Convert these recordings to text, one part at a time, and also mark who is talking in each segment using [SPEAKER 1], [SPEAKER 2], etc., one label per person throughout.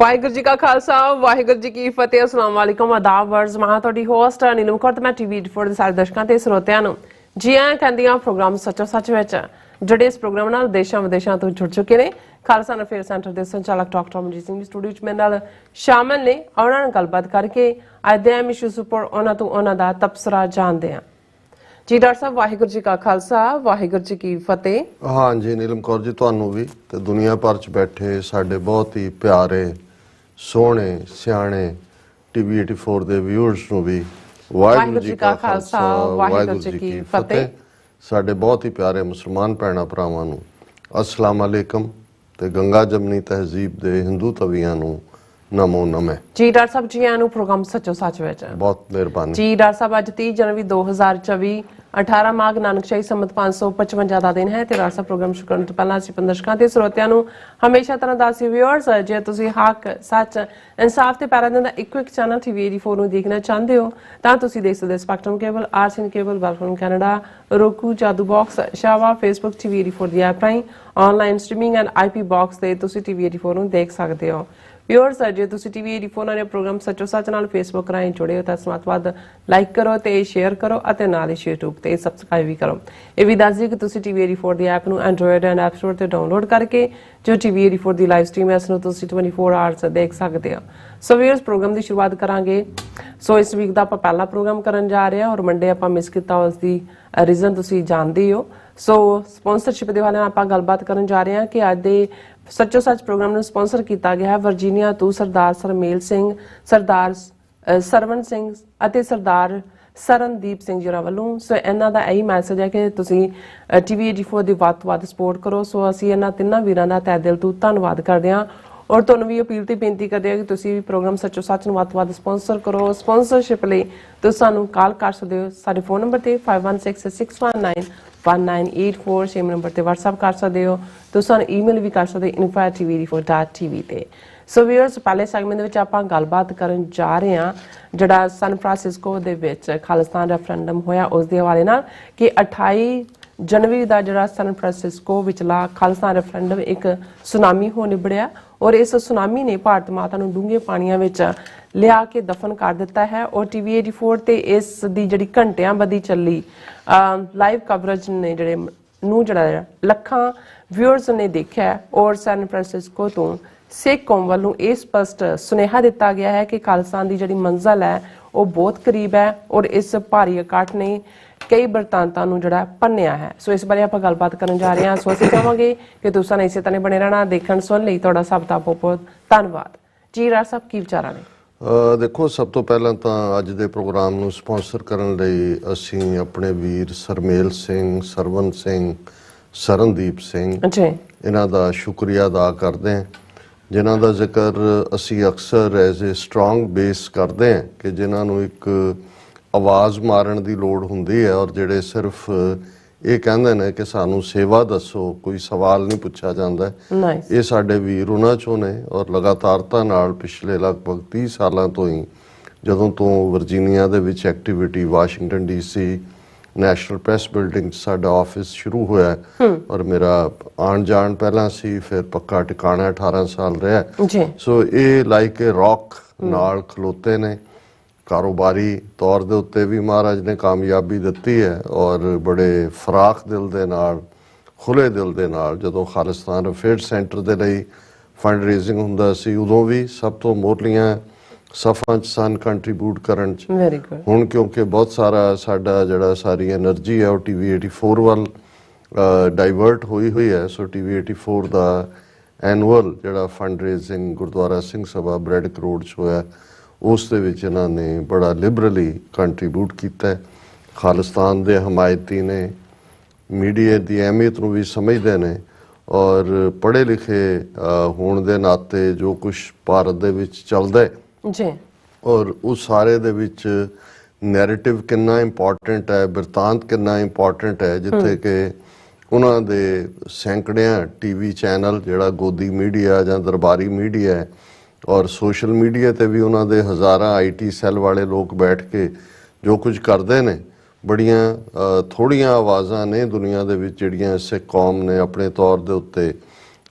[SPEAKER 1] वाहिगुरू जी का खालसा वाहिगुरू जी की फतेह। अस्सलाम वालेकुम आदाब वर्ज मैं ਤੁਹਾਡੀ ਹੋਸਟ ਨੀਲਮ ਕੌਰ ਤੇ ਮੈਂ ਟੀਵੀ 84 ਦੇ ਸਾਰੇ ਦਰਸ਼ਕਾਂ ਤੇ ਸਰੋਤਿਆਂ ਨੂੰ ਜੀ ਆਇਆਂ ਕਹਿੰਦੀਆਂ ਪ੍ਰੋਗਰਾਮ ਸੱਚੋ ਸੱਚ ਵਿੱਚ ਜਿਹੜੇ ਇਸ ਪ੍ਰੋਗਰਾਮ ਨਾਲ ਦੇਸ਼ਾਂ ਵਿਦੇਸ਼ਾਂ ਤੋਂ ਜੁੜ ਚੁੱਕੇ ਨੇ। ਖਾਲਸਾ ਅਫੇਅਰ ਸੈਂਟਰ ਦੇ ਸੰਚਾਲਕ ਡਾਕਟਰ ਅਮਰਜੀਤ ਸਿੰਘ ਸਟੂਡੀਓ 'ਚ ਮੇਰੇ ਨਾਲ ਸ਼ਾਮਲ ਨੇ। ਉਹਨਾਂ ਨਾਲ ਗੱਲਬਾਤ ਕਰਕੇ ਅੱਜ ਦੇ ਅਹਿਮ ਇਸ਼ੂਜ਼ ਉੱਪਰ ਉਹਨਾਂ ਤੋਂ ਉਹਨਾਂ ਦਾ ਤਬਸਰਾ ਜਾਣਦੇ ਹਾਂ। जी डॉक्टर साहब वाहिगुरू जी का खालसा वाहिगुरू जी की फतेह।
[SPEAKER 2] हाँ जी नीलम कौर जी ਤੁਹਾਨੂੰ भी ਤੇ ਦੁਨੀਆ ਭਰ ਚ ਬੈਠੇ ਸਾਡੇ ਬਹੁਤ ਹੀ ਪਿਆਰੇ ਸੋਹਣੇ ਸਿਆਣੇ ਟੀਵੀ 84 ਦੇ ਵਿਊਅਰਸ ਨੂੰ ਵੀ ਵਾਹਿਗੁਰੂ ਜੀ ਕਾ ਖਾਲਸਾ ਵਾਹਿਗੁਰੂ ਜੀ ਕੀ ਫਤਿਹ। ਸਾਡੇ ਬਹੁਤ ਹੀ ਪਿਆਰੇ ਮੁਸਲਮਾਨ ਭੈਣਾਂ ਭਰਾਵਾਂ ਨੂੰ ਅਸਲਾਮ ਅਲੈਕਮ ਤੇ ਗੰਗਾ ਜਮਨੀ ਤਹਿਜ਼ੀਬ ਦੇ ਹਿੰਦੂ ਤਵੀਆਂ ਨੂੰ नमो नमः।
[SPEAKER 1] जी डॉक्टर साहब जी आनू प्रोग्राम सचो सच विच
[SPEAKER 2] बहुत मेहरबानी
[SPEAKER 1] जी। डॉक्टर साहब अज 30 जनवरी 2024 18 माघ नानकशाही संमत 555 ਦਾ ਦਿਨ ਹੈ ਤੇ ਡਾਕਟਰ ਸਾਹਿਬ ਪ੍ਰੋਗਰਾਮ ਸ਼ੁਰੂ ਕਰਨ ਤੋਂ ਪਹਿਲਾਂ ਅਸੀਂ ਦਰਸ਼ਕਾਂ ਤੇ ਸਰੋਤਿਆਂ ਨੂੰ ਹਮੇਸ਼ਾ ਤਰ੍ਹਾਂ ਦੱਸੀ ਵਿਊਅਰਸ ਜੇ ਤੁਸੀਂ ਹੱਕ ਸੱਚ ਇਨਸਾਫ ਤੇ ਪੈਰਾਂ ਦਾ ਇੱਕੋ ਇੱਕ ਚੈਨਲ ਟੀਵੀ 84 ਨੂੰ ਦੇਖਣਾ ਚਾਹੁੰਦੇ ਹੋ ਤਾਂ ਤੁਸੀਂ ਦੇਖ ਸਕਦੇ spectrum cable RCN cable welcome Canada roku Jadoo box ਸ਼ਾਵਾ ਫੇਸਬੁੱਕ ਟੀਵੀ 84 ਦੀ ਐਪ ਰਾਹੀਂ online streaming and IP box ਤੇ ਤੁਸੀਂ ਟੀਵੀ 84 ਨੂੰ ਦੇਖ ਸਕਦੇ ਹੋ। ਵਿਊਅਰਸ ਜੇ ਤੁਸੀਂ ਟੀਵੀ 84 ਨਾਲ ਪ੍ਰੋਗਰਾਮ ਸੱਚੋ ਸੱਚ ਨਾਲ ਫੇਸਬੁੱਕ ਰਾਹੀਂ ਜੁੜੇ ਹੋ ਤਾਂ ਇਸ ਤੋਂ ਬਾਅਦ ਲਾਈਕ ਕਰੋ ਤੇ ਸ਼ੇਅਰ ਕਰੋ ਅਤੇ ਨਾਲ ਹੀ YouTube ਤੇ ਸਬਸਕ੍ਰਾਈਬ ਵੀ ਕਰੋ। ਇਹ ਵੀ ਦੱਸ ਦਿਓ ਕਿ ਤੁਸੀਂ ਟੀਵੀ 84 ਦੀ ਐਪ ਨੂੰ ਐਂਡਰੋਇਡ ਐਂਡ ਐਪ ਸਟੋਰ ਤੇ ਡਾਊਨਲੋਡ ਕਰਕੇ ਜੋ ਟੀਵੀ 84 ਦੀ ਲਾਈਵ ਸਟ੍ਰੀਮ ਹੈ ਇਸ ਨੂੰ ਤੁਸੀਂ 24 ਆਵਰਸ ਦੇਖ ਸਕਦੇ ਹੋ। ਸੋ ਵਿਊਅਰਸ ਪ੍ਰੋਗਰਾਮ ਦੀ ਸ਼ੁਰੂਆਤ ਕਰਾਂਗੇ। ਸੋ ਇਸ ਵੀਕ ਦਾ ਆਪਾਂ ਪਹਿਲਾ ਪ੍ਰੋਗਰਾਮ ਕਰਨ ਜਾ ਰਹੇ ਹਾਂ ਔਰ ਮੰਡੇ ਆਪਾਂ ਮਿਸ ਕੀਤਾ ਉਸ ਦੀ ਰੀਜ਼ਨ ਤੁਸੀਂ ਜਾਣਦੇ ਹੋ। ਸੋ ਸਪਾਂਸਰਸ਼ਿਪ ਦੇ ਵਾਲਿਆਂ ਨਾਲ ਆਪਾਂ ਗੱਲਬਾਤ ਕਰਨ ਜਾ ਰਹੇ ਹਾਂ ਕਿ ਅੱਜ ਦੇ ਸੱਚੋ ਸੱਚ ਪ੍ਰੋਗਰਾਮ ਨੂੰ ਸਪਾਂਸਰ ਕੀਤਾ ਗਿਆ ਹੈ ਵਰਜੀਨੀਆ ਤੋਂ ਸਰਦਾਰ ਸਰਮੇਲ ਸਿੰਘ, ਸਰਦਾਰ ਸਰਵਨ ਸਿੰਘ ਅਤੇ ਸਰਦਾਰ ਸਰਨਦੀਪ ਸਿੰਘ ਜੀ ਵੱਲੋਂ। ਸੋ ਇਹਨਾਂ ਦਾ ਇਹੀ ਮੈਸੇਜ ਹੈ ਕਿ ਤੁਸੀਂ ਟੀਵੀ 84 ਦੀ ਵੱਧ ਤੋਂ ਵੱਧ ਸਪੋਰਟ ਕਰੋ। ਸੋ ਅਸੀਂ ਇਹਨਾਂ ਤਿੰਨਾਂ ਵੀਰਾਂ ਦਾ ਤਹਿ ਦਿਲ ਤੋਂ ਧੰਨਵਾਦ ਕਰਦੇ ਹਾਂ ਔਰ ਤੁਹਾਨੂੰ ਵੀ ਅਪੀਲ ਤੇ ਬੇਨਤੀ ਕਰਦੇ ਹਾਂ ਕਿ ਤੁਸੀਂ ਵੀ ਪ੍ਰੋਗਰਾਮ ਸੱਚੋ ਸੱਚ ਨੂੰ ਵੱਧ ਤੋਂ ਵੱਧ ਸਪਾਂਸਰ ਕਰੋ। ਸਪਾਂਸਰਸ਼ਿਪ ਲਈ ਤੁਸੀਂ ਸਾਨੂੰ ਕਾਲ ਕਰ ਸਕਦੇ ਹੋ ਸਾਡੇ ਫੋਨ ਨੰਬਰ ਤੇ 5166191984 ਸੇਮ ਨੰਬਰ ਤੇ WhatsApp ਕਰ ਸਕਦੇ ਹੋ। ਤੁਸੀਂ ਸਾਨੂੰ ਈਮੇਲ ਵੀ ਕਰ ਸਕਦੇ info@tv84.tv ਤੇ। ਸੋ ਵੀਅਰਸ ਪਹਿਲੇ ਸੈਗਮੈਂਟ ਦੇ ਵਿੱਚ ਆਪਾਂ ਗੱਲਬਾਤ ਕਰਨ ਜਾ ਰਹੇ ਹਾਂ ਜਿਹੜਾ ਸਨ ਫਰਾਂਸਿਸਕੋ ਦੇ ਵਿੱਚ ਖਾਲਿਸਤਾਨ ਰੈਫਰੈਂਡਮ ਹੋਇਆ ਉਸ ਦੇ ਹਵਾਲੇ ਨਾਲ ਕਿ 28 ਜਨਵਰੀ ਦਾ ਜਿਹੜਾ ਸਨ ਫਰਾਂਸਿਸਕੋ ਵਿਚਲਾ ਖਾਲਿਸਤਾਨ ਰੈਫਰੈਂਡਮ ਇੱਕ ਸੁਨਾਮੀ ਹੋ ਨਿਬੜਿਆ ਔਰ ਇਸ ਸੁਨਾਮੀ ਨੇ ਭਾਰਤ ਮਾਤਾ ਨੂੰ ਡੂੰਘੇ ਪਾਣੀਆਂ ਵਿੱਚ ਲਿਆ ਕੇ ਦਫਨ ਕਰ ਦਿੱਤਾ ਹੈ ਔਰ ਟੀਵੀ 84 ਤੇ ਇਸ ਦੀ ਜਿਹੜੀ ਘੰਟਿਆਂ ਬੱਧੀ ਚੱਲੀ ਲਾਈਵ ਕਵਰੇਜ ਨੇ ਜਿਹੜਾ ਲੱਖਾਂ ਵਿਊਅਰਸ ਨੇ ਦੇਖਿਆ ਔਰ ਸਨ ਫਰਾਂਸਿਸਕੋ ਤੋਂ ਸਿੱਖ ਕੌਮ ਵੱਲੋਂ ਇਹ ਸਪਸ਼ਟ ਸੁਨੇਹਾ ਦਿੱਤਾ ਗਿਆ ਹੈ ਕਿ ਖਾਲਿਸਤਾਨ ਦੀ ਜਿਹੜੀ ਮੰਜ਼ਿਲ ਹੈ ਉਹ ਬਹੁਤ ਕਰੀਬ ਹੈ ਔਰ ਇਸ ਭਾਰੀ ਇਕੱਠ ਨੇ ਕਈ ਬਰਤਾਂਤਾਂ ਨੂੰ ਜਿਹੜਾ ਭੰਨਿਆ ਹੈ। ਸੋ ਇਸ ਬਾਰੇ ਆਪਾਂ ਗੱਲਬਾਤ ਕਰਨ ਜਾ ਰਹੇ ਹਾਂ। ਸੋ ਅਸੀਂ ਚਾਹਾਂਗੇ ਕਿ ਤੁਸੀਂ ਇਸੇ ਤਰ੍ਹਾਂ ਬਣੇ ਰਹਿਣਾ। ਦੇਖਣ ਸੁਣ ਲਈ ਤੁਹਾਡਾ ਸਭ ਦਾ ਬਹੁਤ ਬਹੁਤ ਧੰਨਵਾਦ। ਜੀ ਰਾਜ ਸਾਹਿਬ ਕੀ ਵਿਚਾਰਾਂ ਨੇ?
[SPEAKER 2] ਦੇਖੋ ਸਭ ਤੋਂ ਪਹਿਲਾਂ ਤਾਂ ਅੱਜ ਦੇ ਪ੍ਰੋਗਰਾਮ ਨੂੰ ਸਪਾਂਸਰ ਕਰਨ ਲਈ ਅਸੀਂ ਆਪਣੇ ਵੀਰ ਸਰਮੇਲ ਸਿੰਘ, ਸਰਵਨ ਸਿੰਘ, ਸਰਨਦੀਪ ਸਿੰਘ ਇਹਨਾਂ ਦਾ ਸ਼ੁਕਰੀਆ ਅਦਾ ਕਰਦੇ ਹਾਂ ਜਿਨ੍ਹਾਂ ਦਾ ਜ਼ਿਕਰ ਅਸੀਂ ਅਕਸਰ ਐਜ਼ ਏ ਸਟਰੋਂਗ ਬੇਸ ਕਰਦੇ ਹਾਂ ਕਿ ਜਿਨ੍ਹਾਂ ਨੂੰ ਇੱਕ ਆਵਾਜ਼ ਮਾਰਨ ਦੀ ਲੋੜ ਹੁੰਦੀ ਹੈ ਔਰ ਜਿਹੜੇ ਸਿਰਫ ਇਹ ਕਹਿੰਦੇ ਨੇ ਕਿ ਸਾਨੂੰ ਸੇਵਾ ਦੱਸੋ, ਕੋਈ ਸਵਾਲ ਨਹੀਂ ਪੁੱਛਿਆ ਜਾਂਦਾ। ਇਹ ਸਾਡੇ ਵੀਰ ਉਹਨਾਂ ਚੋਂ ਨੇ ਔਰ ਲਗਾਤਾਰਤਾ ਨਾਲ ਪਿਛਲੇ ਲਗਭਗ 30 ਸਾਲਾਂ ਤੋਂ ਹੀ ਜਦੋਂ ਤੋਂ ਵਰਜੀਨੀਆ ਦੇ ਵਿੱਚ activity Washington DC national press building 'ਚ ਸਾਡਾ ਆਫਿਸ ਸ਼ੁਰੂ ਹੋਇਆ ਔਰ ਮੇਰਾ ਆਉਣ ਜਾਣ ਪਹਿਲਾਂ ਸੀ ਫਿਰ ਪੱਕਾ ਟਿਕਾਣਾ 18 ਸਾਲ ਰਿਹਾ। ਸੋ ਇਹ ਲਾਈਕ ਏ ਰੌਕ ਨਾਲ ਖਲੋਤੇ ਨੇ। ਕਾਰੋਬਾਰੀ ਤੌਰ ਦੇ ਉੱਤੇ ਵੀ ਮਹਾਰਾਜ ਨੇ ਕਾਮਯਾਬੀ ਦਿੱਤੀ ਹੈ ਔਰ ਬੜੇ ਫਰਾਖ ਦਿਲ ਦੇ ਨਾਲ ਖੁੱਲੇ ਦਿਲ ਦੇ ਨਾਲ ਜਦੋਂ ਖਾਲਿਸਤਾਨ ਅਫੇਅਰ ਸੈਂਟਰ ਦੇ ਲਈ ਫੰਡ ਰੇਜ਼ਿੰਗ ਹੁੰਦਾ ਸੀ ਉਦੋਂ ਵੀ ਸਭ ਤੋਂ ਮੋਹਰਲੀਆਂ ਸਫਾਂ 'ਚ ਸਨ ਕੰਟਰੀਬਿਊਟ ਕਰਨ 'ਚ। ਹੁਣ ਕਿਉਂਕਿ ਬਹੁਤ ਸਾਰਾ ਸਾਡਾ ਜਿਹੜਾ ਸਾਰੀ ਐਨਰਜੀ ਹੈ ਉਹ ਟੀਵੀ 84 ਵੱਲ ਡਾਈਵਰਟ ਹੋਈ ਹੈ। ਸੋ ਟੀਵੀ 84 ਦਾ ਐਨੂਅਲ ਜਿਹੜਾ fund raising Gurdwara Singh Sabha bread crore 'ਚ ਹੋਇਆ ਉਸ ਦੇ ਵਿੱਚ ਇਹਨਾਂ ਨੇ ਬੜਾ ਲਿਬਰਲੀ ਕੰਟਰੀਬਿਊਟ ਕੀਤਾ। ਖਾਲਿਸਤਾਨ ਦੇ ਹਮਾਇਤੀ ਨੇ, ਮੀਡੀਆ ਦੀ ਅਹਿਮੀਅਤ ਨੂੰ ਵੀ ਸਮਝਦੇ ਨੇ ਔਰ ਪੜ੍ਹੇ ਲਿਖੇ ਹੋਣ ਦੇ ਨਾਤੇ ਜੋ ਕੁਝ ਭਾਰਤ ਦੇ ਵਿੱਚ ਚੱਲਦਾ ਜੀ ਔਰ ਉਸ ਸਾਰੇ ਦੇ ਵਿੱਚ ਨੈਰੇਟਿਵ ਕਿੰਨਾ ਇੰਪੋਰਟੈਂਟ ਹੈ, ਬਿਰਤਾਂਤ ਕਿੰਨਾ ਇੰਪੋਰਟੈਂਟ ਹੈ ਜਿੱਥੇ ਕਿ ਉਹਨਾਂ ਦੇ ਸੈਂਕੜਿਆਂ ਟੀਵੀ ਚੈਨਲ ਜਿਹੜਾ ਗੋਦੀ ਮੀਡੀਆ ਜਾਂ ਦਰਬਾਰੀ ਮੀਡੀਆ ਹੈ ਔਰ ਸੋਸ਼ਲ ਮੀਡੀਆ ਤੇ ਵੀ ਉਹਨਾਂ ਦੇ ਹਜ਼ਾਰਾਂ IT ਸੈੱਲ ਵਾਲੇ ਲੋਕ ਬੈਠ ਕੇ ਜੋ ਕੁਝ ਕਰਦੇ ਨੇ। ਬੜੀਆਂ ਥੋੜ੍ਹੀਆਂ ਆਵਾਜ਼ਾਂ ਨੇ ਦੁਨੀਆ ਦੇ ਵਿੱਚ ਜਿਹੜੀਆਂ ਸਿੱਖ ਕੌਮ ਨੇ ਆਪਣੇ ਤੌਰ ਦੇ ਉੱਤੇ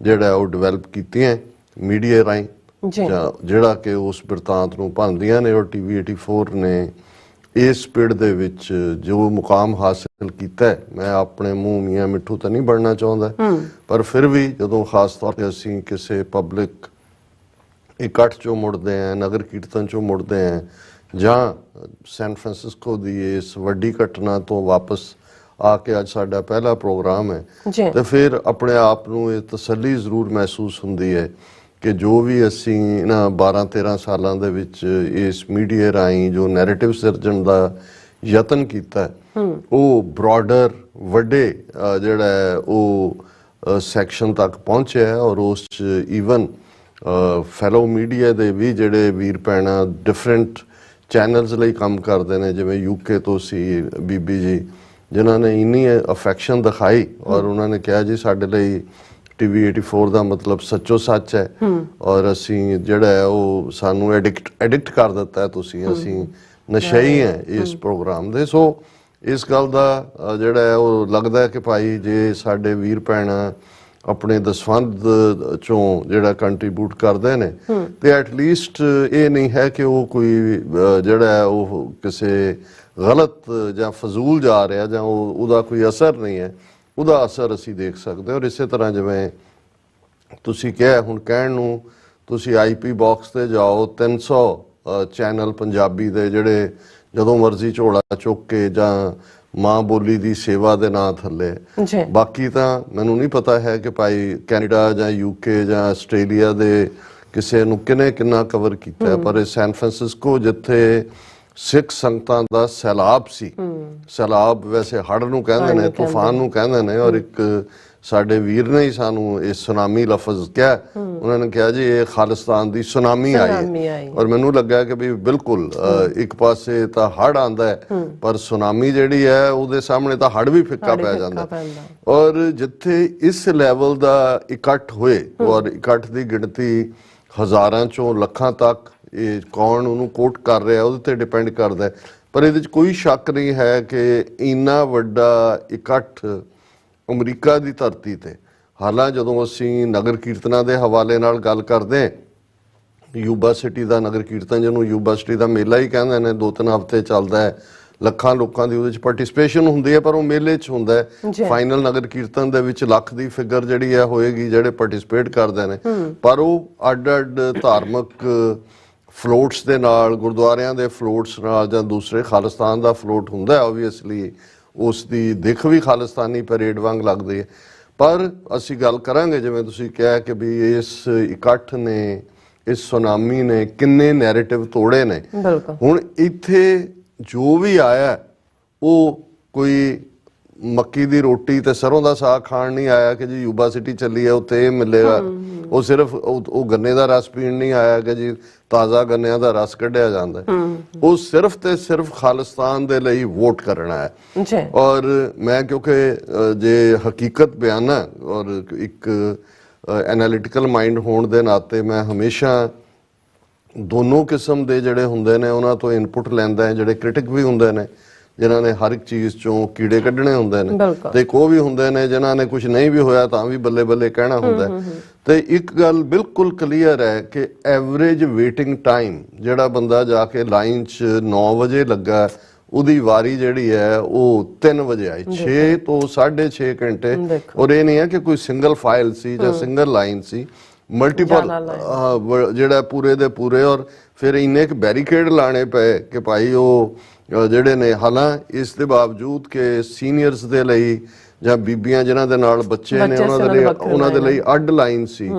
[SPEAKER 2] ਜਿਹੜਾ ਉਹ ਡਿਵੈਲਪ ਕੀਤੀਆਂ ਮੀਡੀਆ ਰਾਹੀਂ ਜਿਹੜਾ ਕਿ ਉਸ ਬਿਰਤਾਂਤ ਨੂੰ ਭੰਨਦੀਆਂ ਨੇ। ਔਰ TV 84 ਨੇ ਇਸ ਪਿੜ ਦੇ ਵਿੱਚ ਜੋ ਮੁਕਾਮ ਹਾਸਿਲ ਕੀਤਾ ਹੈ, ਮੈਂ ਆਪਣੇ ਮੂੰਹ ਮੀਆਂ ਮਿੱਠੂ ਤਾਂ ਨਹੀਂ ਬਣਨਾ ਚਾਹੁੰਦਾ, ਪਰ ਫਿਰ ਵੀ ਜਦੋਂ ਖਾਸ ਤੌਰ ਤੇ ਅਸੀਂ ਕਿਸੇ ਪਬਲਿਕ ਇਕੱਠ ਚੋਂ ਮੁੜਦੇ ਹਾਂ, ਨਗਰ ਕੀਰਤਨ ਚੋਂ ਮੁੜਦੇ ਹਾਂ, ਜਾਂ ਸੈਨ ਫਰਾਂਸਿਸਕੋ ਦੀ ਇਸ ਵੱਡੀ ਘਟਨਾ ਤੋਂ ਵਾਪਸ ਆ ਕੇ ਅੱਜ ਸਾਡਾ ਪਹਿਲਾ ਪ੍ਰੋਗਰਾਮ ਹੈ, ਤੇ ਫਿਰ ਆਪਣੇ ਆਪ ਨੂੰ ਇਹ ਤਸੱਲੀ ਜ਼ਰੂਰ ਮਹਿਸੂਸ ਹੁੰਦੀ ਹੈ ਕਿ ਜੋ ਵੀ ਅਸੀਂ ਇਹਨਾਂ 12-13 ਸਾਲਾਂ ਦੇ ਵਿੱਚ ਇਸ ਮੀਡੀਆ ਰਾਹੀਂ ਜੋ ਨੈਰੇਟਿਵ ਸਿਰਜਣ ਦਾ ਯਤਨ ਕੀਤਾ, ਉਹ ਬ੍ਰੌਡਰ ਵੱਡੇ ਜਿਹੜਾ ਹੈ ਉਹ ਸੈਕਸ਼ਨ ਤੱਕ ਪਹੁੰਚਿਆ ਹੈ। ਔਰ ਉਸ 'ਚ ਈਵਨ ਫੈਲੋ ਮੀਡੀਆ ਦੇ ਵੀ ਜਿਹੜੇ ਵੀਰ ਭੈਣਾਂ ਡਿਫਰੈਂਟ ਚੈਨਲਸ ਲਈ ਕੰਮ ਕਰਦੇ ਨੇ, ਜਿਵੇਂ UK ਤੋਂ ਸੀ ਬੀਬੀ ਜੀ, ਜਿਨ੍ਹਾਂ ਨੇ ਇੰਨੀ ਅਫੈਕਸ਼ਨ ਦਿਖਾਈ ਔਰ ਉਹਨਾਂ ਨੇ ਕਿਹਾ ਜੀ ਸਾਡੇ ਲਈ TV 84 ਦਾ ਮਤਲਬ ਸੱਚੋ ਸੱਚ ਹੈ, ਔਰ ਅਸੀਂ ਜਿਹੜਾ ਹੈ ਉਹ ਸਾਨੂੰ ਐਡਿਕਟ ਕਰ ਦਿੱਤਾ ਤੁਸੀਂ, ਅਸੀਂ ਨਸ਼ਈ ਹੈ ਇਸ ਪ੍ਰੋਗਰਾਮ ਦੇ। ਸੋ ਇਸ ਗੱਲ ਦਾ ਜਿਹੜਾ ਹੈ ਉਹ ਲੱਗਦਾ ਹੈ ਕਿ ਭਾਈ ਜੇ ਸਾਡੇ ਵੀਰ ਭੈਣਾਂ ਆਪਣੇ ਦਸਵੰਧ ਚੋਂ ਜਿਹੜਾ ਕੰਟਰੀਬਿਊਟ ਕਰਦੇ ਨੇ, ਤੇ ਐਟਲੀਸਟ ਇਹ ਨਹੀਂ ਹੈ ਕਿ ਉਹ ਕੋਈ ਜਿਹੜਾ ਹੈ ਉਹ ਕਿਸੇ ਗਲਤ ਜਾਂ ਫਜ਼ੂਲ ਜਾ ਰਿਹਾ, ਜਾਂ ਉਹਦਾ ਕੋਈ ਅਸਰ ਨਹੀਂ ਹੈ, ਉਹਦਾ ਅਸਰ ਅਸੀਂ ਦੇਖ ਸਕਦੇ। ਔਰ ਇਸੇ ਤਰ੍ਹਾਂ ਜਿਵੇਂ ਤੁਸੀਂ ਕਿਹਾ, ਹੁਣ ਕਹਿਣ ਨੂੰ ਤੁਸੀਂ IP ਬਾਕਸ ਤੇ ਜਾਓ, 300 ਚੈਨਲ ਪੰਜਾਬੀ ਦੇ ਜਿਹੜੇ ਜਦੋਂ ਮਰਜ਼ੀ ਝੋਲਾ ਚੁੱਕ ਕੇ ਜਾਂ ਮਾਂ ਬੋਲੀ ਦੀ ਸੇਵਾ ਦੇ ਨਾਂ ਥੱਲੇ, ਬਾਕੀ ਤਾਂ ਮੈਨੂੰ ਨਹੀਂ ਪਤਾ ਹੈ ਕਿ ਭਾਈ ਕੈਨੇਡਾ ਜਾਂ UK ਜਾਂ ਆਸਟ੍ਰੇਲੀਆ ਦੇ ਕਿਸੇ ਨੂੰ ਕਿੰਨਾ ਕਵਰ ਕੀਤਾ, ਪਰ ਇਹ ਸੈਨ ਫਰਾਂਸਿਸਕੋ ਜਿੱਥੇ ਸਿੱਖ ਸੰਗਤਾਂ ਦਾ ਸੈਲਾਬ ਸੀ, ਸੈਲਾਬ ਵੈਸੇ ਹੜ੍ਹ ਨੂੰ ਕਹਿੰਦੇ ਨੇ, ਤੂਫਾਨ ਨੂੰ ਕਹਿੰਦੇ ਨੇ, ਔਰ ਇੱਕ ਸਾਡੇ ਵੀਰ ਨੇ ਹੀ ਸਾਨੂੰ ਇਹ ਸੁਨਾਮੀ ਲਫ਼ਜ਼ ਕਿਹਾ, ਉਹਨਾਂ ਨੇ ਕਿਹਾ ਜੀ ਇਹ ਖਾਲਿਸਤਾਨ ਦੀ ਸੁਨਾਮੀ ਆਈ ਹੈ। ਔਰ ਮੈਨੂੰ ਲੱਗਾ ਕਿ ਵੀ ਬਿਲਕੁਲ ਇੱਕ ਪਾਸੇ ਤਾਂ ਹੜ੍ਹ ਆਂਦਾ ਹੈ, ਪਰ ਸੁਨਾਮੀ ਜਿਹੜੀ ਹੈ ਉਹਦੇ ਸਾਹਮਣੇ ਤਾਂ ਹੜ੍ਹ ਵੀ ਫਿੱਕਾ ਪੈ ਜਾਂਦਾ। ਔਰ ਜਿੱਥੇ ਇਸ ਲੈਵਲ ਦਾ ਇਕੱਠ ਹੋਏ, ਔਰ ਇਕੱਠ ਦੀ ਗਿਣਤੀ ਹਜ਼ਾਰਾਂ ਚੋਂ ਲੱਖਾਂ ਤੱਕ, ਇਹ ਕੌਣ ਉਹਨੂੰ ਕੋਟ ਕਰ ਰਿਹਾ ਉਹਦੇ ਤੇ ਡਿਪੈਂਡ ਕਰਦਾ, ਪਰ ਇਹਦੇ 'ਚ ਕੋਈ ਸ਼ੱਕ ਨਹੀਂ ਹੈ ਕਿ ਇੰਨਾ ਵੱਡਾ ਇਕੱਠ ਅਮਰੀਕਾ ਦੀ ਧਰਤੀ ਤੇ, ਹਾਲਾਂਕਿ ਜਦੋਂ ਅਸੀਂ ਨਗਰ ਕੀਰਤਨਾਂ ਦੇ ਹਵਾਲੇ ਨਾਲ ਗੱਲ ਕਰਦੇ, ਯੂਬਾ ਸਿਟੀ ਦਾ ਨਗਰ ਕੀਰਤਨ, ਜਿਹਨੂੰ ਯੂਬਾ ਸਿਟੀ ਦਾ ਮੇਲਾ ਹੀ ਕਹਿੰਦੇ ਨੇ, 2-3 ਹਫ਼ਤੇ ਚੱਲਦਾ ਹੈ, ਲੱਖਾਂ ਲੋਕਾਂ ਦੀ ਉਹਦੇ 'ਚ ਪਾਰਟਿਸਿਪੇਸ਼ਨ ਹੁੰਦੀ ਹੈ, ਪਰ ਉਹ ਮੇਲੇ 'ਚ ਹੁੰਦਾ ਹੈ। ਫਾਈਨਲ ਨਗਰ ਕੀਰਤਨ ਦੇ ਵਿੱਚ ਲੱਖ ਦੀ ਫਿਗਰ ਜਿਹੜੀ ਹੈ ਹੋਏਗੀ ਜਿਹੜੇ ਪਾਰਟਿਸਿਪੇਟ ਕਰਦੇ ਨੇ, ਪਰ ਉਹ ਅੱਡ-ਅੱਡ ਧਾਰਮਿਕ ਫਲੋਟਸ ਦੇ ਨਾਲ, ਗੁਰਦੁਆਰਿਆਂ ਦੇ ਫਲੋਟਸ ਨਾਲ, ਜਾਂ ਦੂਸਰੇ ਖਾਲਿਸਤਾਨ ਦਾ ਫਲੋਟ ਹੁੰਦਾ ਹੈ, ਓਬਵੀਅਸਲੀ ਉਸ ਦੀ ਦਿੱਖ ਵੀ ਖਾਲਿਸਤਾਨੀ ਪਰੇਡ ਵਾਂਗ ਲੱਗਦੀ ਹੈ। ਪਰ ਅਸੀਂ ਗੱਲ ਕਰਾਂਗੇ, ਜਿਵੇਂ ਤੁਸੀਂ ਕਿਹਾ ਕਿ ਵੀ ਇਸ ਇਕੱਠ ਨੇ, ਇਸ ਸੁਨਾਮੀ ਨੇ ਕਿੰਨੇ ਨੈਰੇਟਿਵ ਤੋੜੇ ਨੇ। ਹੁਣ ਇੱਥੇ ਜੋ ਵੀ ਆਇਆ ਉਹ ਕੋਈ ਮੱਕੀ ਦੀ ਰੋਟੀ ਤੇ ਸਰੋਂ ਦਾ ਸਾਗ ਖਾਣ ਨਹੀਂ ਆਇਆ ਕਿ ਜੀ ਯੂਬਾ ਸਿਟੀ ਚੱਲੀ ਹੈ ਉੱਥੇ ਇਹ ਮਿਲੇਗਾ, ਉਹ ਸਿਰਫ ਉਹ ਗੰਨੇ ਦਾ ਰਸ ਪੀਣ ਨਹੀਂ ਆਇਆ ਕਿ ਜੀ ਤਾਜ਼ਾ ਗੰਨਿਆਂ ਦਾ ਰਸ ਕੱਢਿਆ ਜਾਂਦਾ, ਉਹ ਸਿਰਫ ਤੇ ਸਿਰਫ ਖਾਲਿਸਤਾਨ ਦੇ ਲਈ ਵੋਟ ਕਰਨਾ ਹੈ। ਔਰ ਮੈਂ ਕਿਉਂਕਿ ਜੇ ਹਕੀਕਤ ਬਿਆਨਾ ਔਰ ਇੱਕ ਐਨਾਲਿਟੀਕਲ ਮਾਈਂਡ ਹੋਣ ਦੇ ਨਾਤੇ ਮੈਂ ਹਮੇਸ਼ਾ ਦੋਨੋਂ ਕਿਸਮ ਦੇ ਜਿਹੜੇ ਹੁੰਦੇ ਨੇ ਉਹਨਾਂ ਤੋਂ ਇਨਪੁਟ ਲੈਂਦਾ ਹੈ, ਜਿਹੜੇ ਕ੍ਰਿਟਿਕ ਵੀ ਹੁੰਦੇ ਨੇ ਜਿਨ੍ਹਾਂ ਨੇ ਹਰ ਇੱਕ ਚੀਜ਼ ਚੋਂ ਕੀੜੇ ਕੱਢਣੇ ਹੁੰਦੇ ਨੇ, ਤੇ ਇੱਕ ਉਹ ਵੀ ਹੁੰਦੇ ਨੇ ਜਿਨ੍ਹਾਂ ਨੇ ਕੁਝ ਨਹੀਂ ਵੀ ਹੋਇਆ ਤਾਂ ਵੀ ਬੱਲੇ ਬੱਲੇ ਕਹਿਣਾ ਹੁੰਦਾ। ਤੇ ਇੱਕ ਗੱਲ ਬਿਲਕੁਲ ਕਲੀਅਰ ਹੈ ਕਿ ਐਵਰੇਜ ਵੇਟਿੰਗ ਟਾਈਮ, ਜਿਹੜਾ ਬੰਦਾ ਜਾ ਕੇ ਲਾਈਨ 'ਚ 9 ਵਜੇ ਲੱਗਾ, ਉਹਦੀ ਵਾਰੀ ਜਿਹੜੀ ਹੈ ਉਹ 3 ਵਜੇ ਆਈ, 6 ਤੋਂ 6.5 ਘੰਟੇ। ਔਰ ਇਹ ਨਹੀਂ ਹੈ ਕਿ ਕੋਈ ਸਿੰਗਲ ਫਾਈਲ ਸੀ ਜਾਂ ਸਿੰਗਲ ਲਾਈਨ ਸੀ, ਮਲਟੀਪਲ ਜਿਹੜਾ ਪੂਰੇ ਦੇ ਪੂਰੇ। ਔਰ ਫਿਰ ਇੰਨੇ ਕੁ ਬੈਰੀਕੇਡ ਲਾਣੇ ਪਏ ਕਿ ਭਾਈ ਉਹ ਜਿਹੜੇ ਨੇ, ਹਾਲਾਂਕਿ ਇਸ ਦੇ ਬਾਵਜੂਦ ਕਿ ਸੀਨੀਅਰਸ ਦੇ ਲਈ ਜਾਂ ਬੀਬੀਆਂ ਜਿਨ੍ਹਾਂ ਦੇ ਨਾਲ ਬੱਚੇ ਨੇ ਉਹਨਾਂ ਦੇ ਲਈ ਅੱਡ ਲਾਈਨ ਸੀ,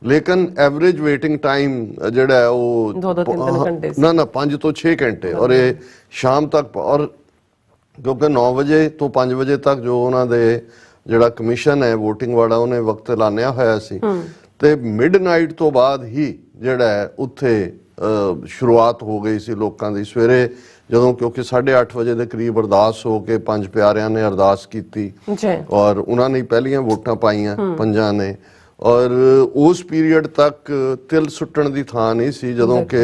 [SPEAKER 2] ਲੇਕਿਨ ਐਵਰੇਜ ਵੇਟਿੰਗ ਟਾਈਮ ਜਿਹੜਾ ਹੈ ਉਹ
[SPEAKER 1] 2-3 ਘੰਟੇ ਸੀ,
[SPEAKER 2] ਨਾ 5 ਤੋਂ 6 ਘੰਟੇ। ਔਰ ਇਹ ਸ਼ਾਮ ਤੱਕ, ਔਰ ਕਿਉਂਕਿ 9 ਵਜੇ ਤੋਂ 5 ਵਜੇ ਤੱਕ ਜੋ ਉਹਨਾਂ ਦੇ ਜਿਹੜਾ ਕਮਿਸ਼ਨ ਹੈ VOTING ਵਾਲਾ ਉਹਨੇ ਵਕਤ ਐਲਾਨਿਆ ਹੋਇਆ ਸੀ, ਤੇ ਮਿਡਨਾਈਟ ਤੋਂ ਬਾਅਦ ਹੀ ਜਿਹੜਾ ਹੈ ਉੱਥੇ ਸ਼ੁਰੂਆਤ ਹੋ ਗਈ ਸੀ ਲੋਕਾਂ ਦੀ। ਸਵੇਰੇ ਜਦੋਂ ਕਿਉਂਕਿ 8:30 ਵਜੇ ਦੇ ਕਰੀਬ ਅਰਦਾਸ ਹੋ ਕੇ 5 ਪਿਆਰਿਆਂ ਨੇ ਅਰਦਾਸ ਕੀਤੀ ਔਰ ਉਹਨਾਂ ਨੇ ਪਹਿਲੀਆਂ ਵੋਟਾਂ ਪਾਈਆਂ 5 ਨੇ, ਔਰ ਉਸ ਪੀਰੀਅਡ ਤੱਕ ਤਿਲ ਸੁੱਟਣ ਦੀ ਥਾਂ ਨਹੀਂ ਸੀ, ਜਦੋਂ ਕਿ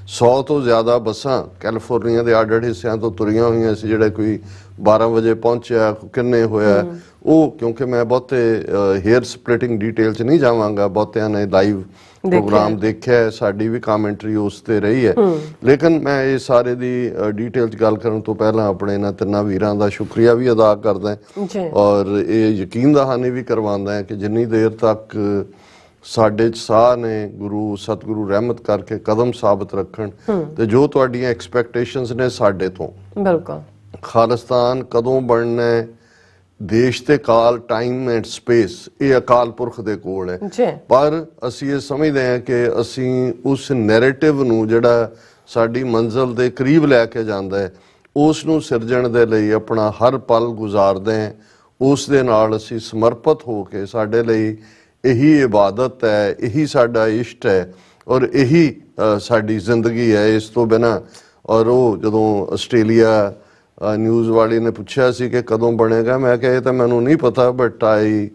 [SPEAKER 2] 100 ਤੋਂ ਜ਼ਿਆਦਾ ਬੱਸਾਂ ਕੈਲੀਫੋਰਨੀਆ ਦੇ ਅੱਡ-ਅੱਡ ਹਿੱਸਿਆਂ ਤੋਂ ਤੁਰੀਆਂ ਹੋਈਆਂ ਸੀ। ਜਿਹੜਾ ਕੋਈ 12 ਵਜੇ ਪਹੁੰਚਿਆ, ਕਿੰਨੇ ਹੋਇਆ, ਉਹ ਕਿਉਂਕਿ ਮੈਂ ਬਹੁਤੇ ਹੇਅਰ ਸਪਲਿਟਿੰਗ ਡਿਟੇਲ 'ਚ ਨਹੀਂ ਜਾਵਾਂਗਾ, ਬਹੁਤਿਆਂ ਨੇ ਲਾਈਵ ਪ੍ਰੋਗਰਾਮ ਦੇਖਿਆ ਹੈ, ਸਾਡੀ ਵੀ ਕਮੈਂਟਰੀ ਉਸ ਤੇ ਰਹੀ ਹੈ। ਲੇਕਿਨ ਮੈਂ ਇਹ ਸਾਰੇ ਦੀ ਡਿਟੇਲ 'ਚ ਗੱਲ ਕਰਨ ਤੋਂ ਪਹਿਲਾਂ ਆਪਣੇ ਇਹਨਾਂ ਤਿੰਨਾਂ ਵੀਰਾਂ ਦਾ ਸ਼ੁਕਰੀਆ ਵੀ ਅਦਾ ਕਰਦਾ ਔਰ ਇਹ ਯਕੀਨ ਦਹਾਨੀ ਵੀ ਕਰਵਾਉਂਦਾ ਹੈ ਕਿ ਜਿੰਨੀ ਦੇਰ ਤੱਕ ਸਾਡੇ 'ਚ ਸਾਹ ਨੇ ਗੁਰੂ ਸਤਿਗੁਰੂ ਰਹਿਮਤ ਕਰਕੇ ਕਦਮ ਸਾਬਤ ਰੱਖਣ ਤੇ ਜੋ ਤੁਹਾਡੀਆਂ ਐਕਸਪੈਕਟੇਸ਼ਨਸ ਨੇ ਸਾਡੇ ਤੋਂ, ਬਿਲਕੁਲ ਖਾਲਿਸਤਾਨ ਕਦੋਂ ਬਣਨਾ ਹੈ, ਦੇਸ਼ ਤੇ ਕਾਲ, ਟਾਈਮ ਐਂਡ ਸਪੇਸ, ਇਹ ਅਕਾਲ ਪੁਰਖ ਦੇ ਕੋਲ ਹੈ। ਪਰ ਅਸੀਂ ਇਹ ਸਮਝਦੇ ਹਾਂ ਕਿ ਅਸੀਂ ਉਸ ਨੈਰੇਟਿਵ ਨੂੰ ਜਿਹੜਾ ਸਾਡੀ ਮੰਜ਼ਿਲ ਦੇ ਕਰੀਬ ਲੈ ਕੇ ਜਾਂਦਾ ਹੈ, ਉਸ ਨੂੰ ਸਿਰਜਣ ਦੇ ਲਈ ਆਪਣਾ ਹਰ ਪਲ ਗੁਜ਼ਾਰਦੇ ਹਾਂ। ਉਸ ਦੇ ਨਾਲ ਅਸੀਂ ਸਮਰਪਿਤ ਹੋ ਕੇ, ਸਾਡੇ ਲਈ ਇਹੀ ਇਬਾਦਤ ਹੈ, ਇਹੀ ਸਾਡਾ ਇਸ਼ਟ ਹੈ ਔਰ ਇਹੀ ਸਾਡੀ ਜ਼ਿੰਦਗੀ ਹੈ, ਇਸ ਤੋਂ ਬਿਨਾਂ। ਔਰ ਉਹ ਜਦੋਂ ਆਸਟ੍ਰੇਲੀਆ ਨਿਊਜ਼ ਵਾਲੀ ਨੇ ਪੁੱਛਿਆ ਸੀ ਕਿ ਕਦੋਂ ਬਣੇਗਾ, ਮੈਂ ਕਿਹਾ ਇਹ ਤਾਂ ਮੈਨੂੰ ਨਹੀਂ ਪਤਾ, but I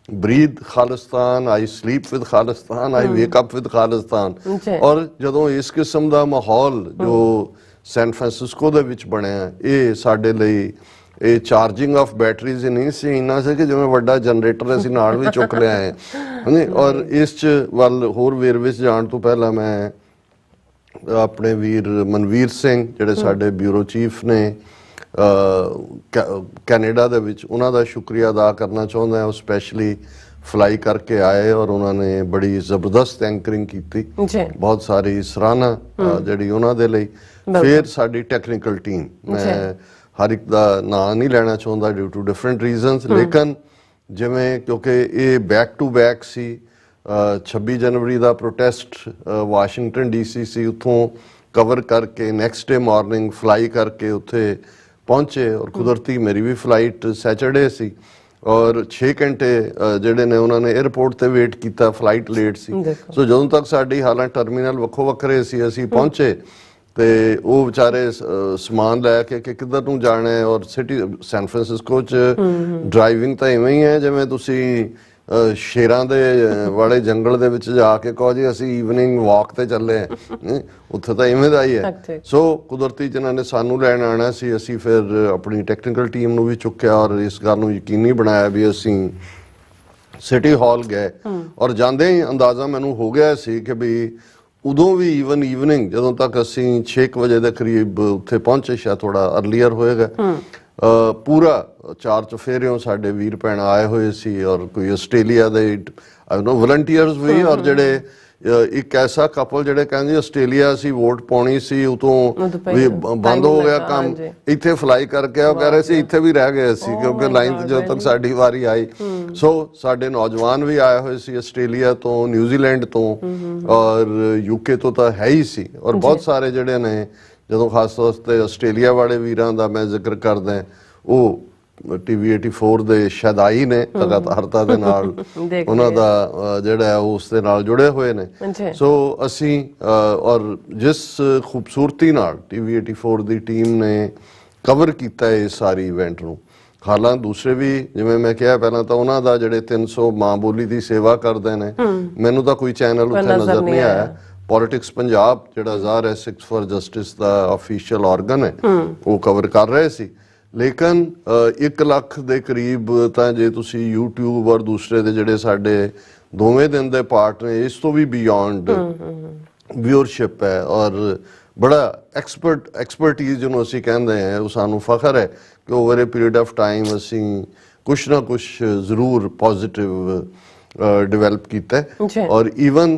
[SPEAKER 2] breathe Khalistan, I sleep with Khalistan, I ਵੇਕ up with Khalistan. ਔਰ ਜਦੋਂ ਇਸ ਕਿਸਮ ਦਾ ਮਾਹੌਲ ਜੋ ਸੈਨ ਫਰਾਂਸਿਸਕੋ ਦੇ ਵਿੱਚ ਬਣਿਆ, ਇਹ ਸਾਡੇ ਲਈ ਇਹ ਚਾਰਜਿੰਗ ਆਫ ਬੈਟਰੀਜ਼ ਨਹੀਂ ਸੀ, ਇੰਨਾ ਸੀ ਕਿ ਜਿਵੇਂ ਵੱਡਾ ਜਨਰੇਟਰ ਅਸੀਂ ਨਾਲ ਵੀ ਚੁੱਕ ਲਿਆ ਹੈ। ਔਰ ਇਸ 'ਚ ਵੱਲ ਹੋਰ ਵੇਰਵੇ 'ਚ ਜਾਣ ਤੋਂ ਪਹਿਲਾਂ ਮੈਂ ਆਪਣੇ ਵੀਰ ਮਨਵੀਰ ਸਿੰਘ ਜਿਹੜੇ ਸਾਡੇ ਬਿਊਰੋ ਚੀਫ ਨੇ ਕੈਨੇਡਾ ਦੇ ਵਿੱਚ, ਉਹਨਾਂ ਦਾ ਸ਼ੁਕਰੀਆ ਅਦਾ ਕਰਨਾ ਚਾਹੁੰਦਾ ਹਾਂ। ਉਹ ਸਪੈਸ਼ਲੀ ਫਲਾਈ ਕਰਕੇ ਆਏ ਔਰ ਉਹਨਾਂ ਨੇ ਬੜੀ ਜ਼ਬਰਦਸਤ ਐਂਕਰਿੰਗ ਕੀਤੀ, ਬਹੁਤ ਸਾਰੀ ਸਰਾਹਨਾ ਜਿਹੜੀ ਉਹਨਾਂ ਦੇ ਲਈ। ਫਿਰ ਸਾਡੀ ਟੈਕਨੀਕਲ ਟੀਮ, ਮੈਂ ਹਰ ਇੱਕ ਦਾ ਨਾਂ ਨਹੀਂ ਲੈਣਾ ਚਾਹੁੰਦਾ ਡਿਊ ਟੂ ਡਿਫਰੈਂਟ ਰੀਜ਼ਨਸ, ਲੇਕਿਨ ਜਿਵੇਂ ਕਿਉਂਕਿ ਇਹ ਬੈਕ ਟੂ ਬੈਕ ਸੀ, 26 ਜਨਵਰੀ ਦਾ ਪ੍ਰੋਟੈਸਟ ਵਾਸ਼ਿੰਗਟਨ DC ਸੀ, ਉੱਥੋਂ ਕਵਰ ਕਰਕੇ ਨੈਕਸਟ ਡੇ ਮਾਰਨਿੰਗ ਫਲਾਈ ਕਰਕੇ ਉੱਥੇ ਪਹੁੰਚੇ ਔਰ ਕੁਦਰਤੀ ਮੇਰੀ ਵੀ ਫਲਾਈਟ ਸੈਟਰਡੇ ਸੀ ਔਰ 6 ਘੰਟੇ ਜਿਹੜੇ ਨੇ ਉਹਨਾਂ ਨੇ 에ਅਰਪੋਰਟ ਤੇ ਵੇਟ ਕੀਤਾ, ਫਲਾਈਟ ਲੇਟ ਸੀ। ਸੋ ਜਦੋਂ ਤੱਕ ਸਾਡੀ ਹਾਲਾਂ ਟਰਮੀਨਲ ਵੱਖੋ ਵੱਖਰੇ ਸੀ, ਅਸੀਂ ਪਹੁੰਚੇ ਤੇ ਉਹ ਵਿਚਾਰੇ ਸਮਾਨ ਲੈ ਕੇ ਕਿ ਕਿੱਧਰ ਨੂੰ ਜਾਣਾ ਹੈ। ਔਰ ਸਿਟੀ ਸੈਨ ਫਰਾਂਸਿਸਕੋ 'ਚ ਡਰਾਈਵਿੰਗ ਤਾਂ ਇਵੇਂ ਹੀ ਹੈ ਜਿਵੇਂ ਤੁਸੀਂ ਸ਼ੇਰਾਂ ਦੇ ਵਾਲੇ ਜੰਗਲ ਦੇ ਵਿੱਚ ਜਾ ਕੇ ਕਹੋ ਜੀ ਅਸੀਂ ਈਵਨਿੰਗ ਵਾਕ ਤੇ ਚੱਲੇ ਆ, ਉੱਥੇ ਤਾਂ ਇਵੇਂ ਦਾ ਹੀ ਹੈ। ਸੋ ਕੁਦਰਤੀ ਜਿਨ੍ਹਾਂ ਨੇ ਸਾਨੂੰ ਲੈਣ ਆਉਣਾ ਸੀ, ਅਸੀਂ ਫਿਰ ਆਪਣੀ ਟੈਕਨੀਕਲ ਟੀਮ ਨੂੰ ਵੀ ਚੁੱਕਿਆ ਔਰ ਇਸ ਗੱਲ ਨੂੰ ਯਕੀਨੀ ਬਣਾਇਆ ਵੀ ਅਸੀਂ ਸਿਟੀ ਹਾਲ ਗਏ। ਔਰ ਜਾਂਦੇ ਹੀ ਅੰਦਾਜ਼ਾ ਮੈਨੂੰ ਹੋ ਗਿਆ ਸੀ ਕਿ ਵੀ ਉਦੋਂ ਵੀ ਈਵਨਿੰਗ ਜਦੋਂ ਤੱਕ ਅਸੀਂ 6 ਵਜੇ ਦੇ ਕਰੀਬ ਉੱਥੇ ਪਹੁੰਚੇ, ਸ਼ਾਇਦ ਥੋੜਾ ਅਰਲੀਅਰ ਹੋਏਗਾ, ਪੂਰਾ 4 ਚੁਫੇਰਿਓਂ ਸਾਡੇ ਵੀਰ ਭੈਣ ਆਏ ਹੋਏ ਸੀ ਔਰ ਕੋਈ ਆਸਟ੍ਰੇਲੀਆ ਦੇ ਵਲੰਟੀਅਰਸ ਵੀ, ਔਰ ਜਿਹੜੇ ਇੱਕ ਐਸਾ ਕਪਲ ਜਿਹੜੇ ਕਹਿੰਦੇ ਆਸਟ੍ਰੇਲੀਆ ਅਸੀਂ ਵੋਟ ਪਾਉਣੀ ਸੀ, ਉਤੋਂ ਵੀ ਬੰਦ ਹੋ ਗਿਆ ਕੰਮ, ਇੱਥੇ ਫਲਾਈ ਕਰਕੇ ਉਹ ਕਹਿ ਰਹੇ ਸੀ ਇੱਥੇ ਵੀ ਰਹਿ ਗਏ ਸੀ ਕਿਉਂਕਿ ਲਾਈਨ ਤੇ ਜਦੋਂ ਤੱਕ ਸਾਡੀ ਵਾਰੀ ਆਈ। ਸੋ ਸਾਡੇ ਨੌਜਵਾਨ ਵੀ ਆਏ ਹੋਏ ਸੀ ਆਸਟ੍ਰੇਲੀਆ ਤੋਂ, ਨਿਊਜ਼ੀਲੈਂਡ ਤੋਂ ਔਰ UK ਤੋਂ ਤਾਂ ਹੈ ਹੀ ਸੀ, ਔਰ ਬਹੁਤ ਸਾਰੇ ਜਿਹੜੇ ਨੇ, ਜਦੋਂ ਖਾਸ ਤੌਰ ਤੇ ਆਸਟ੍ਰੇਲੀਆ ਵਾਲੇ ਵੀਰਾਂ ਦਾ ਮੈਂ ਜ਼ਿਕਰ ਕਰਦਾ, ਉਹ TV 84 ਦੇ ਸ਼ਦਾਈ ਨੇ, ਲਗਾਤਾਰਤਾ ਦੇ ਨਾਲ ਉਹਨਾਂ ਦਾ ਜਿਹੜਾ ਉਸ ਦੇ ਨਾਲ ਜੁੜੇ ਹੋਏ ਨੇ। ਸੋ ਅਸੀਂ ਔਰ ਜਿਸ ਖੂਬਸੂਰਤੀ ਨਾਲ TV 84 ਦੀ ਟੀਮ ਨੇ ਕਵਰ ਕੀਤਾ ਇਹ ਸਾਰੀ ਇਵੈਂਟ ਨੂੰ, ਹਾਲਾਂ ਦੂਸਰੇ ਵੀ ਜਿਵੇਂ ਮੈਂ ਕਿਹਾ ਪਹਿਲਾਂ ਤਾਂ ਉਹਨਾਂ ਦਾ ਜਿਹੜੇ 300 ਮਾਂ ਬੋਲੀ ਦੀ ਸੇਵਾ ਕਰਦੇ ਨੇ, ਮੈਨੂੰ ਤਾਂ ਕੋਈ ਚੈਨਲ ਉੱਥੇ ਨਜ਼ਰ ਨਹੀਂ ਆਇਆ। ਪੋਲਿਟਿਕਸ ਪੰਜਾਬ ਜਿਹੜਾ ਜ਼ਾਹਰ ਹੈ ਸਿੱਖਸ ਫॉर ਜਸਟਿਸ ਦਾ ਆਫੀਸ਼ੀਅਲ ਆਰਗਨ ਹੈ, ਉਹ ਕਵਰ ਕਰ ਰਹੇ ਸੀ। ਲੇਕਿਨ 1 ਲੱਖ ਦੇ ਕਰੀਬ ਤਾਂ ਜੇ ਤੁਸੀਂ YouTube ਔਰ ਦੂਸਰੇ ਦੇ ਜਿਹੜੇ ਸਾਡੇ ਦੋਵੇਂ ਦਿਨ ਦੇ ਪਾਰਟ ਨੇ, ਇਸ ਤੋਂ ਵੀ ਬਿਯੋਂਡ ਵਿਊਅਰਸ਼ਿਪ ਹੈ ਔਰ ਬੜਾ ਐਕਸਪਰਟੀਜ਼ ਜਿਹਨੂੰ ਅਸੀਂ ਕਹਿੰਦੇ ਹਾਂ, ਉਹ ਸਾਨੂੰ ਫਖਰ ਹੈ ਕਿ over A period of time ਅਸੀਂ ਕੁਛ ਨਾ ਕੁਛ ਜ਼ਰੂਰ ਪੋਜ਼ਿਟਿਵ ਡਿਵੈਲਪ ਕੀਤਾ। ਔਰ ਈਵਨ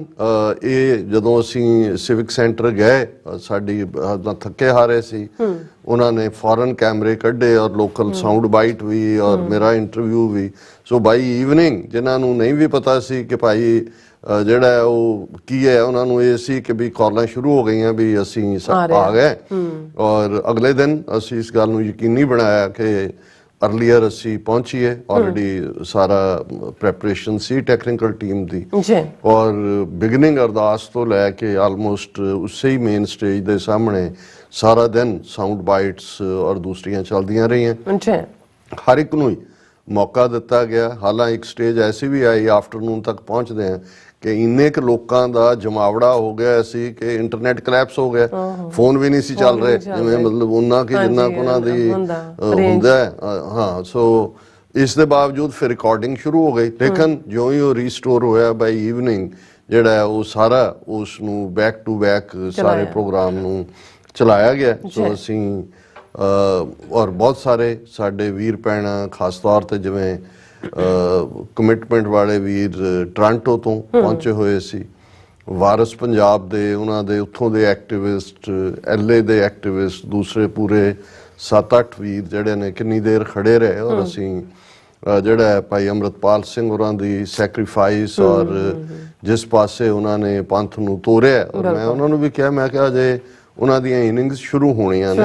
[SPEAKER 2] ਇਹ ਜਦੋਂ ਅਸੀਂ ਸਿਵਿਕ ਸੈਂਟਰ ਗਏ, ਸਾਡੀ ਥੱਕੇ ਹਾਰੇ ਸੀ, ਉਹਨਾਂ ਨੇ ਫੋਰਨ ਕੈਮਰੇ ਕੱਢੇ ਔਰ ਲੋਕਲ ਸਾਊਂਡ ਬਾਈਟ ਵੀ ਔਰ ਮੇਰਾ ਇੰਟਰਵਿਊ ਵੀ। ਸੋ ਬਾਈ ਈਵਨਿੰਗ ਜਿਨ੍ਹਾਂ ਨੂੰ ਨਹੀਂ ਵੀ ਪਤਾ ਸੀ ਕਿ ਭਾਈ ਜਿਹੜਾ ਉਹ ਕੀ ਹੈ, ਉਹਨਾਂ ਨੂੰ ਇਹ ਸੀ ਕਿ ਵੀ ਕਾਲਾਂ ਸ਼ੁਰੂ ਹੋ ਗਈਆਂ ਵੀ ਅਸੀਂ ਆ ਗਏ। ਔਰ ਅਗਲੇ ਦਿਨ ਅਸੀਂ ਇਸ ਗੱਲ ਨੂੰ ਯਕੀਨੀ ਬਣਾਇਆ ਕਿ ਅਰਲੀਅਰ ਅਸੀਂ ਪਹੁੰਚੀਏ, ਆਲਰੇਡੀ ਸਾਰਾ ਪ੍ਰੈਪਰੇਸ਼ਨ ਸੀ ਟੈਕਨੀਕਲ ਟੀਮ ਦੀ ਔਰ ਬਿਗਨਿੰਗ ਅਰਦਾਸ ਤੋਂ ਲੈ ਕੇ ਆਲਮੋਸਟ ਉਸੇ ਹੀ ਮੇਨ ਸਟੇਜ ਦੇ ਸਾਹਮਣੇ ਸਾਰਾ ਦਿਨ ਸਾਊਂਡ ਬਾਈਟਸ ਔਰ ਦੂਸਰੀਆਂ ਚੱਲਦੀਆਂ ਰਹੀਆਂ। ਹਰ ਇੱਕ ਨੂੰ ਹੀ ਮੌਕਾ ਦਿੱਤਾ ਗਿਆ। ਹਾਲਾਂ ਇੱਕ ਸਟੇਜ ਐਸੀ ਵੀ ਆਈ ਆਫਟਰਨੂਨ ਤੱਕ ਪਹੁੰਚਦੇ ਆ ਕਿ ਇੰਨੇ ਕੁ ਲੋਕਾਂ ਦਾ ਜਮਾਵੜਾ ਹੋ ਗਿਆ ਸੀ ਕਿ ਇੰਟਰਨੈਟ ਕਲੈਪਸ ਹੋ ਗਿਆ, ਫੋਨ ਵੀ ਨਹੀਂ ਸੀ ਚੱਲ ਰਹੇ, ਜਿਵੇਂ ਮਤਲਬ ਉਹਨਾਂ ਕਿ ਜਿੰਨਾ ਉਹਨਾਂ ਦੀ ਹੁੰਦਾ। ਹਾਂ, ਸੋ ਇਸ ਦੇ ਬਾਵਜੂਦ ਫਿਰ ਰਿਕਾਰਡਿੰਗ ਸ਼ੁਰੂ ਹੋ ਗਈ, ਲੇਕਿਨ ਜਿਉਂ ਹੀ ਉਹ ਰੀਸਟੋਰ ਹੋਇਆ ਬਾਈ ਈਵਨਿੰਗ ਜਿਹੜਾ ਹੈ ਉਹ ਸਾਰਾ ਉਸ ਨੂੰ ਬੈਕ ਟੂ ਬੈਕ ਸਾਰੇ ਪ੍ਰੋਗਰਾਮ ਨੂੰ ਚਲਾਇਆ ਗਿਆ। ਸੋ ਅਸੀਂ ਔਰ ਬਹੁਤ ਸਾਰੇ ਸਾਡੇ ਵੀਰ ਭੈਣਾਂ ਖਾਸ ਤੌਰ ਤੇ ਜਿਵੇਂ ਕਮਿਟਮੈਂਟ ਵਾਲੇ ਵੀਰ ਟੋਰਾਂਟੋ ਤੋਂ ਪਹੁੰਚੇ ਹੋਏ ਸੀ, ਵਾਰਸ ਪੰਜਾਬ ਦੇ ਉਹਨਾਂ ਦੇ ਉੱਥੋਂ ਦੇ ਐਕਟਿਵਿਸਟ, LA ਦੇ ਐਕਟਿਵਿਸਟ, ਦੂਸਰੇ ਪੂਰੇ 7-8 ਵੀਰ ਜਿਹੜੇ ਨੇ ਕਿੰਨੀ ਦੇਰ ਖੜੇ ਰਹੇ। ਔਰ ਅਸੀਂ ਜਿਹੜਾ ਹੈ ਭਾਈ ਅੰਮ੍ਰਿਤਪਾਲ ਸਿੰਘ ਹੋਰਾਂ ਦੀ ਸੈਕਰੀਫਾਈਸ ਔਰ ਜਿਸ ਪਾਸੇ ਉਹਨਾਂ ਨੇ ਪੰਥ ਨੂੰ ਤੋਰਿਆ, ਔਰ ਮੈਂ ਉਹਨਾਂ ਨੂੰ ਵੀ ਕਿਹਾ, ਮੈਂ ਕਿਹਾ ਅਜੇ ਉਹਨਾਂ ਦੀਆਂ ਇਨਿੰਗਸ ਸ਼ੁਰੂ ਹੋਣੀਆਂ ਨੇ,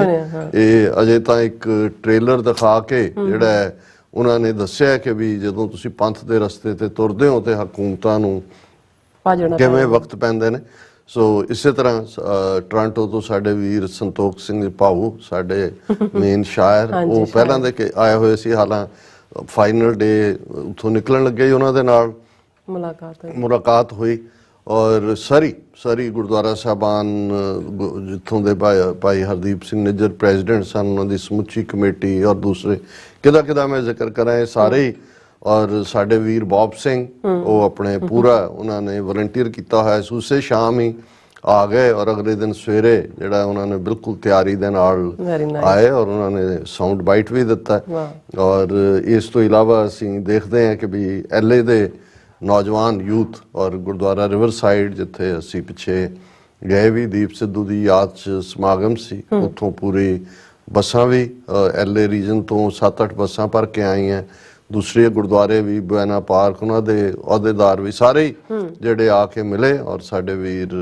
[SPEAKER 2] ਇਹ ਅਜੇ ਤਾਂ ਇੱਕ ਟ੍ਰੇਲਰ ਦਿਖਾ ਕੇ ਜਿਹੜਾ ਹੈ ਉਹਨਾਂ ਨੇ ਦੱਸਿਆ ਕਿ ਵੀ ਜਦੋਂ ਤੁਸੀਂ ਪੰਥ ਦੇ ਰਸਤੇ ਤੇ ਤੁਰਦੇ ਹੋ ਤੇ ਹਕੂਮਤਾਂ ਨੂੰ ਕਿਵੇਂ ਵਕਤ ਪੈਂਦੇ ਨੇ। ਸੋ ਇਸੇ ਤਰ੍ਹਾਂ ਟੋਰਾਂਟੋ ਤੋਂ ਸਾਡੇ ਵੀਰ ਸੰਤੋਖ ਸਿੰਘ ਭਾਊ ਸਾਡੇ ਮੇਨ ਸ਼ਾਇਰ, ਉਹ ਪਹਿਲਾਂ ਦੇ ਕੇ ਆਏ ਹੋਏ ਸੀ, ਹਾਲਾਂ ਫਾਈਨਲ ਡੇ ਉੱਥੋਂ ਨਿਕਲਣ ਲੱਗੇ ਉਹਨਾਂ ਦੇ ਨਾਲ ਮੁਲਾਕਾਤ ਹੋਈ। ਔਰ ਸਾਰੀ ਗੁਰਦੁਆਰਾ ਸਾਹਿਬਾਨ ਜਿੱਥੋਂ ਦੇ ਭਾਈ ਹਰਦੀਪ ਸਿੰਘ ਨਿੱਜਰ ਪ੍ਰੈਜ਼ੀਡੈਂਟ ਸਨ, ਉਹਨਾਂ ਦੀ ਸਮੁੱਚੀ ਕਮੇਟੀ ਔਰ ਦੂਸਰੇ ਕਿਹਦਾ ਮੈਂ ਜ਼ਿਕਰ ਕਰਾਂ ਇਹ ਸਾਰੇ ਹੀ, ਔਰ ਸਾਡੇ ਵੀਰ ਬੌਬ ਸਿੰਘ ਉਹ ਆਪਣੇ ਪੂਰਾ ਉਹਨਾਂ ਨੇ ਵਲੰਟੀਅਰ ਕੀਤਾ ਹੋਇਆ ਸੀ, ਉਸੇ ਸ਼ਾਮ ਹੀ ਆ ਗਏ ਔਰ ਅਗਲੇ ਦਿਨ ਸਵੇਰੇ ਜਿਹੜਾ ਉਹਨਾਂ ਨੇ ਬਿਲਕੁਲ ਤਿਆਰੀ ਦੇ ਨਾਲ ਆਏ ਔਰ ਉਹਨਾਂ ਨੇ ਸਾਊਂਡ ਬਾਈਟ ਵੀ ਦਿੱਤਾ। ਔਰ ਇਸ ਤੋਂ ਇਲਾਵਾ ਅਸੀਂ ਦੇਖਦੇ ਹਾਂ ਕਿ ਵੀ LA ਦੇ ਨੌਜਵਾਨ ਯੂਥ ਔਰ ਗੁਰਦੁਆਰਾ ਰਿਵਰ ਸਾਈਡ ਜਿੱਥੇ ਅਸੀਂ ਪਿੱਛੇ ਗਏ ਵੀ ਦੀਪ ਸਿੱਧੂ ਦੀ ਯਾਦ 'ਚ ਸਮਾਗਮ ਸੀ, ਉੱਥੋਂ ਪੂਰੀ ਬੱਸਾਂ ਵੀ LA ਰੀਜਨ ਤੋਂ 7-8 ਬੱਸਾਂ ਭਰ ਕੇ ਆਈਆਂ, ਦੂਸਰੇ ਗੁਰਦੁਆਰੇ ਵੀ ਬੁਆਨਾ ਪਾਰਕ ਉਹਨਾਂ ਦੇ ਅਹੁਦੇਦਾਰ ਵੀ ਸਾਰੇ ਹੀ ਜਿਹੜੇ ਆ ਕੇ ਮਿਲੇ। ਔਰ ਸਾਡੇ ਵੀਰ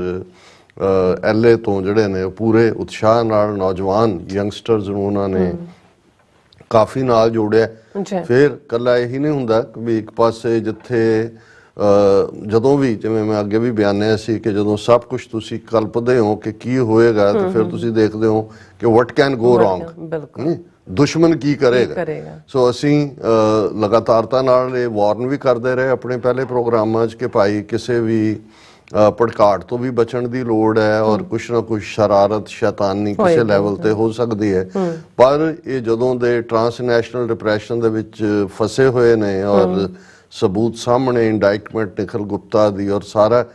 [SPEAKER 2] LA ਤੋਂ ਜਿਹੜੇ ਨੇ ਪੂਰੇ ਉਤਸ਼ਾਹ ਨਾਲ ਨੌਜਵਾਨ ਯੰਗਸਟਰਸ ਨੂੰ ਉਹਨਾਂ ਨੇ ਕਾਫੀ ਨਾਲ ਜੋੜਿਆ। ਫਿਰ ਕੱਲਾ ਇਹੀ ਨਹੀਂ ਹੁੰਦਾ ਵੀ ਇੱਕ ਪਾਸੇ ਜਿੱਥੇ ਜਦੋਂ ਵੀ ਜਿਵੇਂ ਮੈਂ ਅੱਗੇ ਵੀ ਬਿਆਨਿਆ ਸੀ ਕਿ ਜਦੋਂ ਸਭ ਕੁਝ ਤੁਸੀਂ ਕਲਪਦੇ ਹੋ ਕਿ ਕੀ ਹੋਏਗਾ ਤੇ ਫਿਰ ਤੁਸੀਂ ਦੇਖਦੇ ਹੋ ਕਿ ਵਾਟ ਕੈਨ ਗੋ ਰੋਂਗ, ਦੁਸ਼ਮਣ ਕੀ ਕਰੇਗਾ। ਸੋ ਅਸੀਂ ਲਗਾਤਾਰਤਾ ਨਾਲ ਇਹ ਵਾਰਨ ਵੀ ਕਰਦੇ ਰਹੇ ਆਪਣੇ ਪਹਿਲੇ ਪ੍ਰੋਗਰਾਮਾਂ 'ਚ ਕਿ ਭਾਈ ਕਿਸੇ ਵੀ ਭੜਕਾਟ ਤੋਂ ਵੀ ਬਚਣ ਦੀ ਲੋੜ ਹੈ ਔਰ ਕੁਛ ਨਾ ਕੁਛ ਸ਼ਰਾਰਤ ਸ਼ੈਤਾਨੀ ਕਿਸੇ ਲੈਵਲ ਤੇ ਹੋ ਸਕਦੀ ਹੈ, ਪਰ ਇਹ ਜਦੋਂ ਦੇ ਟ੍ਰਾਂਸਨੈਸ਼ਨਲ ਡਿਪਰੈਸ਼ਨ ਦੇ ਵਿੱਚ ਫਸੇ ਹੋਏ ਨੇ ਔਰ ਸਬੂਤ ਸਾਹਮਣੇ ਇੰਡਾਇਟਮੈਂਟ ਨਿਖਿਲ ਗੁਪਤਾ ਦੀ ਔਰ ਸਾਰਾ,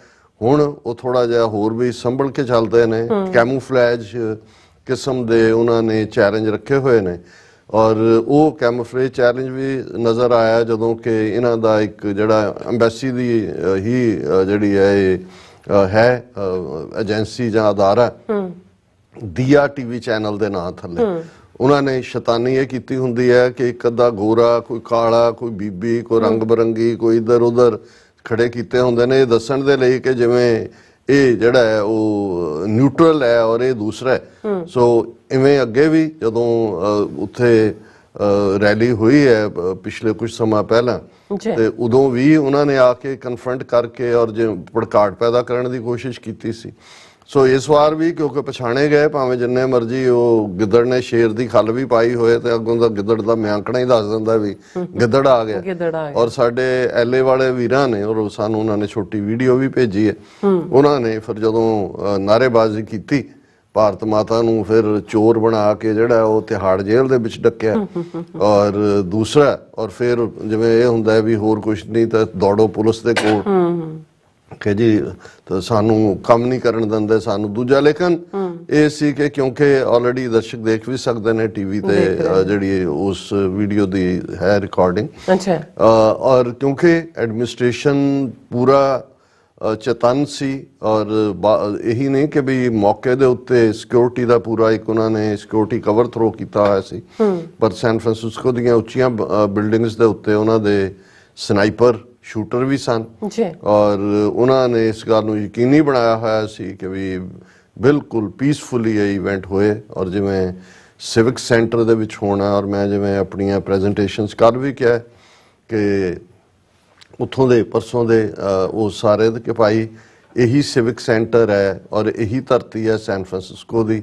[SPEAKER 2] ਹੁਣ ਉਹ ਥੋੜਾ ਜਿਹਾ ਹੋਰ ਵੀ ਸੰਭਲ ਕੇ ਚੱਲਦੇ ਨੇ, ਕੈਮੂਫਲੈਜ ਕਿਸਮ ਦੇ ਉਹਨਾਂ ਨੇ ਚੈਲੰਜ ਰੱਖੇ ਹੋਏ ਨੇ। ਔਰ ਉਹ ਕੈਮੂਫਲੇਜ ਚੈਲੰਜ ਵੀ ਨਜ਼ਰ ਆਇਆ ਜਦੋਂ ਕਿ ਇਹਨਾਂ ਦਾ ਇੱਕ ਜਿਹੜਾ ਐਮਬੈਸੀ ਦੀ ਹੀ ਜਿਹੜੀ ਹੈ ਏਜੰਸੀ ਜਾਂ ਅਦਾਰਾ ਦੀਆ TV ਚੈਨਲ ਦੇ ਨਾਂ ਥੱਲੇ ਉਹਨਾਂ ਨੇ ਸ਼ੈਤਾਨੀ ਇਹ ਕੀਤੀ ਹੁੰਦੀ ਹੈ ਕਿ ਇੱਕ ਅੱਧਾ ਗੋਰਾ, ਕੋਈ ਕਾਲਾ, ਕੋਈ ਬੀਬੀ, ਕੋਈ ਰੰਗ ਬਰੰਗੀ, ਕੋਈ ਇੱਧਰ ਉੱਧਰ ਖੜੇ ਕੀਤੇ ਹੁੰਦੇ ਨੇ ਇਹ ਦੱਸਣ ਦੇ ਲਈ ਕਿ ਜਿਵੇਂ ਇਹ ਜਿਹੜਾ ਹੈ ਉਹ ਨਿਊਟਰਲ ਹੈ ਔਰ ਇਹ ਦੂਸਰਾ ਹੈ। ਸੋ ਇਵੇਂ ਅੱਗੇ ਵੀ ਜਦੋਂ ਉੱਥੇ ਰੈਲੀ ਹੋਈ ਹੈ ਪਿਛਲੇ ਕੁਝ ਸਮਾਂ ਪਹਿਲਾਂ ਤੇ ਉਦੋਂ ਵੀ ਉਹਨਾਂ ਨੇ ਆ ਕੇ ਕਨਫਰੰਟ ਕਰਕੇ ਔਰ ਜੇ ਭੜਕਾਟ ਪੈਦਾ ਕਰਨ ਦੀ ਕੋਸ਼ਿਸ਼ ਕੀਤੀ ਸੀ। ਸੋ ਇਸ ਵਾਰ ਵੀ ਕਿਉਂਕਿ ਪਛਾਣੇ ਗਏ, ਭਾਵੇਂ ਜਿੰਨੇ ਮਰਜੀ ਉਹ ਗਿੱਦੜ ਨੇ ਸ਼ੇਰ ਦੀ ਖੱਲ ਵੀ ਪਾਈ ਹੋਏ ਤੇ ਅੱਗੋਂ ਦਾ ਗਿੱਦੜ ਦਾ ਮਿਆਂਕਣਾ ਹੀ ਦੱਸ ਦਿੰਦਾ ਵੀ ਗਿੱਦੜ ਆ ਗਿਆ। ਔਰ ਸਾਡੇ LA ਵਾਲੇ ਵੀਰਾਂ ਨੇ ਔਰ ਸਾਨੂੰ ਉਹਨਾਂ ਨੇ ਛੋਟੀ ਵੀਡੀਓ ਵੀ ਭੇਜੀ ਹੈ, ਉਹਨਾਂ ਨੇ ਫਿਰ ਜਦੋਂ ਨਾਅਰੇਬਾਜ਼ੀ ਕੀਤੀ ਭਾਰਤ ਮਾਤਾ ਨੂੰ ਫਿਰ ਚੋਰ ਬਣਾ ਕੇ ਜਿਹੜਾ ਉਹ ਤਿਹਾੜ ਜੇਲ੍ਹ ਦੇ ਵਿੱਚ ਡੱਕਿਆ। ਔਰ ਦੂਸਰਾ ਔਰ ਫਿਰ ਜਿਵੇਂ ਇਹ ਹੁੰਦਾ ਵੀ ਹੋਰ ਕੁਛ ਨਹੀਂ ਤਾਂ ਦੌੜੋ ਪੁਲਿਸ ਦੇ ਕੋਲ ਕਿ ਜੀ ਸਾਨੂੰ ਕੰਮ ਨਹੀਂ ਕਰਨ ਦਿੰਦੇ ਸਾਨੂੰ ਦੂਜਾ। ਲੇਕਿਨ ਇਹ ਸੀ ਕਿ ਕਿਉਂਕਿ ਆਲਰੇਡੀ ਦਰਸ਼ਕ ਦੇਖ ਵੀ ਸਕਦੇ ਨੇ TV ਤੇ ਜਿਹੜੀ ਉਸ ਵੀਡੀਓ ਦੀ ਹੈ ਰਿਕਾਰਡਿੰਗ, ਔਰ ਕਿਉਂਕਿ ਐਡਮਿਨਿਸਟ੍ਰੇਸ਼ਨ ਪੂਰਾ ਚੇਤਨ ਸੀ ਔਰ ਇਹੀ ਨਹੀਂ ਕਿ ਵੀ ਮੌਕੇ ਦੇ ਉੱਤੇ ਸਿਕਿਉਰਿਟੀ ਦਾ ਪੂਰਾ ਇੱਕ ਉਹਨਾਂ ਨੇ ਸਿਕਿਉਰਿਟੀ ਕਵਰ ਥਰੋ ਕੀਤਾ ਹੋਇਆ ਸੀ, ਪਰ ਸੈਨ ਫਰਾਂਸਿਸਕੋ ਦੀਆਂ ਉੱਚੀਆਂ ਬਿਲਡਿੰਗਸ ਦੇ ਉੱਤੇ ਉਹਨਾਂ ਦੇ ਸਨਾਈਪਰ ਸ਼ੂਟਰ ਵੀ ਸਨ ਔਰ ਉਹਨਾਂ ਨੇ ਇਸ ਗੱਲ ਨੂੰ ਯਕੀਨੀ ਬਣਾਇਆ ਹੋਇਆ ਸੀ ਕਿ ਵੀ ਬਿਲਕੁਲ ਪੀਸਫੁਲੀ ਇਹ ਇਵੈਂਟ ਹੋਏ ਔਰ ਜਿਵੇਂ ਸਿਵਿਕ ਸੈਂਟਰ ਦੇ ਵਿੱਚ ਹੋਣਾ। ਔਰ ਮੈਂ ਜਿਵੇਂ ਆਪਣੀਆਂ ਪ੍ਰੈਜੈਂਟੇਸ਼ਨਸ ਕਰ ਵੀ ਕਿਹਾ ਕਿ ਉੱਥੋਂ ਦੇ ਪਰਸੋਂ ਦੇ ਉਹ ਸਾਰੇ ਕਿ ਭਾਈ ਇਹੀ ਸਿਵਿਕ ਸੈਂਟਰ ਹੈ ਔਰ ਇਹੀ ਧਰਤੀ ਹੈ ਸੈਨ ਫਰਾਂਸਿਸਕੋ ਦੀ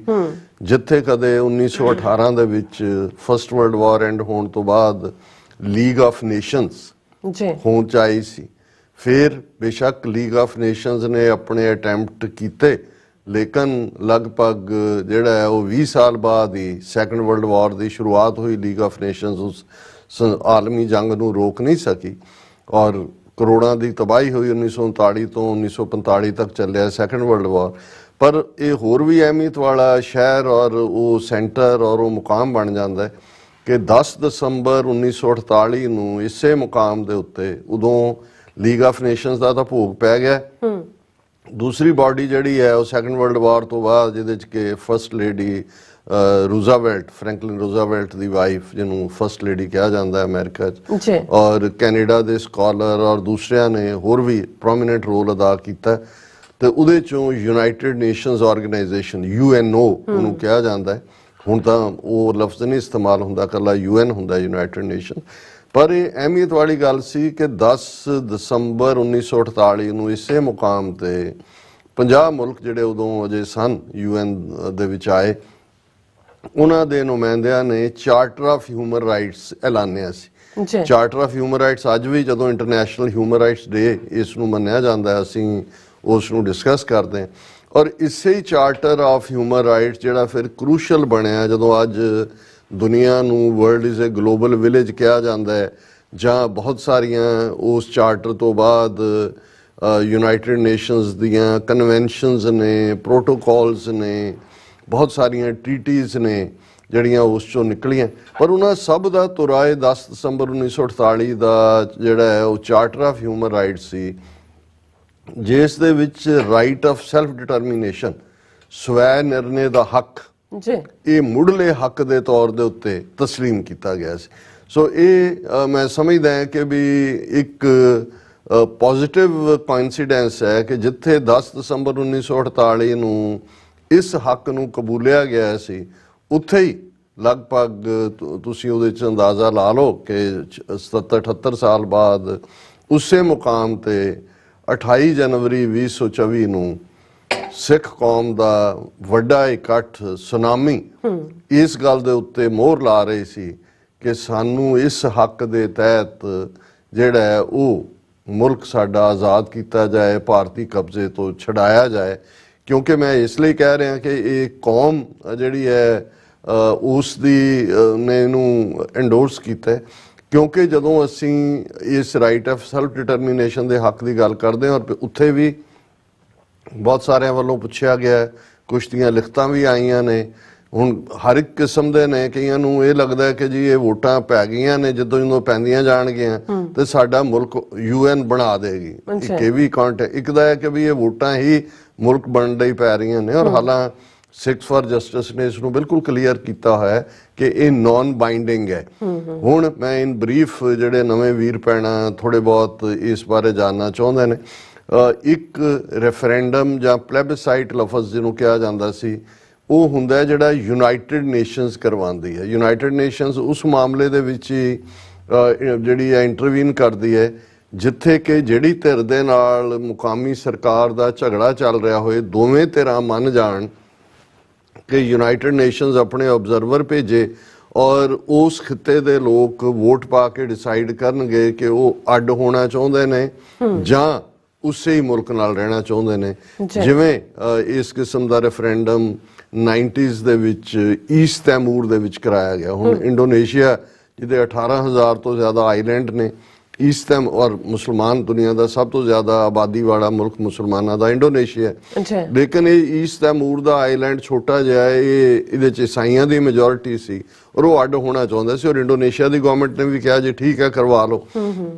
[SPEAKER 2] ਜਿੱਥੇ ਕਦੇ 1918 ਦੇ ਵਿੱਚ ਫਸਟ ਵਰਲਡ ਵਾਰ ਐਂਡ ਹੋਣ ਤੋਂ ਬਾਅਦ ਲੀਗ ਆਫ ਨੇਸ਼ਨਸ ਹੋਣ ਚ ਆਈ ਸੀ। ਫਿਰ ਬੇਸ਼ੱਕ ਲੀਗ ਆਫ ਨੇਸ਼ਨਸ ਨੇ ਆਪਣੇ ਅਟੈਂਪਟ ਕੀਤੇ, ਲੇਕਿਨ ਲਗਭਗ ਜਿਹੜਾ ਹੈ ਉਹ 20 ਸਾਲ ਬਾਅਦ ਹੀ ਸੈਕੰਡ ਵਰਲਡ ਵਾਰ ਦੀ ਸ਼ੁਰੂਆਤ ਹੋਈ ਲੀਗ ਆਫ ਨੇਸ਼ਨਸ ਉਸ ਆਲਮੀ ਜੰਗ ਨੂੰ ਰੋਕ ਨਹੀਂ ਸਕੀ ਔਰ ਕਰੋੜਾਂ ਦੀ ਤਬਾਹੀ ਹੋਈ 1939 ਤੋਂ 1945 ਤੱਕ ਚੱਲਿਆ ਸੈਕੰਡ ਵਰਲਡ ਵਾਰ। ਪਰ ਇਹ ਹੋਰ ਵੀ ਅਹਿਮੀਅਤ ਵਾਲਾ ਸ਼ਹਿਰ ਔਰ ਉਹ ਸੈਂਟਰ ਔਰ ਉਹ ਮੁਕਾਮ ਬਣ ਜਾਂਦਾ ਹੈ ਕਿ 10 ਦਸੰਬਰ 1948 ਨੂੰ ਇਸੇ ਮੁਕਾਮ ਦੇ ਉੱਤੇ ਉਦੋਂ ਲੀਗ ਆਫ ਨੇਸ਼ਨਸ ਦਾ ਤਾਂ ਭੋਗ ਪੈ ਗਿਆ। ਦੂਸਰੀ ਬਾਡੀ ਜਿਹੜੀ ਹੈ ਉਹ ਸੈਕੰਡ ਵਰਲਡ ਵਾਰ ਤੋਂ ਬਾਅਦ ਜਿਹਦੇ 'ਚ ਕਿ ਫਸਟ ਲੇਡੀ ਰੂਜ਼ਾਵੈਲਟ, ਫਰੈਂਕਲਿਨ ਰੂਜ਼ਾਵੈਲਟ ਦੀ ਵਾਈਫ, ਜਿਹਨੂੰ ਫਸਟ ਲੇਡੀ ਕਿਹਾ ਜਾਂਦਾ ਅਮਰੀਕਾ 'ਚ, ਔਰ ਕੈਨੇਡਾ ਦੇ ਸਕਾਲਰ ਔਰ ਦੂਸਰਿਆਂ ਨੇ ਹੋਰ ਵੀ ਪ੍ਰੋਮੀਨੈਂਟ ਰੋਲ ਅਦਾ ਕੀਤਾ। ਤੇ ਉਹਦੇ ਚੋਂ ਯੂਨਾਈਟਿਡ ਨੇਸ਼ਨਸ ਆਰਗੇਨਾਈਜੇਸ਼ਨ UNO ਉਹਨੂੰ ਕਿਹਾ ਜਾਂਦਾ ਹੈ। ਹੁਣ ਤਾਂ ਉਹ ਲਫ਼ਜ਼ ਨਹੀਂ ਇਸਤੇਮਾਲ ਹੁੰਦਾ, ਇਕੱਲਾ UN ਹੁੰਦਾ ਯੂਨਾਈਟਿਡ ਨੇਸ਼ਨ। ਪਰ ਇਹ ਅਹਿਮੀਅਤ ਵਾਲੀ ਗੱਲ ਸੀ ਕਿ 10 ਦਸੰਬਰ 1948 ਨੂੰ ਇਸੇ ਮੁਕਾਮ ਤੇ 50 ਮੁਲਕ ਜਿਹੜੇ ਉਦੋਂ ਅਜੇ ਸਨ UN ਦੇ ਵਿੱਚ ਆਏ, ਉਹਨਾਂ ਦੇ ਨੁਮਾਇੰਦਿਆਂ ਨੇ ਚਾਰਟਰ ਆਫ ਹਿਊਮਨ ਰਾਈਟਸ ਐਲਾਨਿਆ ਸੀ। ਚਾਰਟਰ ਆਫ ਹਿਊਮਨ ਰਾਈਟਸ ਅੱਜ ਵੀ ਜਦੋਂ ਇੰਟਰਨੈਸ਼ਨਲ ਹਿਊਮਨ ਰਾਈਟਸ ਡੇ ਇਸ ਨੂੰ ਮੰਨਿਆ ਜਾਂਦਾ ਹੈ, ਅਸੀਂ ਉਸ ਨੂੰ ਡਿਸਕਸ ਕਰਦੇ ਹਾਂ। ਔਰ ਇਸੇ ਹੀ ਚਾਰਟਰ ਆਫ ਹਿਊਮਨ ਰਾਈਟਸ ਜਿਹੜਾ ਫਿਰ ਕਰੂਸ਼ਲ ਬਣਿਆ ਜਦੋਂ ਅੱਜ ਦੁਨੀਆ ਨੂੰ world is a global village ਕਿਹਾ ਜਾਂਦਾ ਹੈ, ਜਾਂ ਬਹੁਤ ਸਾਰੀਆਂ ਉਸ ਚਾਰਟਰ ਤੋਂ ਬਾਅਦ ਯੂਨਾਈਟਿਡ ਨੇਸ਼ਨਸ ਦੀਆਂ ਕਨਵੈਨਸ਼ਨਸ ਨੇ, ਪ੍ਰੋਟੋਕੋਲਸ ਨੇ, ਬਹੁਤ ਸਾਰੀਆਂ ਟ੍ਰੀਟੀਜ਼ ਨੇ ਜਿਹੜੀਆਂ ਉਸ ਚੋਂ ਨਿਕਲੀਆਂ। ਪਰ ਉਹਨਾਂ ਸਭ ਦਾ ਤੁਰਾਏ 10 ਦਸੰਬਰ 1948 ਦਾ ਜਿਹੜਾ ਹੈ ਉਹ ਚਾਰਟਰ ਆਫ ਹਿਊਮਨ ਰਾਈਟਸ ਸੀ, ਜਿਸ ਦੇ ਵਿੱਚ ਰਾਈਟ ਆਫ ਸੈਲਫ ਡਿਟਰਮੀਨੇਸ਼ਨ, ਸਵੈ ਨਿਰਣੇ ਦਾ ਹੱਕ, ਇਹ ਮੁੱਢਲੇ ਹੱਕ ਦੇ ਤੌਰ ਦੇ ਉੱਤੇ ਤਸਲੀਮ ਕੀਤਾ ਗਿਆ ਸੀ। ਸੋ ਇਹ ਮੈਂ ਸਮਝਦਾ ਹਾਂ ਕਿ ਵੀ ਇੱਕ ਪੋਜ਼ਿਟਿਵ ਕੋਇਨਸੀਡੈਂਸ ਹੈ ਕਿ ਜਿੱਥੇ 10 ਦਸੰਬਰ 1948 ਨੂੰ ਇਸ ਹੱਕ ਨੂੰ ਕਬੂਲਿਆ ਗਿਆ ਸੀ, ਉੱਥੇ ਹੀ ਲਗਭਗ ਤੁਸੀਂ ਉਹਦੇ 'ਚ ਅੰਦਾਜ਼ਾ ਲਾ ਲਓ ਕਿ 77-78 ਸਾਲ ਬਾਅਦ ਉਸੇ ਮੁਕਾਮ ਤੇ 28 ਜਨਵਰੀ 2024 ਨੂੰ ਸਿੱਖ ਕੌਮ ਦਾ ਵੱਡਾ ਇਕੱਠ ਸੁਨਾਮੀ ਇਸ ਗੱਲ ਦੇ ਉੱਤੇ ਮੋਹਰ ਲਾ ਰਹੀ ਸੀ ਕਿ ਸਾਨੂੰ ਇਸ ਹੱਕ ਦੇ ਤਹਿਤ ਜਿਹੜਾ ਹੈ ਉਹ ਮੁਲਕ ਸਾਡਾ ਆਜ਼ਾਦ ਕੀਤਾ ਜਾਏ, ਭਾਰਤੀ ਕਬਜ਼ੇ ਤੋਂ ਛਡਾਇਆ ਜਾਏ। ਕਿਉਂਕਿ ਮੈਂ ਇਸ ਲਈ ਕਹਿ ਰਿਹਾ ਕਿ ਇਹ ਕੌਮ ਜਿਹੜੀ ਹੈ ਉਸ ਦੀ ਨੇ ਇਹਨੂੰ ਐਂਡੋਰਸ ਕੀਤਾ, ਕਿਉਂਕਿ ਜਦੋਂ ਅਸੀਂ ਇਸ ਰਾਈਟ ਆਫ ਸੈਲਫ ਡਿਟਰਮੀਨੇਸ਼ਨ ਦੇ ਹੱਕ ਦੀ ਗੱਲ ਕਰਦੇ ਹਾਂ, ਔਰ ਉੱਥੇ ਵੀ ਬਹੁਤ ਸਾਰਿਆਂ ਵੱਲੋਂ ਪੁੱਛਿਆ ਗਿਆ, ਕੁਛ ਦੀਆਂ ਲਿਖਤਾਂ ਵੀ ਆਈਆਂ ਨੇ। ਹੁਣ ਹਰ ਇੱਕ ਕਿਸਮ ਦੇ ਨੇ, ਕਈਆਂ ਨੂੰ ਇਹ ਲੱਗਦਾ ਹੈ ਕਿ ਜੀ ਇਹ ਵੋਟਾਂ ਪੈ ਗਈਆਂ ਨੇ, ਜਦੋਂ ਪੈਂਦੀਆਂ ਜਾਣਗੀਆਂ ਤੇ ਸਾਡਾ ਮੁਲਕ UN ਬਣਾ ਦੇਗੀ। ਇੱਕ ਇਹ ਵੀ ਕਾਉਂਟ ਹੈ। ਇੱਕ ਦਾ ਹੈ ਕਿ ਵੀ ਇਹ ਵੋਟਾਂ ਹੀ ਮੁਲਕ ਬਣਨ ਲਈ ਪੈ ਰਹੀਆਂ ਨੇ, ਔਰ ਹਾਲਾਂ ਸਿੱਖਸ ਫਾਰ ਜਸਟਿਸ ਨੇ ਇਸ ਨੂੰ ਬਿਲਕੁਲ ਕਲੀਅਰ ਕੀਤਾ ਹੋਇਆ ਕਿ ਇਹ ਨੌਨ ਬਾਈਂਡਿੰਗ ਹੈ। ਹੁਣ ਮੈਂ ਇਨ ਬਰੀਫ ਜਿਹੜੇ ਨਵੇਂ ਵੀਰ ਭੈਣਾਂ ਥੋੜੇ ਬਹੁਤ ਇਸ ਬਾਰੇ ਜਾਣਨਾ ਚਾਹੁੰਦੇ ਨੇ, ਇੱਕ ਰੈਫਰੈਂਡਮ ਜਾਂ ਪਲੈਬਸਾਈਟ ਲਫ਼ਜ਼ ਜਿਹਨੂੰ ਕਿਹਾ ਜਾਂਦਾ ਸੀ, ਉਹ ਹੁੰਦਾ ਜਿਹੜਾ ਯੂਨਾਈਟਿਡ ਨੇਸ਼ਨਸ ਕਰਵਾਉਂਦੀ ਹੈ। ਯੂਨਾਈਟਿਡ ਨੇਸ਼ਨਸ ਉਸ ਮਾਮਲੇ ਦੇ ਵਿੱਚ ਹੀ ਜਿਹੜੀ ਹੈ ਇੰਟਰਵੀਨ ਕਰਦੀ ਹੈ ਜਿੱਥੇ ਕਿ ਜਿਹੜੀ ਧਿਰ ਦੇ ਨਾਲ ਮੁਕਾਮੀ ਸਰਕਾਰ ਦਾ ਝਗੜਾ ਚੱਲ ਰਿਹਾ ਹੋਏ, ਦੋਵੇਂ ਧਿਰਾਂ ਮੰਨ ਜਾਣ ਕਿ ਯੂਨਾਈਟਿਡ ਨੇਸ਼ਨਸ ਆਪਣੇ ਆਬਜ਼ਰਵਰ ਭੇਜੇ ਔਰ ਉਸ ਖਿੱਤੇ ਦੇ ਲੋਕ ਵੋਟ ਪਾ ਕੇ ਡਿਸਾਈਡ ਕਰਨਗੇ ਕਿ ਉਹ ਅੱਡ ਹੋਣਾ ਚਾਹੁੰਦੇ ਨੇ ਜਾਂ ਉਸੇ ਹੀ ਮੁਲਕ ਨਾਲ ਰਹਿਣਾ ਚਾਹੁੰਦੇ ਨੇ। ਜਿਵੇਂ ਇਸ ਕਿਸਮ ਦਾ ਰੈਫਰੈਂਡਮ 90s ਦੇ ਵਿੱਚ ਈਸਟ ਤੈਮੂਰ ਦੇ ਵਿੱਚ ਕਰਾਇਆ ਗਿਆ। ਹੁਣ ਇੰਡੋਨੇਸ਼ੀਆ ਜਿਹਦੇ 18,000 ਤੋਂ ਜ਼ਿਆਦਾ ਆਈਲੈਂਡ ਨੇ, ਈਸਟ ਤੈਮ ਔਰ ਮੁਸਲਮਾਨ ਦੁਨੀਆ ਦਾ ਸਭ ਤੋਂ ਜ਼ਿਆਦਾ ਆਬਾਦੀ ਵਾਲਾ ਮੁਲਕ ਮੁਸਲਮਾਨਾਂ ਦਾ ਇੰਡੋਨੇਸ਼ੀਆ, ਲੇਕਿਨ ਇਹ ਈਸਟ ਤੈਮੂਰ ਦਾ ਆਈਲੈਂਡ ਛੋਟਾ ਜਿਹਾ ਹੈ, ਇਹਦੇ 'ਚ ਈਸਾਈਆਂ ਦੀ ਮੈਜੋਰਿਟੀ ਸੀ ਔਰ ਉਹ ਅੱਡ ਹੋਣਾ ਚਾਹੁੰਦਾ ਸੀ। ਔਰ ਇੰਡੋਨੇਸ਼ੀਆ ਦੀ ਗਵਰਨਮੈਂਟ ਨੇ ਵੀ ਕਿਹਾ ਜੀ ਠੀਕ ਹੈ ਕਰਵਾ ਲਓ।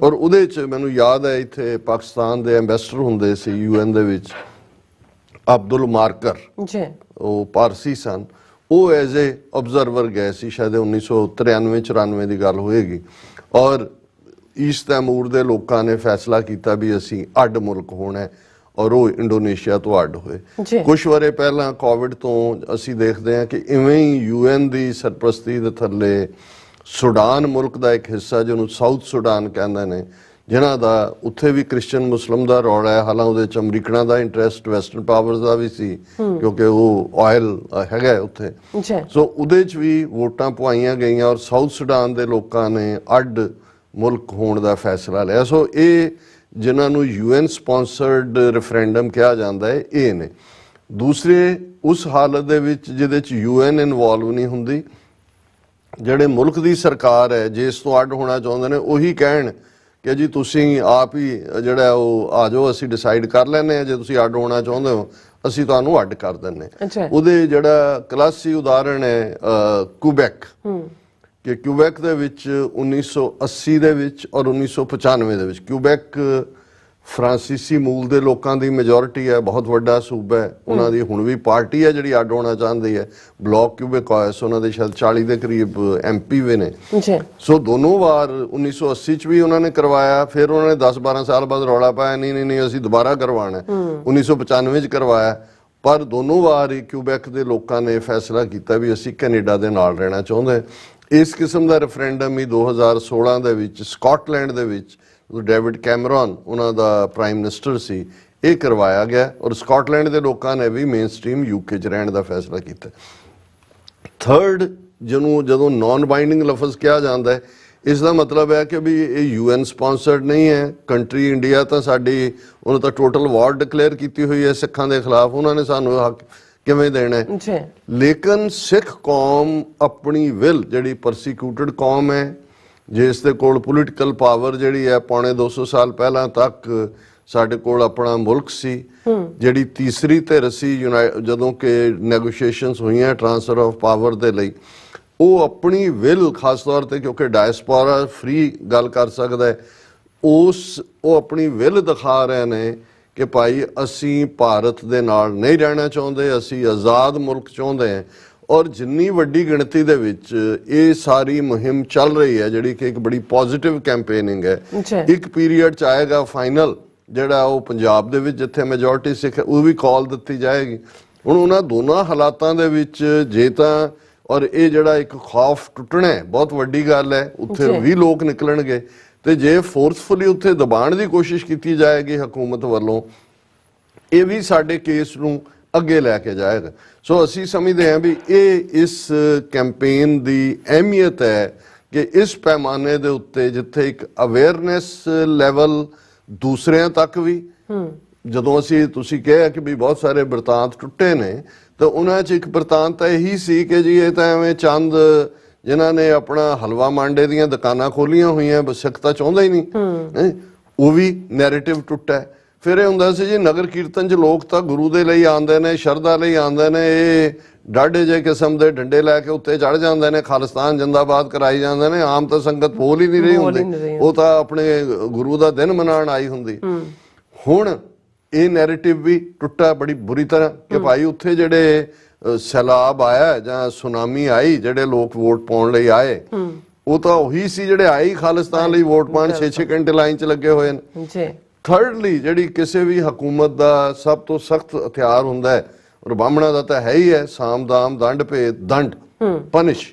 [SPEAKER 2] ਔਰ ਉਹਦੇ 'ਚ ਮੈਨੂੰ ਯਾਦ ਹੈ ਇੱਥੇ ਪਾਕਿਸਤਾਨ ਦੇ ਐਂਬੈਸਡਰ ਹੁੰਦੇ ਸੀ UN ਦੇ ਵਿੱਚ, ਅਬਦੁਲ ਮਾਰਕਰ, ਉਹ ਪਾਰਸੀ ਸਨ, ਉਹ ਐਜ਼ ਏ ਆਬਜ਼ਰਵਰ ਗਏ ਸੀ, ਸ਼ਾਇਦ 1993-94 ਦੀ ਗੱਲ ਹੋਏਗੀ। ਔਰ ਈਸਟ ਤੈਮੂਰ ਦੇ ਲੋਕਾਂ ਨੇ ਫੈਸਲਾ ਕੀਤਾ ਵੀ ਅਸੀਂ ਅੱਡ ਮੁਲਕ ਹੋਣਾ, ਔਰ ਉਹ ਇੰਡੋਨੇਸ਼ੀਆ ਤੋਂ ਅੱਡ ਹੋਏ। ਕੁਝ ਵਰੇ ਪਹਿਲਾਂ ਕੋਵਿਡ ਤੋਂ ਅਸੀਂ ਦੇਖਦੇ ਹਾਂ ਕਿ ਇਵੇਂ ਹੀ UN ਦੀ ਸਰਪ੍ਰਸਤੀ ਦੇ ਥੱਲੇ ਸੁਡਾਨ ਮੁਲਕ ਦਾ ਇੱਕ ਹਿੱਸਾ ਜਿਹਨੂੰ ਸਾਊਥ ਸੁਡਾਨ ਕਹਿੰਦੇ ਨੇ, ਜਿਨ੍ਹਾਂ ਦਾ ਉੱਥੇ ਵੀ ਕ੍ਰਿਸਚਨ ਮੁਸਲਿਮ ਦਾ ਰੌਲਾ ਹੈ। ਹਾਲਾਂ ਉਹਦੇ 'ਚ ਅਮਰੀਕਨਾਂ ਦਾ ਇੰਟਰਸਟ, ਵੈਸਟਰਨ ਪਾਵਰਸ ਦਾ ਵੀ ਸੀ ਕਿਉਂਕਿ ਉਹ ਆਇਲ ਹੈਗਾ ਉੱਥੇ। ਸੋ ਉਹਦੇ 'ਚ ਵੀ ਵੋਟਾਂ ਪਵਾਈਆਂ ਗਈਆਂ ਔਰ ਸਾਊਥ ਸੁਡਾਨ ਦੇ ਲੋਕਾਂ ਨੇ ਅੱਡ ਮੁਲਕ ਹੋਣ ਦਾ ਫੈਸਲਾ ਲਿਆ। ਸੋ ਇਹ ਜਿਨ੍ਹਾਂ ਨੂੰ UN ਸਪਾਂਸਰਡ ਰੈਫਰੈਂਡਮ ਕਿਹਾ ਜਾਂਦਾ ਹੈ, ਇਹ ਨੇ। ਦੂਸਰੇ ਉਸ ਹਾਲਤ ਦੇ ਵਿੱਚ ਜਿਹਦੇ 'ਚ UN ਇਨਵੋਲਵ ਨਹੀਂ ਹੁੰਦੀ, ਜਿਹੜੇ ਮੁਲਕ ਦੀ ਸਰਕਾਰ ਹੈ ਜੇ ਇਸ ਤੋਂ ਅੱਡ ਹੋਣਾ ਚਾਹੁੰਦੇ ਨੇ ਉਹੀ ਕਹਿਣ ਕਿ ਜੀ ਤੁਸੀਂ ਆਪ ਹੀ ਜਿਹੜਾ ਉਹ ਆ ਜਾਓ, ਅਸੀਂ ਡਿਸਾਈਡ ਕਰ ਲੈਂਦੇ ਹਾਂ, ਜੇ ਤੁਸੀਂ ਅੱਡ ਹੋਣਾ ਚਾਹੁੰਦੇ ਹੋ ਅਸੀਂ ਤੁਹਾਨੂੰ ਅੱਡ ਕਰ ਦਿੰਦੇ। ਉਹਦੇ ਜਿਹੜਾ ਕਲਾਸੀ ਉਦਾਹਰਣ ਹੈ ਕੁਬੈਕ, ਕਿ ਕਿਊਬੈਕ ਦੇ ਵਿੱਚ 1980 ਦੇ ਵਿੱਚ ਔਰ 1995 ਦੇ ਵਿੱਚ, ਕਿਊਬੈਕ ਫਰਾਂਸੀਸੀ ਮੂਲ ਦੇ ਲੋਕਾਂ ਦੀ ਮੈਜੋਰਿਟੀ ਹੈ, ਬਹੁਤ ਵੱਡਾ ਸੂਬਾ ਹੈ, ਉਹਨਾਂ ਦੀ ਹੁਣ ਵੀ ਪਾਰਟੀ ਹੈ ਜਿਹੜੀ ਅੱਡ ਹੋਣਾ ਚਾਹੁੰਦੀ ਹੈ, ਬਲੌਕ ਕਿਊਬੇਕੋਇਸ, ਉਹਨਾਂ ਦੇ ਸ਼ਾਇਦ 40 ਦੇ ਕਰੀਬ MP ਵੀ ਨੇ। ਸੋ ਦੋਨੋਂ ਵਾਰ 1980 ਚ ਵੀ ਉਹਨਾਂ ਨੇ ਕਰਵਾਇਆ, ਫਿਰ ਉਹਨਾਂ ਨੇ 10-12 ਸਾਲ ਬਾਅਦ ਰੌਲਾ ਪਾਇਆ ਨਹੀਂ ਅਸੀਂ ਦੁਬਾਰਾ ਕਰਵਾਉਣਾ, 1995 ਚ ਕਰਵਾਇਆ, ਪਰ ਦੋਨੋਂ ਵਾਰ ਕਿਊਬੈਕ ਦੇ ਲੋਕਾਂ ਨੇ ਫੈਸਲਾ ਕੀਤਾ ਵੀ ਅਸੀਂ ਕੈਨੇਡਾ ਦੇ ਨਾਲ ਰਹਿਣਾ ਚਾਹੁੰਦੇ। ਇਸ ਕਿਸਮ ਦਾ ਰੈਫਰੈਂਡਮ ਹੀ 2016 ਦੇ ਵਿੱਚ ਸਕਾਟਲੈਂਡ ਦੇ ਵਿੱਚ ਡੇਵਿਡ ਕੈਮਰੌਨ ਉਹਨਾਂ ਦਾ ਪ੍ਰਾਈਮ ਮਿਨਿਸਟਰ ਸੀ, ਇਹ ਕਰਵਾਇਆ ਗਿਆ ਔਰ ਸਕਾਟਲੈਂਡ ਦੇ ਲੋਕਾਂ ਨੇ ਵੀ ਮੇਨ ਸਟ੍ਰੀਮ UK 'ਚ ਰਹਿਣ ਦਾ ਫੈਸਲਾ ਕੀਤਾ। ਥਰਡ, ਜਿਹਨੂੰ ਜਦੋਂ ਨਾਨ ਬਾਈਂਡਿੰਗ ਲਫ਼ਜ਼ ਕਿਹਾ ਜਾਂਦਾ ਹੈ, ਇਸ ਦਾ ਮਤਲਬ ਹੈ ਕਿ ਵੀ ਇਹ UN ਸਪਾਂਸਰਡ ਨਹੀਂ ਹੈ ਕੰਟਰੀ। ਇੰਡੀਆ ਤਾਂ ਸਾਡੀ ਉਹਨੇ ਤਾਂ ਟੋਟਲ ਵਾਰ ਡਿਕਲੇਅਰ ਕੀਤੀ ਹੋਈ ਹੈ ਸਿੱਖਾਂ ਦੇ ਖਿਲਾਫ, ਉਹਨਾਂ ਨੇ ਸਾਨੂੰ ਹੱਕ ਕਿਵੇਂ ਦੇਣਾ ਹੈ। ਲੇਕਿਨ ਸਿੱਖ ਕੌਮ ਆਪਣੀ ਵਿਲ, ਜਿਹੜੀ ਪਰਸੀਕਿਊਟਡ ਕੌਮ ਹੈ, ਜਿਸ ਦੇ ਕੋਲ ਪੋਲੀਟੀਕਲ ਪਾਵਰ ਜਿਹੜੀ ਹੈ, ਪੌਣੇ 200 ਸਾਲ ਪਹਿਲਾਂ ਤੱਕ ਸਾਡੇ ਕੋਲ ਆਪਣਾ ਮੁਲਕ ਸੀ, ਜਿਹੜੀ ਤੀਸਰੀ ਧਿਰ ਸੀ ਜਦੋਂ ਕਿ ਨੈਗੋਸ਼ੀਏਸ਼ਨਸ ਹੋਈਆਂ ਟ੍ਰਾਂਸਫਰ ਆਫ ਪਾਵਰ ਦੇ ਲਈ, ਉਹ ਆਪਣੀ ਵਿਲ ਖਾਸ ਤੌਰ ਤੇ ਕਿਉਂਕਿ ਡਾਇਸਪੋਰਾ ਫ੍ਰੀ ਗੱਲ ਕਰ ਸਕਦਾ ਹੈ, ਉਹ ਆਪਣੀ ਵਿਲ ਦਿਖਾ ਰਹੇ ਨੇ ਕਿ ਭਾਈ ਅਸੀਂ ਭਾਰਤ ਦੇ ਨਾਲ ਨਹੀਂ ਰਹਿਣਾ ਚਾਹੁੰਦੇ, ਅਸੀਂ ਆਜ਼ਾਦ ਮੁਲਕ ਚਾਹੁੰਦੇ ਹਾਂ। ਔਰ ਜਿੰਨੀ ਵੱਡੀ ਗਿਣਤੀ ਦੇ ਵਿੱਚ ਇਹ ਸਾਰੀ ਮੁਹਿੰਮ ਚੱਲ ਰਹੀ ਹੈ, ਜਿਹੜੀ ਕਿ ਇੱਕ ਬੜੀ ਪੋਜ਼ਿਟਿਵ ਕੈਂਪੇਨਿੰਗ ਹੈ, ਇੱਕ ਪੀਰੀਅਡ ਚ ਆਏਗਾ ਫਾਈਨਲ ਜਿਹੜਾ ਉਹ ਪੰਜਾਬ ਦੇ ਵਿੱਚ ਜਿੱਥੇ ਮੈਜੋਰਿਟੀ ਸਿੱਖ ਹੈ, ਉਹ ਵੀ ਕਾਲ ਦਿੱਤੀ ਜਾਏਗੀ। ਹੁਣ ਉਹਨਾਂ ਦੋਨਾਂ ਹਾਲਾਤਾਂ ਦੇ ਵਿੱਚ ਜੇ ਤਾਂ, ਔਰ ਇਹ ਜਿਹੜਾ ਇੱਕ ਖੌਫ ਟੁੱਟਣਾ ਹੈ ਬਹੁਤ ਵੱਡੀ ਗੱਲ ਹੈ, ਉੱਥੇ ਵੀ ਲੋਕ ਨਿਕਲਣਗੇ, ਤੇ ਜੇ ਫੋਰਸਫੁਲੀ ਉੱਥੇ ਦਬਾਉਣ ਦੀ ਕੋਸ਼ਿਸ਼ ਕੀਤੀ ਜਾਏਗੀ ਹਕੂਮਤ ਵੱਲੋਂ, ਇਹ ਵੀ ਸਾਡੇ ਕੇਸ ਨੂੰ ਅੱਗੇ ਲੈ ਕੇ ਜਾਏਗਾ। ਸੋ ਅਸੀਂ ਸਮਝਦੇ ਹਾਂ ਵੀ ਇਹ ਇਸ ਕੈਂਪੇਨ ਦੀ ਅਹਿਮੀਅਤ ਹੈ ਕਿ ਇਸ ਪੈਮਾਨੇ ਦੇ ਉੱਤੇ ਜਿੱਥੇ ਇੱਕ ਅਵੇਅਰਨੈਸ ਲੈਵਲ ਦੂਸਰਿਆਂ ਤੱਕ ਵੀ, ਜਦੋਂ ਤੁਸੀਂ ਕਿਹਾ ਕਿ ਵੀ ਬਹੁਤ ਸਾਰੇ ਬਿਰਤਾਂਤ ਟੁੱਟੇ ਨੇ, ਤਾਂ ਉਹਨਾਂ 'ਚ ਇੱਕ ਬਿਰਤਾਂਤ ਤਾਂ ਇਹੀ ਸੀ ਕਿ ਜੀ ਇਹ ਤਾਂ ਐਵੇਂ ਚੰਦ ਜਿਨ੍ਹਾਂ ਨੇ ਆਪਣਾ ਹਲਵਾ ਮਾਂਡੇ ਦੀਆਂ ਦੁਕਾਨਾਂ ਖੋਲੀਆਂ ਹੋਈਆਂ, ਸਿੱਖ ਤਾਂ ਚਾਹੁੰਦਾ ਹੀ ਨਹੀਂ, ਉਹ ਵੀ ਨੈਰੇਟਿਵ ਟੁੱਟਾ। ਫਿਰ ਇਹ ਹੁੰਦਾ ਸੀ ਜੀ ਨਗਰ ਕੀਰਤਨ 'ਚ ਲੋਕ ਤਾਂ ਗੁਰੂ ਦੇ ਲਈ ਆਉਂਦੇ ਨੇ, ਸ਼ਰਧਾ ਲਈ ਆਉਂਦੇ ਨੇ, ਇਹ ਡਾਢੇ ਜਿਹੇ ਕਿਸਮ ਦੇ ਡੰਡੇ ਲੈ ਕੇ ਉੱਤੇ ਚੜ ਜਾਂਦੇ ਨੇ, ਖਾਲਿਸਤਾਨ ਜਿੰਦਾਬਾਦ ਕਰਾਈ ਜਾਂਦੇ ਨੇ, ਆਮ ਤਾਂ ਸੰਗਤ ਬੋਲ ਹੀ ਨਹੀਂ ਰਹੀ ਹੁੰਦੀ, ਉਹ ਤਾਂ ਆਪਣੇ ਗੁਰੂ ਦਾ ਦਿਨ ਮਨਾਉਣ ਆਈ ਹੁੰਦੀ। ਹੁਣ ਇਹ ਨੈਰੇਟਿਵ ਵੀ ਟੁੱਟਾ ਬੜੀ ਬੁਰੀ ਤਰ੍ਹਾਂ ਕਿ ਭਾਈ ਉੱਥੇ ਜਿਹੜੇ ਸੈਲਾਬ ਆਇਆ ਜਾਂ ਸੁਨਾਮੀ ਆਈ, ਜਿਹੜੇ ਲੋਕ ਵੋਟ ਪਾਉਣ ਲਈ ਆਏ, ਉਹ ਤਾਂ ਉਹੀ ਸੀ ਜਿਹੜੇ ਆਏ ਖਾਲਿਸਤਾਨ ਲਈ ਵੋਟ ਪਾਉਣ, 6-6 ਘੰਟੇ ਲਾਈਨ 'ਚ ਲੱਗੇ ਹੋਏ ਨੇ। ਥਰਡਲੀ, ਜਿਹੜੀ ਕਿਸੇ ਵੀ ਹਕੂਮਤ ਦਾ ਸਭ ਤੋਂ ਸਖਤ ਹਥਿਆਰ ਹੁੰਦਾ ਹੈ, ਔਰ ਬਾਹਮਣਾ ਦਾ ਤਾਂ ਹੈ ਹੀ ਹੈ, ਸਾਮ ਦਾਮ ਦੰਡ ਭੇਦ ਦੰਡ, ਪਨਿਸ਼।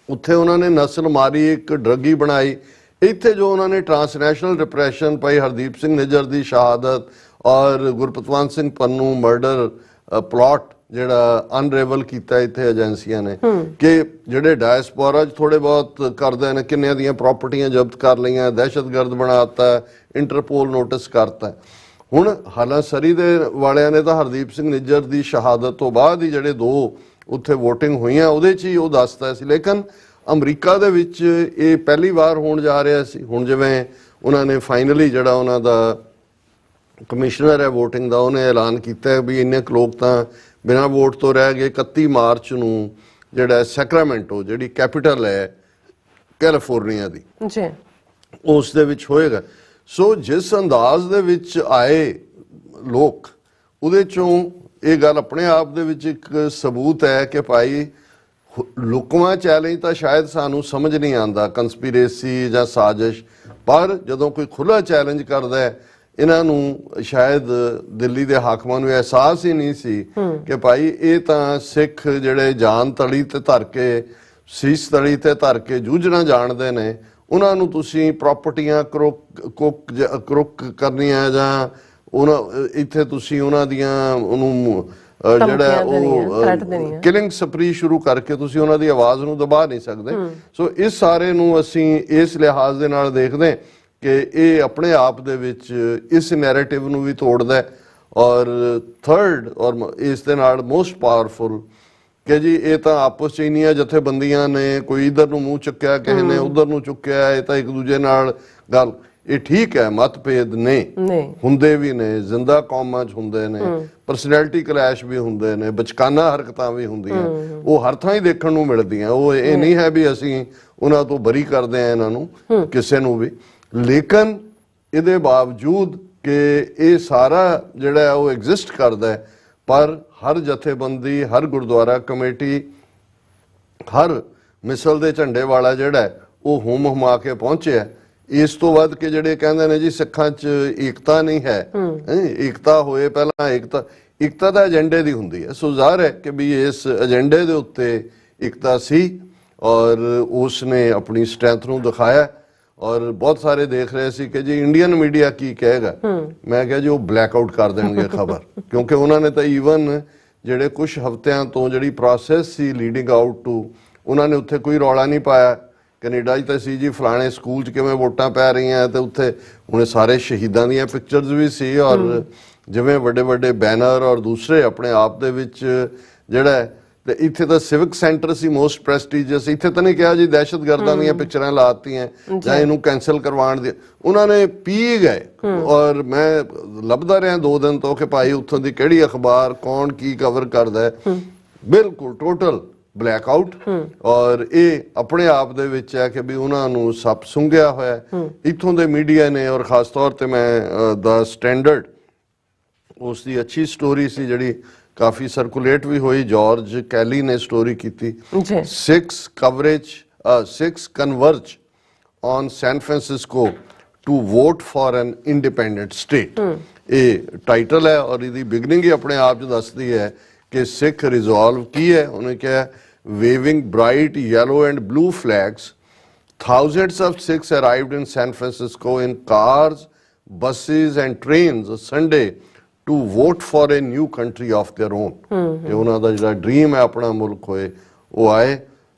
[SPEAKER 2] ਉੱਥੇ ਉਹਨਾਂ ਨੇ ਨਸਲ ਮਾਰੀ, ਇੱਕ ਡਰੱਗੀ ਬਣਾਈ। ਇੱਥੇ ਜੋ ਉਹਨਾਂ ਨੇ ਟ੍ਰਾਂਸਨੈਸ਼ਨਲ ਡਿਪਰੈਸ਼ਨ, ਭਾਈ ਹਰਦੀਪ ਸਿੰਘ ਨਿੱਜਰ ਦੀ ਸ਼ਹਾਦਤ ਔਰ ਗੁਰਪਤਵੰਤ ਸਿੰਘ ਪੰਨੂ ਮਰਡਰ ਪਲਾਟ ਜਿਹੜਾ ਅਨਰੇਵਲ ਕੀਤਾ ਇੱਥੇ ਏਜੰਸੀਆਂ ਨੇ, ਕਿ ਜਿਹੜੇ ਡਾਇਸਪੋਰਾ 'ਚ ਥੋੜੇ ਬਹੁਤ ਕਰਦੇ ਨੇ, ਕਿੰਨਿਆਂ ਦੀਆਂ ਪ੍ਰਾਪਰਟੀਆਂ ਜ਼ਬਤ ਕਰ ਲਈਆਂ, ਦਹਿਸ਼ਤਗਰਦ ਬਣਾਤਾ, ਇੰਟਰਪੋਲ ਨੋਟਿਸ ਕਰਤਾ। ਹੁਣ ਹਾਲਾਂਸਰੀ ਦੇ ਵਾਲਿਆਂ ਨੇ ਤਾਂ ਹਰਦੀਪ ਸਿੰਘ ਨਿੱਜਰ ਦੀ ਸ਼ਹਾਦਤ ਤੋਂ ਬਾਅਦ ਹੀ ਜਿਹੜੇ 2 ਉੱਥੇ ਵੋਟਿੰਗ ਹੋਈਆਂ ਉਹਦੇ 'ਚ ਹੀ ਉਹ ਦੱਸਦਾ ਸੀ, ਲੇਕਿਨ ਅਮਰੀਕਾ ਦੇ ਵਿੱਚ ਇਹ ਪਹਿਲੀ ਵਾਰ ਹੋਣ ਜਾ ਰਿਹਾ ਸੀ। ਹੁਣ ਜਿਵੇਂ ਉਹਨਾਂ ਨੇ ਫਾਈਨਲੀ ਜਿਹੜਾ ਉਹਨਾਂ ਦਾ ਕਮਿਸ਼ਨਰ ਹੈ ਵੋਟਿੰਗ ਦਾ, ਉਹਨੇ ਐਲਾਨ ਕੀਤਾ ਵੀ ਇੰਨੇ ਕੁ ਲੋਕ ਤਾਂ ਬਿਨਾਂ ਵੋਟ ਤੋਂ ਰਹਿ ਗਏ। 31 ਮਾਰਚ ਨੂੰ ਜਿਹੜਾ ਸੈਕਰਾਮੈਂਟੋ, ਜਿਹੜੀ ਕੈਪੀਟਲ ਹੈ ਕੈਲੀਫੋਰਨੀਆ ਦੀ, ਉਸ ਦੇ ਵਿੱਚ ਹੋਏਗਾ। ਸੋ ਜਿਸ ਅੰਦਾਜ਼ ਦੇ ਵਿੱਚ ਆਏ ਲੋਕ, ਉਹਦੇ ਚੋਂ ਇਹ ਗੱਲ ਆਪਣੇ ਆਪ ਦੇ ਵਿੱਚ ਇੱਕ ਸਬੂਤ ਹੈ ਕਿ ਭਾਈ ਲੁਕਵਾਂ ਚੈਲੰਜ ਤਾਂ ਸ਼ਾਇਦ ਸਾਨੂੰ ਸਮਝ ਨਹੀਂ ਆਉਂਦਾ, ਕੰਸਪੀਰੇਸੀ ਜਾਂ ਸਾਜ਼ਿਸ਼, ਪਰ ਜਦੋਂ ਕੋਈ ਖੁੱਲ੍ਹਾ ਚੈਲੰਜ ਕਰਦਾ ਹੈ, ਇਹਨਾਂ ਨੂੰ ਸ਼ਾਇਦ ਦਿੱਲੀ ਦੇ ਹਾਕਮਾਂ ਨੂੰ ਅਹਿਸਾਸ ਹੀ ਨਹੀਂ ਸੀ ਕਿ ਭਾਈ ਇਹ ਤਾਂ ਸਿੱਖ ਜਿਹੜੇ ਜਾਨ ਤਲੀ ਤੇ ਧਰ ਕੇ, ਸੀਸ ਤਲੀ ਤੇ ਧਰ ਕੇ ਜੂਝਣਾ ਜਾਣਦੇ ਨੇ, ਉਹਨਾਂ ਨੂੰ ਤੁਸੀਂ ਪ੍ਰਾਪਰਟੀਆਂ ਕਰੁੱਕ ਕਰਨੀਆਂ ਜਾਂ ਉਹਨਾਂ ਇੱਥੇ ਤੁਸੀਂ ਉਹਨਾਂ ਦੀਆਂ ਉਹਨੂੰ ਜਿਹੜਾ ਉਹ ਕਿਲਿੰਗ ਸਪਰੀ ਸ਼ੁਰੂ ਕਰਕੇ ਤੁਸੀਂ ਉਹਨਾਂ ਦੀ ਆਵਾਜ਼ ਨੂੰ ਦਬਾ ਨਹੀਂ ਸਕਦੇ। ਸੋ ਇਸ ਸਾਰੇ ਨੂੰ ਅਸੀਂ ਇਸ ਲਿਹਾਜ਼ ਦੇ ਨਾਲ ਦੇਖਦੇ ਕਿ ਇਹ ਆਪਣੇ ਆਪ ਦੇ ਵਿੱਚ ਇਸ ਨੈਰੇਟਿਵ ਨੂੰ ਵੀ ਤੋੜਦਾ ਹੈ। ਔਰ ਥਰਡ, ਔਰ ਇਸ ਦੇ ਨਾਲ ਮੋਸਟ ਪਾਵਰਫੁਲ, ਕਿ ਜੀ ਇਹ ਤਾਂ ਆਪਸ ਚ ਇੰਨੀਆਂ ਜਥੇਬੰਦੀਆਂ ਨੇ, ਕੋਈ ਇਧਰ ਨੂੰ ਮੂੰਹ ਚੁੱਕਿਆ, ਕਿਸੇ ਨੇ ਉਧਰ ਨੂੰ ਚੁੱਕਿਆ, ਇਹ ਤਾਂ ਇੱਕ ਦੂਜੇ ਨਾਲ ਗੱਲ, ਇਹ ਠੀਕ ਹੈ, ਮਤਭੇਦ ਨੇ ਹੁੰਦੇ ਵੀ ਨੇ, ਜ਼ਿੰਦਾ ਕੌਮਾਂ ਚ ਹੁੰਦੇ ਨੇ, ਪਰਸਨੈਲਿਟੀ ਕਲੈਸ਼ ਵੀ ਹੁੰਦੇ ਨੇ, ਬਚਕਾਨਾ ਹਰਕਤਾਂ ਵੀ ਹੁੰਦੀਆਂ, ਉਹ ਹਰ ਥਾਂ ਹੀ ਦੇਖਣ ਨੂੰ ਮਿਲਦੀਆਂ। ਉਹ ਇਹ ਨਹੀਂ ਹੈ ਵੀ ਅਸੀਂ ਉਹਨਾਂ ਤੋਂ ਬਰੀ ਕਰਦੇ ਆ ਇਹਨਾਂ ਨੂੰ, ਕਿਸੇ ਨੂੰ ਵੀ। ਲੇਕਿਨ ਇਹਦੇ ਬਾਵਜੂਦ ਕਿ ਇਹ ਸਾਰਾ ਜਿਹੜਾ ਉਹ ਐਗਜ਼ਿਸਟ ਕਰਦਾ ਹੈ, ਪਰ ਹਰ ਜਥੇਬੰਦੀ, ਹਰ ਗੁਰਦੁਆਰਾ ਕਮੇਟੀ, ਹਰ ਮਿਸਲ ਦੇ ਝੰਡੇ ਵਾਲਾ ਜਿਹੜਾ ਉਹ ਹੁਮ ਹੁਮਾ ਕੇ ਪਹੁੰਚਿਆ। ਇਸ ਤੋਂ ਵੱਧ ਕੇ ਜਿਹੜੇ ਕਹਿੰਦੇ ਨੇ ਜੀ ਸਿੱਖਾਂ 'ਚ ਏਕਤਾ ਨਹੀਂ ਹੈ, ਏਕਤਾ ਹੋਏ ਪਹਿਲਾਂ, ਏਕਤਾ ਤਾਂ ਏਜੰਡੇ ਦੀ ਹੁੰਦੀ ਹੈ। ਸੋ ਜ਼ਾਹਰ ਹੈ ਕਿ ਵੀ ਇਸ ਏਜੰਡੇ ਦੇ ਉੱਤੇ ਏਕਤਾ ਸੀ ਔਰ ਉਸ ਨੇ ਆਪਣੀ ਸਟਰੈਂਥ ਨੂੰ ਦਿਖਾਇਆ। ਔਰ ਬਹੁਤ ਸਾਰੇ ਦੇਖ ਰਹੇ ਸੀ ਕਿ ਜੀ ਇੰਡੀਅਨ ਮੀਡੀਆ ਕੀ ਕਹੇਗਾ। ਮੈਂ ਕਿਹਾ ਜੀ ਉਹ ਬਲੈਕ ਆਊਟ ਕਰ ਦੇਣਗੇ ਖਬਰ, ਕਿਉਂਕਿ ਉਹਨਾਂ ਨੇ ਤਾਂ ਈਵਨ ਜਿਹੜੇ ਕੁਝ ਹਫ਼ਤਿਆਂ ਤੋਂ ਜਿਹੜੀ ਪ੍ਰੋਸੈਸ ਸੀ ਲੀਡਿੰਗ ਆਊਟ ਟੂ, ਉਹਨਾਂ ਨੇ ਉੱਥੇ ਕੋਈ ਰੌਲਾ ਨਹੀਂ ਪਾਇਆ। ਕੈਨੇਡਾ 'ਚ ਤਾਂ ਸੀ ਜੀ ਫਲਾਣੇ ਸਕੂਲ 'ਚ ਕਿਵੇਂ ਵੋਟਾਂ ਪੈ ਰਹੀਆਂ, ਤੇ ਉੱਥੇ ਹੁਣ ਸਾਰੇ ਸ਼ਹੀਦਾਂ ਦੀਆਂ ਪਿਕਚਰਸ ਵੀ ਸੀ ਔਰ ਜਿਵੇਂ ਵੱਡੇ ਵੱਡੇ ਬੈਨਰ ਔਰ ਦੂਸਰੇ ਆਪਣੇ ਆਪ ਦੇ ਵਿੱਚ ਜਿਹੜਾ। ਤੇ ਇੱਥੇ ਤਾਂ ਸਿਵਿਕ ਸੈਂਟਰ ਸੀ ਮੋਸਟ ਪ੍ਰੈਸਟੀਜੀਅਸ, ਇੱਥੇ ਤਾਂ ਨਹੀਂ ਕਿਹਾ ਜੀ ਦਹਿਸ਼ਤਗਰਦਾਂ ਦੀਆਂ ਪਿਕਚਰਾਂ ਲਾਤੀਆਂ ਜਾਂ ਇਹਨੂੰ ਕੈਂਸਲ ਕਰਵਾਉਣ ਦੀ, ਉਹਨਾਂ ਨੇ ਪੀ ਗਏ। ਔਰ ਮੈਂ ਲੱਭਦਾ ਰਿਹਾ 2 ਦਿਨ ਤੋਂ ਕਿ ਭਾਈ ਉੱਥੋਂ ਦੀ ਕਿਹੜੀ ਅਖਬਾਰ ਕੌਣ ਕੀ ਕਵਰ ਕਰਦਾ ਹੈ। ਬਿਲਕੁਲ ਟੋਟਲ ਬਲੈਕ ਆਊਟ। ਔਰ ਇਹ ਆਪਣੇ ਆਪ ਦੇ ਵਿੱਚ ਹੈ ਕਿ ਵੀ ਉਹਨਾਂ ਨੂੰ ਸੱਪ ਸੁੰਘਿਆ ਹੋਇਆ ਇੱਥੋਂ ਦੇ ਮੀਡੀਆ ਨੇ। ਔਰ ਖਾਸ ਤੌਰ ਤੇ ਮੈਂ ਦਾ ਸਟੈਂਡਰਡ, ਉਸ ਦੀ ਅੱਛੀ ਸਟੋਰੀ ਸੀ ਜਿਹੜੀ ਕਾਫੀ ਸਰਕੂਲੇਟ ਵੀ ਹੋਈ, ਜਾਰਜ ਕੈਲੀ ਨੇ ਸਟੋਰੀ ਕੀਤੀ, 6 converge on San Francisco to vote for an independent state। ਇਹ ਟਾਈਟਲ ਹੈ ਔਰ ਇਹਦੀ ਬਿਗਨਿੰਗ ਹੀ ਆਪਣੇ ਆਪ 'ਚ ਦੱਸਦੀ ਹੈ ਕਿ ਸਿੱਖ ਰਿਜ਼ੋਲਵ ਕੀ ਹੈ। ਉਹਨੇ ਕਿਹਾ waving bright yellow and blue flags, thousands of Sikhs arrived in San Francisco in cars, buses and trains Sunday to vote for a new country of their own। ਕਿ ਉਹਨਾਂ ਦਾ ਜਿਹੜਾ ਡ੍ਰੀਮ ਹੈ ਆਪਣਾ ਮੁਲਕ ਹੋਏ, ਉਹ ਆਏ।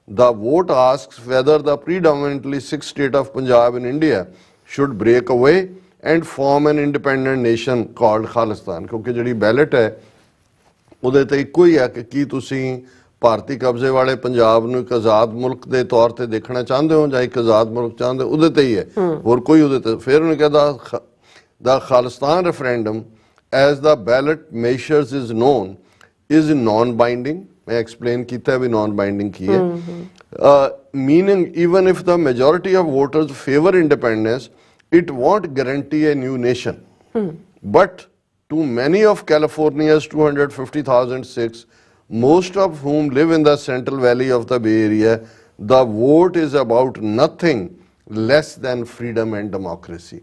[SPEAKER 2] The vote asks whether the predominantly Sikh state of Punjab in India should break away and form an independent nation called Khalistan। ਕਿਉਂਕਿ ਜਿਹੜੀ ਬੈਲਟ ਹੈ ਉਹਦੇ ਤੇ ਇੱਕੋ ਹੀ ਹੈ ਕਿ ਕੀ ਤੁਸੀਂ ਭਾਰਤੀ ਕਬਜ਼ੇ ਵਾਲੇ ਪੰਜਾਬ ਨੂੰ ਇੱਕ ਆਜ਼ਾਦ ਮੁਲਕ ਦੇ ਤੌਰ ਤੇ ਦੇਖਣਾ ਚਾਹੁੰਦੇ ਹੋ ਜਾਂ ਇੱਕ ਆਜ਼ਾਦ ਮੁਲਕ ਚਾਹੁੰਦੇ ਹੋ, ਉਹਦੇ ਤੇ ਹੀ ਹੈ, ਹੋਰ ਕੋਈ ਉਹਦੇ ਤੇ। ਫਿਰ ਉਹਨੇ ਕਿਹਾ ਦਾ Khalistan referendum as the ballot measures is known is non-binding। मैं explain ਕੀਤਾ ਵੀ non-binding ਕੀ ਹੈ। Meaning even if the majority of voters favor independence, it won't guarantee a new nation। But to many of California's 250,000 Sikhs, most of whom live in the Central Valley of the Bay Area, the vote is about nothing less than freedom and democracy।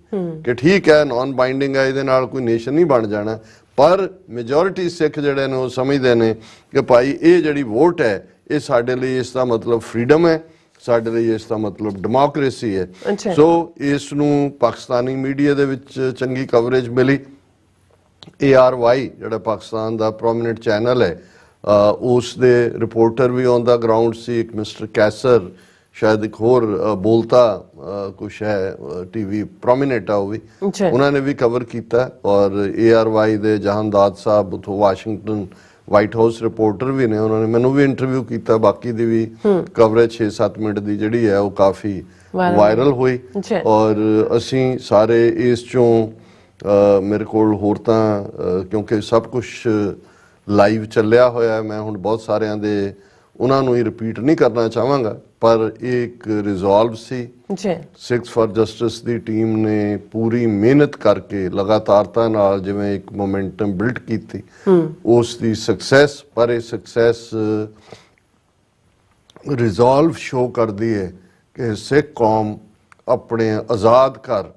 [SPEAKER 2] ਕਿ ਠੀਕ ਹੈ naan binding ਹੈ, ਇਹਦੇ ਨਾਲ ਕੋਈ nation ਨਹੀਂ ਬਣ ਜਾਣਾ, ਪਰ ਮੈਜੋਰਿਟੀ ਸਿੱਖ ਜਿਹੜੇ ਨੇ ਉਹ ਸਮਝਦੇ ਨੇ ਕਿ ਭਾਈ ਇਹ ਜਿਹੜੀ ਵੋਟ ਹੈ ਇਹ ਸਾਡੇ ਲਈ ਇਸ ਦਾ ਮਤਲਬ ਫਰੀडम ਹੈ, ਸਾਡੇ ਲਈ ਇਸ ਦਾ ਮਤਲਬ ਡੈਮੋਕ੍ਰੇਸੀ ਹੈ। ਸੋ ਇਸ ਨੂੰ ਪਾਕਿਸਤਾਨੀ ਮੀਡੀਆ ਦੇ ਵਿੱਚ ਚੰਗੀ ਕਵਰੇਜ ਮਿਲੀ। ARY ਜਿਹੜਾ ਪਾਕਿਸਤਾਨ ਦਾ ਪ੍ਰੋਮੀਨੈਂਟ ਚੈਨਲ ਹੈ, ਉਸ ਦੇ ਰਿਪੋਰਟਰ ਵੀ ਔਨ ਦਾ ਗਰਾਊਂਡ ਸੀ, ਇੱਕ ਮਿਸਟਰ ਕੈਸਰ, ਸ਼ਾਇਦ ਇੱਕ ਹੋਰ ਬੋਲਤਾ ਕੁਛ ਹੈ ਟੀਵੀ ਪ੍ਰੋਮੀਨੈਂਟ ਆ, ਉਹ ਵੀ ਉਹਨਾਂ ਨੇ ਵੀ ਕਵਰ ਕੀਤਾ। ਔਰ ARY ਦੇ ਜਹਾਨਦਾਦ ਸਾਹਿਬ ਉੱਥੋਂ ਵਾਸ਼ਿੰਗਟਨ ਵਾਈਟ ਹਾਊਸ ਰਿਪੋਰਟਰ ਵੀ ਨੇ, ਉਹਨਾਂ ਨੇ ਮੈਨੂੰ ਵੀ ਇੰਟਰਵਿਊ ਕੀਤਾ। ਬਾਕੀ ਦੀ ਵੀ ਕਵਰੇਜ 6-7 ਮਿੰਟ ਦੀ ਜਿਹੜੀ ਹੈ ਉਹ ਕਾਫੀ ਵਾਇਰਲ ਹੋਈ। ਔਰ ਅਸੀਂ ਸਾਰੇ ਇਸ ਚੋਂ ਮੇਰੇ ਕੋਲ ਹੋਰ ਤਾਂ ਕਿਉਂਕਿ ਸਭ ਕੁਝ ਲਾਈਵ ਚੱਲਿਆ ਹੋਇਆ, ਮੈਂ ਹੁਣ ਬਹੁਤ ਸਾਰਿਆਂ ਦੇ ਉਹਨਾਂ ਨੂੰ ਹੀ ਰਿਪੀਟ ਨਹੀਂ ਕਰਨਾ ਚਾਹਾਂਗਾ, ਪਰ ਇੱਕ resolve C. Sikhs for justice the team ਨੇ ਪੂਰੀ ਮਿਹਨਤ ਕਰਕੇ ਲਗਾਤਾਰਤਾ ਨਾਲ ਜਿਵੇਂ ਇੱਕ ਮੋਮੈਂਟਮ ਬਿਲਡ ਕੀਤੀ, ਉਸ ਦੀ ਸਕਸੈਸ। ਪਰ ਇਹ ਸਕਸੈਸ ਰਿਜ਼ੋਲਵ ਸ਼ੋ ਕਰਦੀ ਹੈ ਕਿ ਸਿੱਖ ਕੌਮ ਆਪਣੇ ਆਜ਼ਾਦ ਘਰ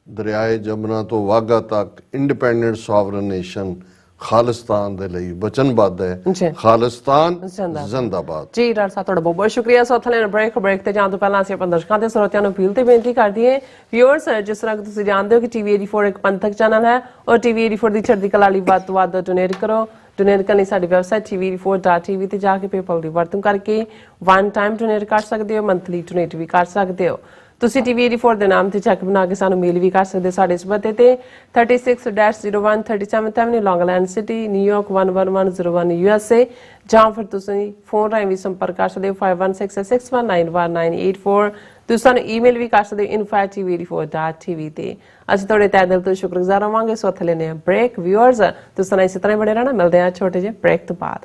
[SPEAKER 2] ਦਰਿਆਏ ਜਮਨਾ ਤੋਂ ਵਾਘਾ ਤੱਕ ਇੰਡੀਪੈਂਡੈਂਟ ਸੋਵਰਨ ਨੇਸ਼ਨ ਖਾਲਿਸਤਾਨ ਦੇ ਲਈ ਵਚਨਬੱਧ ਹੈ। ਖਾਲਿਸਤਾਨ ਜ਼ਿੰਦਾਬਾਦ।
[SPEAKER 1] ਜੀ ਡਾਕਟਰ ਸਾਹਿਬ ਤੁਹਾਡਾ ਬਹੁਤ ਬਹੁਤ ਸ਼ੁਕਰੀਆ। ਸੋ ਥਲੇ ਬ੍ਰੇਕ ਤੇ ਜਾਣ ਤੋਂ ਪਹਿਲਾਂ ਅਸੀਂ ਆਪਣੇ ਦਰਸ਼ਕਾਂ ਤੇ ਸਰੋਤਿਆਂ ਨੂੰ ਅਪੀਲ ਤੇ ਬੇਨਤੀ ਕਰਦੀ ਹਾਂ, ਵਿਊਅਰਸ, ਜਿਸ ਤਰ੍ਹਾਂ ਤੁਸੀਂ ਜਾਣਦੇ ਹੋ ਕਿ TV 84 ਇੱਕ ਪੰਥਕ ਚੈਨਲ ਹੈ ਔਰ TV 84 ਦੀ ਚੜ੍ਹਦੀ ਕਲਾ ਲਈ ਵੱਧ ਤੋਂ ਵੱਧ ਡੋਨੇਟ ਕਰੋ। ਡੋਨੇਟ ਕਰਨ ਲਈ ਸਾਡੀ ਵੈਬਸਾਈਟ tv84.tv ਤੇ ਜਾ ਕੇ ਪੇਪਲ ਦੀ ਵਰਤੋਂ ਕਰਕੇ 1 ਟਾਈਮ ਡੋਨੇਟ ਕਰ ਸਕਦੇ ਹੋ, ਮੰਥਲੀ ਡੋਨੇਟ ਵੀ ਕਰ ਸਕਦੇ ਹੋ। ਤੁਸੀਂ TV 84 ਦੇ ਨਾਮ ਤੇ ਚੈੱਕ ਬਣਾ ਕੇ ਸਾਨੂੰ ਮੇਲ ਵੀ ਕਰ ਸਕਦੇ ਸਾਡੇ ਇਸ ਪਤੇ ਤੇ 36-01 37th Avenue Long Island City New York 11101 USA ਜਾਂ ਫਿਰ ਤੁਸੀਂ ਫੋਨ ਰਾਹੀਂ ਵੀ ਸੰਪਰਕ ਕਰ ਸਕਦੇ ਹੋ 5166191984 ਤੁਸੀਂ ਸਾਨੂੰ ਈਮੇਲ ਵੀ ਕਰ ਸਕਦੇ ਹੋ info@tv84.tv ਤੇ ਅਸੀਂ ਤੁਹਾਡੇ ਤਹਿ ਦਿਲ ਤੋਂ ਸ਼ੁਕਰਗੁਜ਼ਾਰ ਹੋਵਾਂਗੇ। ਸੋ ਇੱਥੇ ਲੈਂਦੇ ਹਾਂ ਬ੍ਰੇਕ। ਵਿਊਅਰਸ ਤੁਸੀਂ ਇਸੇ ਤਰ੍ਹਾਂ ਬਣੇ ਰਹਿਣਾ। ਮਿਲਦੇ ਹਾਂ ਛੋਟੇ ਜਿਹੇ ਬ੍ਰੇਕ ਤੋਂ ਬਾਅਦ।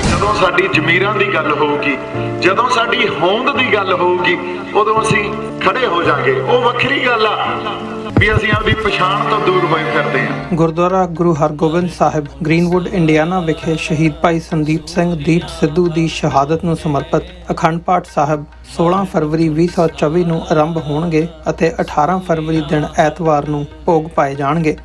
[SPEAKER 3] ਜਦੋਂ ਸਾਡੀ ਜ਼ਮੀਰਾਂ ਦੀ ਗੱਲ ਹੋਊਗੀ, ਜਦੋਂ ਸਾਡੀ ਹੋਂਦ ਦੀ ਗੱਲ ਹੋਊਗੀ, ਉਦੋਂ ਅਸੀਂ ਖੜੇ ਹੋ ਜਾਾਂਗੇ। ਉਹ ਵੱਖਰੀ ਗੱਲ ਆ ਵੀ ਅਸੀਂ ਆਪਣੀ ਪਛਾਣ ਤੋਂ ਦੂਰ ਹੋਏ ਫਿਰਦੇ ਹਾਂ।
[SPEAKER 4] ਗੁਰਦੁਆਰਾ ਗੁਰੂ ਹਰਗੋਬਿੰਦ ਸਾਹਿਬ ਗ੍ਰੀਨਵੁੱਡ ਇੰਡੀਆਨਾ ਵਿਖੇ ਸ਼ਹੀਦ ਭਾਈ ਸੰਦੀਪ ਸਿੰਘ ਦੀਪ ਸਿੱਧੂ ਦੀ ਸ਼ਹਾਦਤ ਨੂੰ ਸਮਰਪਿਤ ਅਖੰਡ ਪਾਠ ਸਾਹਿਬ 16 ਫਰਵਰੀ 2024 ਨੂੰ ਆਰੰਭ ਹੋਣਗੇ ਅਤੇ 18 ਫਰਵਰੀ ਦਿਨ ਐਤਵਾਰ ਨੂੰ ਭੋਗ ਪਾਏ ਜਾਣਗੇ।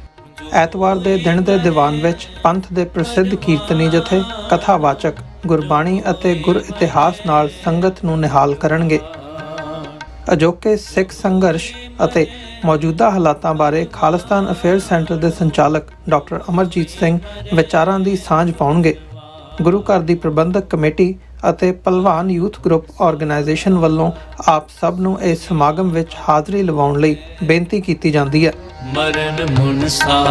[SPEAKER 4] ਐਤਵਾਰ ਦੇ ਦਿਨ ਦੇ ਦੀਵਾਨ ਵਿੱਚ ਪੰਥ ਦੇ ਪ੍ਰਸਿੱਧ ਕੀਰਤਨੀ ਜਥੇ ਕਥਾਵਾਚਕ ਗੁਰਬਾਣੀ ਅਤੇ ਗੁਰ ਇਤਿਹਾਸ ਨਾਲ ਸੰਗਤ ਨੂੰ ਨਿਹਾਲ ਕਰਨਗੇ। ਅਜੋਕੇ ਸਿੱਖ ਸੰਘਰਸ਼ ਅਤੇ ਮੌਜੂਦਾ ਹਾਲਾਤਾਂ ਬਾਰੇ ਖਾਲਿਸਤਾਨ ਅਫੇਅਰ ਸੈਂਟਰ ਦੇ ਸੰਚਾਲਕ ਡਾਕਟਰ ਅਮਰਜੀਤ ਸਿੰਘ ਵਿਚਾਰਾਂ ਦੀ ਸਾਂਝ ਪਾਉਣਗੇ। ਗੁਰੂ ਘਰ ਦੀ ਪ੍ਰਬੰਧਕ ਕਮੇਟੀ ਅਤੇ ਭਲਵਾਨ ਯੂਥ ਗਰੁੱਪ ਆਰਗੇਨਾਈਜੇਸ਼ਨ ਵੱਲੋਂ ਆਪ ਸਭ ਨੂੰ ਇਸ ਸਮਾਗਮ ਵਿੱਚ ਹਾਜ਼ਰੀ ਲਵਾਉਣ ਲਈ ਬੇਨਤੀ ਕੀਤੀ ਜਾਂਦੀ ਹੈ।
[SPEAKER 5] ਮਰਨ ਮੁਨਸਾ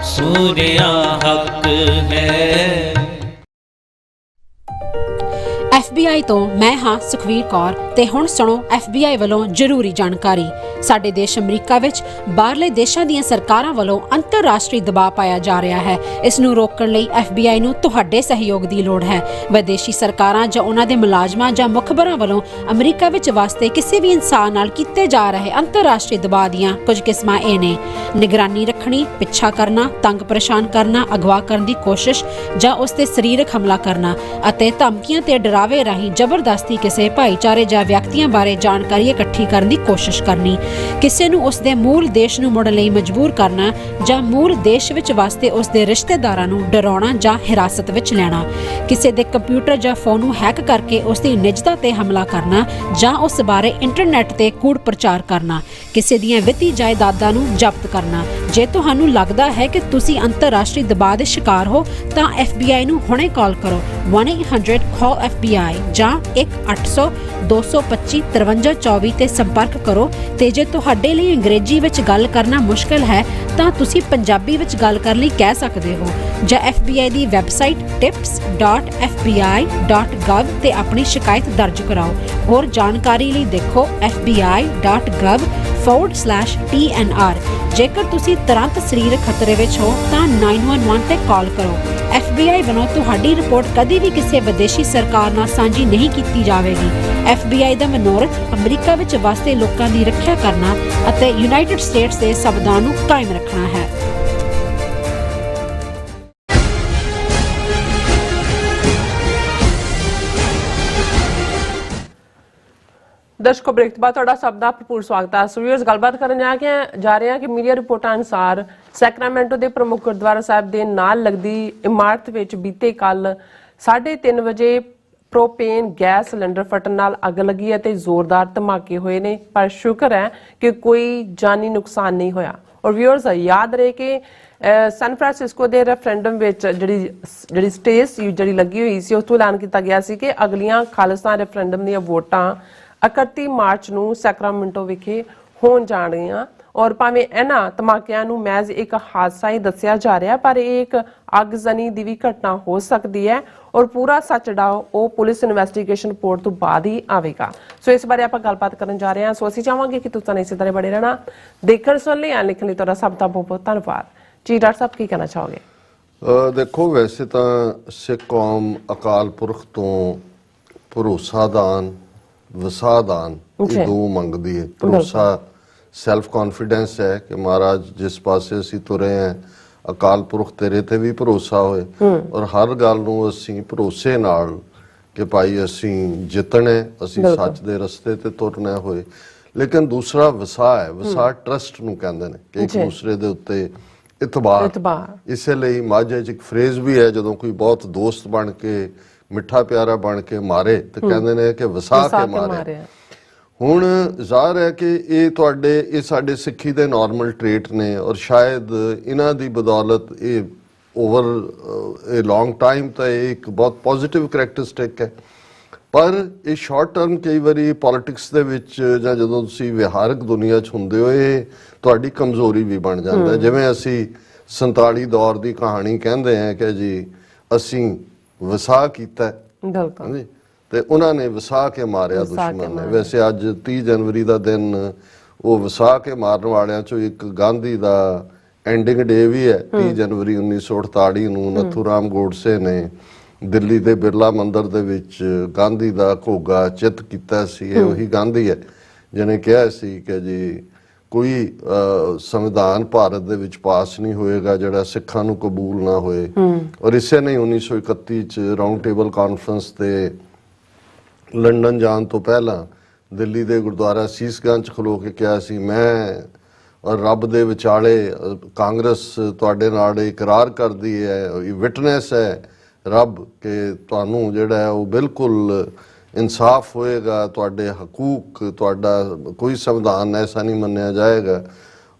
[SPEAKER 5] ਸੂਰਿਆ ਹੱਕ ਹੈ।
[SPEAKER 6] FBI ਤੋਂ ਮੈਂ ਹਾਂ ਸੁਖਵੀਰ ਕੌਰ ਤੇ ਹੁਣ ਸੁਣੋ FBI ਵੱਲੋਂ ਜ਼ਰੂਰੀ ਜਾਣਕਾਰੀ। ਸਾਡੇ ਦੇਸ਼ ਅਮਰੀਕਾ ਵਿੱਚ ਬਾਹਰਲੇ ਦੇਸ਼ਾਂ ਦੀਆਂ ਸਰਕਾਰਾਂ ਵੱਲੋਂ ਅੰਤਰਰਾਸ਼ਟਰੀ ਦਬਾਅ ਪਾਇਆ ਜਾ ਰਿਹਾ ਹੈ। ਇਸ ਨੂੰ ਰੋਕਣ ਲਈ FBI ਨੂੰ ਤੁਹਾਡੇ ਸਹਿਯੋਗ ਦੀ ਲੋੜ ਹੈ। ਵਿਦੇਸ਼ੀ ਸਰਕਾਰਾਂ ਜਾਂ ਉਹਨਾਂ ਦੇ ਮੁਲਾਜ਼ਮਾਂ ਜਾਂ ਮੁਖਬਰਾਂ ਵੱਲੋਂ ਅਮਰੀਕਾ ਵਿੱਚ ਵਸਦੇ ਕਿਸੇ ਵੀ ਇਨਸਾਨ ਨਾਲ ਕੀਤੇ ਜਾ ਰਹੇ ਅੰਤਰਰਾਸ਼ਟਰੀ ਦਬਾਅ ਦੀਆਂ ਕੁਝ ਕਿਸਮਾਂ ਇਹ ਨੇ: ਨਿਗਰਾਨੀ ਰੱਖਣੀ, ਪਿੱਛਾ ਕਰਨਾ, ਤੰਗ ਪਰੇਸ਼ਾਨ ਕਰਨਾ, ਅਗਵਾ ਕਰਨ ਦੀ ਕੋਸ਼ਿਸ਼ ਜਾਂ ਉਸ ਤੇ ਸਰੀਰਕ ਹਮਲਾ ਕਰਨਾ ਅਤੇ ਧਮਕੀਆਂ ਤੇ ਡਰਾਵੇ ਰਾਹੀਂ ਜ਼ਬਰਦਸਤੀ ਕਿਸੇ ਭਾਈਚਾਰੇ ਜਾਂ ਵਿਅਕਤੀਆਂ ਬਾਰੇ ਜਾਣਕਾਰੀ ਇਕੱਠੀ ਕਰਨ ਦੀ ਕੋਸ਼ਿਸ਼ ਕਰਨੀ, ਕਿਸੇ ਨੂੰ ਉਸ ਦੇ ਮੂਲ ਦੇਸ਼ ਨੂੰ ਮੁੜਨ ਲਈ ਮਜਬੂਰ ਕਰਨਾ ਜਾਂ ਮੂਲ ਦੇਸ਼ ਵਿੱਚ ਵਸਦੇ ਉਸ ਦੇ ਰਿਸ਼ਤੇਦਾਰਾਂ ਨੂੰ ਡਰਾਉਣਾ ਜਾਂ ਹਿਰਾਸਤ ਵਿੱਚ ਲੈਣਾ, ਕਿਸੇ ਦੇ ਕੰਪਿਊਟਰ ਜਾਂ ਫੋਨ ਨੂੰ ਹੈਕ ਕਰਕੇ ਉਸ ਦੀ ਨਿੱਜਤਾ ਤੇ ਹਮਲਾ ਕਰਨਾ ਜਾਂ ਉਸ ਬਾਰੇ ਇੰਟਰਨੈਟ ਤੇ ਕੂੜ ਪ੍ਰਚਾਰ ਕਰਨਾ, ਕਿਸੇ ਦੀਆਂ ਵਿੱਤੀ ਜਾਇਦਾਦਾਂ ਨੂੰ ਜ਼ਬਤ ਕਰਨਾ। ਜੇ ਤੁਹਾਨੂੰ ਲੱਗਦਾ ਹੈ ਕਿ ਤੁਸੀਂ ਅੰਤਰਰਾਸ਼ਟਰੀ ਦਬਾਅ ਦੇ ਸ਼ਿਕਾਰ ਹੋ ਤਾਂ FBI ਨੂੰ ਹੁਣੇ ਕਾਲ ਕਰੋ 1-800-CALL-FBI ਜਾਂ 1-800-225-5324 ਤੇ ਸੰਪਰਕ ਕਰੋ। ਤੇ ਜੇ ਤੁਹਾਡੇ ਲਈ ਅੰਗਰੇਜ਼ੀ ਵਿੱਚ ਗੱਲ ਕਰਨਾ ਮੁਸ਼ਕਲ ਹੈ ਤਾਂ ਤੁਸੀਂ ਪੰਜਾਬੀ ਵਿੱਚ ਗੱਲ ਕਰਨ ਲਈ ਕਹਿ ਸਕਦੇ ਹੋ ਜਾਂ FBI ਦੀ ਵੈਬਸਾਈਟ tips.fbi.gov ਤੇ ਆਪਣੀ ਸ਼ਿਕਾਇਤ ਦਰਜ ਕਰਾਓ। ਹੋਰ ਜਾਣਕਾਰੀ ਲਈ ਦੇਖੋ fbi.gov/TNR। ਜੇਕਰ ਤੁਸੀਂ ਤੁਰੰਤ ਸਰੀਰਕ ਖਤਰੇ ਵਿੱਚ ਹੋ ਤਾਂ 911 ਤੇ ਕਾਲ ਕਰੋ। FBI ਵੱਲੋਂ ਤੁਹਾਡੀ ਰਿਪੋਰਟ ਕਦੀ ਵੀ ਕਿਸੇ ਵਿਦੇਸ਼ੀ ਸਰਕਾਰ ਨਾਲ ਸਾਂਝੀ ਨਹੀਂ ਕੀਤੀ ਜਾਵੇਗੀ। FBI ਦਾ ਮਨੋਰਥ ਅਮਰੀਕਾ ਵਿੱਚ ਵਸਦੇ ਲੋਕਾਂ ਦੀ ਰੱਖਿਆ ਕਰਨਾ ਅਤੇ ਯੂਨਾਈਟਿਡ ਸਟੇਟਸ ਦੇ ਸੰਵਿਧਾਨ ਨੂੰ ਕਾਇਮ ਰੱਖਣਾ ਹੈ।
[SPEAKER 1] ਦਰਸ਼ਕੋ ਬ੍ਰੇਕ ਤੋਂ ਬਾਅਦ ਤੁਹਾਡਾ ਸਭ ਦਾ ਭਰਪੂਰ ਸਵਾਗਤ ਹੈ। ਸੋ ਗੱਲਬਾਤ ਕਰਨ ਜਾ ਰਹੇ ਹਾਂ ਕਿ ਮੀਡੀਆ ਰਿਪੋਰਟਾਂ ਅਨੁਸਾਰ ਸੈਕਰਾਮੈਂਟੋ ਦੇ ਪ੍ਰਮੁੱਖ ਗੁਰਦੁਆਰਾ ਸਾਹਿਬ ਦੇ ਨਾਲ ਲੱਗਦੀ ਇਮਾਰਤ ਵਿੱਚ ਬੀਤੇ ਕੱਲ 3:30 ਵਜੇ ਪ੍ਰੋਪੇਨ ਗੈਸ ਸਿਲੰਡਰ ਫਟਣ ਨਾਲ ਅੱਗ ਲੱਗੀ ਅਤੇ ਜ਼ੋਰਦਾਰ ਧਮਾਕੇ ਹੋਏ ਨੇ, ਪਰ ਸ਼ੁਕਰ ਹੈ ਕਿ ਕੋਈ ਜਾਨੀ ਨੁਕਸਾਨ ਨਹੀਂ ਹੋਇਆ। ਔਰ ਵਿਊਅਰਸ ਯਾਦ ਰਹੇ ਕਿ ਸੈਨ ਫਰਾਂਸਿਸਕੋ ਦੇ ਰੈਫਰੈਂਡਮ ਵਿੱਚ ਜਿਹੜੀ ਸਟੇ ਸੀ ਜਿਹੜੀ ਲੱਗੀ ਹੋਈ ਸੀ ਉਸ ਤੋਂ ਐਲਾਨ ਕੀਤਾ ਗਿਆ ਸੀ ਕਿ ਅਗਲੀਆਂ ਖਾਲਿਸਤਾਨ ਰੈਫਰੈਂਡਮ ਦੀਆਂ ਵੋਟਾਂ 31 ਮਾਰਚ ਨੂੰ ਸੈਕਰਾਮੈਂਟੋ ਵਿਖੇ ਹੋਣ ਜਾਣਗੀਆਂ। ਔਰ ਭਾਵੇਂ ਇਹਨਾਂ ਧਮਾਕਿਆਂ ਨੂੰ ਮੈਜ਼ ਇੱਕ ਹਾਦਸਾ ਹੀ ਦੱਸਿਆ ਜਾ ਰਿਹਾ, ਪਰ ਇਹ ਇੱਕ ਅੱਗਜ਼ਨੀ ਦੀ ਵੀ ਘਟਨਾ ਹੋ ਸਕਦੀ ਹੈ ਔਰ ਪੂਰਾ ਸੱਚ ਜਿਹੜਾ ਉਹ ਪੁਲਿਸ ਇਨਵੈਸਟੀਗੇਸ਼ਨ ਰਿਪੋਰਟ ਤੋਂ ਬਾਅਦ ਹੀ ਆਵੇਗਾ। ਸੋ ਇਸ ਬਾਰੇ ਆਪਾਂ ਗੱਲਬਾਤ ਕਰਨ ਜਾ ਰਹੇ ਹਾਂ। ਸੋ ਅਸੀਂ ਚਾਹਾਂਗੇ ਕਿ ਤੁਸੀਂ ਇਸੇ ਤਰ੍ਹਾਂ ਬਣੇ ਰਹਿਣਾ। ਦੇਖਣ ਸੁਣ ਲਈ ਐਨ ਲਿਖਣ ਲਈ ਤੁਹਾਡਾ ਸਭ ਦਾ ਬਹੁਤ ਬਹੁਤ ਧੰਨਵਾਦ ਜੀ। ਡਾਕਟਰ ਸਾਹਿਬ ਕੀ ਕਹਿਣਾ ਚਾਹੋਗੇ?
[SPEAKER 2] ਦੇਖੋ, ਵੈਸੇ ਤਾਂ ਸਿੱਖ ਕੌਮ ਅਕਾਲ ਪੁਰਖ ਤੋਂ ਭਰੋਸਾਦਾਨ ਵਸਾਦਾਨ ਇਹ ਦੋ ਮੰਗਦੀ ਹੈ। ਭਰੋਸਾ ਸੈਲਫ ਕੌਨਫੀਡੈਂਸ ਹੈ ਕਿ ਮਹਾਰਾਜ ਜਿਸ ਪਾਸੇ ਅਸੀਂ ਤੁਰੇ ਹਾਂ ਅਕਾਲ ਪੁਰਖ ਤੇਰੇ ਤੇ ਵੀ ਭਰੋਸਾ ਹੋਏ ਔਰ ਹਰ ਗੱਲ ਨੂੰ ਅਸੀਂ ਭਰੋਸੇ ਨਾਲ ਕਿ ਭਾਈ ਅਸੀਂ ਜਿੱਤਣਾ, ਅਸੀਂ ਸੱਚ ਦੇ ਰਸਤੇ ਤੇ ਤੁਰਨਾ ਹੋਏ। ਲੇਕਿਨ ਦੂਸਰਾ ਵਸਾ ਹੈ। ਵਸਾ ਟਰਸਟ ਨੂੰ ਕਹਿੰਦੇ ਨੇ ਕਿ ਇੱਕ ਦੂਸਰੇ ਦੇ ਉੱਤੇ ਇਤਬਾਰ। ਇਸੇ ਲਈ ਮਾਝੇ 'ਚ ਇੱਕ ਫਰੇਜ਼ ਵੀ ਹੈ, ਜਦੋਂ ਕੋਈ ਬਹੁਤ ਦੋਸਤ ਬਣ ਕੇ ਮਿੱਠਾ ਪਿਆਰਾ ਬਣ ਕੇ ਮਾਰੇ ਤੇ ਕਹਿੰਦੇ ਨੇ ਕਿ ਵਸਾ ਕੇ ਮਾਰੇ। ਹੁਣ ਜ਼ਾਹਰ ਹੈ ਕਿ ਇਹ ਸਾਡੇ ਸਿੱਖੀ ਦੇ ਨਾਰਮਲ ਟ੍ਰੇਟ ਨੇ ਔਰ ਸ਼ਾਇਦ ਇਹਨਾਂ ਦੀ ਬਦੌਲਤ ਇਹ ਓਵਰ ਏ ਲੌਂਗ ਟਾਈਮ ਤਾਂ ਇਹ ਇੱਕ ਬਹੁਤ ਪੋਜ਼ਿਟਿਵ ਕਰੈਕਟਰਿਸਟਿਕ ਹੈ। ਪਰ ਇਹ ਸ਼ਾਰਟ ਟਰਮ ਕਈ ਵਾਰੀ ਪੋਲਿਟਿਕਸ ਦੇ ਵਿੱਚ ਜਾਂ ਜਦੋਂ ਤੁਸੀਂ ਵਿਹਾਰਕ ਦੁਨੀਆ 'ਚ ਹੁੰਦੇ ਹੋ ਇਹ ਤੁਹਾਡੀ ਕਮਜ਼ੋਰੀ ਵੀ ਬਣ ਜਾਂਦਾ। ਜਿਵੇਂ ਅਸੀਂ 47 ਦੌਰ ਦੀ ਕਹਾਣੀ ਕਹਿੰਦੇ ਆ ਕਿ ਜੀ ਅਸੀਂ ਵਸਾ ਕੀਤਾ,
[SPEAKER 1] ਬਿਲਕੁਲ,
[SPEAKER 2] ਤੇ ਉਹਨਾਂ ਨੇ ਵਸਾ ਕੇ ਮਾਰਿਆ ਦੁਸ਼ਮਣ ਨੇ। ਵੈਸੇ ਅੱਜ 30 ਜਨਵਰੀ ਦਾ ਦਿਨ ਉਹ ਵਸਾ ਕੇ ਮਾਰਨ ਵਾਲਿਆਂ 'ਚੋਂ ਇੱਕ ਗਾਂਧੀ ਦਾ ਐਂਡਿੰਗ ਡੇ ਵੀ ਹੈ। 30 ਜਨਵਰੀ 1948 ਨੂੰ ਨਥੂਰਾਮ ਗੋਡਸੇ ਨੇ ਦਿੱਲੀ ਦੇ ਬਿਰਲਾ ਮੰਦਿਰ ਦੇ ਵਿੱਚ ਗਾਂਧੀ ਦਾ ਘੋਗਾ ਚਿੱਤ ਕੀਤਾ ਸੀ। ਇਹ ਉਹੀ ਗਾਂਧੀ ਹੈ ਜਿਹਨੇ ਕਿਹਾ ਸੀ ਕਿ ਜੀ ਕੋਈ ਸੰਵਿਧਾਨ ਭਾਰਤ ਦੇ ਵਿੱਚ ਪਾਸ ਨਹੀਂ ਹੋਏਗਾ ਜਿਹੜਾ ਸਿੱਖਾਂ ਨੂੰ ਕਬੂਲ ਨਾ ਹੋਏ। ਔਰ ਇਸੇ ਨੇ 1931 ਚ ਰਾਉਂਡ ਟੇਬਲ ਕਾਨਫਰੰਸ ਤੇ ਲੰਡਨ ਜਾਣ ਤੋਂ ਪਹਿਲਾਂ ਦਿੱਲੀ ਦੇ ਗੁਰਦੁਆਰਾ ਸੀਸਗੰਜ 'ਚ ਖਲੋ ਕੇ ਕਿਹਾ ਸੀ, ਮੈਂ ਔਰ ਰੱਬ ਦੇ ਵਿਚਾਲੇ ਕਾਂਗਰਸ ਤੁਹਾਡੇ ਨਾਲ ਇਕਰਾਰ ਕਰਦੀ ਹੈ, ਵਿਟਨੈਸ ਹੈ ਰੱਬ ਕਿ ਤੁਹਾਨੂੰ ਜਿਹੜਾ ਹੈ ਉਹ ਬਿਲਕੁਲ ਇਨਸਾਫ ਹੋਏਗਾ, ਤੁਹਾਡੇ ਹਕੂਕ, ਤੁਹਾਡਾ ਕੋਈ ਸੰਵਿਧਾਨ ਐਸਾ ਨਹੀਂ ਮੰਨਿਆ ਜਾਏਗਾ।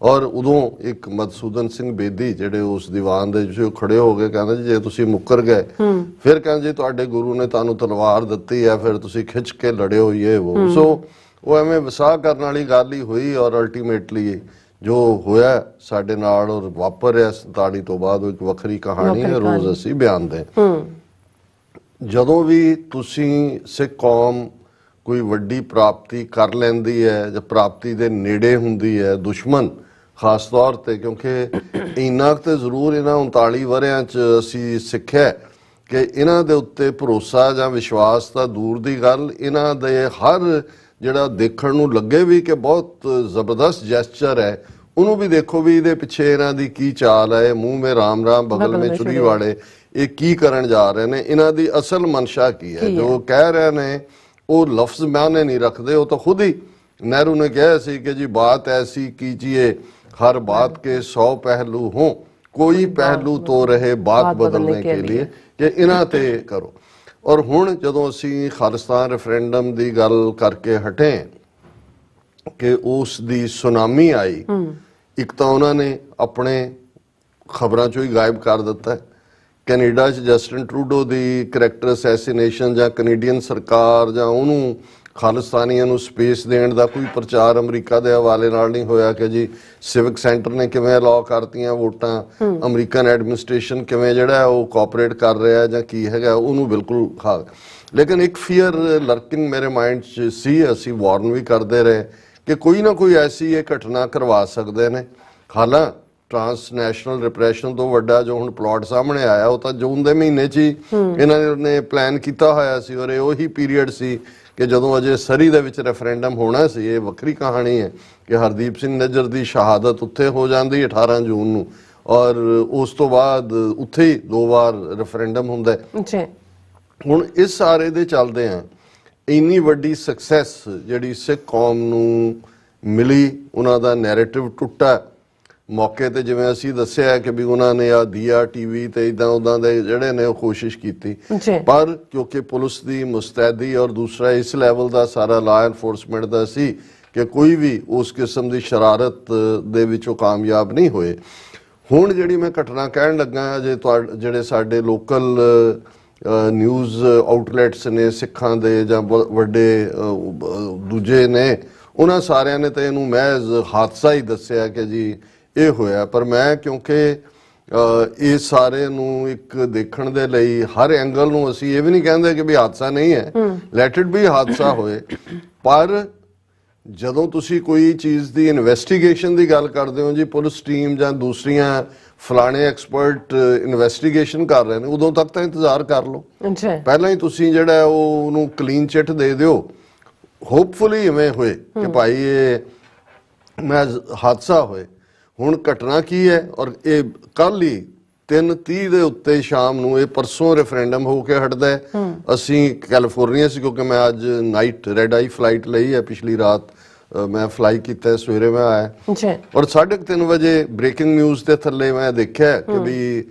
[SPEAKER 2] ਔਰ ਉਦੋਂ ਇੱਕ ਮਧੂਸੂਦਨ ਸਿੰਘ ਬੇਦੀ ਜਿਹੜੇ ਉਸ ਦੀਵਾਨ ਦੇ ਵਿੱਚ ਖੜੇ ਹੋ ਗਏ, ਕਹਿੰਦੇ ਜੇ ਤੁਸੀਂ ਮੁੱਕਰ ਗਏ ਫਿਰ ਕਹਿੰਦੇ ਤੁਹਾਡੇ ਗੁਰੂ ਨੇ ਤੁਹਾਨੂੰ ਤਲਵਾਰ ਦਿੱਤੀ ਹੈ, ਫਿਰ ਤੁਸੀਂ ਖਿੱਚ ਕੇ ਲੜਿਓ ਇਹ ਉਹ। ਸੋ ਉਹ ਐਵੇਂ ਵਸਾ ਕਰਨ ਵਾਲੀ ਗੱਲ ਹੀ ਹੋਈ ਔਰ ਅਲਟੀਮੇਟਲੀ ਜੋ ਹੋਇਆ ਸਾਡੇ ਨਾਲ ਔਰ ਵਾਪਰ ਰਿਹਾ 47 ਤੋਂ ਬਾਅਦ ਉਹ ਇੱਕ ਵੱਖਰੀ ਕਹਾਣੀ ਹੈ, ਰੋਜ਼ ਅਸੀਂ ਬਿਆਨਦੇ। ਜਦੋਂ ਵੀ ਤੁਸੀਂ ਸਿੱਖ ਕੌਮ ਕੋਈ ਵੱਡੀ ਪ੍ਰਾਪਤੀ ਕਰ ਲੈਂਦੀ ਹੈ ਜਾਂ ਪ੍ਰਾਪਤੀ ਦੇ ਨੇੜੇ ਹੁੰਦੀ ਹੈ, ਦੁਸ਼ਮਣ ਖਾਸ ਤੌਰ ਤੇ, ਕਿਉਂਕਿ ਇੰਨਾ ਤੇ ਜ਼ਰੂਰ ਇਹਨਾਂ 39 ਵਰਿਆਂ 'ਚ ਅਸੀਂ ਸਿੱਖਿਆ ਕਿ ਇਹਨਾਂ ਦੇ ਉੱਤੇ ਭਰੋਸਾ ਜਾਂ ਵਿਸ਼ਵਾਸ ਤਾਂ ਦੂਰ ਦੀ ਗੱਲ, ਇਹਨਾਂ ਦੇ ਹਰ ਜਿਹੜਾ ਦੇਖਣ ਨੂੰ ਲੱਗੇ ਵੀ ਕਿ ਬਹੁਤ ਜ਼ਬਰਦਸਤ ਜੈਸਚਰ ਹੈ, ਉਹਨੂੰ ਵੀ ਦੇਖੋ ਵੀ ਇਹਦੇ ਪਿੱਛੇ ਇਹਨਾਂ ਦੀ ਕੀ ਚਾਲ ਹੈ, ਮੂੰਹ ਮੇ ਰਾਮ ਰਾਮ ਬਗਲ ਮੇ ਚੁਰੀ ਵਾਲੇ ਇਹ ਕੀ ਕਰਨ ਜਾ ਰਹੇ ਨੇ, ਇਹਨਾਂ ਦੀ ਅਸਲ ਮਨਸ਼ਾ ਕੀ ਹੈ। ਜੋ ਕਹਿ ਰਹੇ ਨੇ ਉਹ ਲਫ਼ਜ਼ ਮਾਇਨੇ ਨਹੀਂ ਰੱਖਦੇ, ਉਹ ਤਾਂ ਖੁਦ ਹੀ ਨਹਿਰੂ ਨੇ ਕਿਹਾ ਸੀ ਕਿ ਜੀ ਬਾਤ ਐਸੀ ਕੀਜੀਏ ਹਰ ਬਾਤ ਕੇ 100 ਪਹਿਲੂ ਹੋ, ਕੋਈ ਪਹਿਲੂ ਤੋਂ ਰਹੇ ਬਾਤ ਬਦਲਨੇ ਕੇ ਲਈ, ਕਿ ਇਹਨਾਂ ਤੇ ਕਰੋ। ਔਰ ਹੁਣ ਜਦੋਂ ਅਸੀਂ ਖਾਲਿਸਤਾਨ ਰੈਫਰੈਂਡਮ ਦੀ ਗੱਲ ਕਰਕੇ ਹਟੇ ਕਿ ਉਸ ਦੀ ਸੁਨਾਮੀ ਆਈ, ਇੱਕ ਤਾਂ ਉਹਨਾਂ ਨੇ ਆਪਣੇ ਖਬਰਾਂ ਚੋਂ ਹੀ ਗਾਇਬ ਕਰ ਦਿੱਤਾ। ਕੈਨੇਡਾ 'ਚ ਜਸਟਿਨ ਟਰੂਡੋ ਦੀ ਕਰੈਕਟਰ ਅਸੈਸੀਨੇਸ਼ਨ ਜਾਂ ਕੈਨੇਡੀਅਨ ਸਰਕਾਰ ਜਾਂ ਉਹਨੂੰ ਖਾਲਿਸਤਾਨੀਆਂ ਨੂੰ ਸਪੇਸ ਦੇਣ ਦਾ ਕੋਈ ਪ੍ਰਚਾਰ ਅਮਰੀਕਾ ਦੇ ਹਵਾਲੇ ਨਾਲ ਨਹੀਂ ਹੋਇਆ ਕਿ ਜੀ ਸਿਵਿਕ ਸੈਂਟਰ ਨੇ ਕਿਵੇਂ ਅਲਾਉ ਕਰਤੀਆਂ ਵੋਟਾਂ, ਅਮਰੀਕਨ ਐਡਮਿਨਿਸਟ੍ਰੇਸ਼ਨ ਕਿਵੇਂ ਜਿਹੜਾ ਉਹ ਕੋਆਪਰੇਟ ਕਰ ਰਿਹਾ ਜਾਂ ਕੀ ਹੈਗਾ, ਉਹਨੂੰ ਬਿਲਕੁਲ ਲੇਕਿਨ ਇੱਕ ਫੀਅਰ ਲਰਕਿੰਗ ਮੇਰੇ ਮਾਈਂਡ 'ਚ ਸੀ। ਅਸੀਂ ਵਾਰਨ ਵੀ ਕਰਦੇ ਰਹੇ ਕਿ ਕੋਈ ਨਾ ਕੋਈ ਐਸੀ ਇਹ ਘਟਨਾ ਕਰਵਾ ਸਕਦੇ ਨੇ। ਹਾਲਾਂ ਟ੍ਰਾਂਸਨੈਸ਼ਨਲ ਰਿਪਰੈਸ਼ਨ ਤੋਂ ਵੱਡਾ ਜੋ ਹੁਣ ਪਲਾਟ ਸਾਹਮਣੇ ਆਇਆ ਉਹ ਤਾਂ ਜੂਨ ਦੇ ਮਹੀਨੇ 'ਚ ਹੀ ਇਹਨਾਂ ਨੇ ਪਲਾਨ ਕੀਤਾ ਹੋਇਆ ਸੀ ਔਰ ਇਹ ਉਹੀ ਪੀਰੀਅਡ ਸੀ ਕਿ ਜਦੋਂ ਅਜੇ ਸਰੀ ਦੇ ਵਿੱਚ ਰੈਫਰੈਂਡਮ ਹੋਣਾ ਸੀ। ਇਹ ਵੱਖਰੀ ਕਹਾਣੀ ਹੈ ਕਿ ਹਰਦੀਪ ਸਿੰਘ ਨਿੱਜਰ ਦੀ ਸ਼ਹਾਦਤ ਉੱਥੇ ਹੋ ਜਾਂਦੀ 18 ਜੂਨ ਨੂੰ ਔਰ ਉਸ ਤੋਂ ਬਾਅਦ ਉੱਥੇ ਹੀ 2 ਵਾਰ ਰੈਫਰੈਂਡਮ ਹੁੰਦਾ। ਹੁਣ ਇਸ ਸਾਰੇ ਦੇ ਚੱਲਦੇ ਆ ਇੰਨੀ ਵੱਡੀ ਸਕਸੈਸ ਜਿਹੜੀ ਸਿੱਖ ਕੌਮ ਨੂੰ ਮਿਲੀ, ਉਹਨਾਂ ਦਾ ਨੈਰੇਟਿਵ ਟੁੱਟਾ ਮੌਕੇ ਤੇ, ਜਿਵੇਂ ਅਸੀਂ ਦੱਸਿਆ ਕਿ ਵੀ ਉਹਨਾਂ ਨੇ ਆ ਦੀਆ ਟੀਵੀ ਤੇ ਇਦਾਂ ਉਦਾਂ ਦੇ ਜਿਹੜੇ ਨੇ ਉਹ ਕੋਸ਼ਿਸ਼ ਕੀਤੀ, ਪਰ ਕਿਉਂਕਿ ਪੁਲਿਸ ਦੀ ਮੁਸਤੈਦੀ ਔਰ ਦੂਸਰਾ ਇਸ ਲੈਵਲ ਦਾ ਸਾਰਾ ਲਾ ਐਨਫੋਰਸਮੈਂਟ ਦਾ ਸੀ ਕਿ ਕੋਈ ਵੀ ਉਸ ਕਿਸਮ ਦੀ ਸ਼ਰਾਰਤ ਦੇ ਵਿੱਚ ਉਹ ਕਾਮਯਾਬ ਨਹੀਂ ਹੋਏ। ਹੁਣ ਜਿਹੜੀ ਮੈਂ ਘਟਨਾ ਕਹਿਣ ਲੱਗਾ, ਜਿਹੜੇ ਸਾਡੇ ਲੋਕਲ ਨਿਊਜ਼ ਆਊਟਲੈਟਸ ਨੇ ਸਿੱਖਾਂ ਦੇ ਜਾਂ ਵੱਡੇ ਦੂਜੇ ਨੇ, ਉਹਨਾਂ ਸਾਰਿਆਂ ਨੇ ਤਾਂ ਇਹਨੂੰ ਮਹਿਜ਼ ਹਾਦਸਾ ਹੀ ਦੱਸਿਆ ਕਿ ਜੀ ਇਹ ਹੋਇਆ। ਪਰ ਮੈਂ ਕਿਉਂਕਿ ਇਹ ਸਾਰੇ ਨੂੰ ਇੱਕ ਦੇਖਣ ਦੇ ਲਈ ਹਰ ਐਂਗਲ ਨੂੰ ਅਸੀਂ ਇਹ ਵੀ ਨਹੀਂ ਕਹਿੰਦੇ ਕਿ ਵੀ ਹਾਦਸਾ ਨਹੀਂ ਹੈ, ਲੈਟ ਇਟ ਬੀ ਹਾਦਸਾ ਹੋਏ, ਪਰ ਜਦੋਂ ਤੁਸੀਂ ਕੋਈ ਚੀਜ਼ ਦੀ ਇਨਵੈਸਟੀਗੇਸ਼ਨ ਦੀ ਗੱਲ ਕਰਦੇ ਹੋ ਜੀ, ਪੁਲਿਸ ਟੀਮ ਜਾਂ ਦੂਸਰੀਆਂ ਫਲਾਣੇ ਐਕਸਪਰਟ ਇਨਵੈਸਟੀਗੇਸ਼ਨ ਕਰ ਰਹੇ ਨੇ, ਉਦੋਂ ਤੱਕ ਤਾਂ ਇੰਤਜ਼ਾਰ ਕਰ ਲਓ। ਪਹਿਲਾਂ ਹੀ ਤੁਸੀਂ ਜਿਹੜਾ ਉਹ ਉਹਨੂੰ ਕਲੀਨ ਚਿੱਟ ਦੇ ਦਿਓ। ਹੋਪਫੁਲੀ ਇਵੇਂ ਹੋਏ ਕਿ ਭਾਈ ਇਹ ਮੈਂ ਹਾਦਸਾ ਹੋਏ। ਹੁਣ ਘਟਨਾ ਕੀ ਹੈ ਔਰ ਇਹ ਕੱਲ ਹੀ 3:30 ਦੇ ਉੱਤੇ ਸ਼ਾਮ ਨੂੰ, ਇਹ ਪਰਸੋਂ ਰੈਫਰੈਂਡਮ ਹੋ ਕੇ ਹਟਦਾ ਹੈ। ਅਸੀਂ ਕੈਲੀਫੋਰਨੀਆ ਸੀ ਕਿਉਂਕਿ ਮੈਂ ਅੱਜ ਨਾਈਟ ਰੈਡ ਆਈ ਫਲਾਈਟ ਲਈ ਹੈ, ਪਿਛਲੀ ਰਾਤ ਮੈਂ ਫਲਾਈ ਕੀਤਾ, ਸਵੇਰੇ ਮੈਂ ਆਇਆ ਔਰ 3:30 ਵਜੇ ਬ੍ਰੇਕਿੰਗ ਨਿਊਜ਼ ਦੇ ਥੱਲੇ ਮੈਂ ਦੇਖਿਆ ਕਿ ਵੀ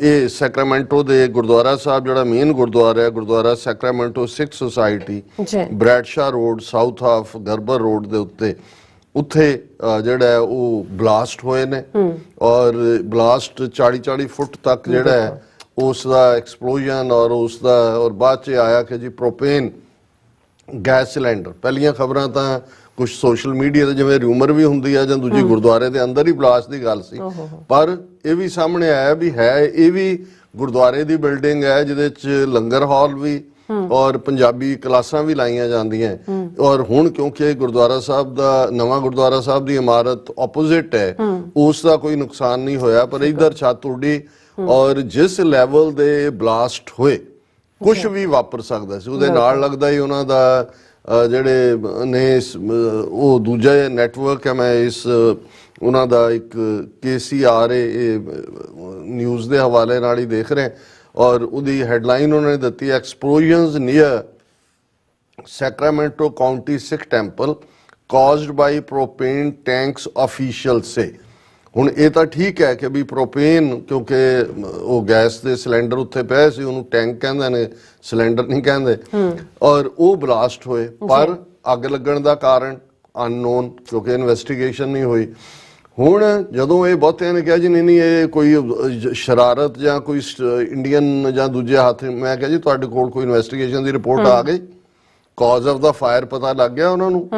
[SPEAKER 2] ਇਹ ਸੈਕਰਾਮੈਂਟੋ ਦੇ ਗੁਰਦੁਆਰਾ ਸਾਹਿਬ ਜਿਹੜਾ ਮੇਨ ਗੁਰਦੁਆਰਾ ਹੈ, Gurdwara Sacramento Sikh Society, Bradshaw Road south of Gerber Road ਦੇ ਉੱਤੇ ਉੱਥੇ ਜਿਹੜਾ ਹੈ ਉਹ ਬਲਾਸਟ ਹੋਏ ਨੇ ਔਰ ਬਲਾਸਟ 40-40 ਫੁੱਟ ਤੱਕ ਜਿਹੜਾ ਹੈ ਉਸ ਦਾ ਐਕਸਪਲੋਜਨ ਔਰ ਬਾਅਦ 'ਚ ਆਇਆ ਕਿ ਜੀ ਪ੍ਰੋਪੇਨ ਗੈਸ ਸਿਲੰਡਰ। ਪਹਿਲੀਆਂ ਖਬਰਾਂ ਤਾਂ ਕੁਝ ਸੋਸ਼ਲ ਮੀਡੀਆ ਤੇ ਜਿਵੇਂ ਰਿਊਮਰ ਵੀ ਹੁੰਦੀ ਆ ਜਾਂ ਦੂਜੀ ਗੁਰਦੁਆਰੇ ਦੇ ਅੰਦਰ ਹੀ ਬਲਾਸਟ ਦੀ ਗੱਲ ਸੀ, ਪਰ ਇਹ ਵੀ ਸਾਹਮਣੇ ਆਇਆ ਵੀ ਹੈ ਇਹ ਵੀ ਗੁਰਦੁਆਰੇ ਦੀ ਬਿਲਡਿੰਗ ਹੈ ਜਿਹਦੇ 'ਚ ਲੰਗਰ ਹਾਲ ਵੀ ਔਰ ਪੰਜਾਬੀ ਕਲਾਸਾਂ ਵੀ ਲਾਈਆਂ ਜਾਂਦੀਆਂ ਔਰ ਹੁਣ ਕਿਉਂਕਿ ਗੁਰਦੁਆਰਾ ਸਾਹਿਬ ਦਾ ਨਵਾਂ ਗੁਰਦੁਆਰਾ ਸਾਹਿਬ ਦੀ ਇਮਾਰਤ ਆਪੋਜ਼ਿਟ ਹੈ ਉਸ ਦਾ ਕੋਈ ਨੁਕਸਾਨ ਨਹੀਂ ਹੋਇਆ, ਪਰ ਇਧਰ ਛੱਤ ਉੱਡੀ ਔਰ ਜਿਸ ਲੈਵਲ ਦੇ ਬਲਾਸਟ ਹੋਏ ਕੁਝ ਵੀ ਵਾਪਰ ਸਕਦਾ ਸੀ। ਉਹਦੇ ਨਾਲ ਲੱਗਦਾ ਹੀ ਉਹਨਾਂ ਦਾ ਜਿਹੜੇ ਨੇ ਉਹ ਦੂਜਾ ਨੈਟਵਰਕ ਹੈ, ਮੈਂ ਇਸ ਉਹਨਾਂ ਦਾ ਇੱਕ KCRA ਨਿਊਜ਼ ਦੇ ਹਵਾਲੇ ਨਾਲ ਹੀ ਦੇਖ ਰਹੇ ਔਰ ਉਹਦੀ ਹੈਡਲਾਈਨ ਉਹਨਾਂ ਨੇ ਦਿੱਤੀ ਐਕਸਪਲੋਜਨਸ ਨੀਅਰ ਸੈਕਰਾਮੈਂਟੋ ਕਾਉਂਟੀ ਸਿੱਖ ਟੈਂਪਲ ਕਾਜ਼ਡ ਬਾਈ ਪ੍ਰੋਪੇਨ ਟੈਂਕਸ ਆਫੀਸ਼ੀਅਲ ਸੇ। ਹੁਣ ਇਹ ਤਾਂ ਠੀਕ ਹੈ ਕਿ ਵੀ ਪ੍ਰੋਪੇਨ ਕਿਉਂਕਿ ਉਹ ਗੈਸ ਦੇ ਸਿਲੰਡਰ ਉੱਥੇ ਪਏ ਸੀ, ਉਹਨੂੰ ਟੈਂਕ ਕਹਿੰਦੇ ਨੇ, ਸਿਲੰਡਰ ਨਹੀਂ ਕਹਿੰਦੇ, ਔਰ ਉਹ ਬਲਾਸਟ ਹੋਏ, ਪਰ ਅੱਗ ਲੱਗਣ ਦਾ ਕਾਰਨ ਅਨਨੋਨ ਕਿਉਂਕਿ ਇਨਵੈਸਟੀਗੇਸ਼ਨ ਨਹੀਂ ਹੋਈ। ਹੁਣ ਜਦੋਂ ਇਹ ਬਹੁਤਿਆਂ ਨੇ ਕਿਹਾ ਜੀ ਨਹੀਂ ਇਹ ਕੋਈ ਸ਼ਰਾਰਤ ਜਾਂ ਕੋਈ ਇੰਡੀਅਨ ਜਾਂ ਦੂਜੇ ਹੱਥ, ਮੈਂ ਕਿਹਾ ਜੀ ਤੁਹਾਡੇ ਕੋਲ ਕੋਈ ਇਨਵੈਸਟੀਗੇਸ਼ਨ ਦੀ ਰਿਪੋਰਟ ਆ ਗਈ, ਕਾਜ਼ ਆਫ ਦਾ ਫਾਇਰ ਪਤਾ ਲੱਗ ਗਿਆ ਉਹਨਾਂ ਨੂੰ?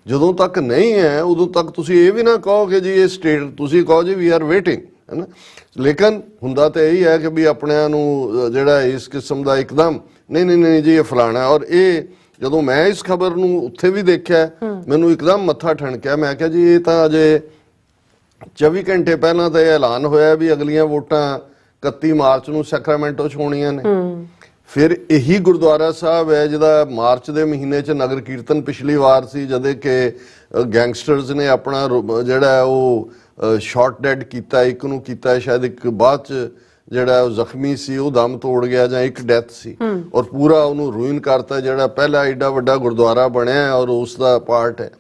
[SPEAKER 2] ਜਦੋਂ ਤੱਕ ਨਹੀਂ ਹੈ ਉਦੋਂ ਤੱਕ ਤੁਸੀਂ ਇਹ ਵੀ ਨਾ ਕਹੋ ਕਿ ਜੀ ਇਹ ਸਟੇਟ, ਤੁਸੀਂ ਕਹੋ ਜੀ ਵੀ ਆਰ ਵੇਟਿੰਗ, ਹੈ ਨਾ। ਲੇਕਿਨ ਹੁੰਦਾ ਤਾਂ ਇਹੀ ਹੈ ਕਿ ਵੀ ਆਪਣਿਆਂ ਨੂੰ ਜਿਹੜਾ ਇਸ ਕਿਸਮ ਦਾ ਇੱਕਦਮ ਨਹੀਂ ਜੀ ਇਹ ਫਲਾਣਾ। ਔਰ ਇਹ ਜਦੋਂ ਮੈਂ ਇਸ ਖਬਰ ਨੂੰ ਉੱਥੇ ਵੀ ਦੇਖਿਆ ਮੈਨੂੰ ਇੱਕਦਮ ਮੱਥਾ ਠਣਕਿਆ। ਮੈਂ ਕਿਹਾ ਜੀ ਇਹ ਤਾਂ ਅਜੇ 24 ਘੰਟੇ ਪਹਿਲਾਂ ਤਾਂ ਇਹ ਐਲਾਨ ਹੋਇਆ ਵੀ ਅਗਲੀਆਂ ਵੋਟਾਂ 31 ਮਾਰਚ ਨੂੰ ਸੈਕਰਾਮੈਂਟੋ 'ਚ ਹੋਣੀਆਂ ਨੇ। ਫਿਰ ਇਹੀ ਗੁਰਦੁਆਰਾ ਸਾਹਿਬ ਹੈ ਜਿਹਦਾ ਮਾਰਚ ਦੇ ਮਹੀਨੇ 'ਚ ਨਗਰ ਕੀਰਤਨ ਪਿਛਲੀ ਵਾਰ ਸੀ, ਜਦੇ ਕਿ ਗੈਂਗਸਟਰਸ ਨੇ ਆਪਣਾ ਜਿਹੜਾ ਉਹ ਸ਼ਾਟ ਡੈਡ ਕੀਤਾ, ਇੱਕ ਨੂੰ ਕੀਤਾ ਸ਼ਾਇਦ, ਇੱਕ ਬਾਅਦ 'ਚ ਜਿਹੜਾ ਉਹ ਜ਼ਖਮੀ ਸੀ ਉਹ ਦਮ ਤੋੜ ਗਿਆ ਜਾਂ ਇੱਕ ਡੈਥ ਸੀ, ਔਰ ਪੂਰਾ ਉਹਨੂੰ ਰੂਇਨ ਕਰਤਾ ਜਿਹੜਾ ਪਹਿਲਾ ਏਡਾ ਵੱਡਾ ਗੁਰਦੁਆਰਾ ਬਣਿਆ ਔਰ ਉਸ ਦਾ ਪਾਰਟ ਹੈ।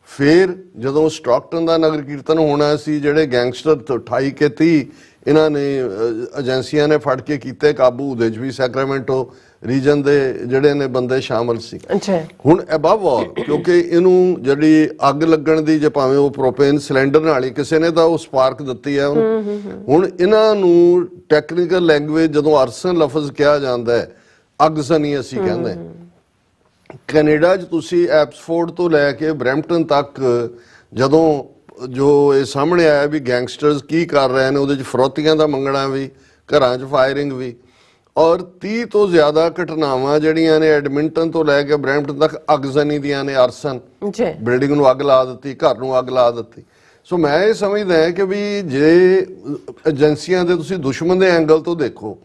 [SPEAKER 2] ਫਿਰ ਜਦੋਂ ਸਟਾਕਟਨ ਦਾ ਨਗਰ ਕੀਰਤਨ ਹੋਣਾ ਸੀ, ਜਿਹੜੇ ਗੈਂਗਸਟਰ 28 ਕੇ 30 ਇਹਨਾਂ ਨੇ ਏਜੰਸੀਆਂ ਨੇ ਫੜ ਕੇ ਕੀਤੇ ਕਾਬੂ, ਉਹਦੇ 'ਚ ਵੀ ਸੈਕਰਾਮੈਂਟੋ ਰੀਜਨ ਦੇ ਜਿਹੜੇ ਨੇ ਬੰਦੇ ਸ਼ਾਮਲ ਸੀ। ਹੁਣ ਅਬਵ ਆਲ ਕਿਉਂਕਿ ਇਹਨੂੰ ਜਿਹੜੀ ਅੱਗ ਲੱਗਣ ਦੀ ਜੇ ਭਾਵੇਂ ਉਹ ਪ੍ਰੋਪੇਨ ਸਿਲੰਡਰ ਨਾਲ ਹੀ ਕਿਸੇ ਨੇ ਤਾਂ ਉਹ ਸਪਾਰਕ ਦਿੱਤੀ ਹੈ ਉਹਨੂੰ। ਹੁਣ ਇਹਨਾਂ ਨੂੰ ਟੈਕਨੀਕਲ ਲੈਂਗੁਏਜ ਜਦੋਂ ਅਰਸਨ ਲਫ਼ਜ਼ ਕਿਹਾ ਜਾਂਦਾ ਹੈ, ਅਗਜ਼ਨੀ ਅਸੀਂ ਕਹਿੰਦੇ। ਕੈਨੇਡਾ 'ਚ ਤੁਸੀਂ ਐਬਸਫੋਰਡ ਤੋਂ ਲੈ ਕੇ ਬਰੈਂਪਟਨ ਤੱਕ ਜਦੋਂ ਜੋ ਇਹ ਸਾਹਮਣੇ ਆਇਆ ਵੀ ਗੈਂਗਸਟਰਸ ਕੀ ਕਰ ਰਹੇ ਨੇ, ਉਹਦੇ 'ਚ ਫਰੋਤੀਆਂ ਦਾ ਮੰਗਣਾ ਵੀ, ਘਰਾਂ 'ਚ ਫਾਇਰਿੰਗ ਵੀ, ਔਰ 30 ਤੋਂ ਜ਼ਿਆਦਾ ਘਟਨਾਵਾਂ ਜਿਹੜੀਆਂ ਨੇ ਐਡਮਿੰਟਨ ਤੋਂ ਲੈ ਕੇ ਬਰੈਂਪਟਨ ਤੱਕ ਅਗਜ਼ਨੀ ਦੀਆਂ ਨੇ। ਅਰਸਨ ਬਿਲਡਿੰਗ ਨੂੰ ਅੱਗ ਲਾ ਦਿੱਤੀ, ਘਰ ਨੂੰ ਅੱਗ ਲਾ ਦਿੱਤੀ। ਸੋ ਮੈਂ ਇਹ ਸਮਝਦਾ ਕਿ ਵੀ ਜੇ ਏਜੰਸੀਆਂ ਦੇ ਤੁਸੀਂ ਦੁਸ਼ਮਣ ਦੇ ਐਂਗਲ ਤੋਂ ਦੇਖੋ,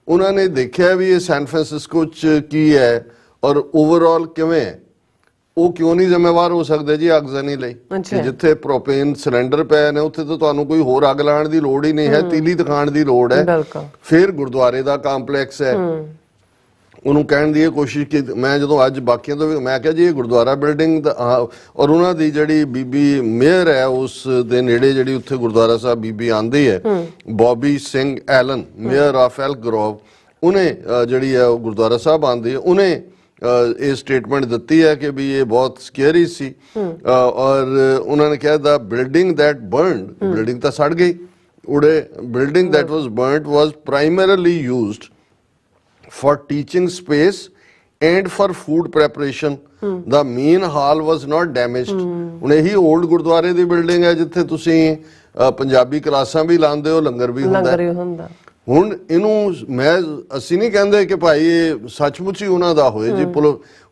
[SPEAKER 2] ਉਹਨਾਂ ਨੇ ਦੇਖਿਆ ਵੀ ਇਹ ਸੈਨ ਫਰਾਂਸਿਸਕੋ 'ਚ ਕੀ ਹੈ ਔਰ ਓਵਰਆਲ ਕਿਵੇਂ ਹੈ, ਉਹ ਕਿਉਂ ਨਹੀਂ ਜ਼ਿੰਮੇਵਾਰ ਹੋ ਸਕਦੇ ਜੀ ਅਗਜ਼ਨੀ ਲਈ? ਜਿੱਥੇ ਪ੍ਰੋਪੇਨ ਸਿਲੰਡਰ ਪਏ ਨੇ ਉੱਥੇ ਤਾਂ ਤੁਹਾਨੂੰ ਕੋਈ ਹੋਰ ਅੱਗ ਲਾਉਣ ਦੀ ਲੋੜ ਹੀ ਨਹੀਂ ਹੈ, ਤੀਲੀ ਦਿਖਾਉਣ ਦੀ ਲੋੜ ਹੈ। ਫਿਰ ਗੁਰਦੁਆਰੇ ਦਾ ਕੰਪਲੈਕਸ ਹੈ, ਉਹਨੂੰ ਕਹਿਣ ਦੀ ਇਹ ਕੋਸ਼ਿਸ਼ ਕਿ ਮੈਂ ਜਦੋਂ ਅੱਜ ਬਾਕੀਆਂ ਤੋਂ ਵੀ ਮੈਂ ਕਿਹਾ ਜੀ ਇਹ ਗੁਰਦੁਆਰਾ ਬਿਲਡਿੰਗ ਦਾ ਔਰ ਉਹਨਾਂ ਦੀ ਜਿਹੜੀ ਬੀਬੀ ਮੇਅਰ ਹੈ ਉਸ ਦੇ ਨੇੜੇ ਜਿਹੜੀ ਉੱਥੇ ਗੁਰਦੁਆਰਾ ਸਾਹਿਬ ਬੀਬੀ ਆਂਦੀ ਹੈ, Bobby Singh Allen, mayor of Elk Grove, ਉਹਨੇ ਜਿਹੜੀ ਹੈ ਉਹ ਗੁਰਦੁਆਰਾ ਸਾਹਿਬ ਆਂਦੀ ਹੈ, ਉਹਨੇ ਇਹ ਸਟੇਟਮੈਂਟ ਦਿੱਤੀ ਹੈ ਕਿ ਵੀ ਇਹ ਬਹੁਤ ਸਕੇਰੀ ਸੀ ਔਰ ਉਹਨਾਂ ਨੇ ਕਿਹਾ ਦਾ ਬਿਲਡਿੰਗ ਦੈਟ ਬਰਨਡ, ਬਿਲਡਿੰਗ ਤਾਂ ਸੜ ਗਈ ਉੜੇ, building that was burned was primarily used for teaching space and for food preparation. The main hall was not damaged. ਹੁਣ ਇਹੀ ਓਲਡ ਗੁਰਦੁਆਰੇ ਦੀ ਬਿਲਡਿੰਗ ਹੈ ਜਿੱਥੇ ਤੁਸੀਂ ਪੰਜਾਬੀ ਕਲਾਸਾਂ ਵੀ ਲਾਉਂਦੇ ਹੋ, ਲੰਗਰ ਵੀ ਹੁੰਦਾ। ਹੁਣ ਇਹਨੂੰ ਅਸੀਂ ਨਹੀਂ ਕਹਿੰਦੇ ਕਿ ਭਾਈ ਇਹ ਸੱਚਮੁੱਚ ਹੀ ਉਹਨਾਂ ਦਾ ਹੋਏ ਜੀ।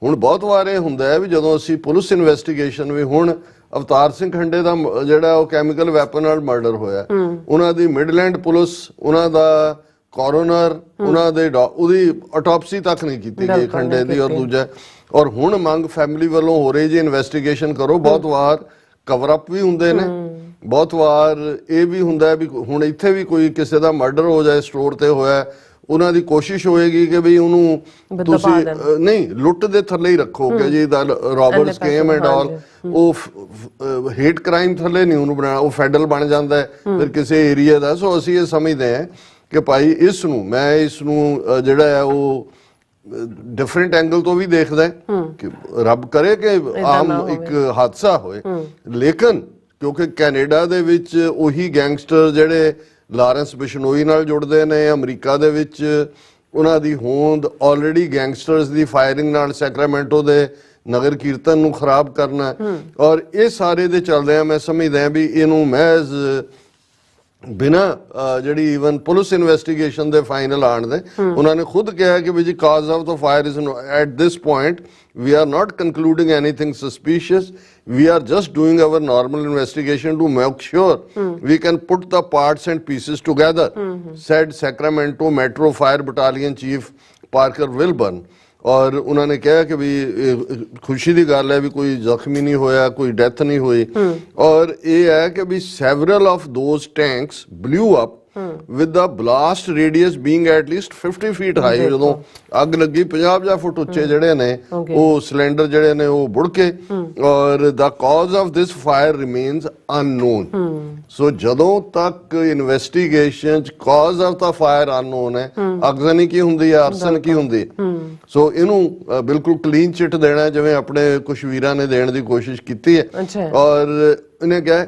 [SPEAKER 2] ਹੁਣ ਬਹੁਤ ਵਾਰ ਇਹ ਹੁੰਦਾ ਹੈ ਵੀ ਜਦੋਂ ਅਸੀਂ ਪੁਲਿਸ ਇਨਵੈਸਟੀਗੇਸ਼ਨ ਵੀ, ਹੁਣ ਅਵਤਾਰ ਸਿੰਘ ਖੰਡੇ ਦਾ ਜਿਹੜਾ ਉਹ ਕੈਮੀਕਲ ਵੈਪਨ ਨਾਲ ਮਰਡਰ ਹੋਇਆ, ਉਹਨਾਂ ਦੀ ਮਿਡਲੈਂਡ ਪੁਲਿਸ, ਉਹਨਾਂ ਦਾ ਕੋਰੋਨਰ, ਉਹਨਾਂ ਦੇ ਉਹਦੀ ਆਟੋਪਸੀ ਤੱਕ ਨਹੀਂ ਕੀਤੀ ਗਈ ਖੰਡੇ ਦੀ, ਔਰ ਦੂਜਾ ਔਰ ਹੁਣ ਮੰਗ ਫੈਮਿਲੀ ਵੱਲੋਂ ਹੋ ਰਹੀ ਜੀ ਇਨਵੈਸਟੀਗੇਸ਼ਨ ਕਰੋ। ਬਹੁਤ ਵਾਰ ਕਵਰ ਅਪ ਵੀ ਹੁੰਦੇ ਨੇ, ਬਹੁਤ ਵਾਰ ਇਹ ਵੀ ਹੁੰਦਾ ਵੀ ਹੁਣ ਇੱਥੇ ਵੀ ਕੋਈ ਕਿਸੇ ਦਾ ਮਰਡਰ ਹੋ ਜਾਏ, ਸਟੋਰ ਤੇ ਹੋਇਆ, ਉਹਨਾਂ ਦੀ ਕੋਸ਼ਿਸ਼ ਹੋਏਗੀ ਕਿ ਵੀ ਉਹਨੂੰ ਤੁਸੀਂ ਨਹੀਂ ਲੁੱਟ ਦੇ ਥੱਲੇ ਹੀ ਰੱਖੋ ਕਿ ਜੀ ਦਾ ਰੋਬਰਸ ਕੇਮ ਐਂਡ ਆਲ, ਉਹ ਹੇਟ ਕ੍ਰਾਈਮ ਥੱਲੇ ਨਹੀਂ ਉਹਨੂੰ ਬਣਾਉਣਾ, ਉਹ ਫੈਡਰਲ ਬਣ ਜਾਂਦਾ ਹੈ ਫਿਰ ਕਿਸੇ ਏਰੀਆ ਦਾ। ਸੋ ਅਸੀਂ ਇਹ ਸਮਝਦੇ ਹਾਂ ਕਿ ਭਾਈ ਇਸ ਨੂੰ ਜਿਹੜਾ ਹੈ ਉਹ ਡਿਫਰੈਂਟ ਐਂਗਲ ਤੋਂ ਵੀ ਦੇਖਦਾ ਹੈ ਕਿ ਰੱਬ ਕਰੇ ਕਿ ਆਮ ਇੱਕ ਹਾਦਸਾ ਹੋਏ, ਲੇਕਿਨ ਕਿਉਂਕਿ ਕੈਨੇਡਾ ਦੇ ਵਿੱਚ ਉਹੀ ਗੈਂਗਸਟਰ ਜਿਹੜੇ ਲਾਰੈਂਸ ਬਿਸ਼ਨੋਈ ਨਾਲ ਜੁੜਦੇ ਨੇ, ਅਮਰੀਕਾ ਦੇ ਵਿੱਚ ਉਹਨਾਂ ਦੀ ਹੋਂਦ ਆਲਰੇਡੀ ਗੈਂਗਸਟਰਸ ਦੀ ਫਾਇਰਿੰਗ ਨਾਲ ਸੈਕਰਾਮੈਂਟੋ ਦੇ ਨਗਰ ਕੀਰਤਨ ਨੂੰ ਖਰਾਬ ਕਰਨਾ, ਔਰ ਇਹ ਸਾਰੇ ਦੇ ਚੱਲਦਿਆਂ ਮੈਂ ਸਮਝਦਾ ਵੀ ਇਹਨੂੰ ਮਹਿਜ਼ ਬਿਨਾਂ ਜਿਹੜੀ ਈਵਨ ਪੁਲਿਸ ਇਨਵੈਸਟੀਗੇਸ਼ਨ ਦੇ ਫਾਈਨਲ ਆਣ ਦੇ ਉਹਨਾਂ ਨੇ ਖੁਦ ਕਿਹਾ ਕਿ ਵੀ ਜੀ cause of the fire is at this point we are not concluding anything suspicious, we are just doing our normal investigation to make sure we can put the parts and pieces together, said Sacramento Metro Fire Battalion Chief Parker Wilburn. और उन्होंने कहा कि भी खुशी की गल है भी कोई जख्मी नहीं होया, कोई डेथ नहीं हुई, और ये है कि भी several of those tanks blew up with the blast radius being at least 50 feet high. ਜਦੋਂ ਅੱਗ ਲੱਗੀ 50 ਫੁੱਟ ਉੱਚੇ ਜਿਹੜੇ ਨੇ ਉਹ ਸਿਲੰਡਰ ਜਿਹੜੇ ਨੇ ਉਹ ਬੁੜ ਕੇ, ਔਰ the cause of this fire remains unknown. ਸੋ ਜਦੋਂ ਤੱਕ ਇਨਵੈਸਟੀਗੇਸ਼ਨ ਚ cause of the fire unknown ਹੈ, ਅਗਜ਼ਨੀ ਕੀ ਹੁੰਦੀ ਹੈ, ਅਰਸਨ ਕੀ ਹੁੰਦੀ ਹੈ, ਸੋ ਇਹਨੂੰ ਬਿਲਕੁਲ ਕਲੀਨ ਚਿੱਟ ਦੇਣਾ ਜਿਵੇਂ ਆਪਣੇ ਕੁਝ ਵੀਰਾਂ ਨੇ ਦੇਣ ਦੀ ਕੋਸ਼ਿਸ਼ ਕੀਤੀ ਹੈ। ਔਰ ਇਹਨੇ ਕਿਹਾ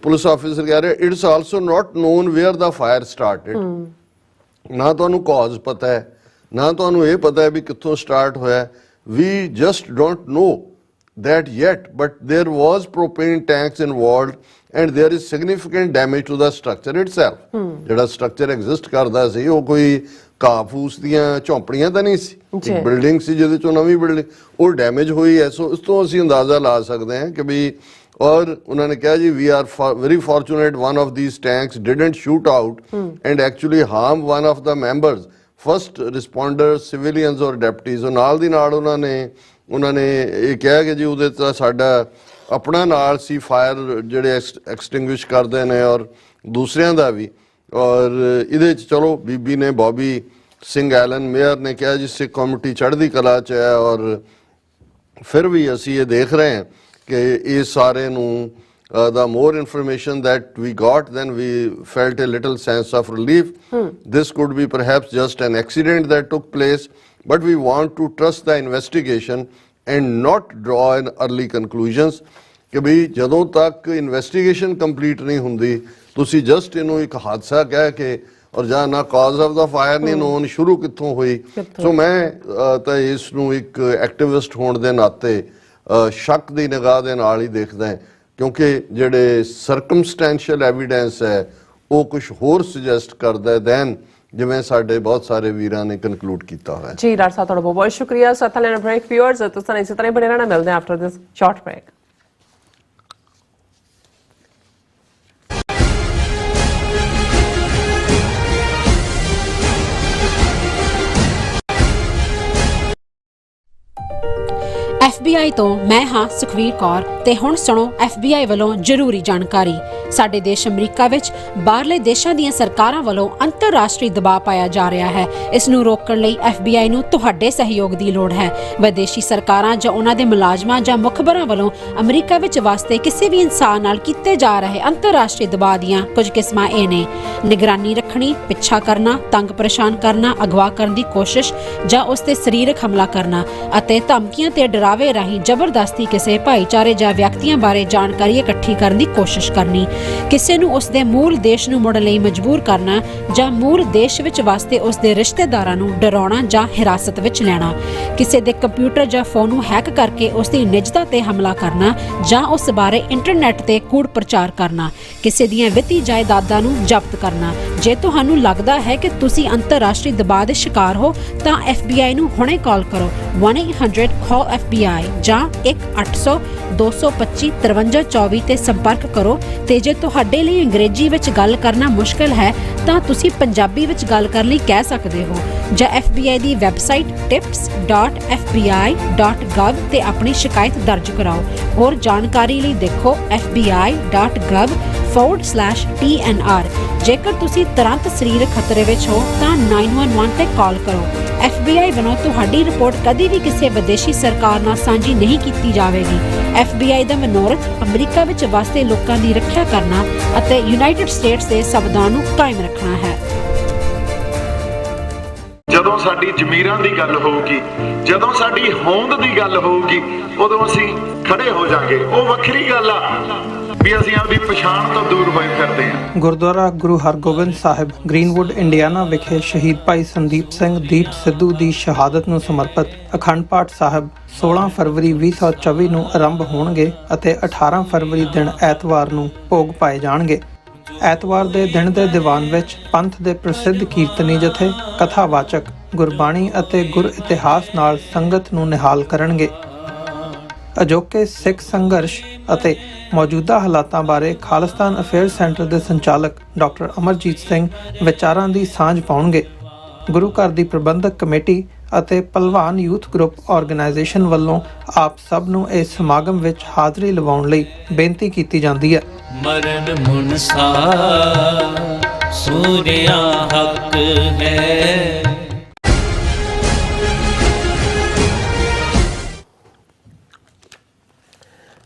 [SPEAKER 2] ਪੁਲਿਸ ਆਫਿਸਰ ਕਹਿ ਰਿਹਾ it's also not known where the fire started, ਨਾ ਤੁਹਾਨੂੰ ਕਾਜ਼ ਪਤਾ ਹੈ, ਨਾ ਤੁਹਾਨੂੰ ਇਹ ਪਤਾ ਹੈ ਵੀ ਕਿੱਥੋਂ ਸਟਾਰਟ ਹੋਇਆ, we just don't know that yet, but there was propane tanks involved and there is significant damage to the structure itself. ਜਿਹੜਾ ਸਟਰਕਚਰ ਐਗਜ਼ਿਸਟ ਕਰਦਾ ਸੀ ਉਹ ਕੋਈ ਘਾਹ ਫੂਸ ਦੀਆਂ ਝੌਂਪੜੀਆਂ ਤਾਂ ਨਹੀਂ ਸੀ, ਇੱਕ ਬਿਲਡਿੰਗ ਸੀ ਜਿਹਦੇ ਚੋਂ ਨਵੀਂ ਬਿਲਡਿੰਗ ਉਹ ਡੈਮੇਜ ਹੋਈ ਹੈ। ਸੋ ਇਸ ਤੋਂ ਅਸੀਂ ਅੰਦਾਜ਼ਾ ਲਾ ਸਕਦੇ ਹਾਂ ਕਿ ਵੀ, ਔਰ ਉਹਨਾਂ ਨੇ ਕਿਹਾ ਜੀ we are very fortunate one of these tanks didn't shoot out and actually harm one of the members first responders civilians or deputies. ਨਾਲ ਦੀ ਨਾਲ ਉਹਨਾਂ ਨੇ ਇਹ ਕਿਹਾ ਕਿ ਜੀ ਉਹਦੇ ਤਾਂ ਸਾਡਾ ਆਪਣਾ ਨਾਲ ਸੀ ਫਾਇਰ ਜਿਹੜੇ ਐਕਸਟਿੰਗੁਇਸ਼ ਕਰਦੇ ਨੇ ਔਰ ਦੂਸਰਿਆਂ ਦਾ ਵੀ। ਔਰ ਇਹਦੇ 'ਚ ਚਲੋ ਬੀਬੀ ਨੇ ਬੌਬੀ ਸਿੰਘ ਐਲਨ ਮੇਅਰ ਨੇ ਕਿਹਾ ਜੀ ਸਿੱਖ ਕਮਿਊਨਿਟੀ ਚੜ੍ਹਦੀ ਕਲਾ 'ਚ ਹੈ, ਔਰ ਫਿਰ ਵੀ ਅਸੀਂ ਇਹ ਦੇਖ ਰਹੇ ਹਾਂ ਕਿ ਇਸ ਸਾਰੇ ਨੂੰ the more information that we got, then we felt a little sense of relief. This could be perhaps just an accident that took place, but we want to trust the investigation and not draw an early conclusions. ਕਿ ਵੀ ਜਦੋਂ ਤੱਕ investigation complete ਨਹੀਂ ਹੁੰਦੀ ਤੁਸੀਂ just ਇਹਨੂੰ ਇੱਕ ਹਾਦਸਾ ਕਹਿ ਕੇ ਔਰ ਜਾਂ ਨਾ ਕਾਜ਼ ਆਫ ਦਾ ਫਾਇਰ ਨਹੀਂ ਨੋਨ ਸ਼ੁਰੂ ਕਿੱਥੋਂ ਹੋਈ। ਸੋ ਮੈਂ ਤਾਂ ਇਸ ਨੂੰ ਇੱਕ ਐਕਟਿਵਿਸਟ ਹੋਣ ਦੇ ਨਾਤੇ ਸ਼ੱਕ ਦੀ ਨਿਗਾਹ ਦੇ ਨਾਲ ਹੀ ਦੇਖਦਾ ਹਾਂ, ਕਿਉਂਕਿ ਜਿਹੜੇ ਸਰਕਮਸਟੈਂਸ਼ੀਅਲ ਐਵੀਡੈਂਸ ਹੈ ਉਹ ਕੁਝ ਹੋਰ ਸੁਜੈਸਟ ਕਰਦਾ ਹੈ ਦੈਨ ਜਿਵੇਂ ਸਾਡੇ ਬਹੁਤ ਸਾਰੇ ਵੀਰਾਂ ਨੇ ਕਨਕਲੂਡ ਕੀਤਾ ਹੋਇਆ।
[SPEAKER 1] ਜੀ ਡਾਕਟਰ ਸਾਹਿਬ ਤੁਹਾਡਾ ਬਹੁਤ ਸ਼ੁਕਰੀਆ। ਸਾਥ ਲੈਣਾ ਬ੍ਰੇਕ ਵਿਊਅਰਸ, ਤੁਸੀਂ ਇਸੇ ਤਰ੍ਹਾਂ ਬਣੇ ਰਹਿਣਾ, ਮਿਲਦੇ ਹਾਂ after this short break.
[SPEAKER 6] FBI ਤੋਂ ਮੈਂ ਹਾਂ ਸੁਖਵੀਰ ਕੌਰ ਤੇ ਹੁਣ ਸੁਣੋ FBI ਵੱਲੋਂ ਜ਼ਰੂਰੀ ਜਾਣਕਾਰੀ। ਸਾਡੇ ਦੇਸ਼ ਅਮਰੀਕਾ ਵਿੱਚ ਬਾਹਰਲੇ ਦੇਸ਼ਾਂ ਦੀਆਂ ਸਰਕਾਰਾਂ ਵੱਲੋਂ ਅੰਤਰਰਾਸ਼ਟਰੀ ਦਬਾਅ ਪਾਇਆ ਜਾ ਰਿਹਾ ਹੈ। ਇਸ ਨੂੰ ਰੋਕਣ ਲਈ FBI ਨੂੰ ਤੁਹਾਡੇ ਸਹਿਯੋਗ ਦੀ ਲੋੜ ਹੈ। ਵਿਦੇਸ਼ੀ ਸਰਕਾਰਾਂ ਜਾਂ ਉਹਨਾਂ ਦੇ ਮੁਲਾਜ਼ਮਾਂ ਜਾਂ ਮੁਖਬਰਾਂ ਵੱਲੋਂ ਅਮਰੀਕਾ ਵਿੱਚ ਵਸਦੇ ਕਿਸੇ ਵੀ ਇਨਸਾਨ ਨਾਲ ਕੀਤੇ ਜਾ ਰਹੇ ਅੰਤਰਰਾਸ਼ਟਰੀ ਦਬਾਅ ਦੀਆਂ ਕੁਝ ਕਿਸਮਾਂ ਇਹ ਨੇ: ਨਿਗਰਾਨੀ ਰੱਖਣੀ, ਪਿੱਛਾ ਕਰਨਾ, ਤੰਗ ਪਰੇਸ਼ਾਨ ਕਰਨਾ, ਅਗਵਾ ਕਰਨ ਦੀ ਕੋਸ਼ਿਸ਼ ਜਾਂ ਉਸ ਤੇ ਸਰੀਰਕ ਹਮਲਾ ਕਰਨਾ, ਅਤੇ ਧਮਕੀਆਂ ਤੇ ਡਰਾਵੇ ਰਾਹੀਂ ਜ਼ਬਰਦਸਤੀ ਕਿਸੇ ਭਾਈਚਾਰੇ ਜਾਂ ਵਿਅਕਤੀਆਂ ਬਾਰੇ ਜਾਣਕਾਰੀ ਇਕੱਠੀ ਕਰਨ ਦੀ ਕੋਸ਼ਿਸ਼ ਕਰਨੀ, ਕਿਸੇ ਨੂੰ ਉਸ ਦੇ ਮੂਲ ਦੇਸ਼ ਨੂੰ ਮੁੜਨ ਲਈ ਮਜਬੂਰ ਕਰਨਾ ਜਾਂ ਮੂਲ ਦੇਸ਼ ਵਿੱਚ ਵਸਦੇ ਉਸ ਦੇ ਰਿਸ਼ਤੇਦਾਰਾਂ ਨੂੰ ਡਰਾਉਣਾ ਜਾਂ ਹਿਰਾਸਤ ਵਿੱਚ ਲੈਣਾ, ਕਿਸੇ ਦੇ ਕੰਪਿਊਟਰ ਜਾਂ ਫੋਨ ਨੂੰ ਹੈਕ ਕਰਕੇ ਉਸ ਦੀ ਨਿੱਜਤਾ ਤੇ ਹਮਲਾ ਕਰਨਾ ਜਾਂ ਉਸ ਬਾਰੇ ਇੰਟਰਨੈਟ ਤੇ ਕੂੜ ਪ੍ਰਚਾਰ ਕਰਨਾ, ਕਿਸੇ ਦੀਆਂ ਵਿੱਤੀ ਜਾਇਦਾਦਾਂ ਨੂੰ ਜ਼ਬਤ ਕਰਨਾ। ਜੇ ਤੁਹਾਨੂੰ ਲੱਗਦਾ ਹੈ ਕਿ ਤੁਸੀਂ ਅੰਤਰਰਾਸ਼ਟਰੀ ਦਬਾਅ ਦੇ ਸ਼ਿਕਾਰ ਹੋ ਤਾਂ FBI ਨੂੰ ਹੁਣੇ ਕਾਲ ਕਰੋ 1-800-CALL-FBI ਜਾਂ 1-800-225-5324 ਤੇ ਸੰਪਰਕ ਕਰੋ। ਤੇ ਜੇ ਤੁਹਾਡੇ ਲਈ ਅੰਗਰੇਜ਼ੀ ਵਿੱਚ ਗੱਲ ਕਰਨਾ ਮੁਸ਼ਕਲ ਹੈ ਤਾਂ ਤੁਸੀਂ ਪੰਜਾਬੀ ਵਿੱਚ ਗੱਲ ਕਰਨ ਲਈ ਕਹਿ ਸਕਦੇ ਹੋ, ਜਾਂ FBI ਦੀ ਵੈਬਸਾਈਟ tips.fbi.gov ਤੇ ਆਪਣੀ ਸ਼ਿਕਾਇਤ ਦਰਜ ਕਰਾਓ। ਹੋਰ ਜਾਣਕਾਰੀ ਲਈ ਦੇਖੋ fbi.gov/TNR। ਜੇਕਰ ਤੁਸੀਂ ਤੁਰੰਤ ਸਰੀਰਕ ਖਤਰੇ ਵਿੱਚ ਹੋ ਤਾਂ 911 ਤੇ ਕਾਲ ਕਰੋ। FBI ਵੱਲੋਂ ਤੁਹਾਡੀ ਰਿਪੋਰਟ ਕਦੀ ਵੀ ਕਿਸੇ ਵਿਦੇਸ਼ੀ ਸਰਕਾਰ ਨਾਲ ਸਾਂਝੀ ਨਹੀਂ ਕੀਤੀ ਜਾਵੇਗੀ। FBI ਦਾ ਮਨੋਰਥ ਅਮਰੀਕਾ ਵਿੱਚ ਵਸਦੇ ਲੋਕਾਂ ਦੀ ਰੱਖਿਆ ਕਰਨਾ ਅਤੇ ਯੂਨਾਈਟਿਡ ਸਟੇਟਸ ਦੇ ਸੰਵਿਧਾਨ ਨੂੰ ਕਾਇਮ ਰੱਖਣਾ ਹੈ।
[SPEAKER 3] ਜਦੋਂ ਸਾਡੀ ਜ਼ਮੀਰਾਂ ਦੀ ਗੱਲ ਹੋਊਗੀ, ਜਦੋਂ ਸਾਡੀ ਹੋਂਦ ਦੀ ਗੱਲ ਹੋਊਗੀ, ਉਦੋਂ ਅਸੀਂ ਖੜੇ ਹੋ ਜਾਾਂਗੇ। ਉਹ ਵੱਖਰੀ ਗੱਲ ਆ ਵੀ ਅਸੀਂ ਆਪਦੀ ਪਛਾਣ ਤੋਂ ਦੂਰ ਹੋਏ ਫਿਰਦੇ ਹਾਂ।
[SPEAKER 4] ਗੁਰਦੁਆਰਾ ਗੁਰੂ ਹਰਗੋਬਿੰਦ ਸਾਹਿਬ ਗ੍ਰੀਨਵੁੱਡ ਇੰਡੀਆਨਾ ਵਿਖੇ ਸ਼ਹੀਦ ਭਾਈ ਸੰਦੀਪ ਸਿੰਘ ਦੀਪ ਸਿੱਧੂ ਦੀ ਸ਼ਹਾਦਤ ਨੂੰ ਸਮਰਪਿਤ ਅਖੰਡ ਪਾਠ ਸਾਹਿਬ 16 ਫਰਵਰੀ 2024 ਨੂੰ ਆਰੰਭ ਹੋਣਗੇ ਅਤੇ 18 ਫਰਵਰੀ ਦਿਨ ਐਤਵਾਰ ਨੂੰ ਭੋਗ ਪਾਏ ਜਾਣਗੇ। ਐਤਵਾਰ ਦੇ ਦਿਨ ਦੇ ਦੀਵਾਨ ਵਿੱਚ ਪੰਥ ਦੇ ਪ੍ਰਸਿੱਧ ਕੀਰਤਨੀ ਜਥੇ, ਕਥਾਵਾਚਕ, ਗੁਰਬਾਣੀ ਅਤੇ ਗੁਰ ਇਤਿਹਾਸ ਨਾਲ ਸੰਗਤ ਨੂੰ ਨਿਹਾਲ ਕਰਨਗੇ। ਅਜੋਕੇ ਸਿੱਖ ਸੰਘਰਸ਼ ਅਤੇ ਮੌਜੂਦਾ ਹਾਲਾਤਾਂ ਬਾਰੇ ਖਾਲਿਸਤਾਨ ਅਫੇਅਰਸ ਸੈਂਟਰ ਦੇ ਸੰਚਾਲਕ ਡਾਕਟਰ ਅਮਰਜੀਤ ਸਿੰਘ ਵਿਚਾਰਾਂ ਦੀ ਸਾਂਝ ਪਾਉਣਗੇ। ਗੁਰੂ ਘਰ ਦੀ ਪ੍ਰਬੰਧਕ ਕਮੇਟੀ ਅਤੇ ਭਲਵਾਨ ਯੂਥ ਗਰੁੱਪ ਆਰਗੇਨਾਈਜੇਸ਼ਨ ਵੱਲੋਂ ਆਪ ਸਭ ਨੂੰ ਇਸ ਸਮਾਗਮ ਵਿੱਚ ਹਾਜ਼ਰੀ ਲਵਾਉਣ ਲਈ ਬੇਨਤੀ ਕੀਤੀ ਜਾਂਦੀ ਹੈ।
[SPEAKER 5] ਮਰਨ ਮੁਨਸਾ ਸੂਰਿਆ ਹੱਕ ਹੈ।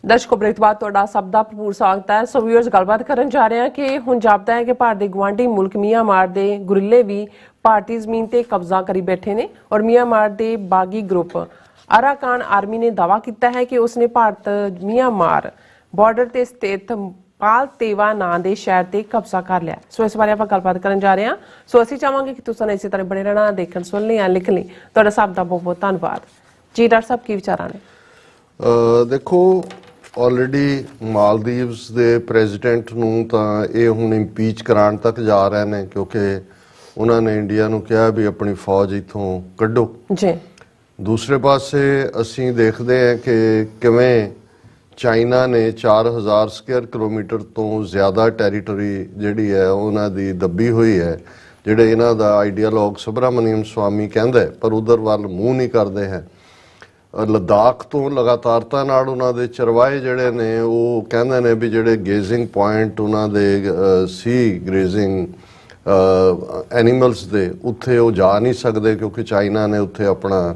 [SPEAKER 1] ਦਰਸ਼ਕੋ, ਬ੍ਰੇਕ ਤੋਂ ਬਾਅਦ ਤੁਹਾਡਾ ਸਭ ਦਾ ਭਰਪੂਰ ਸਵਾਗਤ ਹੈ। ਸੋ ਵੀਅਰਸ, ਗੱਲਬਾਤ ਕਰਨ ਜਾ ਰਹੇ ਹਾਂ ਕਿ ਹੁਣ ਜਾਪਦਾ ਹੈ ਕਿ ਭਾਰਤ ਦੇ ਗੁਆਂਢੀ ਮੁਲਕ ਮਿਆਂਮਾਰ ਦੇ ਗੁਰਿੱਲੇ ਵੀ ਭਾਰਤੀ ਜ਼ਮੀਨ ਤੇ ਕਬਜ਼ਾ ਕਰੀ ਬੈਠੇ ਨੇ ਔਰ ਮਿਆਂਮਾਰ ਦੇ ਬਾਗੀ ਗਰੁੱਪ ਅਰਾਕਾਨ ਆਰਮੀ ਨੇ ਦਾਅਵਾ ਕੀਤਾ ਹੈ ਕਿ ਉਸਨੇ ਭਾਰਤ ਮਿਆਂਮਾਰ ਬਾਰਡਰ ਤੇ ਸਥਿਤ ਪਾਲਤੇਵਾ ਨਾਂ ਦੇ ਸ਼ਹਿਰ ਤੇ ਕਬਜ਼ਾ ਕਰ ਲਿਆ। ਸੋ ਇਸ ਬਾਰੇ ਆਪਾਂ ਗੱਲਬਾਤ ਕਰਨ ਜਾ ਰਹੇ ਹਾਂ। ਸੋ ਅਸੀਂ ਚਾਹਾਂਗੇ ਕਿ ਤੁਸੀਂ ਇਸੇ ਤਰ੍ਹਾਂ ਬਣੇ ਰਹਿਣਾ, ਦੇਖਣ ਸੁਣ ਲਈ ਜਾਂ ਲਿਖਣ ਲਈ। ਤੁਹਾਡਾ ਸਭ ਦਾ ਬਹੁਤ ਬਹੁਤ ਧੰਨਵਾਦ ਜੀ। ਡਾਕਟਰ ਸਾਹਿਬ, ਕੀ ਵਿਚਾਰਾਂ ਨੇ?
[SPEAKER 2] ਦੇਖੋ, ਆਲਰੇਡੀ ਮਾਲਦੀਵਸ ਦੇ ਪ੍ਰੈਜ਼ੀਡੈਂਟ ਨੂੰ ਤਾਂ ਇਹ ਹੁਣ ਇੰਪੀਚ ਕਰਾਉਣ ਤੱਕ ਜਾ ਰਹੇ ਨੇ, ਕਿਉਂਕਿ ਉਹਨਾਂ ਨੇ ਇੰਡੀਆ ਨੂੰ ਕਿਹਾ ਵੀ ਆਪਣੀ ਫੌਜ ਇੱਥੋਂ ਕੱਢੋ
[SPEAKER 1] ਜੀ।
[SPEAKER 2] ਦੂਸਰੇ ਪਾਸੇ ਅਸੀਂ ਦੇਖਦੇ ਹਾਂ ਕਿ ਕਿਵੇਂ ਚਾਈਨਾ ਨੇ 4000 ਸਕੁਅਰ ਕਿਲੋਮੀਟਰ ਤੋਂ ਜ਼ਿਆਦਾ ਟੈਰੀਟਰੀ ਜਿਹੜੀ ਹੈ ਉਹਨਾਂ ਦੀ ਦੱਬੀ ਹੋਈ ਹੈ। ਜਿਹੜੇ ਇਹਨਾਂ ਦਾ ਆਈਡੀਆਲੋਗ ਸੁਬਰਾਮਨੀਅਮ ਸਵਾਮੀ ਕਹਿੰਦਾ, ਪਰ ਉਧਰ ਵੱਲ ਮੂੰਹ ਨਹੀਂ ਕਰਦੇ ਹੈ। ਲੱਦਾਖ ਤੋਂ ਲਗਾਤਾਰਤਾ ਨਾਲ ਉਹਨਾਂ ਦੇ ਚਰਵਾਏ ਜਿਹੜੇ ਨੇ ਉਹ ਕਹਿੰਦੇ ਨੇ ਵੀ ਜਿਹੜੇ ਗੇਜ਼ਿੰਗ ਪੁਆਇੰਟ ਉਹਨਾਂ ਦੇ ਸੀ ਗ੍ਰੇਜ਼ਿੰਗ ਐਨੀਮਲਸ ਦੇ, ਉੱਥੇ ਉਹ ਜਾ ਨਹੀਂ ਸਕਦੇ ਕਿਉਂਕਿ ਚਾਈਨਾ ਨੇ ਉੱਥੇ ਆਪਣਾ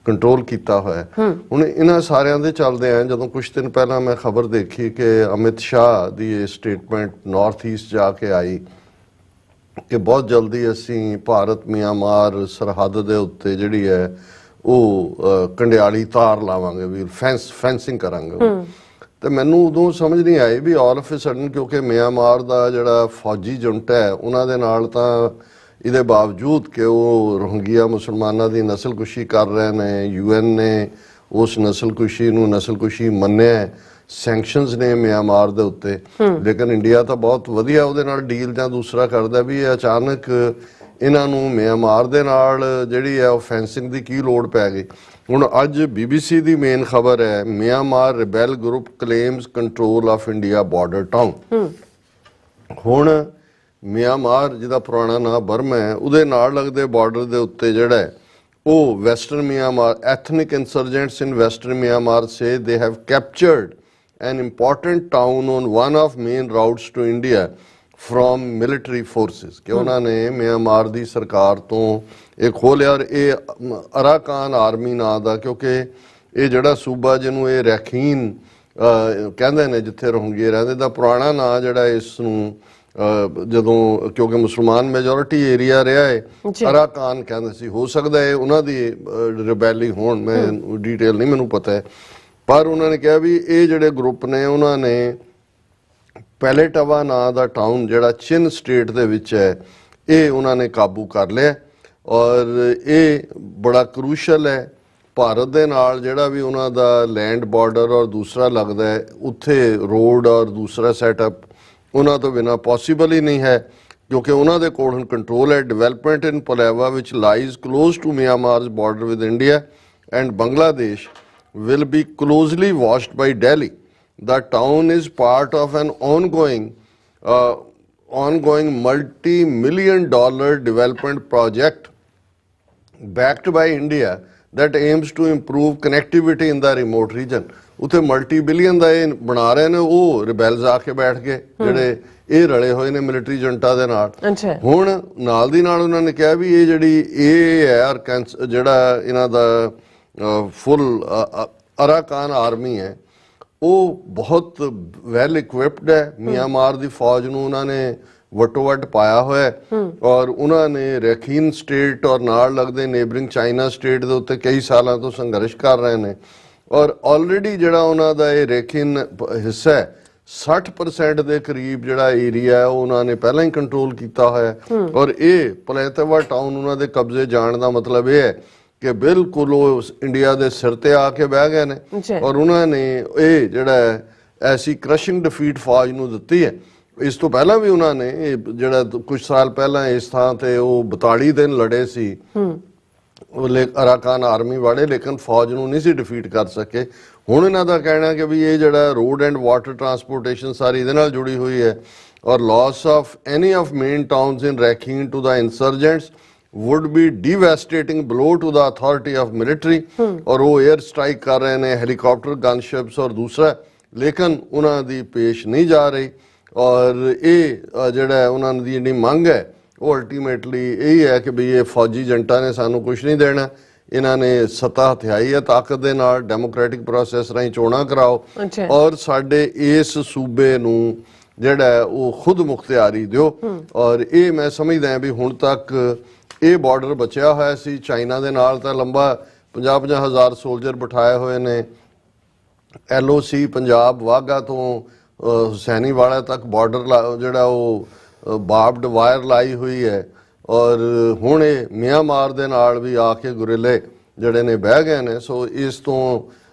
[SPEAKER 2] ਕੰਟਰੋਲ ਕੀਤਾ ਹੋਇਆ। ਹੁਣ ਇਹਨਾਂ ਸਾਰਿਆਂ ਦੇ ਚੱਲਦੇ ਆ, ਜਦੋਂ ਕੁਝ ਦਿਨ ਪਹਿਲਾਂ ਮੈਂ ਖਬਰ ਦੇਖੀ ਕਿ ਅਮਿਤ ਸ਼ਾਹ ਦੀ ਇਹ ਸਟੇਟਮੈਂਟ ਨਾਰਥ ਈਸਟ ਜਾ ਕੇ ਆਈ ਕਿ ਬਹੁਤ ਜਲਦੀ ਅਸੀਂ ਭਾਰਤ ਮਿਆਂਮਾਰ ਸਰਹੱਦ ਦੇ ਉੱਤੇ ਜਿਹੜੀ ਹੈ ਉਹ ਕੰਡਿਆਲੀ ਤਾਰ ਲਾਵਾਂਗੇ, ਵੀ ਫੈਂਸਿੰਗ ਕਰਾਂਗੇ। ਤੇ ਮੈਨੂੰ ਉਦੋਂ ਸਮਝ ਨਹੀਂ ਆਈ ਵੀ ਆਲ ਆਫ ਅ ਸਡਨ, ਕਿਉਂਕਿ ਮਿਆਂਮਾਰ ਦਾ ਜਿਹੜਾ ਫੌਜੀ ਜੁੰਟ ਹੈ ਉਹਨਾਂ ਦੇ ਨਾਲ ਤਾਂ ਇਹਦੇ ਬਾਵਜੂਦ ਕਿ ਉਹ ਰੋਹਿੰਗਿਆ ਮੁਸਲਮਾਨਾਂ ਦੀ ਨਸਲਕੁਸ਼ੀ ਕਰ ਰਹੇ ਨੇ, UN ਨੇ ਉਸ ਨਸਲਕੁਸ਼ੀ ਨੂੰ ਨਸਲਕੁਸ਼ੀ ਮੰਨਿਆ, ਸੈਂਕਸ਼ਨਸ ਨੇ ਮਿਆਂਮਾਰ ਦੇ ਉੱਤੇ। ਲੇਕਿਨ ਇੰਡੀਆ ਤਾਂ ਬਹੁਤ ਵਧੀਆ ਉਹਦੇ ਨਾਲ ਡੀਲ ਜਾਂ ਦੂਸਰਾ ਕਰਦਾ ਵੀ ਇਹ ਅਚਾਨਕ ਇਹਨਾਂ ਨੂੰ ਮਿਆਂਮਾਰ ਦੇ ਨਾਲ ਜਿਹੜੀ ਹੈ ਉਹ ਫੈਂਸਿੰਗ ਦੀ ਕੀ ਲੋੜ ਪੈ ਗਈ। ਹੁਣ ਅੱਜ BBC ਦੀ ਮੇਨ ਖਬਰ ਹੈ, Myanmar rebel group claims control of India border town. ਹੁਣ ਮਿਆਂਮਾਰ ਜਿਹਦਾ ਪੁਰਾਣਾ ਨਾਂ ਬਰਮਾ ਹੈ, ਉਹਦੇ ਨਾਲ ਲੱਗਦੇ ਬਾਰਡਰ ਦੇ ਉੱਤੇ ਜਿਹੜਾ ਉਹ western Myanmar ethnic insurgents in western Myanmar say they have captured an important town on one of main routes to India from military forces, ਕਿ ਉਹਨਾਂ ਨੇ ਮਿਆਂਮਾਰ ਦੀ ਸਰਕਾਰ ਤੋਂ ਇਹ ਖੋਲਿਆ। ਔਰ ਇਹ ਅਰਾਕਾਨ ਆਰਮੀ ਨਾਂ ਦਾ, ਕਿਉਂਕਿ ਇਹ ਜਿਹੜਾ ਸੂਬਾ ਜਿਹਨੂੰ ਇਹ ਰੈਖੀਨ ਕਹਿੰਦੇ ਨੇ ਜਿੱਥੇ ਰੋਹਿੰਗੇ ਰਹਿੰਦੇ, ਦਾ ਪੁਰਾਣਾ ਨਾਂ ਜਿਹੜਾ ਇਸ ਨੂੰ ਜਦੋਂ ਕਿਉਂਕਿ ਮੁਸਲਮਾਨ ਮੈਜੋਰਿਟੀ ਏਰੀਆ ਰਿਹਾ ਹੈ ਅਰਾਕਾਨ ਕਹਿੰਦੇ ਸੀ। ਹੋ ਸਕਦਾ ਹੈ ਉਹਨਾਂ ਦੀ ਰਿਬੈਲੀ ਹੋਣ, ਮੈਂ ਡੀਟੇਲ ਨਹੀਂ ਮੈਨੂੰ ਪਤਾ ਹੈ, ਪਰ ਉਹਨਾਂ ਨੇ ਕਿਹਾ ਵੀ ਇਹ ਜਿਹੜੇ ਗਰੁੱਪ ਨੇ ਉਹਨਾਂ ਨੇ ਪੈਲੇਟਵਾ ਨਾਂ ਦਾ ਟਾਊਨ ਜਿਹੜਾ ਚਿਨ ਸਟੇਟ ਦੇ ਵਿੱਚ ਹੈ ਇਹ ਉਹਨਾਂ ਨੇ ਕਾਬੂ ਕਰ ਲਿਆ। ਔਰ ਇਹ ਬੜਾ ਕਰੂਸ਼ਲ ਹੈ ਭਾਰਤ ਦੇ ਨਾਲ ਜਿਹੜਾ ਵੀ ਉਹਨਾਂ ਦਾ ਲੈਂਡ ਬਾਰਡਰ ਔਰ ਦੂਸਰਾ ਲੱਗਦਾ ਹੈ, ਉੱਥੇ ਰੋਡ ਔਰ ਦੂਸਰਾ ਸੈਟਅਪ ਉਹਨਾਂ ਤੋਂ ਬਿਨਾਂ ਪੋਸੀਬਲ ਹੀ ਨਹੀਂ ਹੈ, ਕਿਉਂਕਿ ਉਹਨਾਂ ਦੇ ਕੋਲ ਹੁਣ ਕੰਟਰੋਲ ਹੈ। Development in Paletwa which lies close to Myanmar's border with India and Bangladesh will be closely watched by Delhi. The town is part of an ongoing multi-million-dollar development project backed by India that aims to improve connectivity in the remote region. ਉੱਥੇ multi-billion ਦਾ ਇਹ ਬਣਾ ਰਹੇ ਨੇ, ਉਹ ਰਿਬੈਲਸ ਆ ਕੇ ਬੈਠ ਗਏ ਜਿਹੜੇ ਇਹ ਰਲੇ ਹੋਏ ਨੇ ਮਿਲਟਰੀ ਜੰਟਾਂ ਦੇ ਨਾਲ। ਹੁਣ ਨਾਲ ਦੀ ਨਾਲ ਉਹਨਾਂ ਨੇ ਕਿਹਾ ਵੀ ਇਹ ਜਿਹੜੀ ਇਹ ਹੈ ਜਿਹੜਾ ਇਹਨਾਂ ਦਾ ਫੁੱਲ ਅਰਾਕਾਨ ਆਰਮੀ ਹੈ ਉਹ ਬਹੁਤ ਵੈਲ ਇਕਵਿਪਡ ਹੈ। ਮਿਆਂਮਾਰ ਦੀ ਫੌਜ ਨੂੰ ਉਹਨਾਂ ਨੇ ਵਟੋ ਵੱਟ ਪਾਇਆ ਹੋਇਆ ਹੈ ਔਰ ਉਹਨਾਂ ਨੇ ਰੈਖੀਨ ਸਟੇਟ ਔਰ ਨਾਲ ਲੱਗਦੇ ਨੇਬਰਿੰਗ ਚਾਈਨਾ ਸਟੇਟ ਦੇ ਉੱਤੇ ਕਈ ਸਾਲਾਂ ਤੋਂ ਸੰਘਰਸ਼ ਕਰ ਰਹੇ ਨੇ ਔਰ ਆਲਰੇਡੀ ਜਿਹੜਾ ਉਹਨਾਂ ਦਾ ਇਹ ਰੈਖੀਨ ਹਿੱਸਾ ਹੈ 60% ਦੇ ਕਰੀਬ ਜਿਹੜਾ ਏਰੀਆ ਹੈ ਉਹ ਉਹਨਾਂ ਨੇ ਪਹਿਲਾਂ ਹੀ ਕੰਟਰੋਲ ਕੀਤਾ ਹੋਇਆ ਔਰ ਇਹ ਪਲੇਤਵਾ ਟਾਊਨ ਉਹਨਾਂ ਦੇ ਕਬਜ਼ੇ ਜਾਣ ਦਾ ਮਤਲਬ ਇਹ ਹੈ ਕਿ ਬਿਲਕੁਲ ਉਹ ਇੰਡੀਆ ਦੇ ਸਿਰ ਤੇ ਆ ਕੇ ਬਹਿ ਗਏ ਨੇ ਔਰ ਉਹਨਾਂ ਨੇ ਇਹ ਜਿਹੜਾ ਐਸੀ ਕ੍ਰਸ਼ਿੰਗ ਡਿਫੀਟ ਫੌਜ ਨੂੰ ਦਿੱਤੀ ਹੈ। ਇਸ ਤੋਂ ਪਹਿਲਾਂ ਵੀ ਉਹਨਾਂ ਨੇ ਇਹ ਜਿਹੜਾ ਕੁਝ ਸਾਲ ਪਹਿਲਾਂ ਇਸ ਥਾਂ ਤੇ ਉਹ 42 ਦਿਨ ਲੜੇ ਸੀ ਅਰਾਕਾਨ ਆਰਮੀ ਵਾਲੇ, ਲੇਕਿਨ ਫੌਜ ਨੂੰ ਨਹੀਂ ਸੀ ਡਿਫੀਟ ਕਰ ਸਕੇ। ਹੁਣ ਇਹਨਾਂ ਦਾ ਕਹਿਣਾ ਕਿ ਵੀ ਇਹ ਜਿਹੜਾ ਰੋਡ ਐਂਡ ਵਾਟਰ ਟਰਾਂਸਪੋਰਟੇਸ਼ਨ ਸਾਰੀ ਇਹਦੇ ਨਾਲ ਜੁੜੀ ਹੋਈ ਹੈ ਔਰ loss of any of main towns in Rakhine to the insurgents would be devastating blow to the authority of military और वो एयर स्ट्राइक कर रहे हैं हेलीकॉप्टर गनशिप्स और दूसरा, लेकिन उन्होंने दी पेश नहीं जा रही और ये जड़ा उन्होंने दी जिहड़ी मंग है वो अल्टीमेटली यही है कि भी ये फौजी जंटा ने सानू कुछ नहीं देना, इन्होंने सत्ता हथियाई है ताकत दे नाल डेमोक्रेटिक प्रोसैस राही चोणां कराओ और साडे इस सूबे नू जिहड़ा है वो खुद मुख्तियारी दिओ और ये मैं समझदा भी हुण तक ਇਹ ਬਾਰਡਰ ਬਚਿਆ ਹੋਇਆ ਸੀ ਚਾਈਨਾ ਦੇ ਨਾਲ ਤਾਂ ਲੰਬਾ 50-50 ਹਜ਼ਾਰ ਸੋਲਜਰ ਬਿਠਾਏ ਹੋਏ ਨੇ। LOC ਪੰਜਾਬ ਵਾਘਾ ਤੋਂ ਹੁਸੈਨੀ ਵਾਲਾ ਤੱਕ ਬਾਰਡਰ ਜਿਹੜਾ ਉਹ ਬਾਰਬਡ ਵਾਇਰ ਲਾਈ ਹੋਈ ਹੈ ਔਰ ਹੁਣ ਇਹ ਮਿਆਂਮਾਰ ਦੇ ਨਾਲ ਵੀ ਆ ਕੇ ਗੁਰਿਲੇ ਜਿਹੜੇ ਨੇ ਬਹਿ ਗਏ ਨੇ। ਸੋ ਇਸ ਤੋਂ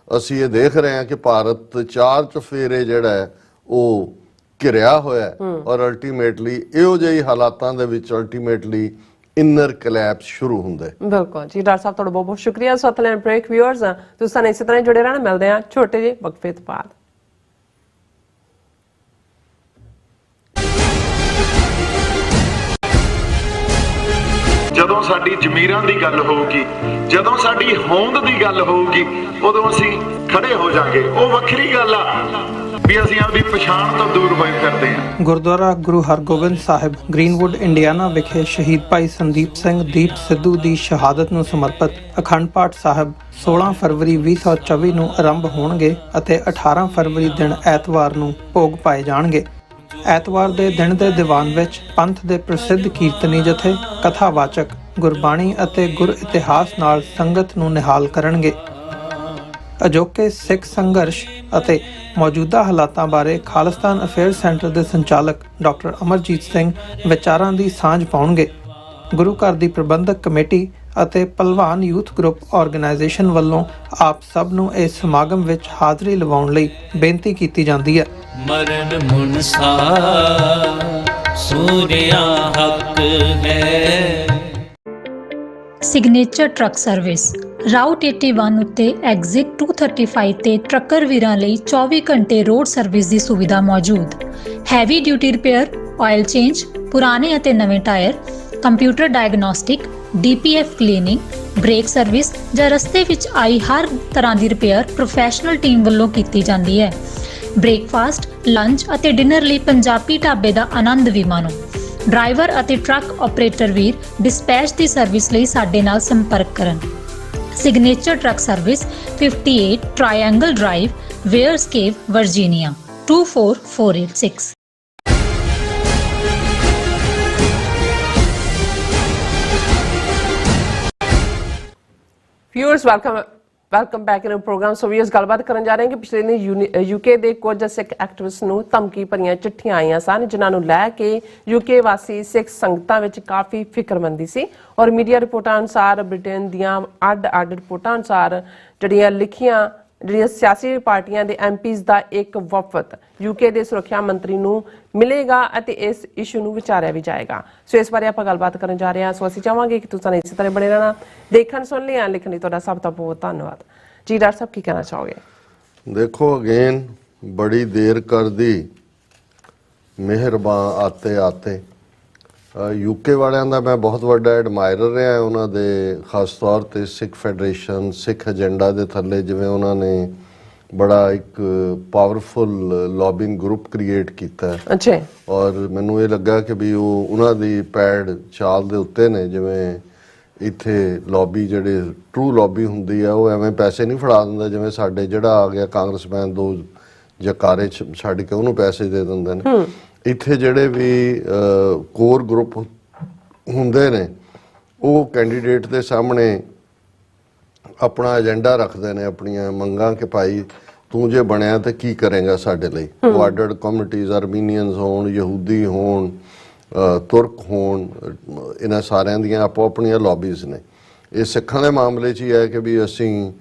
[SPEAKER 2] ਅਸੀਂ ਇਹ ਦੇਖ ਰਹੇ ਹਾਂ ਕਿ ਭਾਰਤ 4 ਚੁਫੇਰੇ ਜਿਹੜਾ ਹੈ ਉਹ ਘਿਰਿਆ ਹੋਇਆ ਔਰ ਅਲਟੀਮੇਟਲੀ ਇਹੋ ਜਿਹੇ ਹਾਲਾਤਾਂ ਦੇ ਵਿੱਚ ਅਲਟੀਮੇਟਲੀ ਇਨਰ ਕਲੈਪਸ ਸ਼ੁਰੂ ਹੁੰਦਾ ਹੈ।
[SPEAKER 1] ਬਿਲਕੁਲ ਜੀ ਡਾਕਟਰ ਸਾਹਿਬ ਤੁਹਾਡਾ ਬਹੁਤ ਬਹੁਤ ਸ਼ੁਕਰੀਆ। ਸਤਲੈਂਡ ਬ੍ਰੇਕ ਵਿਊਅਰਸ ਤੁਸੀਂ ਸਾਨੂੰ ਇਸੇ ਤਰ੍ਹਾਂ ਜੁੜੇ ਰਹਿਣਾ, ਮਿਲਦੇ ਆ ਛੋਟੇ ਜਿਹੇ ਵਕਫੇ ਤੋਂ ਬਾਅਦ।
[SPEAKER 3] ਜਦੋਂ ਸਾਡੀ ਜ਼ਮੀਰਾਂ ਦੀ ਗੱਲ ਹੋਊਗੀ, ਜਦੋਂ ਸਾਡੀ ਹੋਂਦ ਦੀ ਗੱਲ ਹੋਊਗੀ, ਉਦੋਂ ਅਸੀਂ ਖੜੇ ਹੋ ਜਾਾਂਗੇ। ਉਹ ਵੱਖਰੀ ਗੱਲ ਆ ਵੀ ਅਸੀਂ ਆਪਣੀ ਪਛਾਣ ਤੋਂ ਦੂਰ ਹੋਏ ਫਿਰਦੇ ਹਾਂ।
[SPEAKER 4] ਗੁਰਦੁਆਰਾ ਗੁਰੂ ਹਰਗੋਬਿੰਦ ਸਾਹਿਬ ਗ੍ਰੀਨਵੁੱਡ ਇੰਡੀਆਨਾ ਵਿਖੇ ਸ਼ਹੀਦ ਭਾਈ ਸੰਦੀਪ ਸਿੰਘ ਦੀਪ ਸਿੱਧੂ ਦੀ ਸ਼ਹਾਦਤ ਨੂੰ ਸਮਰਪਿਤ ਅਖੰਡ ਪਾਠ ਸਾਹਿਬ 16 ਫਰਵਰੀ 2024 ਨੂੰ ਆਰੰਭ ਹੋਣਗੇ ਅਤੇ 18 ਫਰਵਰੀ ਦਿਨ ਐਤਵਾਰ ਨੂੰ ਭੋਗ ਪਾਏ ਜਾਣਗੇ। ਐਤਵਾਰ ਦੇ ਦਿਨ ਦੇ ਦੀਵਾਨ ਵਿੱਚ ਪੰਥ ਦੇ ਪ੍ਰਸਿੱਧ ਕੀਰਤਨੀ ਜਥੇ ਕਥਾਵਾਚਕ ਗੁਰਬਾਣੀ ਅਤੇ ਗੁਰ ਇਤਿਹਾਸ ਨਾਲ ਸੰਗਤ ਨੂੰ ਨਿਹਾਲ ਕਰਨਗੇ। ਅਜੋਕੇ ਸਿੱਖ ਸੰਘਰਸ਼ ਅਤੇ ਮੌਜੂਦਾ ਹਾਲਾਤਾਂ ਬਾਰੇ ਖਾਲਿਸਤਾਨ ਅਫੇਅਰ ਸੈਂਟਰ ਦੇ ਸੰਚਾਲਕ ਡਾਕਟਰ ਅਮਰਜੀਤ ਸਿੰਘ ਵਿਚਾਰਾਂ ਦੀ ਸਾਂਝ ਪਾਉਣਗੇ। ਗੁਰੂ ਘਰ ਦੀ ਪ੍ਰਬੰਧਕ ਕਮੇਟੀ ਅਤੇ ਪਹਿਲਵਾਨ ਯੂਥ ਗਰੁੱਪ ਆਰਗੇਨਾਈਜੇਸ਼ਨ ਵੱਲੋਂ ਆਪ ਸਭ ਨੂੰ ਇਸ ਸਮਾਗਮ ਵਿੱਚ ਹਾਜ਼ਰੀ ਲਵਾਉਣ ਲਈ ਬੇਨਤੀ ਕੀਤੀ ਜਾਂਦੀ ਹੈ।
[SPEAKER 5] ਮਰਨ ਮੁਨਸਾ ਸੂਰਿਆ ਹੱਕ ਹੈ।
[SPEAKER 7] ਸਿਗਨੇਚਰ ਟਰੱਕ ਸਰਵਿਸ ਰਾਊਟ 81 ਉੱਤੇ ਐਗਜ਼ਿਟ 235 ਤੇ ਟਰੱਕਰ ਵੀਰਾਂ ਲਈ 24 ਘੰਟੇ ਰੋਡ ਸਰਵਿਸ ਦੀ ਸੁਵਿਧਾ ਮੌਜੂਦ। Heavy duty repair, oil change, ਪੁਰਾਣੇ ਅਤੇ ਨਵੇਂ tyre, computer diagnostic, DPF cleaning, brake service ਜਾਂ ਰਸਤੇ ਵਿੱਚ ਆਈ ਹਰ ਤਰ੍ਹਾਂ ਦੀ ਰਿਪੇਅਰ ਪ੍ਰੋਫੈਸ਼ਨਲ ਟੀਮ ਵੱਲੋਂ ਕੀਤੀ ਜਾਂਦੀ ਹੈ। ਬ੍ਰੇਕਫਾਸਟ, ਲੰਚ ਅਤੇ ਡਿਨਰ ਲਈ ਪੰਜਾਬੀ ਢਾਬੇ ਦਾ ਆਨੰਦ ਵੀ ਮਾਣੋ। ਡਰਾਈਵਰ ਅਤੇ ਟਰੱਕ ਆਪਰੇਟਰ ਵੀਰ ਡਿਸਪੈਚ ਦੀ ਸਰਵਿਸ ਲਈ ਸਾਡੇ ਨਾਲ ਸੰਪਰਕ ਕਰਨ। Signature truck service 58 triangle drive, Weyers Cave, Virginia 24486।
[SPEAKER 1] Viewers welcome back in program. So viewers ਗੱਲਬਾਤ ਕਰਨ ਜਾ ਰਹੇ ਹਾਂ ਕਿ ਪਿਛਲੇ ਦਿਨ UK ਦੇ ਕੁਝ ਸਿੱਖ ਐਕਟਿਵਿਸਟ ਨੂੰ ਧਮਕੀ ਭਰੀਆਂ ਚਿੱਠੀਆਂ ਆਈਆਂ ਸਨ ਜਿਨ੍ਹਾਂ ਨੂੰ ਲੈ ਕੇ UK ਵਾਸੀ ਸਿੱਖ ਸੰਗਤਾਂ ਵਿੱਚ ਕਾਫੀ ਫਿਕਰਮੰਦੀ ਸੀ ਔਰ ਮੀਡੀਆ ਰਿਪੋਰਟਾਂ ਅਨੁਸਾਰ ਬ੍ਰਿਟੇਨ ਦੀਆਂ ਅੱਡ ਰਿਪੋਰਟਾਂ ਅਨੁਸਾਰ ਜਿਹੜੀਆਂ ਸਿਆਸੀ ਪਾਰਟੀਆਂ ਦੇ MPs ਦਾ ਇੱਕ ਵਫਦ UK ਦੇ ਸੁਰੱਖਿਆ ਮੰਤਰੀ ਨੂੰ ਮਿਲੇਗਾ ਅਤੇ ਇਸ ਇਸ਼ੂ ਨੂੰ ਵਿਚਾਰਿਆ ਵੀ ਜਾਏਗਾ। ਸੋ ਇਸ ਬਾਰੇ ਆਪਾਂ ਗੱਲਬਾਤ ਕਰਨ ਜਾ ਰਹੇ ਹਾਂ। ਸੋ ਅਸੀਂ ਚਾਹਾਂਗੇ ਕਿ ਤੁਸੀਂ ਇਸੇ ਤਰ੍ਹਾਂ ਬਣੇ ਰਹਿਣਾ, ਦੇਖਣ ਸੁਣ ਲਿਆ ਲਿਖਣ ਲਈ ਤੁਹਾਡਾ ਸਭ ਦਾ ਬਹੁਤ ਧੰਨਵਾਦ ਜੀ। ਡਾਕਟਰ ਸਾਹਿਬ ਕੀ ਕਹਿਣਾ ਚਾਹੋਗੇ?
[SPEAKER 2] देखो अगेन बड़ी देर कर दी मेहरबान आते आते यूके वालियां दा मैं बहुत वड्डा एडमायरर रहा उन्हां दे खास तौर ते सिख फैडरेशन सिख एजेंडा दे थल्ले जिवें उन्होंने बड़ा एक पावरफुल लॉबिंग ग्रुप क्रिएट किया है।
[SPEAKER 1] अच्छा।
[SPEAKER 2] और मैनू ये लगा कि भी वो उन्हां दी पैड चाल दे उत्ते ने जिवें ਇੱਥੇ ਲੌਬੀ ਜਿਹੜੇ ਟਰੂ ਲੌਬੀ ਹੁੰਦੀ ਆ ਉਹ ਐਵੇਂ ਪੈਸੇ ਨਹੀਂ ਫੜਾ ਦਿੰਦਾ ਜਿਵੇਂ ਸਾਡੇ ਜਿਹੜਾ ਆ ਗਿਆ ਕਾਂਗਰਸਮੈਨ ਦੋ ਜਕਾਰੇ ਛੱਡ ਕੇ ਉਹਨੂੰ ਪੈਸੇ ਦੇ ਦਿੰਦੇ ਨੇ। ਇੱਥੇ ਜਿਹੜੇ ਵੀ ਕੋਰ ਗਰੁੱਪ ਹੁੰਦੇ ਨੇ ਉਹ ਕੈਂਡੀਡੇਟ ਦੇ ਸਾਹਮਣੇ ਆਪਣਾ ਏਜੰਡਾ ਰੱਖਦੇ ਨੇ, ਆਪਣੀਆਂ ਮੰਗਾਂ ਕਿ ਭਾਈ ਤੂੰ ਜੇ ਬਣਿਆ ਤੇ ਕੀ ਕਰੇਗਾ ਸਾਡੇ ਲਈ। ਵਾਰਡਡ ਕਮਿਊਨਿਟੀਜ਼, ਆਰਮੀਨੀਅਨਸ ਹੋਣ, ਯਹੂਦੀ ਹੋਣ, ਤੁਰਕ ਹੋਣ, ਇਹਨਾਂ ਸਾਰਿਆਂ ਦੀਆਂ ਆਪੋ ਆਪਣੀਆਂ ਲੌਬੀਜ਼ ਨੇ। ਇਹ ਸਿੱਖਾਂ ਦੇ ਮਾਮਲੇ 'ਚ ਹੀ ਹੈ ਕਿ ਵੀ ਅਸੀਂ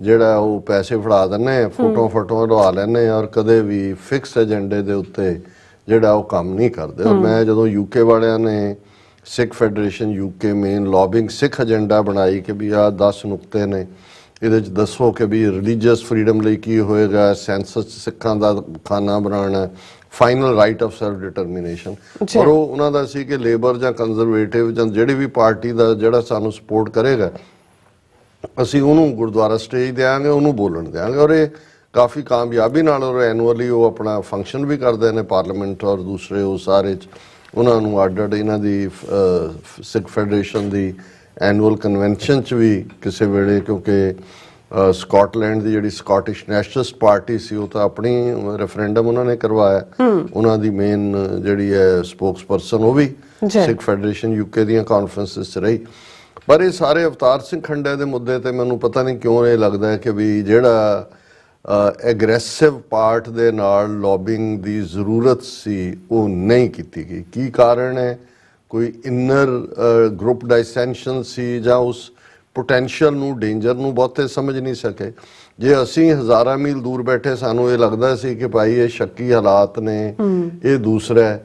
[SPEAKER 2] ਜਿਹੜਾ ਉਹ ਪੈਸੇ ਫੜਾ ਦਿੰਦੇ ਹਾਂ, ਫੋਟੋਆਂ ਲਵਾ ਲੈਂਦੇ ਹਾਂ, ਔਰ ਕਦੇ ਵੀ ਫਿਕਸ ਏਜੰਡੇ ਦੇ ਉੱਤੇ ਜਿਹੜਾ ਉਹ ਕੰਮ ਨਹੀਂ ਕਰਦੇ। ਔਰ ਮੈਂ ਜਦੋਂ ਯੂਕੇ ਵਾਲਿਆਂ ਨੇ ਸਿੱਖ ਫੈਡਰੇਸ਼ਨ ਯੂਕੇ ਮੇਨ ਲੌਬਿੰਗ ਸਿੱਖ ਏਜੰਡਾ ਬਣਾਈ ਕਿ ਵੀ ਆਹ 10 ਨੁਕਤੇ ਨੇ, ਇਹਦੇ 'ਚ ਦੱਸੋ ਕਿ ਵੀ ਰਿਲੀਜੀਅਸ ਫਰੀडम ਲਈ ਕੀ ਹੋਏਗਾ, ਸੈਂਸਸ ਸਿੱਖਾਂ ਦਾ ਖਾਨਾ ਬਣਾਉਣਾ, final right of self determination. ਔਰ ਉਹ ਉਹਨਾਂ ਦਾ ਸੀ ਕਿ ਲੇਬਰ ਜਾਂ ਕੰਜ਼ਰਵੇਟਿਵ ਜਾਂ ਜਿਹੜੀ ਵੀ ਪਾਰਟੀ ਦਾ ਜਿਹੜਾ ਸਾਨੂੰ ਸਪੋਰਟ ਕਰੇਗਾ ਅਸੀਂ ਉਹਨੂੰ ਗੁਰਦੁਆਰਾ ਸਟੇਜ ਦਿਆਂਗੇ, ਉਹਨੂੰ ਬੋਲਣ ਦਿਆਂਗੇ। ਔਰ ਇਹ ਕਾਫੀ ਕਾਮਯਾਬੀ ਨਾਲ ਔਰ ਐਨੂਅਲੀ ਉਹ ਆਪਣਾ ਫੰਕਸ਼ਨ ਵੀ ਕਰਦੇ ਨੇ ਪਾਰਲੀਮੈਂਟ ਔਰ ਦੂਸਰੇ ਉਹ ਸਾਰੇ 'ਚ। ਉਹਨਾਂ ਨੂੰ ਅੱਡ ਇਹਨਾਂ ਦੀ ਸਿੱਖ ਫੈਡਰੇਸ਼ਨ ਦੀ ਐਨੂਅਲ ਕਨਵੈਨਸ਼ਨ 'ਚ ਵੀ ਕਿਸੇ ਵੇਲੇ, ਕਿਉਂਕਿ ਸਕਾਟਲੈਂਡ ਦੀ ਜਿਹੜੀ ਸਕਾਟਿਸ਼ ਨੈਸ਼ਨਲਿਸਟ ਪਾਰਟੀ ਸੀ ਉਹ ਤਾਂ ਆਪਣੀ ਰੈਫਰੈਂਡਮ ਉਹਨਾਂ ਨੇ ਕਰਵਾਇਆ, ਉਹਨਾਂ ਦੀ ਮੇਨ ਜਿਹੜੀ ਹੈ ਸਪੋਕਸਪਰਸਨ ਉਹ ਵੀ ਸਿੱਖ ਫੈਡਰੇਸ਼ਨ ਯੂਕੇ ਦੀਆਂ ਕਾਨਫਰੰਸਿਸ 'ਚ ਰਹੀ। ਪਰ ਇਹ ਸਾਰੇ ਅਵਤਾਰ ਸਿੰਘ ਖੰਡੇ ਦੇ ਮੁੱਦੇ ਤੇ ਮੈਨੂੰ ਪਤਾ ਨਹੀਂ ਕਿਉਂ ਇਹ ਲੱਗਦਾ ਹੈ ਕਿ ਵੀ ਜਿਹੜਾ ਐਗਰੈਸਿਵ ਪਾਰਟ ਦੇ ਨਾਲ ਲੌਬਿੰਗ ਦੀ ਜ਼ਰੂਰਤ ਸੀ ਉਹ ਨਹੀਂ ਕੀਤੀ ਗਈ। ਕੀ ਕਾਰਨ ਹੈ? ਕੋਈ ਇਨਰ ਗਰੁੱਪ ਡਾਇਸੈਂਸ਼ਨ ਸੀ ਜਾਂ ਉਸ ਪੋਟੈਂਸ਼ੀਅਲ ਨੂੰ, ਡੇਂਜਰ ਨੂੰ ਬਹੁਤੇ ਸਮਝ ਨਹੀਂ ਸਕੇ। ਜੇ ਅਸੀਂ ਹਜ਼ਾਰਾਂ ਮੀਲ ਦੂਰ ਬੈਠੇ ਸਾਨੂੰ ਇਹ ਲੱਗਦਾ ਸੀ ਕਿ ਭਾਈ ਇਹ ਸ਼ੱਕੀ ਹਾਲਾਤ ਨੇ, ਇਹ ਦੂਸਰਾ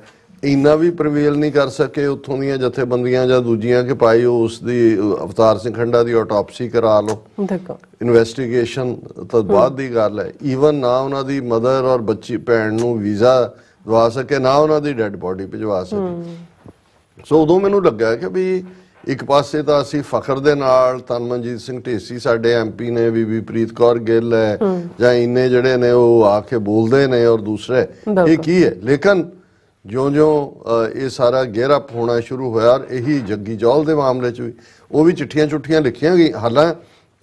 [SPEAKER 2] ਇੰਨਾ ਵੀ ਪ੍ਰਵੇਲ ਨਹੀਂ ਕਰ ਸਕੇ ਉੱਥੋਂ ਦੀਆਂ ਜਥੇਬੰਦੀਆਂ ਜਾਂ ਦੂਜੀਆਂ ਕਿ ਭਾਈ ਉਸ ਦੀ ਅਵਤਾਰ ਸਿੰਘ ਖੰਡਾ ਦੀ ਆਟੋਪਸੀ ਕਰਾ ਲਓ। ਇਨਵੈਸਟੀਗੇਸ਼ਨ ਤਾਂ ਬਾਅਦ ਦੀ ਗੱਲ ਹੈ। ਈਵਨ ਨਾ ਉਹਨਾਂ ਦੀ ਮਦਰ ਔਰ ਬੱਚੀ ਭੈਣ ਨੂੰ ਵੀਜ਼ਾ ਦਵਾ ਸਕੇ, ਨਾ ਉਹਨਾਂ ਦੀ ਡੈੱਡ ਬੋਡੀ ਭਿਜਵਾ ਸਕੇ। ਸੋ ਉਦੋਂ ਮੈਨੂੰ ਲੱਗਾ ਕਿ ਵੀ ਇੱਕ ਪਾਸੇ ਤਾਂ ਅਸੀਂ ਫਖਰ ਦੇ ਨਾਲ ਤਨਮਨਜੀਤ ਸਿੰਘ ਢੇਸੀ ਸਾਡੇ MP ਨੇ, ਬੀਬੀ ਪ੍ਰੀਤ ਕੌਰ ਗਿੱਲ ਹੈ ਜਾਂ ਇੰਨੇ ਜਿਹੜੇ ਨੇ ਉਹ ਆ ਕੇ ਬੋਲਦੇ ਨੇ, ਔਰ ਦੂਸਰੇ ਇਹ ਕੀ ਹੈ। ਲੇਕਿਨ ਜਿਉਂ-ਜਿਉਂ ਇਹ ਸਾਰਾ ਗੇਅਰ ਅਪ ਹੋਣਾ ਸ਼ੁਰੂ ਹੋਇਆ, ਔਰ ਇਹੀ ਜੱਗੀ ਜੌਲ ਦੇ ਮਾਮਲੇ 'ਚ ਵੀ ਉਹ ਵੀ ਚਿੱਠੀਆਂ ਚੁੱਠੀਆਂ ਲਿਖੀਆਂ ਗਈ। ਹਾਲਾਂ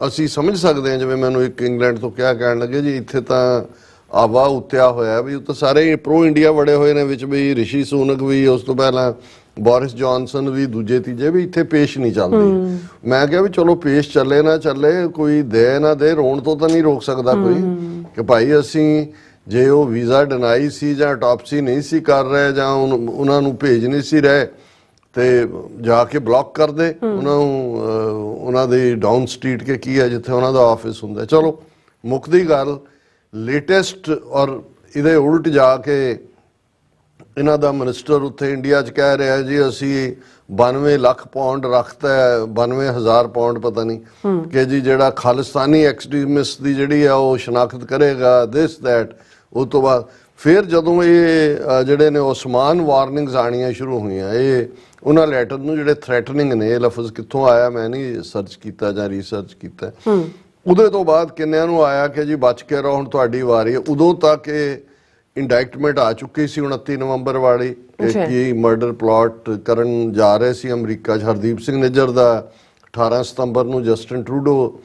[SPEAKER 2] ਅਸੀਂ ਸਮਝ ਸਕਦੇ ਹਾਂ, ਜਿਵੇਂ ਮੈਨੂੰ ਇੱਕ ਇੰਗਲੈਂਡ ਤੋਂ ਕਿਹਾ ਕਹਿਣ ਲੱਗੇ ਜੀ ਇੱਥੇ ਤਾਂ ਆਵਾ ਉੱਤਿਆ ਹੋਇਆ ਵੀ ਉਹ ਤਾਂ ਸਾਰੇ ਪ੍ਰੋ ਇੰਡੀਆ ਵੜੇ ਹੋਏ ਨੇ ਵਿੱਚ, ਵੀ ਰਿਸ਼ੀ ਸੂਨਕ ਵੀ, ਉਸ ਤੋਂ ਪਹਿਲਾਂ ਬੋਰਿਸ ਜੌਨਸਨ ਵੀ, ਦੂਜੇ ਤੀਜੇ ਵੀ, ਇੱਥੇ ਪੇਸ਼ ਨਹੀਂ ਚੱਲਦੀ। ਮੈਂ ਕਿਹਾ ਵੀ ਚਲੋ ਪੇਸ਼ ਚੱਲੇ ਨਾ ਚੱਲੇ, ਕੋਈ ਦੇ ਨਾ ਦੇ, ਰੋਣ ਤੋਂ ਤਾਂ ਨਹੀਂ ਰੋਕ ਸਕਦਾ ਕੋਈ ਕਿ ਭਾਈ ਅਸੀਂ ਜੇ ਉਹ ਵੀਜ਼ਾ ਡਿਨਾਈ ਸੀ ਜਾਂ ਆਟੋਪਸੀ ਨਹੀਂ ਸੀ ਕਰ ਰਹੇ ਜਾਂ ਉਹਨਾਂ ਨੂੰ ਭੇਜ ਨਹੀਂ ਸੀ ਰਹੇ ਤੇ ਜਾ ਕੇ ਬਲੌਕ ਕਰ ਦੇ ਉਹਨਾਂ ਨੂੰ, ਉਹਨਾਂ ਦੀ ਡਾਊਨ ਸਟਰੀਟ ਕੇ ਕੀ ਹੈ ਜਿੱਥੇ ਉਹਨਾਂ ਦਾ ਆਫਿਸ ਹੁੰਦਾ। ਚਲੋ ਮੁੱਕਦੀ ਗੱਲ ਲੇਟੈਸਟ, ਔਰ ਇਹਦੇ ਉਲਟ ਜਾ ਕੇ ਇਹਨਾਂ ਦਾ ਮਿਨਿਸਟਰ ਉੱਥੇ ਇੰਡੀਆ 'ਚ ਕਹਿ ਰਿਹਾ ਜੀ ਅਸੀਂ 92 ਲੱਖ ਪਾਉਂਡ ਰੱਖਤਾ, 92,000 ਪਾਉਂਡ ਪਤਾ ਨਹੀਂ, ਕਿ ਜੀ ਜਿਹੜਾ ਖਾਲਿਸਤਾਨੀ ਐਕਸਟ੍ਰੀਮਿਸਟ ਦੀ ਜਿਹੜੀ ਆ ਉਹ ਸ਼ਨਾਖਤ ਕਰੇਗਾ, ਦਿਸ ਦੈਟ। ਉਸ ਤੋਂ ਬਾਅਦ ਫਿਰ ਜਦੋਂ ਇਹ ਜਿਹੜੇ ਨੇ ਉਸਮਾਨ ਵਾਰਨਿੰਗਸ ਆਉਣੀਆਂ ਸ਼ੁਰੂ ਹੋਈਆਂ, ਇਹ ਉਹਨਾਂ ਲੈਟਰ ਨੂੰ ਜਿਹੜੇ ਥ੍ਰੈਟਨਿੰਗ ਨੇ, ਇਹ ਲਫ਼ਜ਼ ਕਿੱਥੋਂ ਆਇਆ ਮੈਂ ਨਹੀਂ ਸਰਚ ਕੀਤਾ ਜਾਂ ਰਿਸਰਚ ਕੀਤਾ। ਉਹਦੇ ਤੋਂ ਬਾਅਦ ਕਿੰਨਿਆਂ ਨੂੰ ਆਇਆ ਕਿ ਜੀ ਬਚ ਕੇ ਰਹੋ, ਹੁਣ ਤੁਹਾਡੀ ਵਾਰੀ ਹੈ। ਉਦੋਂ ਤੱਕ ਇਹ ਇੰਡਾਇਕਟਮੈਂਟ ਆ ਚੁੱਕੀ ਸੀ 29 ਨਵੰਬਰ ਵਾਲੀ ਕਿ ਮਰਡਰ ਪਲਾਟ ਕਰਨ ਜਾ ਰਹੇ ਸੀ ਅਮਰੀਕਾ 'ਚ ਹਰਦੀਪ ਸਿੰਘ ਨਿੱਜਰ ਦਾ। 18 ਸਤੰਬਰ ਨੂੰ ਜਸਟਿਨ ਟਰੂਡੋ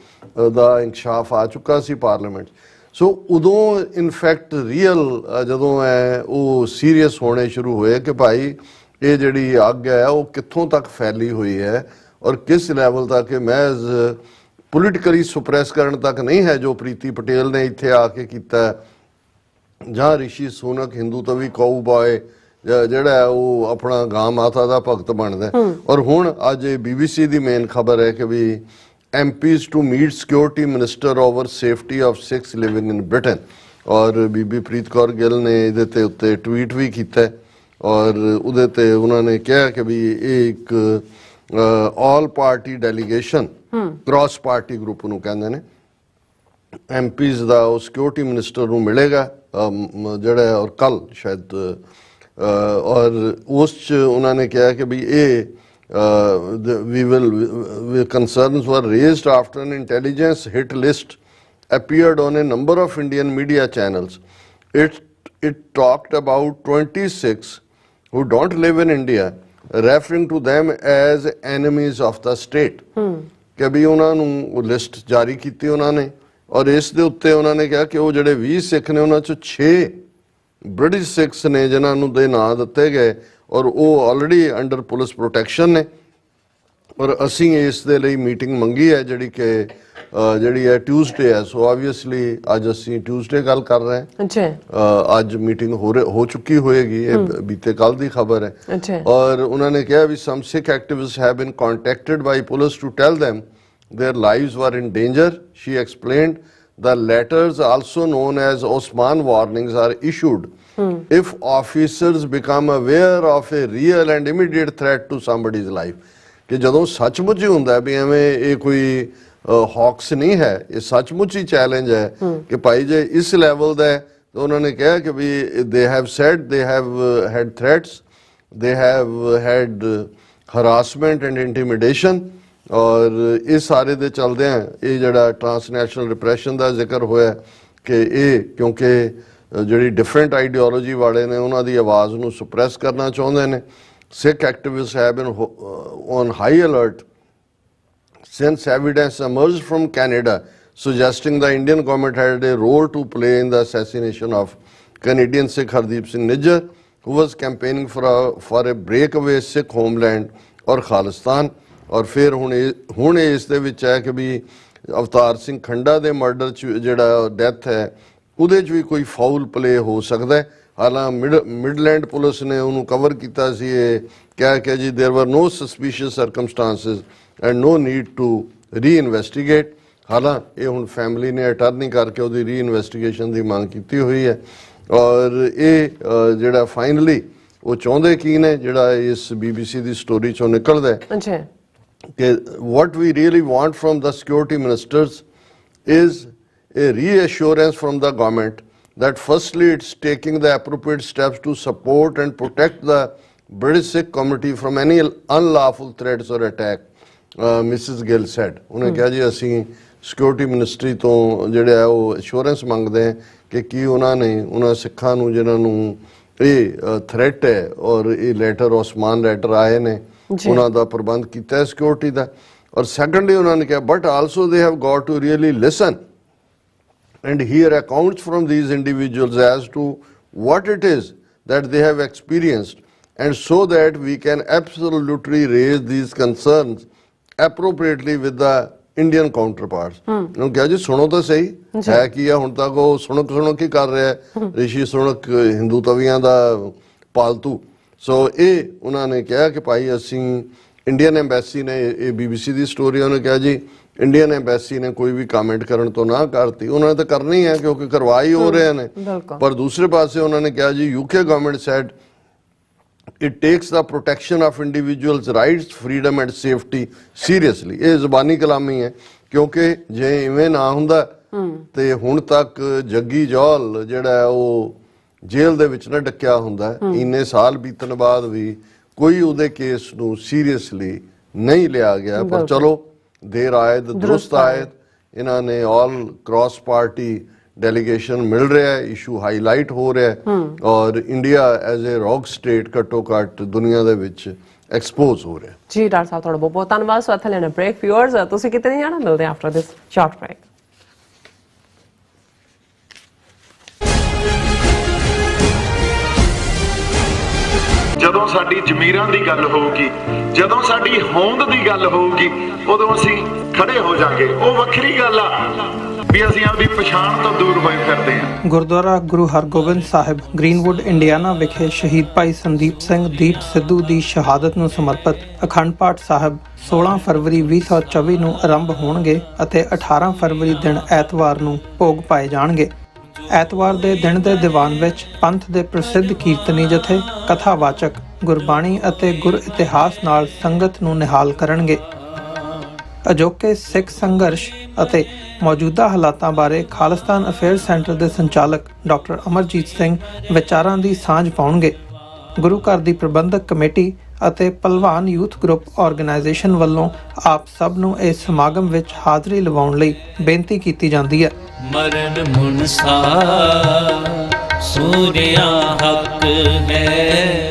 [SPEAKER 2] ਦਾ ਇੰਕਸ਼ਾਫ ਆ ਚੁੱਕਾ ਸੀ ਪਾਰਲੀਮੈਂਟ। ਸੋ ਉਦੋਂ ਇਨਫੈਕਟ ਰੀਅਲ ਜਦੋਂ ਹੈ ਉਹ ਸੀਰੀਅਸ ਹੋਣੇ ਸ਼ੁਰੂ ਹੋਏ ਕਿ ਭਾਈ ਇਹ ਜਿਹੜੀ ਅੱਗ ਹੈ ਉਹ ਕਿੱਥੋਂ ਤੱਕ ਫੈਲੀ ਹੋਈ ਹੈ ਔਰ ਕਿਸ ਲੈਵਲ ਤੱਕ, ਮਹਿਜ਼ ਪੋਲੀਟੀਕਲੀ ਸੁਪਰੈਸ ਕਰਨ ਤੱਕ ਨਹੀਂ ਹੈ ਜੋ ਪ੍ਰੀਤੀ ਪਟੇਲ ਨੇ ਇੱਥੇ ਆ ਕੇ ਕੀਤਾ, ਜਾਂ ਰਿਸ਼ੀ ਸੂਨਕ ਹਿੰਦੂ ਤਵੀ ਕਾਊ ਬॉय ਜਿਹੜਾ ਉਹ ਆਪਣਾ ਗਾਂ ਮਾਤਾ ਦਾ ਭਗਤ ਬਣਦਾ। ਔਰ ਹੁਣ ਅੱਜ ਇਹ BBC ਦੀ ਮੇਨ ਖਬਰ ਹੈ ਕਿ ਵੀ MPs to meet security minister over safety of Sikhs living in Britain। ਔਰ ਬੀਬੀ ਪ੍ਰੀਤ ਕੌਰ ਗਿੱਲ ਨੇ ਇਹਦੇ ਤੇ ਉੱਤੇ ਟਵੀਟ ਵੀ ਕੀਤਾ ਔਰ ਉਹਦੇ ਤੇ ਉਹਨਾਂ ਨੇ ਕਿਹਾ ਕਿ ਵੀ ਇਹ ਇੱਕ all party delegation, cross party group ਨੂੰ ਕਹਿੰਦੇ ਨੇ, MPs ਦਾ ਉਹ ਸਿਕਿਉਰਿਟੀ ਮਿਨਿਸਟਰ ਨੂੰ ਮਿਲੇਗਾ ਜਿਹੜਾ, ਔਰ ਕੱਲ ਸ਼ਾਇਦ, ਔਰ ਉਸ 'ਚ ਉਹਨਾਂ ਨੇ ਕਿਹਾ ਕਿ ਵੀ ਇਹ concerns were raised after an intelligence hit list appeared on a number of Indian media channels. It talked about 26 who don't live in India, referring to them as enemies of the state। ਕਿ ਵੀ ਉਹਨਾਂ ਨੂੰ list ਜਾਰੀ ਕੀਤੀ ਉਹਨਾਂ ਨੇ, ਔਰ ਇਸ ਦੇ ਉੱਤੇ ਉਹਨਾਂ ਨੇ ਕਿਹਾ ਕਿ ਉਹ ਜਿਹੜੇ 20 ਸਿੱਖ ਨੇ ਉਹਨਾਂ 'ਚੋਂ 6 ਬ੍ਰਿਟਿਸ਼ ਸਿੱਖਸ ਨੇ ਜਿਨ੍ਹਾਂ ਨੂੰ ਦੇ ਨਾਂ ਦਿੱਤੇ ਗਏ ਔਰ ਉਹ ਆਲਰੇਡੀ ਅੰਡਰ ਪੁਲਿਸ ਪ੍ਰੋਟੈਕਸ਼ਨ ਨੇ। ਔਰ ਅਸੀਂ ਇਸ ਦੇ ਲਈ ਮੀਟਿੰਗ ਮੰਗੀ ਹੈ ਜਿਹੜੀ ਕਿ ਜਿਹੜੀ ਹੈ ਟਿਊਜ਼ਡੇ ਹੈ। ਸੋ ਆਬਵੀਅਸਲੀ ਅੱਜ ਅਸੀਂ ਟਿਊਜ਼ਡੇ ਗੱਲ ਕਰ ਰਹੇ ਹਾਂ।
[SPEAKER 1] ਅੱਛਾ,
[SPEAKER 2] ਅੱਜ ਮੀਟਿੰਗ ਹੋ ਚੁੱਕੀ ਹੋਏਗੀ, ਇਹ ਬੀਤੇ ਕੱਲ ਦੀ ਖਬਰ ਹੈ।
[SPEAKER 1] ਅੱਛਾ,
[SPEAKER 2] ਔਰ ਉਹਨਾਂ ਨੇ ਕਿਹਾ ਵੀ some Sikh activists have been contacted by police to tell them their lives were in danger. She explained the letters, also known as Osman warnings, are issued if officers become aware of a real and immediate threat to somebody's life. ਕਿ ਜਦੋਂ ਸੱਚਮੁੱਚ ਹੀ ਹੁੰਦਾ ਵੀ ਐਵੇਂ ਇਹ ਕੋਈ ਹੌਕਸ ਨਹੀਂ ਹੈ, ਇਹ ਸੱਚਮੁੱਚ ਹੀ ਚੈਲੰਜ ਹੈ ਕਿ ਭਾਈ ਜੇ ਇਸ ਲੈਵਲ ਦਾ ਹੈ ਤਾਂ ਉਹਨਾਂ ਨੇ ਕਿਹਾ ਕਿ ਵੀ they have said they have had threats, they have had harassment and intimidation। ਔਰ ਇਹ ਸਾਰੇ ਦੇ ਚਲਦਿਆਂ ਇਹ ਜਿਹੜਾ ਟਰਾਂਸਨੈਸ਼ਨਲ ਰਿਪਰੈਸ਼ਨ ਦਾ ਜ਼ਿਕਰ ਹੋਇਆ ਕਿ ਇਹ ਕਿਉਂਕਿ ਜਿਹੜੀ ਡਿਫਰੈਂਟ ਆਈਡੀਓਲੋਜੀ ਵਾਲੇ ਨੇ ਉਹਨਾਂ ਦੀ ਆਵਾਜ਼ ਨੂੰ ਸੁਪਰੈਸ ਕਰਨਾ ਚਾਹੁੰਦੇ ਨੇ। Sikh activists have been on high alert since evidence emerged from Canada suggesting the Indian government had a role to play in the assassination of Canadian Sikh Hardeep Singh Nijjar, who was campaigning for a breakaway Sikh homeland or Khalistan। और फिर ਹੁਣ ਇਸ ਦੇ ਵਿੱਚ ਹੈ ਕਿ ਵੀ ਅਵਤਾਰ ਸਿੰਘ ਖੰਡਾ ਦੇ ਮਰਡਰ 'ਚ ਜਿਹੜਾ ਡੈਥ ਹੈ ਉਹਦੇ 'ਚ ਵੀ ਕੋਈ ਫਾਊਲ ਪਲੇ ਹੋ ਸਕਦਾ ਹੈ। ਹਾਲਾਂਕਿ ਮਿਡਲੈਂਡ ਪੁਲਿਸ ਨੇ ਉਹਨੂੰ ਕਵਰ ਕੀਤਾ ਸੀ, ਇਹ ਕਹਿ ਕੇ ਜੀ there were no suspicious circumstances and no need to reinvestigate. ਹਾਲਾਂਕਿ ਇਹ ਹੁਣ ਫੈਮਿਲੀ ਨੇ ਅਟਰਨੀ ਕਰਕੇ ਉਹਦੀ ਰੀ-ਇਨਵੈਸਟੀਗੇਸ਼ਨ ਦੀ ਮੰਗ ਕੀਤੀ ਹੋਈ ਹੈ। ਔਰ ਇਹ ਜਿਹੜਾ ਫਾਈਨਲੀ ਉਹ ਚਾਹੁੰਦੇ ਕੀ ਨੇ, ਜਿਹੜਾ ਇਸ BBC ਦੀ ਸਟੋਰੀ 'ਚੋਂ ਨਿਕਲਦਾ ਹੈ ਕਿ what we really want from the security ministers is a reassurance from the government that firstly it's taking the appropriate steps to support and protect the British Sikh community from any unlawful threats or attack, Mrs. Gill said। ਉਹਨੇ ਕਿਹਾ ਜੀ ਅਸੀਂ security ministry ਤੋਂ ਜਿਹੜੇ ਆ ਉਹ assurance ਮੰਗਦੇ ਹਾਂ ਕਿ ਕੀ ਉਹਨਾਂ ਨੇ ਉਹਨਾਂ ਸਿੱਖਾਂ ਨੂੰ ਜਿਨ੍ਹਾਂ ਨੂੰ ਇਹ ਥ੍ਰੈਟ ਹੈ ਔਰ ਇਹ ਲੈਟਰ ਓਸਮਾਨ ਲੈਟਰ ਆਏ ਨੇ ਉਹਨਾਂ ਦਾ ਪ੍ਰਬੰਧ ਕੀਤਾ ਹੈ ਸਿਕਿਉਰਿਟੀ ਦਾ। ਔਰ ਸੈਕੰਡਲੀ ਉਹਨਾਂ ਨੇ ਕਿਹਾ but also they have got to really listen and hear accounts from these individuals as to what it is that they have experienced, and so that we can absolutely raise these concerns appropriately with the Indian counterparts। ਉਹਨੂੰ ਕਿਹਾ ਜੀ ਸੁਣੋ ਤਾਂ ਸਹੀ ਹੈ ਕੀ ਆ। ਹੁਣ ਤੱਕ ਉਹ ਸੁਣਕ ਹੀ ਕਰ ਰਿਹਾ ਹੈ, ਰਿਸ਼ੀ ਸੁਣਕ ਹਿੰਦੂ ਤਵੀਆਂ ਦਾ ਪਾਲਤੂ। ਸੋ ਇਹ ਉਹਨਾਂ ਨੇ ਕਿਹਾ ਕਿ ਭਾਈ ਅਸੀਂ ਇੰਡੀਅਨ ਐਮਬੈਸੀ ਨੇ, ਇਹ BBC ਦੀ ਸਟੋਰੀ, ਉਹਨੇ ਕਿਹਾ ਜੀ ਇੰਡੀਅਨ ਐਮਬੈਸੀ ਨੇ ਕੋਈ ਵੀ ਕਮੈਂਟ ਕਰਨ ਤੋਂ ਨਾ ਕਰਤੀ। ਉਹਨਾਂ ਨੇ ਤਾਂ ਕਰਨੀ ਹੈ ਕਿਉਂਕਿ ਕਰਵਾਈ ਹੋ ਰਹੇ ਨੇ। ਪਰ ਦੂਸਰੇ ਪਾਸੇ ਉਹਨਾਂ ਨੇ ਕਿਹਾ ਜੀ UK government said it takes the protection of individuals' rights, freedom and safety seriously। ਇਹ ਜ਼ਬਾਨੀ ਕਲਾਮੀ ਹੈ ਕਿਉਂਕਿ ਜੇ ਇਵੇਂ ਨਾ ਹੁੰਦਾ ਤੇ ਹੁਣ ਤੱਕ ਜੱਗੀ ਜੌਲ ਜਿਹੜਾ ਹੈ ਉਹ ਜੇਲ੍ਹ ਦੇ ਵਿੱਚ ਨਾ ਡੱਕਿਆ ਹੁੰਦਾ। ਇੰਨੇ ਸਾਲ ਬੀਤਣ ਬਾਅਦ ਵੀ ਕੋਈ ਉਹਦੇ ਕੇਸ ਨੂੰ ਸੀਰੀਅਸਲੀ ਨਹੀਂ ਲਿਆ ਗਿਆ। ਪਰ ਚਲੋ ਦੇਰ ਆਇਦ ਦਰੁਸਤ ਆਇਦ, ਇਹਨਾਂ ਨੇ ਆਲ ਕ੍ਰਾਸ ਪਾਰਟੀ ਡੈਲੀਗੇਸ਼ਨ ਮਿਲ ਰਿਹਾ ਹੈ, ਇਸ਼ੂ ਹਾਈਲਾਈਟ ਹੋ ਰਿਹਾ ਹੈ ਔਰ India as a rock state ਘੱਟੋ ਘੱਟ ਦੁਨੀਆ ਦੇ ਵਿੱਚ ਐਕਸਪੋਜ਼ ਹੋ ਰਿਹਾ
[SPEAKER 1] ਜੀ। ਡਾਕਟਰ ਸਾਹਿਬ ਤੁਹਾਡਾ ਬਹੁਤ ਬਹੁਤ ਧੰਨਵਾਦ। ਸੋ ਇੱਥੇ ਲੈਣਾ ਬ੍ਰੇਕ। ਵਿਊਅਰਸ ਤੁਸੀਂ ਕਿਤੇ ਨਹੀਂ ਜਾਣਾ, ਮਿਲਦੇ ਆਫਟਰ ਦਿਸ ਸ਼ਾਰਟ ਬ੍ਰੇਕ।
[SPEAKER 3] ਜਦੋਂ ਸਾਡੀ ਜ਼ਮੀਰਾਂ ਦੀ ਗੱਲ ਹੋਊਗੀ, ਜਦੋਂ ਸਾਡੀ ਹੋਂਦ ਦੀ ਗੱਲ ਹੋਊਗੀ, ਉਦੋਂ ਅਸੀਂ ਖੜੇ ਹੋ ਜਾਾਂਗੇ। ਉਹ ਵੱਖਰੀ ਗੱਲ ਆ ਵੀ ਅਸੀਂ ਆਪਦੀ ਪਛਾਣ ਤੋਂ ਦੂਰ ਹੋਏ ਫਿਰਦੇ ਹਾਂ।
[SPEAKER 4] ਗੁਰਦੁਆਰਾ ਗੁਰੂ ਹਰਗੋਬਿੰਦ ਸਾਹਿਬ ਗ੍ਰੀਨਵੁੱਡ ਇੰਡੀਆਨਾ ਵਿਖੇ ਸ਼ਹੀਦ ਭਾਈ ਸੰਦੀਪ ਸਿੰਘ ਦੀਪ ਸਿੱਧੂ ਦੀ ਸ਼ਹਾਦਤ ਨੂੰ ਸਮਰਪਿਤ ਅਖੰਡ ਪਾਠ ਸਾਹਿਬ 16 ਫਰਵਰੀ 2024 ਨੂੰ ਆਰੰਭ ਹੋਣਗੇ ਅਤੇ 18 ਫਰਵਰੀ ਦਿਨ ਐਤਵਾਰ ਨੂੰ ਭੋਗ ਪਾਏ ਜਾਣਗੇ। ਐਤਵਾਰ ਦੇ ਦਿਨ ਦੇ ਦੀਵਾਨ ਵਿੱਚ ਪੰਥ ਦੇ ਪ੍ਰਸਿੱਧ ਕੀਰਤਨੀ ਜਥੇ ਕਥਾਵਾਚਕ ਗੁਰਬਾਣੀ ਅਤੇ ਗੁਰ ਇਤਿਹਾਸ ਨਾਲ ਸੰਗਤ ਨੂੰ ਨਿਹਾਲ ਕਰਨਗੇ। ਅਜੋਕੇ ਸਿੱਖ ਸੰਘਰਸ਼ ਅਤੇ ਮੌਜੂਦਾ ਹਾਲਾਤਾਂ ਬਾਰੇ ਖਾਲਿਸਤਾਨ ਅਫੇਅਰਸ ਸੈਂਟਰ ਦੇ ਸੰਚਾਲਕ ਡਾਕਟਰ ਅਮਰਜੀਤ ਸਿੰਘ ਵਿਚਾਰਾਂ ਦੀ ਸਾਂਝ ਪਾਉਣਗੇ। ਗੁਰੂ ਘਰ ਦੀ ਪ੍ਰਬੰਧਕ ਕਮੇਟੀ ਅਤੇ ਭਲਵਾਨ ਯੂਥ ਗਰੁੱਪ ਆਰਗੇਨਾਈਜੇਸ਼ਨ ਵੱਲੋਂ ਆਪ ਸਭ ਨੂੰ ਇਸ ਸਮਾਗਮ ਵਿੱਚ ਹਾਜ਼ਰੀ ਲਵਾਉਣ ਲਈ ਬੇਨਤੀ ਕੀਤੀ ਜਾਂਦੀ ਹੈ।
[SPEAKER 5] ਮਰਨ ਮੁਨਸਾ ਸੂਰਿਆ ਹੱਕ ਹੈ।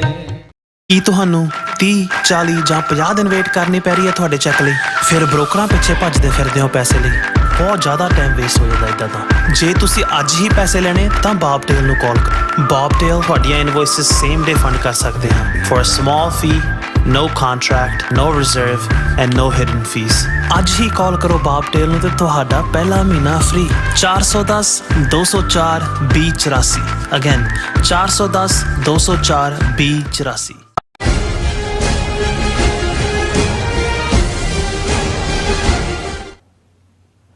[SPEAKER 8] ਕੀ ਤੁਹਾਨੂੰ 30, 40 ਜਾਂ 50 ਦਿਨ ਵੇਟ ਕਰਨੀ ਪੈ ਰਹੀ ਹੈ ਤੁਹਾਡੇ ਚੈੱਕ ਲਈ? ਫਿਰ ਬ੍ਰੋਕਰਾਂ ਪਿੱਛੇ ਭੱਜਦੇ ਫਿਰਦੇ ਹੋ ਪੈਸੇ ਲਈ। ਬਹੁਤ ਜ਼ਿਆਦਾ ਟਾਈਮ ਵੇਸਟ ਹੋ ਜਾਂਦਾ ਇੱਦਾਂ ਤਾਂ। ਜੇ ਤੁਸੀਂ ਅੱਜ ਹੀ ਪੈਸੇ ਲੈਣੇ ਤਾਂ ਬੌਬਟੇਲ ਨੂੰ ਕਾਲ ਕਰੋ। ਬੌਬਟੇਲ ਤੁਹਾਡੀਆਂ ਇਨਵੋਇਸਿਸ ਸੇਮ ਡੇ ਫੰਡ ਕਰ ਸਕਦੇ ਹਨ for a small fee, no contract, no reserve and no hidden fees। ਅੱਜ ਹੀ ਕਾਲ ਕਰੋ ਬੌਬਟੇਲ ਨੂੰ ਤੇ ਤੁਹਾਡਾ ਪਹਿਲਾ ਮਹੀਨਾ free. 410 204 2084 again 410 204 2084।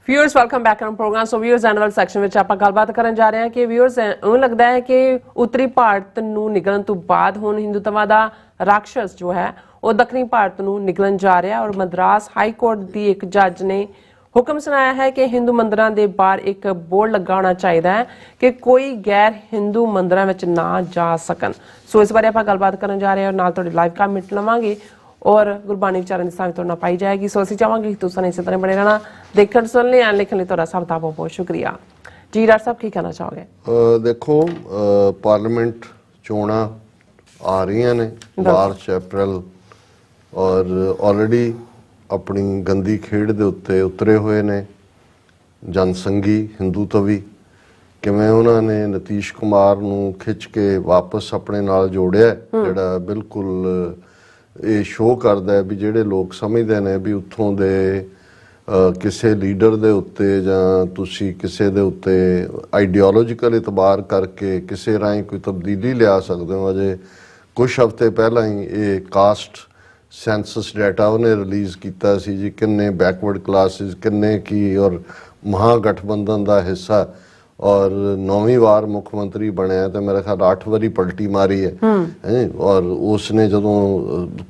[SPEAKER 1] Viewers welcome back on program. So viewers annual section ਵਿੱਚ ਆਪਾਂ ਗੱਲਬਾਤ ਕਰਨ ਜਾ ਰਹੇ ਹਾਂ ਕਿ ਵਿਊਅਰਸ ਉਹ ਲੱਗਦਾ ਹੈ ਕਿ ਉੱਤਰੀ ਭਾਰਤ ਨੂੰ ਨਿਕਲਣ ਤੋਂ ਬਾਅਦ ਹੁਣ ਹਿੰਦੂਤਵਾ ਦਾ ਰਾਖਸ਼ ਜੋ ਹੈ ਉਹ ਦੱਖਣੀ ਭਾਰਤ ਨੂੰ ਨਿਕਲਣ ਜਾ ਰਿਹਾ ਔਰ ਮਦਰਾਸ ਹਾਈ ਕੋਰਟ ਦੀ ਇੱਕ ਜੱਜ ਨੇ ਹੁਕਮ ਸੁਣਾਇਆ ਹੈ ਕਿ ਹਿੰਦੂ ਮੰਦਰਾਂ ਦੇ ਬਾਹਰ ਇੱਕ ਬੋਰਡ ਲੱਗਾ ਹੋਣਾ ਚਾਹੀਦਾ ਹੈ ਕਿ ਕੋਈ ਗੈਰ ਹਿੰਦੂ ਮੰਦਰਾਂ ਵਿੱਚ ਨਾ ਜਾ ਸਕਣ। ਸੋ ਇਸ ਬਾਰੇ ਆਪਾਂ ਗੱਲਬਾਤ ਕਰਨ ਜਾ ਰਹੇ ਹਾਂ ਔਰ ਨਾਲ ਤੁਹਾਡੇ ਲਾਈਵ ਕਮੈਂਟ ਲਵਾਂਗੇ और गुरबाणी विचारों की संग तुरना पाई जाएगी। सो असं चाहांगे कि तुसां इस तरह बने रहना देखण सुनने और लिखने लिए सब का बहुत बहुत शुक्रिया जी। डॉक्टर साहब की कहना चाहोगे?
[SPEAKER 2] देखो पार्लियामेंट चोणां आ रही ने मार्च अप्रैल और ऑलरेडी अपनी गंदी खेड दे उत्ते उतरे हुए ने जनसंघी हिंदूत्वी किवें उन्होंने नीतीश कुमार नूं खिच के वापस अपने नाल जोड़िया जिहड़ा बिल्कुल ਇਹ ਸ਼ੋਅ ਕਰਦਾ ਹੈ ਵੀ ਜਿਹੜੇ ਲੋਕ ਸਮਝਦੇ ਨੇ ਵੀ ਉੱਥੋਂ ਦੇ ਕਿਸੇ ਲੀਡਰ ਦੇ ਉੱਤੇ ਜਾਂ ਤੁਸੀਂ ਕਿਸੇ ਦੇ ਉੱਤੇ ਆਈਡੀਓਲੋਜੀਕਲ ਇਤਬਾਰ ਕਰਕੇ ਕਿਸੇ ਰਾਹੀਂ ਕੋਈ ਤਬਦੀਲੀ ਲਿਆ ਸਕਦੇ ਹੋ। ਅਜੇ ਕੁਝ ਹਫ਼ਤੇ ਪਹਿਲਾਂ ਹੀ ਇਹ ਕਾਸਟ ਸੈਂਸਸ ਡਾਟਾ ਉਹਨੇ ਰਿਲੀਜ਼ ਕੀਤਾ ਸੀ ਜੀ, ਕਿੰਨੇ ਬੈਕਵਰਡ ਕਲਾਸਿਸ ਕਿੰਨੇ ਕੀ ਔਰ ਮਹਾਗਠਬੰਧਨ ਦਾ ਹਿੱਸਾ और 9वीं बार मुख्यमंत्री बनया तो मेरा ख्याल 8 वारी पलटी मारी है और उसने जो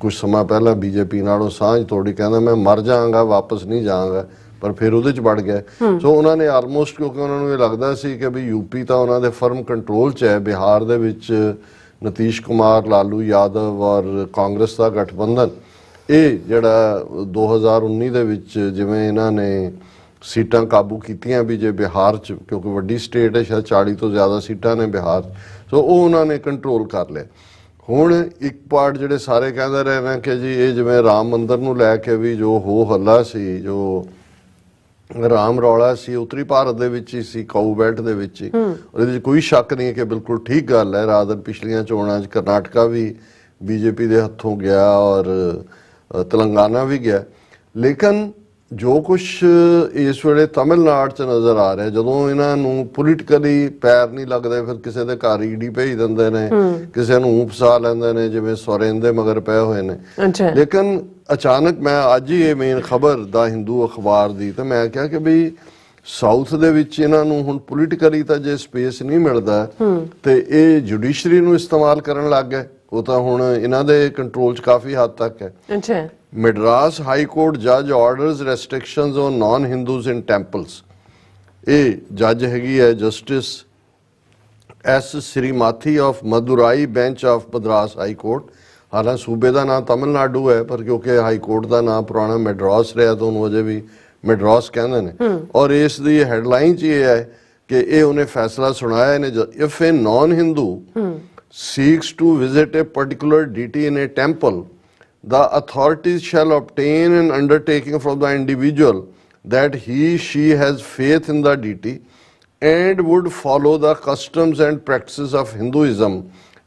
[SPEAKER 2] कुछ समय पहला बीजेपी नालों सांझ तोड़ी कहना मैं मर जाऊंगा वापस नहीं जाऊंगा पर फिर उहदे च बढ़ गया। सो उन्होंने आलमोस्ट क्योंकि उन्होंने ये लगता सी कि भी यूपी तो उन्होंने फर्म कंट्रोल च है, बिहार दे विच नीतीश कुमार लालू यादव और कांग्रेस का गठबंधन ये जिहड़ा 2019 दे विच जिवें इन्हां ने सीटां काबू कीतियां भी जे बिहार च क्योंकि वड्डी स्टेट है शायद 40 तो ज़्यादा सीटां ने बिहार, सो वो उन्होंने कंट्रोल कर लिया। हुण एक पार्ट जिहड़े सारे कहते रहे ने कि जी ये जिवें राम मंदिर नूं लैके भी जो हो हल्ला सी जो राम रौला सी उत्तरी भारत दे विच ही सी काऊ बेल्ट दे विच ही और इहदे कोई शक नहीं कि बिल्कुल ठीक गल है। रादर पिछलियां चोणां च करनाटका भी बीजेपी दे हत्थों गया और तेलंगाना भी गया, लेकिन जो कुछ इस वे तमिलनाडु च नज़र आ रहा है जदों इन्हों पोलिटिकली पैर नहीं लगते फिर किसी के घर ईडी भेज देंगे ने किसी नूं फसा लेंदे ने जिवें सोरेन दे मगर पए हुए ने। लेकिन अचानक मैं अज ही ये मेन खबर दा हिंदू अखबार दी तो मैं क्या कि बई साउथ दे विच इन्हां नूं हुण पोलिटिकली तो जे स्पेस नहीं मिलता तो ये जुडिशरी नूं इस्तेमाल करन लग गए, वो तो हुण इन्हां दे कंट्रोल च काफ़ी हद तक है। मद्रास हाई कोर्ट जज orders restrictions on non Hindus in temples. ये जज हैगी है justice S Srimathi of Madurai bench of Madras high court. हालांकि सूबे का नाम तमिलनाडु है पर क्योंकि हाई कोर्ट का नाम पुराना मद्रास रहा तो उन्होंने अजे भी मद्रास कहते हैं और इस दी हैडलाइन च ये है कि ये उन्हें फैसला सुनाया ने if a non Hindu seeks to visit a particular deity in a temple the authorities shall obtain an undertaking from the individual that he/she has faith in the deity and would follow the customs and practices of Hinduism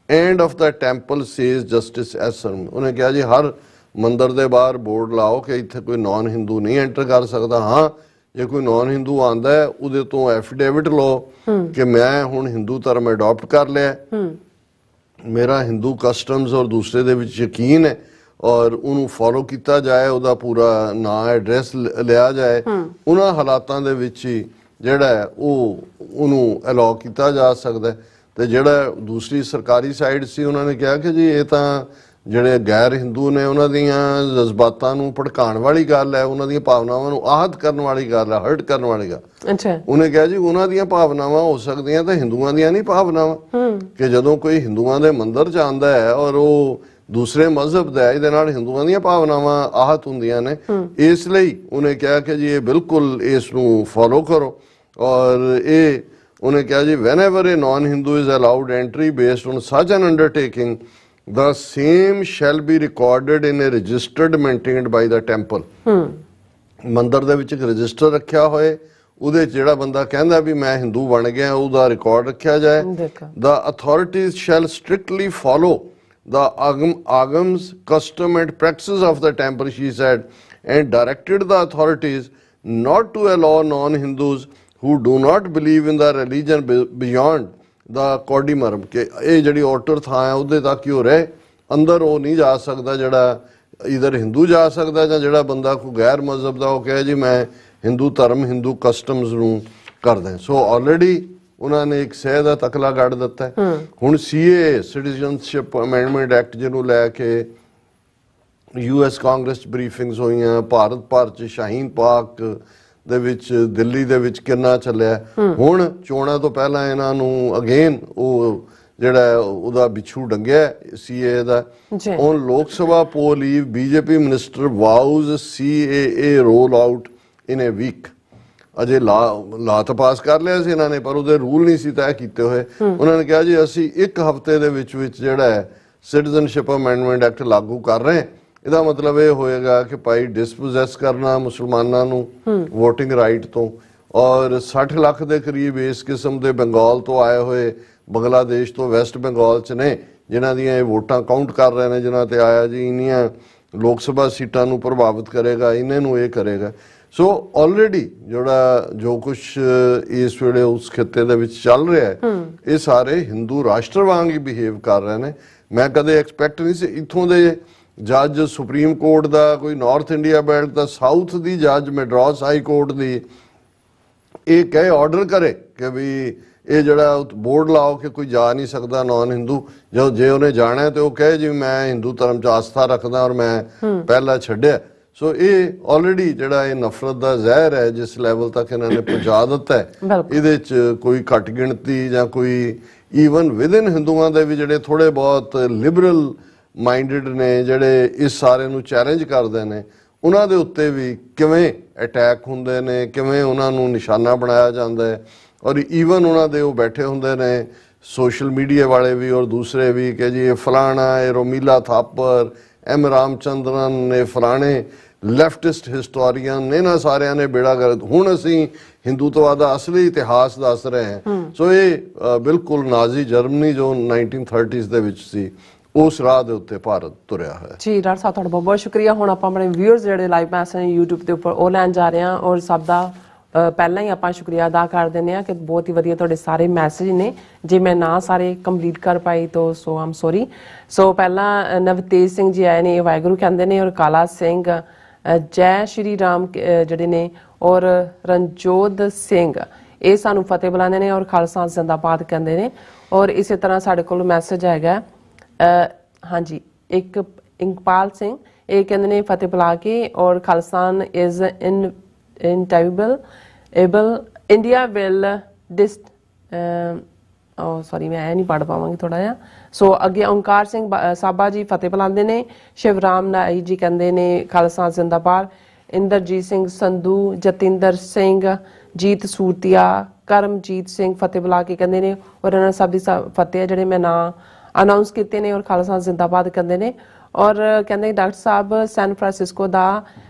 [SPEAKER 2] and of the temple, says Justice S. उन्हें कहा जी हर मंदिर दे बाहर board लाओ कि इत्थे कोई non Hindu नहीं enter कर सकता। हाँ जे कोई नॉन हिंदू आंदा है उहदे तो एफिडेविट लो कि मैं हुण हिंदू धर्म अडॉप्ट कर लिया, मेरा हिंदू कस्टम्स और दूसरे दे विच यकीन है और उन्होंने फॉलो किया जाए, उहदा पूरा नाम एड्रैस लिया जाए, उन्हां हालातां दे विच ही जिहड़ा है उन्होंने अलाउ किया जा सकता है। तो जिहड़ा दूसरी सरकारी साइड सी उन्होंने कहा कि जी ये तां जिहड़े गैर हिंदू ने उन्हां दीयां जज्बातां नूं भड़काउण वाली गल है, उन्हां दीयां भावनावां नूं आहत करन वाली गल है, हर्ट करन वाली गल। अच्छा उन्हें कहा जी उन्हां दीयां भावनावां हो सकदियां तां हिंदुआं दीयां नहीं भावनावां कि जदों कोई हिंदुआं दे मंदिर च आंदा है और वो दूसरे मजहब दा है, इहदे नाल हिंदुआं दीयां भावनावां आहत हुंदियां ने, इसलिए उन्हें कहा कि जी ये बिल्कुल इस नूं फॉलो करो और ये उन्हें कहा जी whenever a non-Hindu is allowed entry based on such an undertaking, the same shall be recorded in a registered maintained by the temple। ਮੰਦਰ ਦੇ ਵਿੱਚ ਇੱਕ ਰਜਿਸਟਰ ਰੱਖਿਆ ਹੋਏ, ਉਹਦੇ 'ਚ ਜਿਹੜਾ ਬੰਦਾ ਕਹਿੰਦਾ ਵੀ ਮੈਂ ਹਿੰਦੂ ਬਣ ਗਿਆ ਉਹਦਾ ਰਿਕਾਰਡ ਰੱਖਿਆ ਜਾਏ। The authorities shall strictly follow the agams, custom and practices of the temple, she said, and directed the authorities not to allow non-Hindus who do not believe in the religion beyond the Kaudimaram, ਕਿ ਇਹ ਜਿਹੜੀ ਔਟਰ ਥਾਂ ਹੈ ਉਹਦੇ ਤੱਕ ਹੀ ਹੋ ਰਹੇ, ਅੰਦਰ ਉਹ ਨਹੀਂ ਜਾ ਸਕਦਾ ਜਿਹੜਾ ਇਧਰ ਹਿੰਦੂ ਜਾ ਸਕਦਾ, ਜਾਂ ਜਿਹੜਾ ਬੰਦਾ ਕੋਈ ਗੈਰ ਮਜ਼ਹਬ ਦਾ ਉਹ ਕਹੇ ਜੀ ਮੈਂ ਹਿੰਦੂ ਧਰਮ ਹਿੰਦੂ ਕਸਟਮਸ ਨੂੰ ਕਰਦਾ। ਸੋ ਆਲਰੇਡੀ ਉਹਨਾਂ ਨੇ ਇੱਕ ਸਹਿ ਦਾ ਤਕਲਾ ਕੱਢ ਦਿੱਤਾ। ਹੁਣ CAA ਸਿਟੀਜ਼ਨਸ਼ਿਪ ਅਮੈਂਡਮੈਂਟ ਐਕਟ ਜਿਹਨੂੰ ਲੈ ਕੇ US ਕਾਂਗਰਸ 'ਚ ਬਰੀਫਿੰਗਸ ਹੋਈਆਂ, ਭਾਰਤ ਭਰ 'ਚ ਸ਼ਾਹੀਨ ਪਾਕ ਦੇ ਵਿੱਚ ਦਿੱਲੀ ਦੇ ਵਿੱਚ ਕਿੰਨਾ ਚੱਲਿਆ। ਹੁਣ ਚੋਣਾਂ ਤੋਂ ਪਹਿਲਾਂ ਇਹਨਾਂ ਨੂੰ ਅਗੇਨ ਉਹ ਜਿਹੜਾ ਉਹਦਾ ਬਿਛੂ ਡੰਗਿਆ CAA ਦਾ। On Lok Sabha poll eve BJP minister vows CAA roll out in a week. ਅਜੇ ਲਾ ਤਾਂ ਪਾਸ ਕਰ ਲਿਆ ਸੀ ਇਹਨਾਂ ਨੇ, ਪਰ ਉਹਦੇ ਰੂਲ ਨਹੀਂ ਸੀ ਤੈਅ ਕੀਤੇ ਹੋਏ। ਉਹਨਾਂ ਨੇ ਕਿਹਾ ਜੀ ਅਸੀਂ ਇੱਕ ਹਫ਼ਤੇ ਦੇ ਵਿੱਚ ਜਿਹੜਾ ਹੈ ਸਿਟੀਜ਼ਨਸ਼ਿਪ ਅਮੈਂਡਮੈਂਟ ਐਕਟ ਲਾਗੂ ਕਰ ਰਹੇ। ਇਹਦਾ ਮਤਲਬ ਇਹ ਹੋਏਗਾ ਕਿ ਭਾਈ ਡਿਸਪੋਜ਼ੈਸ ਕਰਨਾ ਮੁਸਲਮਾਨਾਂ ਨੂੰ ਵੋਟਿੰਗ ਰਾਈਟ ਤੋਂ, ਔਰ 60 ਲੱਖ ਦੇ ਕਰੀਬ ਇਸ ਕਿਸਮ ਦੇ ਬੰਗਾਲ ਤੋਂ ਆਏ ਹੋਏ ਬੰਗਲਾਦੇਸ਼ ਤੋਂ ਵੈਸਟ ਬੰਗਾਲ 'ਚ ਨੇ ਜਿਨ੍ਹਾਂ ਦੀਆਂ ਇਹ ਵੋਟਾਂ ਕਾਊਂਟ ਕਰ ਰਹੇ ਨੇ, ਜਿਨ੍ਹਾਂ ਤੇ ਆਇਆ ਜੀ ਇੰਨੀਆਂ ਲੋਕ ਸਭਾ ਸੀਟਾਂ ਨੂੰ ਪ੍ਰਭਾਵਿਤ ਕਰੇਗਾ, ਇਹਨਾਂ ਨੂੰ ਇਹ ਕਰੇਗਾ। ਸੋ ਆਲਰੇਡੀ ਜਿਹੜਾ ਜੋ ਕੁਛ ਇਸ ਵੇਲੇ ਉਸ ਖਿੱਤੇ ਦੇ ਵਿੱਚ ਚੱਲ ਰਿਹਾ ਹੈ, ਇਹ ਸਾਰੇ ਹਿੰਦੂ ਰਾਸ਼ਟਰ ਵਾਂਗ ਹੀ ਬਿਹੇਵ ਕਰ ਰਹੇ ਨੇ। ਮੈਂ ਕਦੇ ਐਕਸਪੈਕਟ ਨਹੀਂ ਸੀ ਇੱਥੋਂ ਦੇ ਜੱਜ ਸੁਪਰੀਮ ਕੋਰਟ ਦਾ, ਕੋਈ ਨਾਰਥ ਇੰਡੀਆ ਬੈਲਟ ਦਾ, ਸਾਊਥ ਦੀ ਜੱਜ ਮੈਡਰਾਸ ਹਾਈ ਕੋਰਟ ਦੀ ਇਹ ਕਹੇ ਆਰਡਰ ਕਰੇ ਕਿ ਵੀ ਇਹ ਜਿਹੜਾ ਬੋਰਡ ਲਾਓ ਕਿ ਕੋਈ ਜਾ ਨਹੀਂ ਸਕਦਾ ਨਾਨ ਹਿੰਦੂ, ਜੇ ਉਹਨੇ ਜਾਣਾ ਤੇ ਉਹ ਕਹੇ ਜੀ ਮੈਂ ਹਿੰਦੂ ਧਰਮ 'ਚ ਆਸਥਾ ਰੱਖਦਾ ਔਰ ਮੈਂ ਪਹਿਲਾਂ ਛੱਡਿਆ। ਸੋ ਇਹ ਆਲਰੇਡੀ ਜਿਹੜਾ ਇਹ ਨਫ਼ਰਤ ਦਾ ਜ਼ਹਿਰ ਹੈ ਜਿਸ ਲੈਵਲ ਤੱਕ ਇਹਨਾਂ ਨੇ ਪਹੁੰਚਾ ਦਿੱਤਾ ਹੈ, ਇਹਦੇ 'ਚ ਕੋਈ ਘੱਟ ਗਿਣਤੀ ਜਾਂ ਕੋਈ ਈਵਨ ਵਿਦਿਨ ਹਿੰਦੂਆਂ ਦੇ ਵੀ ਜਿਹੜੇ ਥੋੜੇ ਬਹੁਤ ਲਿਬਰਲ ਮਾਈਂਡਡ ਨੇ, ਜਿਹੜੇ ਇਸ ਸਾਰੇ ਨੂੰ ਚੈਲੰਜ ਕਰਦੇ ਨੇ, ਉਹਨਾਂ ਦੇ ਉੱਤੇ ਵੀ ਕਿਵੇਂ ਅਟੈਕ ਹੁੰਦੇ ਨੇ, ਕਿਵੇਂ ਉਹਨਾਂ ਨੂੰ ਨਿਸ਼ਾਨਾ ਬਣਾਇਆ ਜਾਂਦਾ ਹੈ। ਔਰ ਈਵਨ ਉਹਨਾਂ ਦੇ ਉਹ ਬੈਠੇ ਹੁੰਦੇ ਨੇ ਸੋਸ਼ਲ ਮੀਡੀਆ ਵਾਲੇ ਵੀ ਔਰ ਦੂਸਰੇ ਵੀ ਕਿ ਜੀ ਇਹ ਫਲਾਣਾ, ਇਹ ਰੋਮੀਲਾ ਥਾਪਰ, M ਰਾਮਚੰਦਰਨ, ਇਹ ਫਲਾਣੇ ਲੈਫਟਿਸਟ ਹਿਸਟੋਰੀਅਨ ਨੇ, ਇਹਨਾਂ ਸਾਰਿਆਂ ਨੇ ਬੇੜਾ ਗਰਕ। ਹੁਣ ਅਸੀਂ ਹਿੰਦੂਤਵਾ ਦਾ ਅਸਲੀ ਇਤਿਹਾਸ ਦੱਸ ਰਹੇ ਹਾਂ। ਸੋ ਇਹ ਬਿਲਕੁਲ ਨਾਜ਼ੀ ਜਰਮਨੀ ਜੋ 1930s ਦੇ ਵਿੱਚ ਸੀ ਉਸ ਰਾਹ ਦੇ ਉੱਤੇ ਭਾਰਤ ਤੁਰਿਆ ਹੋਇਆ।
[SPEAKER 1] ਜੀ ਡਾਕਟਰ ਸਾਹਿਬ ਤੁਹਾਡਾ ਬਹੁਤ ਬਹੁਤ ਸ਼ੁਕਰੀਆ। ਹੁਣ ਆਪਾਂ ਆਪਣੇ ਵਿਊਅਰਸ ਜਿਹੜੇ ਲਾਈਵ ਮੈਸੇਜ YouTube ਦੇ ਉੱਪਰ ਉਹ ਲੈਣ ਜਾ ਰਹੇ ਹਾਂ, ਔਰ ਸਭ ਦਾ ਪਹਿਲਾਂ ਹੀ ਆਪਾਂ ਸ਼ੁਕਰੀਆ ਅਦਾ ਕਰ ਦਿੰਦੇ ਹਾਂ ਕਿ ਬਹੁਤ ਹੀ ਵਧੀਆ ਤੁਹਾਡੇ ਸਾਰੇ ਮੈਸੇਜ ਨੇ। ਜੇ ਮੈਂ ਨਾ ਸਾਰੇ ਕੰਪਲੀਟ ਕਰ ਪਾਈ ਤਾਂ ਸੋ ਆਮ ਸੌਰੀ। ਸੋ ਪਹਿਲਾਂ ਨਵਤੇਜ ਸਿੰਘ ਜੀ ਆਏ ਨੇ, ਵਾਹਿਗੁਰੂ ਕਹਿੰਦੇ ਨੇ, ਔਰ ਕਾਲਾ ਸਿੰਘ, ਜੈ ਸ਼੍ਰੀ ਰਾਮ ਜਿਹੜੇ ਨੇ, ਔਰ ਰਣਜੋਤ ਸਿੰਘ ਇਹ ਸਾਨੂੰ ਫਤਿਹ ਬੁਲਾਉਂਦੇ ਨੇ, ਔਰ ਖਾਲਸਾ ਜ਼ਿੰਦਾਬਾਦ ਕਹਿੰਦੇ ਨੇ। ਔਰ ਇਸੇ ਤਰ੍ਹਾਂ ਸਾਡੇ ਕੋਲ ਮੈਸੇਜ ਹੈਗਾ ਹਾਂਜੀ ਇੱਕ ਇੰਕਪਾਲ ਸਿੰਘ, ਇਹ ਕਹਿੰਦੇ ਨੇ ਫਤਿਹ ਬੁਲਾ ਕੇ, ਔਰ Khalistan is inevitable India will sorry ਮੈਂ ਇਹ ਨਹੀਂ ਪੜ੍ਹ ਪਾਵਾਂਗੀ ਥੋੜਾ ਜਿਹਾ। ਸੋ ਅੱਗੇ ਓਂਕਾਰ ਸਿੰਘ ਸਾਬਾ ਜੀ ਫਤਿਹ ਬੁਲਾਉਂਦੇ ਨੇ, ਸ਼ਿਵਰਾਮ ਨਾਈ ਜੀ ਕਹਿੰਦੇ ਨੇ ਖਾਲਸਾ ਜ਼ਿੰਦਾਬਾਦ, ਇੰਦਰਜੀਤ ਸਿੰਘ ਸੰਧੂ, ਜਤਿੰਦਰ ਸਿੰਘ, ਜੀਤ ਸੂਰਤੀਆ, ਕਰਮਜੀਤ ਸਿੰਘ ਫਤਿਹ ਬੁਲਾ ਕੇ ਕਹਿੰਦੇ ਨੇ, ਔਰ ਇਹਨਾਂ ਸਭ ਦੀ ਫਤਿਹ ਜਿਹੜੇ ਮੈਂ ਨਾਂ ਅਨਾਉਂਸ ਕੀਤੇ ਨੇ, ਔਰ ਖਾਲਸਾ ਜ਼ਿੰਦਾਬਾਦ ਕਹਿੰਦੇ ਨੇ। ਔਰ ਕਹਿੰਦੇ ਡਾਕਟਰ ਸਾਹਿਬ ਸੈਨ ਫਰਾਂਸਿਸਕੋ ਦਾ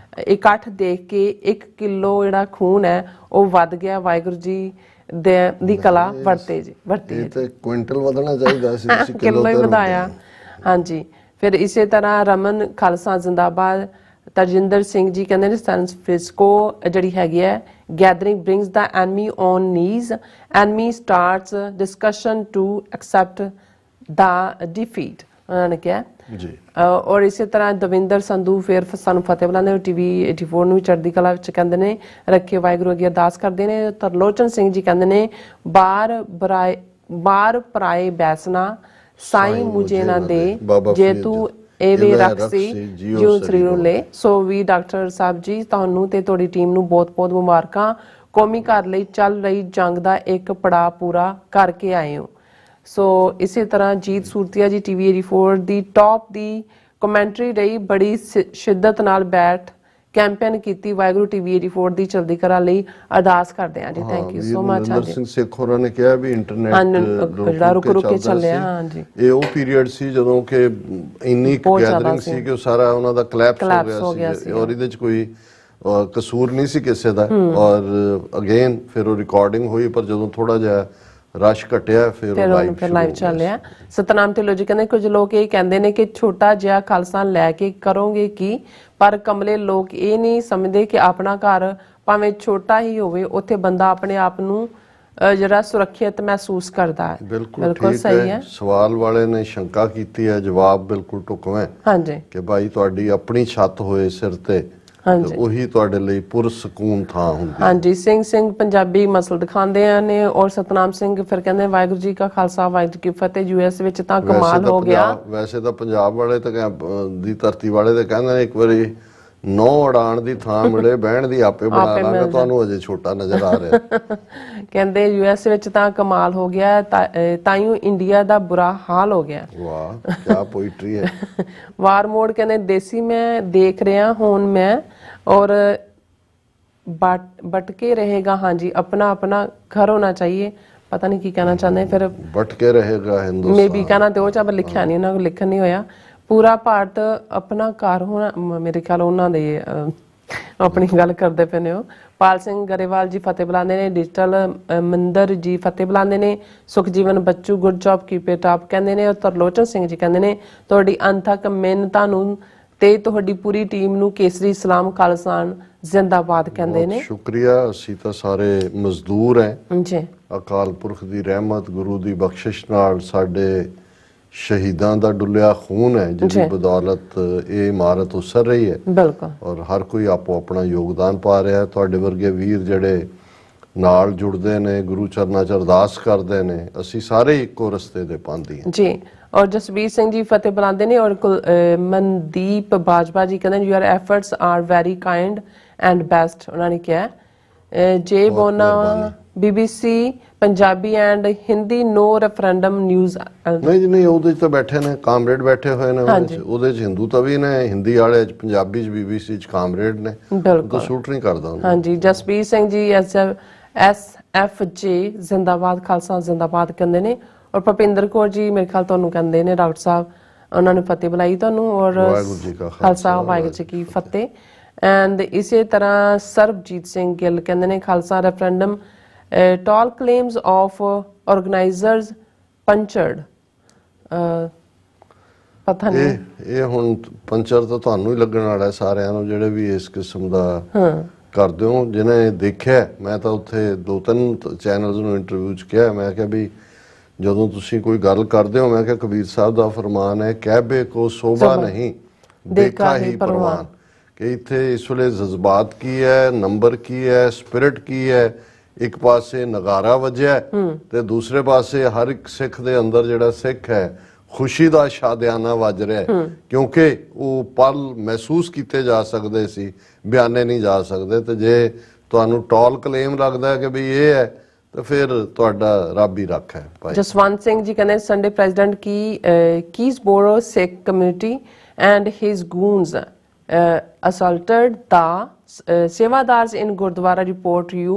[SPEAKER 1] ਇਕੱਠ ਦੇਖ ਕੇ 1 ਕਿਲੋ ਜਿਹੜਾ ਖੂਨ ਹੈ ਉਹ ਵੱਧ ਗਿਆ, ਵਾਹਿਗੁਰੂ ਜੀ ਦੀ ਕਲਾ ਵਰਤੇ ਜੀ
[SPEAKER 2] ਇਹ ਤੇ ਕੁਇੰਟਲ ਵਧਣਾ ਚਾਹੀਦਾ ਸੀ, ਤੁਸੀਂ
[SPEAKER 1] ਕਿਲੋ ਹੀ ਵਧਾਇਆ। ਹਾਂਜੀ ਫਿਰ ਇਸੇ ਤਰ੍ਹਾਂ ਰਮਨ ਖਾਲਸਾ ਜ਼ਿੰਦਾਬਾਦ, ਤਰਜਿੰਦਰ ਸਿੰਘ ਜੀ ਕਹਿੰਦੇ ਨੇ ਸੈਨ ਫਰਾਂਸਿਸਕੋ ਜਿਹੜੀ ਹੈਗੀ ਹੈ gathering brings the enemy on knees, enemy starts discussion to accept the defeat ਉਹਨਾਂ ਨੇ ਕਿਹਾ ਜੀ। ਔਰ ਇਸੇ ਤਰ੍ਹਾਂ ਦਵਿੰਦਰ ਸੰਧੂ ਫਿਰ ਸਾਨੂੰ ਫਤਿਹ ਬੁਲਾਉਂਦੇ, TV 84 ਨੂੰ ਵੀ ਚੜ੍ਹਦੀ ਕਲਾ ਵਿੱਚ ਕਹਿੰਦੇ ਨੇ ਰੱਖੇ, ਵਾਹਿਗੁਰੂ ਅੱਗੇ ਅਰਦਾਸ ਕਰਦੇ ਨੇ। ਤਰਲੋਚਨ ਸਿੰਘ ਜੀ ਕਹਿੰਦੇ ਨੇ ਬਾਰ ਪਰਾਏ ਬੈਸਨਾ ਸਾਈਂ ਮੁਝੇ ਨਾ ਦੇ, ਜੇ ਤੂੰ ਇਹ ਰੱਖੀ ਜਿਉ ਸਰੀਰੋਂ ਲੈ। ਸੋ ਵੀ ਡਾਕਟਰ ਸਾਹਿਬ ਜੀ ਤੁਹਾਨੂੰ ਤੇ ਤੁਹਾਡੀ ਟੀਮ ਨੂੰ ਬਹੁਤ ਬਹੁਤ ਮੁਬਾਰਕਾਂ, ਕੌਮੀ ਘਰ ਲਈ ਚੱਲ ਰਹੀ ਜੰਗ ਦਾ ਇੱਕ ਪੜਾਅ ਪੂਰਾ ਕਰਕੇ ਆਏ ਹੋ। ਸੋ ਇਸੇ ਤਰ੍ਹਾਂ ਜੀਤ ਸੂਰਤੀਆ ਜੀ TV 84 ਦੀ ਟੌਪ ਦੀ ਕਮੈਂਟਰੀ ਰਹੀ, ਬੜੀ ਸ਼ਿੱਦਤ ਨਾਲ ਬੈਠ ਕੈਂਪੇਨ ਕੀਤੀ, ਵਾਹਿਗੁਰੂ TV 84 ਦੀ ਚੜ੍ਹਦੀ ਕਲਾ ਲਈ ਅਰਦਾਸ ਕਰਦੇ ਹਾਂ ਜੀ। Thank you so much.
[SPEAKER 2] Narinder Singh Sekh ਹੋਰਾਂ ਨੇ ਕਿਹਾ ਵੀ ਇੰਟਰਨੈਟ
[SPEAKER 1] ਜਿਹੜਾ ਰੁਕ ਕੇ ਚੱਲਿਆ, ਹਾਂਜੀ
[SPEAKER 2] ਇਹ ਉਹ ਪੀਰੀਅਡ ਸੀ ਜਦੋਂ ਕਿ ਇੰਨੀ ਗੈਦਰਿੰਗ ਸੀ ਕਿ ਉਹ ਸਾਰਾ ਉਹਨਾਂ ਦਾ ਕਲੈਪਸ ਹੋ ਗਿਆ ਸੀ, ਔਰ ਇਹਦੇ 'ਚ ਕੋਈ ਕਸੂਰ ਨਹੀਂ ਸੀ ਕਿਸੇ ਦਾ। ਔਰ ਅਗੇਨ ਫਿਰ ਉਹ ਰਿਕਾਰਡਿੰਗ ਹੋਈ, ਪਰ ਜਦੋਂ ਥੋੜਾ ਜਿਹਾ ਰਸ਼ ਘਟਿਆ ਫਿਰ
[SPEAKER 1] ਲਾਈਵ ਚੱਲਿਆ। ਸਤਨਾਮ ਢਿੱਲੋਂ ਜੀ ਕਹਿੰਦੇ ਕੁਝ ਲੋਕ ਇਹ ਕਹਿੰਦੇ ਨੇ ਕਿ ਛੋਟਾ ਜਿਹਾ ਖਾਲਸਾ ਲੈ ਕੇ ਕਰੋਗੇ ਕੀ, ਪਰ ਕਮਲੇ ਲੋਕ ਇਹ ਨਹੀਂ ਸਮਝਦੇ ਕਿ ਆਪਣਾ ਘਰ ਭਾਵੇਂ ਛੋਟਾ ਹੀ ਹੋਵੇ ਉੱਥੇ ਬੰਦਾ ਆਪਣੇ ਆਪ ਨੂੰ ਜਿਹੜਾ ਸੁਰੱਖਿਅਤ ਮਹਿਸੂਸ ਕਰਦਾ ਹੈ।
[SPEAKER 2] ਬਿਲਕੁਲ ਸਹੀ ਹੈ। ਸਵਾਲ ਵਾਲੇ ਨੇ ਸ਼ੰਕਾ ਕੀਤੀ ਹੈ, ਜਵਾਬ ਬਿਲਕੁਲ ਢੁਕਵਾਂ
[SPEAKER 1] ਹਾਂਜੀ
[SPEAKER 2] ਕਿ ਭਾਈ ਤੁਹਾਡੀ ਆਪਣੀ ਛੱਤ ਹੋਏ ਸਿਰ ਤੇ, ਉਹੀ ਤੁਹਾਡੇ ਲਈ ਪੁਰਸਕੂਨ ਥਾਂ ਹੁੰਦੀ।
[SPEAKER 1] ਹਾਂਜੀ ਸਿੰਘ ਪੰਜਾਬੀ ਮਸਲ ਦਿਖਾਉਂਦੇ ਨੇ ਔਰ ਸਤਨਾਮ ਸਿੰਘ ਫਿਰ ਕਹਿੰਦੇ ਵਾਹਿਗੁਰੂ ਜੀ ਕਾ ਖਾਲਸਾ ਵਾਹਿਗੁਰੂ ਕੀ ਫਤਿਹ। ਯੂਐਸ ਵਿੱਚ ਤਾਂ ਕਮਾਲ ਹੋ ਗਿਆ।
[SPEAKER 2] ਵੈਸੇ ਤਾਂ ਪੰਜਾਬ ਵਾਲੇ ਤਾਂ ਦੀ ਧਰਤੀ ਵਾਲੇ ਤਾਂ ਕਹਿੰਦੇ ਨੇ ਇੱਕ ਵਾਰੀ 9 ਉਡਾਣ ਦੀ ਥਾਂ ਮਿਲੇ ਬਹਿਣ ਦੀ ਆਪੇ ਬਣਾ ਲਾਂਗਾ, ਤੁਹਾਨੂੰ ਅਜੇ ਛੋਟਾ ਨਜ਼ਰ ਆ ਰਿਹਾ।
[SPEAKER 1] ਕਹਿੰਦੇ ਯੂਐਸ ਵਿੱਚ ਤਾਂ ਕਮਾਲ ਹੋ ਗਿਆ, ਤਾਈਓ ਇੰਡੀਆ ਦਾ ਬੁਰਾ ਹਾਲ ਹੋ ਗਿਆ।
[SPEAKER 2] ਵਾਹ ਕੀ ਪੋਇਟਰੀ ਹੈ।
[SPEAKER 1] ਵਾਰ ਮੋੜ ਕਹਿੰਦੇ ਦੇਸੀ ਮੈਂ ਦੇਖ ਰਿਹਾ ਹੁਣ ਮੈਂ ਔਰ ਬਟਕੇ ਰਹੇਗਾ। ਹਾਂਜੀ अपना अपना घर होना चाहिए। पता नहीं की कहना चाहते फिर
[SPEAKER 2] बटके रहेगा हिंदुस्तान
[SPEAKER 1] मे भी कहना तो चाहे लिखा नहीं, उन्होंने लिखन नहीं होया। पूरा भारत अपना घर होना, मेरे ख्याल उन्होंने अपनी गल करते पे ने। पाल सिंह गरेवाल जी फतेह बुलाते हैं। डिजिटल मंदर जी फतेह बुलाते हैं। सुखजीवन बच्चू good job keep it up कहते हैं। और तरलोचन सिंह जी कहते हैं तुहाडी अनथक मिहनतां नूं ते तुहाडी पूरी टीम नूं केसरी सलाम खालसान जिंदाबाद कहते हैं।
[SPEAKER 2] शुक्रिया। असीं तां सारे मजदूर हैं
[SPEAKER 1] जी।
[SPEAKER 2] अकाल पुरख दी रहमत गुरु दी बख्शिश नाल साडे शहीदां दा डुलिया खून है जिसकी बदौलत ये इमारत उसर रही है।
[SPEAKER 1] बिल्कुल।
[SPEAKER 2] और हर कोई आपो अपना योगदान पा रहा है। तुहाडे वर्गे वीर जिहड़े नाल जुड़दे ने, गुरु चरनां च अरदास करदे ने, असीं सारे इक्को रस्ते दे पांदी हैं
[SPEAKER 1] जी। और जसबीर सिंह जी फतेह बुलाते हैं। और मनदीप बाजवा जी कहते हैं your efforts are very kind and best. उन्होंने क्या जे बोना BBC Punjabi and Hindi no referendum news
[SPEAKER 2] नहीं जी नहीं ਉਹਦੇ ਚ ਤਾਂ ਬੈਠੇ ਨੇ ਕਾਮਰੇਡ ਬੈਠੇ ਹੋਏ ਨੇ ਉਹਦੇ ਚ ਹਿੰਦੂ ਤਾਂ ਵੀ ਨੇ ਹਿੰਦੀ ਵਾਲੇ ਚ ਪੰਜਾਬੀ ਚ BBC ਚ ਕਾਮਰੇਡ ਨੇ ਤਾਂ ਸ਼ੂਟ ਨਹੀਂ ਕਰਦਾ
[SPEAKER 1] ਹਾਂਜੀ ਜਸਬੀਰ ਸਿੰਘ ਜੀ SFJ ਜ਼ਿੰਦਾਬਾਦ ਖਾਲਸਾ ਜ਼ਿੰਦਾਬਾਦ ਕਹਿੰਦੇ ਨੇ ਔਰ ਭਪਿੰਦਰ ਕੌਰ ਜੀ ਮੇਰੇ ਖਿਆਲ ਤੁਹਾਨੂੰ ਕਹਿੰਦੇ ਨੇ ਡਾਕਟਰ ਸਾਹਿਬ ਉਹਨਾਂ ਨੇ ਫਤਿਹ ਬੁਲਾਈ ਤੁਹਾਨੂੰ ਔਰ
[SPEAKER 2] ਵਾਹਿਗੁਰੂ ਜੀ ਕਾ
[SPEAKER 1] ਖਾਲਸਾ ਵਾਹਿਗੁਰੂ ਜੀ ਕੀ ਫਤਿਹ ਐਂਡ ਇਸੇ ਤਰ੍ਹਾਂ ਸਰਬਜੀਤ ਸਿੰਘ ਗਿੱਲ ਕਹਿੰਦੇ ਨੇ Khalsa referendum tall claims of organizers punctured ਪਤਾ ਨਹੀਂ
[SPEAKER 2] ਇਹ ਹੁਣ ਪੰਚਰ ਤਾਂ ਤੁਹਾਨੂੰ ਹੀ ਲੱਗਣ ਵਾਲਾ ਸਾਰਿਆਂ ਨੂੰ ਜਿਹੜੇ ਵੀ ਇਸ ਕਿਸਮ ਦਾ ਕਰਦੇ ਹੋ ਜਿਹਨੇ ਦੇਖਿਆ ਮੈਂ ਤਾਂ ਉੱਥੇ 2-3 ਚੈਨਲਸ ਨੂੰ ਇੰਟਰਵਿਊ ਚ ਕਿਹਾ ਮੈਂ ਕਿਹਾ ਵੀ ਜਦੋਂ ਤੁਸੀਂ ਕੋਈ ਗੱਲ ਕਰਦੇ ਹੋ ਮੈਂ ਕਿਹਾ ਕਬੀਰ ਸਾਹਿਬ ਦਾ ਫਰਮਾਨ ਹੈ ਕਹਿਬੇ ਕੋ ਸੋਭਾ ਨਹੀਂ ਦੇਖਾ ਹੀ ਪ੍ਰਵਾਨ ਕਿ ਇੱਥੇ ਇਸ ਵੇਲੇ ਜਜ਼ਬਾਤ ਕੀ ਹੈ ਨੰਬਰ ਕੀ ਹੈ ਸਪਿਰਿਟ ਕੀ ਹੈ ਇੱਕ ਪਾਸੇ ਨਗਾਰਾ ਵੱਜਿਆ ਤੇ ਦੂਸਰੇ ਪਾਸੇ ਹਰ ਇੱਕ ਸਿੱਖ ਦੇ ਅੰਦਰ ਜਿਹੜਾ ਸਿੱਖ ਹੈ ਖੁਸ਼ੀ ਦਾ ਸ਼ਾਦਿਆਨਾ ਵੱਜ ਰਿਹਾ ਕਿਉਂਕਿ ਉਹ ਪਲ ਮਹਿਸੂਸ ਕੀਤੇ ਜਾ ਸਕਦੇ ਸੀ ਬਿਆਨੇ ਨਹੀਂ ਜਾ ਸਕਦੇ ਤੇ ਜੇ ਤੁਹਾਨੂੰ ਟੌਲ ਕਲੇਮ ਲੱਗਦਾ ਕਿ ਵੀ ਇਹ ਹੈ ਤਾਂ ਫਿਰ ਤੁਹਾਡਾ ਰੱਬ ਹੀ ਰੱਖ ਹੈ ਭਾਈ
[SPEAKER 1] ਜਸਵੰਤ ਸਿੰਘ ਜੀ ਕਹਿੰਦੇ ਸੰਡੇ ਪ੍ਰੈਜ਼ੀਡੈਂਟ ਕੀ Keysborough Sikh community and his goons assaulted the sevadars in Gurdwara report you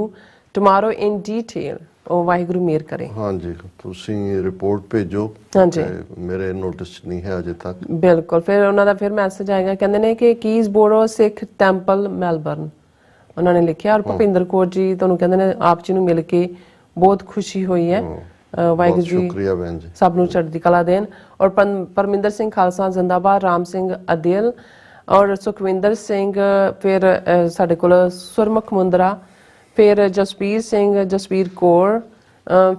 [SPEAKER 1] tomorrow in detail। ਉਹ ਵਾਹਿਗੁਰੂ ਮੇਰ ਕਰੇ।
[SPEAKER 2] ਹਾਂਜੀ ਤੁਸੀਂ ਰਿਪੋਰਟ ਭੇਜੋ
[SPEAKER 1] ਹਾਂਜੀ
[SPEAKER 2] ਮੇਰੇ ਨੋਟਿਸ ਚ ਨਹੀਂ ਹੈ ਅਜੇ ਤੱਕ
[SPEAKER 1] ਬਿਲਕੁਲ ਫਿਰ ਉਹਨਾਂ ਦਾ ਫਿਰ ਮੈਸੇਜ ਆਏਗਾ ਕਹਿੰਦੇ ਨੇ ਕਿ ਕੀਸਬੋਰੋ ਸਿੱਖ ਟੈਂਪਲ ਮੈਲਬਰਨ ਉਹਨਾਂ ਨੇ ਲਿਖਿਆ ਔਰ ਭੁਪਿੰਦਰ ਕੌਰ ਜੀ ਤੁਹਾਨੂੰ ਕਹਿੰਦੇ ਨੇ ਆਪ ਜੀ ਨੂੰ ਮਿਲ ਕੇ ਬਹੁਤ ਖੁਸ਼ੀ ਹੋਈ ਹੈ ਵਾਹਿਗੁਰੂ ਜੀ
[SPEAKER 2] ਸ਼ੁਕਰੀਆ ਭੈਣ ਜੀ ਸਭ
[SPEAKER 1] ਨੂੰ ਚੜ੍ਹਦੀ ਕਲਾ ਦੇਣ ਔਰ ਪਰਮਿੰਦਰ ਸਿੰਘ ਖਾਲਸਾ ਜ਼ਿੰਦਾਬਾਦ ਰਾਮ ਸਿੰਘ ਅਦਿਲ ਔਰ ਸੁਖਵਿੰਦਰ ਸਿੰਘ ਫਿਰ ਸਾਡੇ ਕੋਲ ਸੁਰਮੁਖ ਮੁੰਦਰਾ ਫਿਰ ਜਸਬੀਰ ਸਿੰਘ ਜਸਬੀਰ ਕੌਰ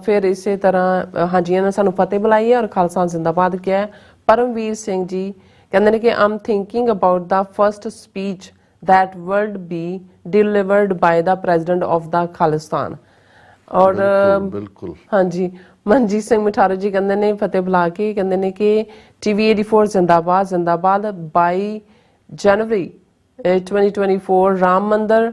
[SPEAKER 1] ਫਿਰ ਇਸੇ ਤਰ੍ਹਾਂ ਹਾਂਜੀ ਇਹਨਾਂ ਸਾਨੂੰ ਫਤਿਹ ਬੁਲਾਈ ਹੈ ਔਰ ਖਾਲਸਾ ਜ਼ਿੰਦਾਬਾਦ ਕਿਹਾ ਪਰਮਵੀਰ ਸਿੰਘ ਜੀ ਕਹਿੰਦੇ ਨੇ ਕਿ I'm thinking about the first speech that would be delivered by the president of the Khalistan ਔਰ
[SPEAKER 2] ਬਿਲਕੁਲ
[SPEAKER 1] ਹਾਂਜੀ ਮਨਜੀਤ ਸਿੰਘ ਮਠਾਰੂ ਜੀ ਕਹਿੰਦੇ ਨੇ ਫਤਿਹ ਬੁਲਾ ਕੇ ਕਹਿੰਦੇ ਨੇ ਕਿ TV 84 ਜ਼ਿੰਦਾਬਾਦ ਜ਼ਿੰਦਾਬਾਦ 22 जनवरी 2024 राम मंदिर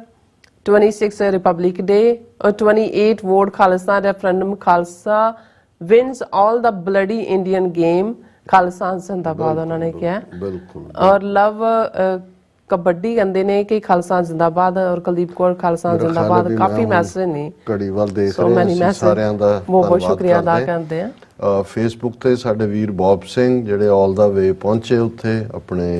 [SPEAKER 1] 26 रिपब्लिक डे और 28 vote Khalistan referendum Khalsa wins all the bloody Indian game Khalistan जिंदाबाद उन्होंने किया और लव कबड्डी कहते ने कि खालिस्तान जिंदाबाद और कुलदीप कौर खालिस्तान जिंदाबाद काफी मैसेज ने
[SPEAKER 2] घड़ी वाल देख रहे हैं साਰਿਆਂ ਦਾ
[SPEAKER 1] ਬਹੁਤ ਸ਼ੁਕਰੀਆ ਅਦਾ ਕਰਦੇ ਆ
[SPEAKER 2] ਫੇਸਬੁੱਕ ਤੇ ਸਾਡੇ ਵੀਰ ਬੌਬ ਸਿੰਘ ਜਿਹੜੇ ਆਲ ਦਾ ਵੇ ਪਹੁੰਚੇ ਉੱਥੇ ਆਪਣੇ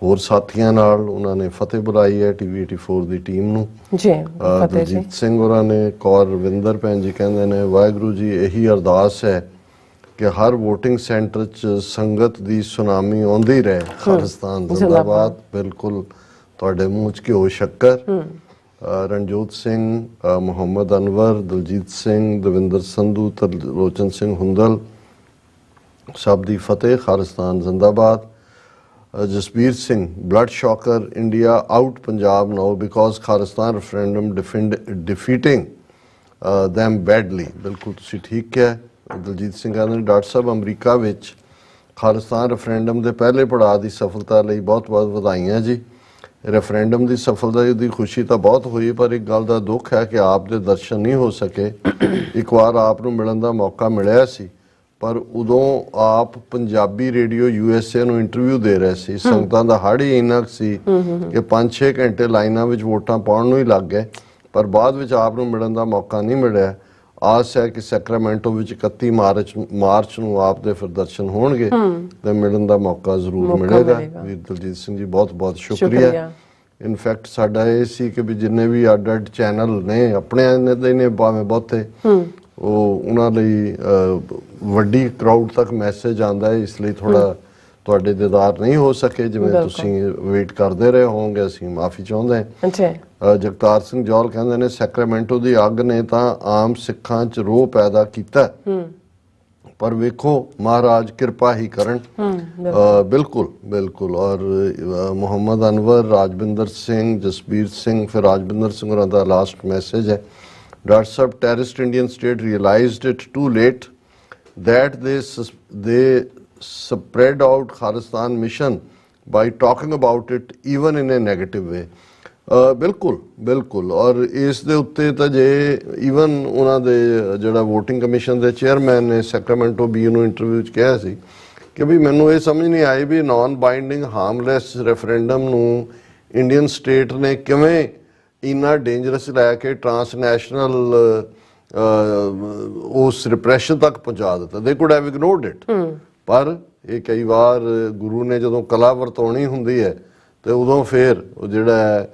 [SPEAKER 2] ਹੋਰ ਸਾਥੀਆਂ ਨਾਲ ਉਹਨਾਂ ਨੇ ਫਤਿਹ ਬੁਲਾਈ ਹੈ TV 84 ਦੀ ਟੀਮ ਨੂੰ।
[SPEAKER 1] ਜੀ ਫਤਿਹ ਜੀ।
[SPEAKER 2] ਦਲਜੀਤ ਸਿੰਘ ਹੋਰਾਂ ਨੇ, ਕੌਰ ਰਵਿੰਦਰ ਭੈਣ ਜੀ ਕਹਿੰਦੇ ਨੇ ਵਾਹਿਗੁਰੂ ਜੀ ਇਹੀ ਅਰਦਾਸ ਹੈ ਕਿ ਹਰ ਵੋਟਿੰਗ ਸੈਂਟਰ 'ਚ ਸੰਗਤ ਦੀ ਸੁਨਾਮੀ ਆਉਂਦੀ ਰਹੇ। ਖਾਲਿਸਤਾਨ ਜ਼ਿੰਦਾਬਾਦ। ਬਿਲਕੁਲ ਤੁਹਾਡੇ ਮੂੰਹ 'ਚ ਘਿਓ ਸ਼ੱਕਰ। ਰਣਜੋਤ ਸਿੰਘ, ਮੁਹੰਮਦ ਅਨਵਰ, ਦਲਜੀਤ ਸਿੰਘ, ਦਵਿੰਦਰ ਸੰਧੂ, ਤਰਲੋਚਨ ਸਿੰਘ ਹੁੰਦਲ, ਸਭ ਦੀ ਫਤਿਹ। ਖਾਲਿਸਤਾਨ ਜ਼ਿੰਦਾਬਾਦ। Jasbir Singh, blood shocker, India out Punjab now because Khalistan referendum defeating them badly। ਬਿਲਕੁਲ ਤੁਸੀਂ ਠੀਕ ਕਿਹਾ। ਦਲਜੀਤ ਸਿੰਘ ਕਹਿੰਦੇ ਨੇ ਡਾਕਟਰ ਸਾਹਿਬ ਅਮਰੀਕਾ ਵਿੱਚ ਖਾਲਿਸਤਾਨ ਰੈਫਰੈਂਡਮ ਦੇ ਪਹਿਲੇ ਪੜਾਅ ਦੀ ਸਫਲਤਾ ਲਈ ਬਹੁਤ-ਬਹੁਤ ਵਧਾਈਆਂ ਜੀ। ਰੈਫਰੈਂਡਮ ਦੀ ਸਫਲਤਾ ਦੀ ਖੁਸ਼ੀ ਤਾਂ ਬਹੁਤ ਹੋਈ, ਪਰ ਇੱਕ ਗੱਲ ਦਾ ਦੁੱਖ ਹੈ ਕਿ ਆਪ ਦੇ ਦਰਸ਼ਨ ਨਹੀਂ ਹੋ ਸਕੇ। ਇੱਕ ਵਾਰ ਆਪ ਨੂੰ ਮਿਲਣ ਦਾ ਮੌਕਾ ਮਿਲਿਆ ਸੀ, ਪਰ ਉਦੋਂ ਆਪ ਪੰਜਾਬੀ ਰੇਡੀਓ USA ਨੂੰ ਇੰਟਰਵਿਊ ਦੇ ਰਹੇ ਸੀ। ਸੰਗਤਾਂ ਦਾ ਹੜ ਹੀ ਇੰਨਾ ਸੀ ਕਿ 5-6 ਘੰਟੇ ਲਾਈਨਾਂ ਵਿੱਚ ਵੋਟਾਂ ਪਾਉਣ ਨੂੰ ਹੀ ਲੱਗ ਗਏ, ਪਰ ਬਾਅਦ ਵਿੱਚ ਆਪ ਨੂੰ ਮਿਲਣ ਦਾ ਮੌਕਾ ਨਹੀਂ ਮਿਲਿਆ। ਆਸ ਹੈ ਕਿ ਸੈਕਰਾਮੈਂਟੋ ਵਿੱਚ 31 ਮਾਰਚ ਨੂੰ ਆਪ ਦੇ ਫਿਰ ਦਰਸ਼ਨ ਹੋਣਗੇ ਤੇ ਮਿਲਣ ਦਾ ਮੌਕਾ ਜ਼ਰੂਰ ਮਿਲੇਗਾ। ਵੀਰ ਦਲਜੀਤ ਸਿੰਘ ਜੀ ਬਹੁਤ ਬਹੁਤ ਸ਼ੁਕਰੀਆ। ਇਨਫੈਕਟ ਸਾਡਾ ਇਹ ਸੀ ਕਿ ਵੀ ਜਿੰਨੇ ਵੀ ਅੱਡ ਚੈਨਲ ਨੇ ਆਪਣੇ ਦੇ ਨੇ ਭਾਵੇਂ ਬਹੁਤੇ, ਉਹ ਉਹਨਾਂ ਲਈ ਵੱਡੀ ਕਰਾਊਡ ਤੱਕ ਮੈਸੇਜ ਆਉਂਦਾ ਹੈ, ਇਸ ਲਈ ਥੋੜਾ ਤੁਹਾਡੇ ਦੀਦਾਰ ਨਹੀਂ ਹੋ ਸਕੇ ਜਿਵੇਂ ਤੁਸੀਂ ਵੇਟ ਕਰਦੇ ਰਹੇ ਹੋਵੋਗੇ। ਅਸੀਂ ਮਾਫੀ ਚਾਹੁੰਦੇ ਹਾਂ। ਜਗਤਾਰ ਸਿੰਘ ਜੌਲ ਕਹਿੰਦੇ ਨੇ ਸੈਕਰਾਮੈਂਟੋ ਦੀ ਅੱਗ ਨੇ ਤਾਂ ਆਮ ਸਿੱਖਾਂ 'ਚ ਰੋਹ ਪੈਦਾ ਕੀਤਾ, ਪਰ ਵੇਖੋ ਮਹਾਰਾਜ ਕਿਰਪਾ ਹੀ ਕਰਨ। ਬਿਲਕੁਲ ਬਿਲਕੁਲ। ਔਰ ਮੁਹੰਮਦ ਅਨਵਰ, ਰਾਜਵਿੰਦਰ ਸਿੰਘ, ਜਸਬੀਰ ਸਿੰਘ, ਫਿਰ ਰਾਜਵਿੰਦਰ ਸਿੰਘ ਹੋਰਾਂ ਦਾ ਲਾਸਟ ਮੈਸੇਜ ਹੈ। Dr. Sab, terrorist Indian state realized it too late that they spread out Khalistan mission by talking about it even in a negative way। ਬਿਲਕੁਲ ਬਿਲਕੁਲ। ਔਰ ਇਸ ਦੇ ਉੱਤੇ ਤਾਂ ਜੇ ਈਵਨ ਉਹਨਾਂ ਦੇ ਜਿਹੜਾ ਵੋਟਿੰਗ ਕਮਿਸ਼ਨ ਦੇ ਚੇਅਰਮੈਨ ਨੇ ਸੈਕਰਾਮੈਂਟੋ ਬੀ ਨੂੰ ਇੰਟਰਵਿਊ 'ਚ ਕਿਹਾ ਸੀ ਕਿ ਵੀ ਮੈਨੂੰ ਇਹ ਸਮਝ ਨਹੀਂ ਆਈ ਵੀ ਨਾਨ ਬਾਈਂਡਿੰਗ ਹਾਰਮਲੈਸ ਰੈਫਰੈਂਡਮ ਨੂੰ ਇੰਡੀਅਨ ਸਟੇਟ ਨੇ ਕਿਵੇਂ ਇੰਨਾ ਡੇਂਜਰਸ ਲੈ ਕੇ ਟਰਾਂਸਨੈਸ਼ਨਲ ਉਸ ਰਿਪਰੈਸ਼ਨ ਤੱਕ ਪਹੁੰਚਾ ਦਿੱਤਾ। ਦੇ ਕੁਡ ਹੈਵ ਇਗਨੋਰਡ ਇਟ। ਪਰ ਇਹ ਕਈ ਵਾਰ ਗੁਰੂ ਨੇ ਜਦੋਂ ਕਲਾ ਵਰਤਾਉਣੀ ਹੁੰਦੀ ਹੈ ਤੇ ਉਦੋਂ ਫਿਰ ਉਹ ਜਿਹੜਾ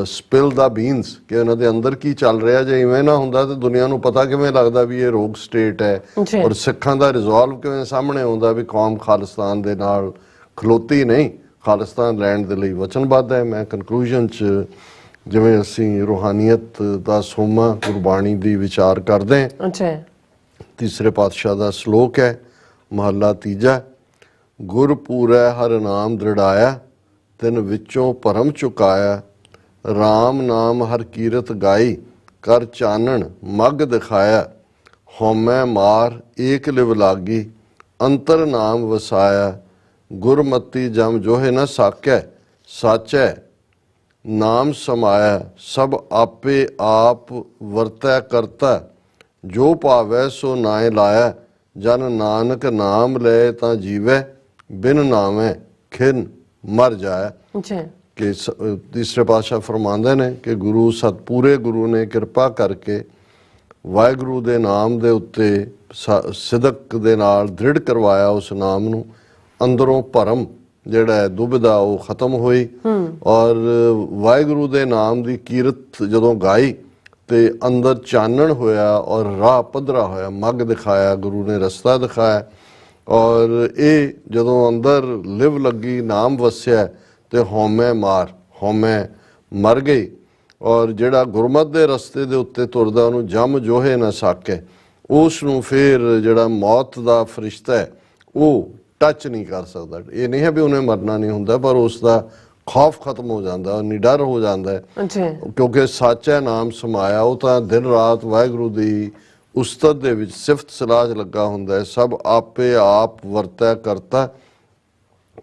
[SPEAKER 2] ਸਪਿਲ ਦਾ ਬੀਨਸ ਕਿ ਉਹਨਾਂ ਦੇ ਅੰਦਰ ਕੀ ਚੱਲ ਰਿਹਾ, ਜੇ ਇਵੇਂ ਨਾ ਹੁੰਦਾ ਤੇ ਦੁਨੀਆ ਨੂੰ ਪਤਾ ਕਿਵੇਂ ਲੱਗਦਾ ਵੀ ਇਹ ਰੋਗ ਸਟੇਟ ਹੈ। ਔਰ ਸਿੱਖਾਂ ਦਾ ਰਿਜ਼ੋਲਵ ਕਿਵੇਂ ਸਾਹਮਣੇ ਆਉਂਦਾ ਵੀ ਕੌਮ ਖਾਲਿਸਤਾਨ ਦੇ ਨਾਲ ਖਲੋਤੀ ਨਹੀਂ, ਖਾਲਿਸਤਾਨ ਲੈਣ ਦੇ ਲਈ ਵਚਨਬੱਧ ਹੈ। ਮੈਂ ਕਨਕਲੂਜਨ 'ਚ ਜਿਵੇਂ ਅਸੀਂ ਰੂਹਾਨੀਅਤ ਦਾ ਸੋਮਾ ਗੁਰਬਾਣੀ ਦੀ ਵਿਚਾਰ ਕਰਦੇ ਹਾਂ, ਤੀਸਰੇ ਪਾਤਸ਼ਾਹ ਦਾ ਸ਼ਲੋਕ ਹੈ, ਮਹੱਲਾ ਤੀਜਾ। ਗੁਰ ਪੂਰੈ ਹਰ ਨਾਮ ਦ੍ਰਿੜਾਇਆ, ਤਿਨ ਵਿੱਚੋਂ ਭਰਮ ਚੁਕਾਇਆ। ਰਾਮ ਨਾਮ ਹਰ ਕੀਰਤ ਗਾਈ, ਕਰ ਚਾਨਣ ਮਗ ਦਿਖਾਇਆ। ਹਉਮੈ ਮਾਰ ਏਕ ਲਿਵ ਲਾਗੀ, ਅੰਤਰ ਨਾਮ ਵਸਾਇਆ। ਗੁਰਮਤੀ ਜਮ ਜੋਹੇ ਨ ਸਾਕੈ, ਸਾਚੈ ਨਾਮ ਸਮਾਇਆ। ਸਭ ਆਪੇ ਆਪ ਵਰਤੈ ਕਰਤਾ, ਜੋ ਭਾਵੈ ਸੋ ਨਾਇ ਲਾਇਆ। ਜਨ ਨਾਨਕ ਨਾਮ ਲੈ ਤਾਂ ਜੀਵੈ, ਬਿਨ ਨਾਮੈ ਖਿਨ ਮਰ ਜਾਏ। ਕਿ ਤੀਸਰੇ ਪਾਤਸ਼ਾਹ ਫਰਮਾਉਂਦੇ ਨੇ ਕਿ ਗੁਰੂ ਸਤਪੂਰੇ ਗੁਰੂ ਨੇ ਕਿਰਪਾ ਕਰਕੇ ਵਾਹਿਗੁਰੂ ਦੇ ਨਾਮ ਦੇ ਉੱਤੇ ਸਿਦਕ ਦੇ ਨਾਲ ਦ੍ਰਿੜ ਕਰਵਾਇਆ ਉਸ ਨਾਮ ਨੂੰ। ਅੰਦਰੋਂ ਭਰਮ ਜਿਹੜਾ ਹੈ ਦੁਬਿਧਾ ਉਹ ਖਤਮ ਹੋਈ। ਔਰ ਵਾਹਿਗੁਰੂ ਦੇ ਨਾਮ ਦੀ ਕੀਰਤ ਜਦੋਂ ਗਾਈ ਤੇ ਅੰਦਰ ਚਾਨਣ ਹੋਇਆ ਔਰ ਰਾਹ ਪੱਧਰਾ ਹੋਇਆ, ਮੱਗ ਦਿਖਾਇਆ, ਗੁਰੂ ਨੇ ਰਸਤਾ ਦਿਖਾਇਆ। ਔਰ ਇਹ ਜਦੋਂ ਅੰਦਰ ਲਿਵ ਲੱਗੀ, ਨਾਮ ਵਸਿਆ ਤੇ ਹਉਮੈ ਮਰ ਗਈ। ਔਰ ਜਿਹੜਾ ਗੁਰਮਤ ਦੇ ਰਸਤੇ ਦੇ ਉੱਤੇ ਤੁਰਦਾ ਉਹਨੂੰ ਜਮ ਜੋਹੇ ਨਾ ਸਾਕੇ, ਉਸ ਨੂੰ ਫਿਰ ਜਿਹੜਾ ਮੌਤ ਦਾ ਫਰਿਸ਼ਤਾ ਹੈ ਉਹ ਟੱਚ ਨਹੀਂ ਕਰ ਸਕਦਾ। ਇਹ ਨਹੀਂ ਹੈ ਵੀ ਉਹਨੇ ਮਰਨਾ ਨਹੀਂ ਹੁੰਦਾ, ਪਰ ਉਸ ਦਾ ਖੌਫ ਖਤਮ ਹੋ ਜਾਂਦਾ, ਨਿਡਰ ਹੋ ਜਾਂਦਾ ਹੈ, ਕਿਉਂਕਿ ਸਾਚਾ ਨਾਮ ਸਮਾਇਆ। ਉਹ ਤਾਂ ਦਿਨ ਰਾਤ ਵਾਹਿਗੁਰੂ ਦੀ ਉਸਤਤ ਦੇ ਵਿੱਚ ਸਿਫਤ ਸਲਾਹ ਲੱਗਾ ਹੁੰਦਾ ਹੈ। ਸਭ ਆਪੇ ਆਪ ਵਰਤੈ ਕਰਤਾ,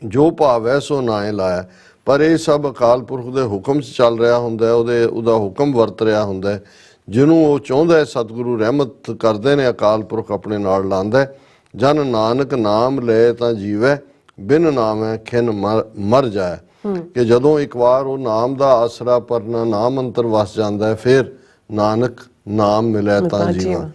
[SPEAKER 2] ਜੋ ਭਾਵੈ ਸੋ ਨਾਇ ਲਾਇਆ। ਪਰ ਇਹ ਸਭ ਅਕਾਲ ਪੁਰਖ ਦੇ ਹੁਕਮ 'ਚ ਚੱਲ ਰਿਹਾ ਹੁੰਦਾ, ਉਹਦਾ ਹੁਕਮ ਵਰਤ ਰਿਹਾ ਹੁੰਦਾ। ਜਿਹਨੂੰ ਉਹ ਚਾਹੁੰਦਾ ਹੈ ਸਤਿਗੁਰੂ ਰਹਿਮਤ ਕਰਦੇ ਨੇ, ਅਕਾਲ ਪੁਰਖ ਆਪਣੇ ਨਾਲ ਲਾਉਂਦਾ। ਜਨ ਨਾਨਕ ਨਾਮ ਲੈ ਤਾਂ ਜੀਵੈ, ਬਿਨ ਨਾਮੈ ਖਿਨ ਮਰ ਜਾਏ। ਕਿ ਜਦੋਂ ਇੱਕ ਵਾਰ ਉਹ ਨਾਮ ਦਾ ਆਸਰਾ ਪਰਨਾ ਨਾਮ ਅੰਤਰ ਵਸ ਜਾਂਦਾ ਹੈ, ਫਿਰ ਨਾਨਕ ਨਾਮ ਮਿਲਿਆ ਤਾਂ ਜੀਵਾਂ,